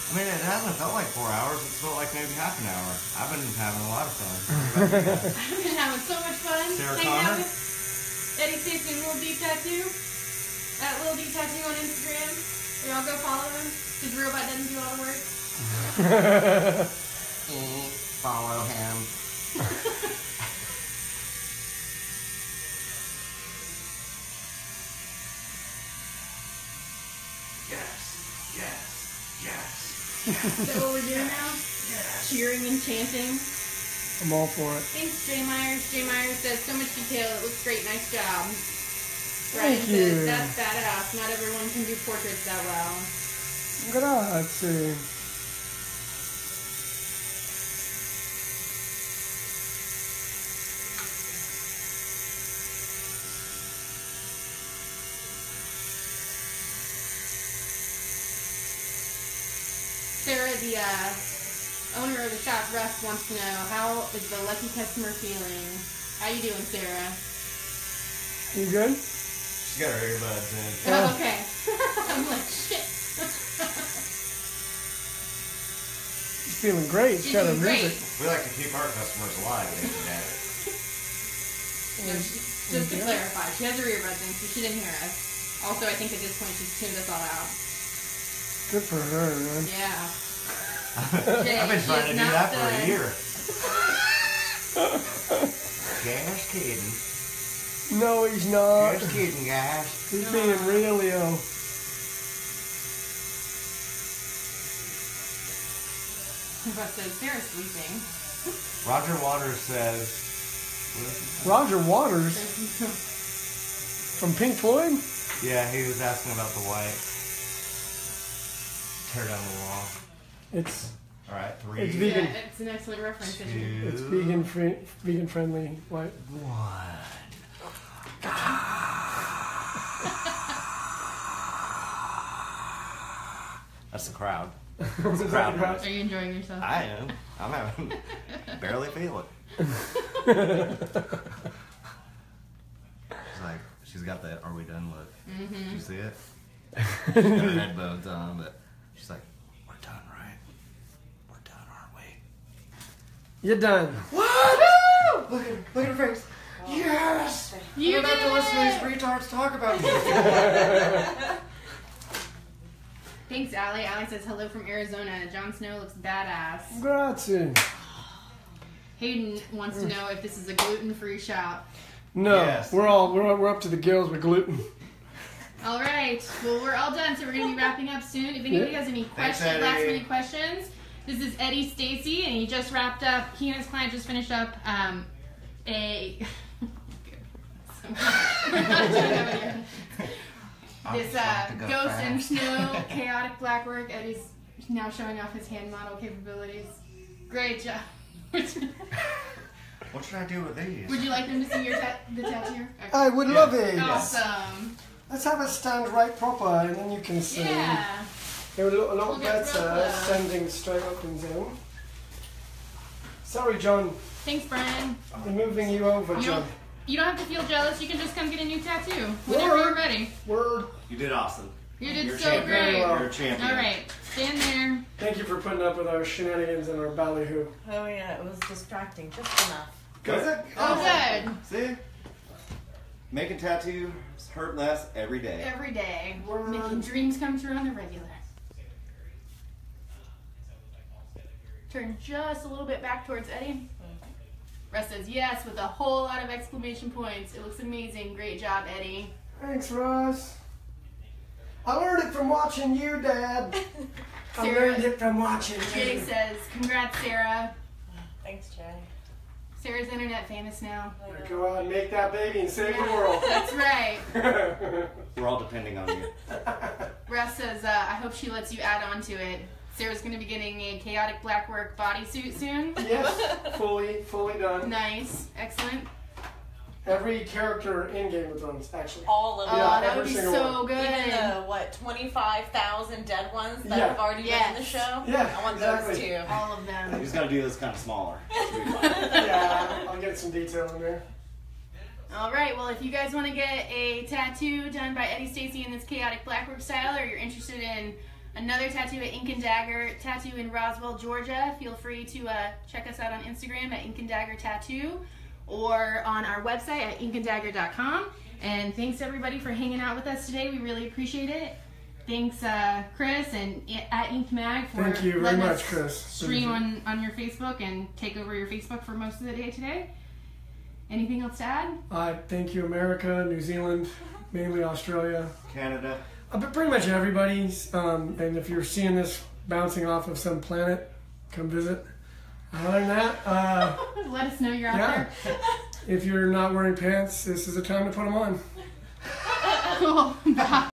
[SPEAKER 3] I mean, it hasn't felt like 4 hours. It's felt like maybe half an hour. I've been having a lot of fun. What about you guys?
[SPEAKER 1] I've been having so much fun
[SPEAKER 3] Sarah
[SPEAKER 1] hanging out
[SPEAKER 3] Connor?
[SPEAKER 1] with Eddie Stacey and Little Deep Tattoo. At Little Deep Tattoo on Instagram. We all go follow him. His robot doesn't do all the work.
[SPEAKER 3] Follow him.
[SPEAKER 1] Is that what we're doing now? Cheering and chanting.
[SPEAKER 2] I'm all for it.
[SPEAKER 1] Thanks, Jay Myers. Jay Myers says, "So much detail. It looks great. Nice job."
[SPEAKER 2] Thank
[SPEAKER 1] Ryan
[SPEAKER 2] you.
[SPEAKER 1] says, "That's badass. Not everyone can do portraits that well."
[SPEAKER 2] Grazie.
[SPEAKER 1] Sarah, the owner of the shop, Russ, wants to know, how is the lucky customer feeling? How you doing, Sarah?
[SPEAKER 2] You good?
[SPEAKER 3] She's got her earbuds in.
[SPEAKER 1] Oh, okay. I'm like, shit.
[SPEAKER 2] She's feeling great. She's
[SPEAKER 1] She's
[SPEAKER 2] got her
[SPEAKER 1] doing great.
[SPEAKER 2] music.
[SPEAKER 3] We like to keep our customers alive, Nick and Dad.
[SPEAKER 1] No, just to clarify, she has her earbuds in, so she didn't hear us. Also, I think at this point she's tuned us all out.
[SPEAKER 2] Good for her, man.
[SPEAKER 1] Yeah. Jay,
[SPEAKER 3] I've been
[SPEAKER 1] she
[SPEAKER 3] trying to
[SPEAKER 1] is
[SPEAKER 3] do
[SPEAKER 1] not
[SPEAKER 3] that for
[SPEAKER 1] done.
[SPEAKER 3] a year. Gosh, kidding.
[SPEAKER 2] No, he's not.
[SPEAKER 3] Just kidding, guys.
[SPEAKER 2] He's being really ill.
[SPEAKER 1] But says Sarah's sleeping.
[SPEAKER 3] Roger Waters says,
[SPEAKER 2] Roger Waters from Pink Floyd?
[SPEAKER 3] yeah, he was asking about the white. Tear down the wall.
[SPEAKER 2] It's
[SPEAKER 3] All right, 3,
[SPEAKER 2] It's vegan.
[SPEAKER 1] Yeah, it's an excellent reference. Isn't it?
[SPEAKER 3] 2,
[SPEAKER 2] it's vegan friendly. White.
[SPEAKER 3] 1. That's the crowd. That's the crowd.
[SPEAKER 1] Are you enjoying yourself?
[SPEAKER 3] I am. I'm having barely feel it. She's like, she's got that "Are we done?" look. Did you see it? She's got her headphones on, but she's like, "We're done, right? We're done, aren't we?"
[SPEAKER 2] You're done.
[SPEAKER 3] What? Look at her face. Yes.
[SPEAKER 1] You
[SPEAKER 3] I'm about to
[SPEAKER 1] did
[SPEAKER 3] listen to
[SPEAKER 1] it!
[SPEAKER 3] these retards talk about me.
[SPEAKER 1] Thanks, Allie. Allie says hello from Arizona. Jon Snow looks badass.
[SPEAKER 2] Grazie.
[SPEAKER 1] Hayden wants to know if this is a gluten-free shop.
[SPEAKER 2] No,
[SPEAKER 3] Yes.
[SPEAKER 2] we're up to the gills with gluten.
[SPEAKER 1] All right. Well, we're all done, so we're going to be wrapping up soon. If anybody has any
[SPEAKER 3] Thanks,
[SPEAKER 1] questions, last
[SPEAKER 3] Eddie.
[SPEAKER 1] minute questions, this is Eddie Stacey, and he just wrapped up. He and his client just finished up a. This Ghost and Snow chaotic black work. Eddie's now showing off his hand model capabilities. Great job.
[SPEAKER 3] What should I do with these?
[SPEAKER 1] Would you like them to see your the tattoo? Okay.
[SPEAKER 2] I would love it.
[SPEAKER 1] Awesome.
[SPEAKER 2] Let's have it stand right proper, and then you can see.
[SPEAKER 1] Yeah.
[SPEAKER 2] They're a lot
[SPEAKER 1] We'll get
[SPEAKER 2] better
[SPEAKER 1] real close.
[SPEAKER 2] standing straight up and down. Sorry, John.
[SPEAKER 1] Thanks, Brian.
[SPEAKER 2] I'm moving you over, John.
[SPEAKER 1] You don't have to feel jealous. You can just come get a new tattoo whenever you're ready.
[SPEAKER 2] Word.
[SPEAKER 3] You did awesome.
[SPEAKER 1] You did
[SPEAKER 3] You're
[SPEAKER 1] so
[SPEAKER 3] champion.
[SPEAKER 1] great.
[SPEAKER 3] You're a champion.
[SPEAKER 1] All right, stand there.
[SPEAKER 2] Thank you for putting up with our shenanigans and our ballyhoo.
[SPEAKER 6] Oh yeah, it was distracting just enough.
[SPEAKER 3] Was it?
[SPEAKER 1] Oh, good.
[SPEAKER 3] See? Making tattoos hurt less every day.
[SPEAKER 1] Every day,
[SPEAKER 2] Word.
[SPEAKER 1] making dreams come true on the regular. Turn just a little bit back towards Eddie. Russ says yes with a whole lot of exclamation points. It looks amazing. Great job, Eddie.
[SPEAKER 2] Thanks, Russ. I learned it from watching you, Dad. I
[SPEAKER 1] Sarah-
[SPEAKER 2] learned it from watching
[SPEAKER 1] Jay
[SPEAKER 2] you.
[SPEAKER 1] says, congrats, Sarah.
[SPEAKER 6] Thanks, Jay.
[SPEAKER 1] Sarah's internet famous now.
[SPEAKER 2] Go out and make that baby and save the world.
[SPEAKER 1] That's right.
[SPEAKER 3] We're all depending on you.
[SPEAKER 1] Russ says, I hope she lets you add on to it. Sarah's going to be getting a chaotic blackwork bodysuit soon.
[SPEAKER 2] Yes, fully done.
[SPEAKER 1] Nice. Excellent.
[SPEAKER 2] Every character in Game of Thrones, actually.
[SPEAKER 6] All of
[SPEAKER 1] Oh,
[SPEAKER 2] Yeah,
[SPEAKER 1] that would
[SPEAKER 2] every
[SPEAKER 1] be
[SPEAKER 2] single
[SPEAKER 1] so
[SPEAKER 2] one.
[SPEAKER 1] good.
[SPEAKER 6] Even the 25,000 dead ones that
[SPEAKER 2] Yeah.
[SPEAKER 6] have already been in the show.
[SPEAKER 2] Yeah,
[SPEAKER 6] I want
[SPEAKER 2] exactly.
[SPEAKER 6] those too.
[SPEAKER 1] All of
[SPEAKER 3] You
[SPEAKER 1] them.
[SPEAKER 3] just gotta do this kind of smaller.
[SPEAKER 2] Yeah, I'll get some detail in there.
[SPEAKER 1] All right. Well, if you guys want to get a tattoo done by Eddie Stacey in this chaotic blackwork style, or you're interested in another tattoo at Ink and Dagger Tattoo in Roswell, Georgia, feel free to check us out on Instagram at Ink and Dagger Tattoo, or on our website at inkanddagger.com. And thanks everybody for hanging out with us today. We really appreciate it. Thanks, Chris, and at Ink Mag for
[SPEAKER 2] Thank you very
[SPEAKER 1] letting
[SPEAKER 2] much,
[SPEAKER 1] us
[SPEAKER 2] Chris.
[SPEAKER 1] stream on your Facebook and take over your Facebook for most of the day today. Anything else to add?
[SPEAKER 2] Thank you, America, New Zealand, mainly Australia.
[SPEAKER 3] Canada.
[SPEAKER 2] But pretty much everybody. And if you're seeing this bouncing off of some planet, come visit. Other than that,
[SPEAKER 1] Let us know you're out
[SPEAKER 2] yeah.
[SPEAKER 1] there.
[SPEAKER 2] If you're not wearing pants, this is the time to put them on.
[SPEAKER 1] Cool. Bye.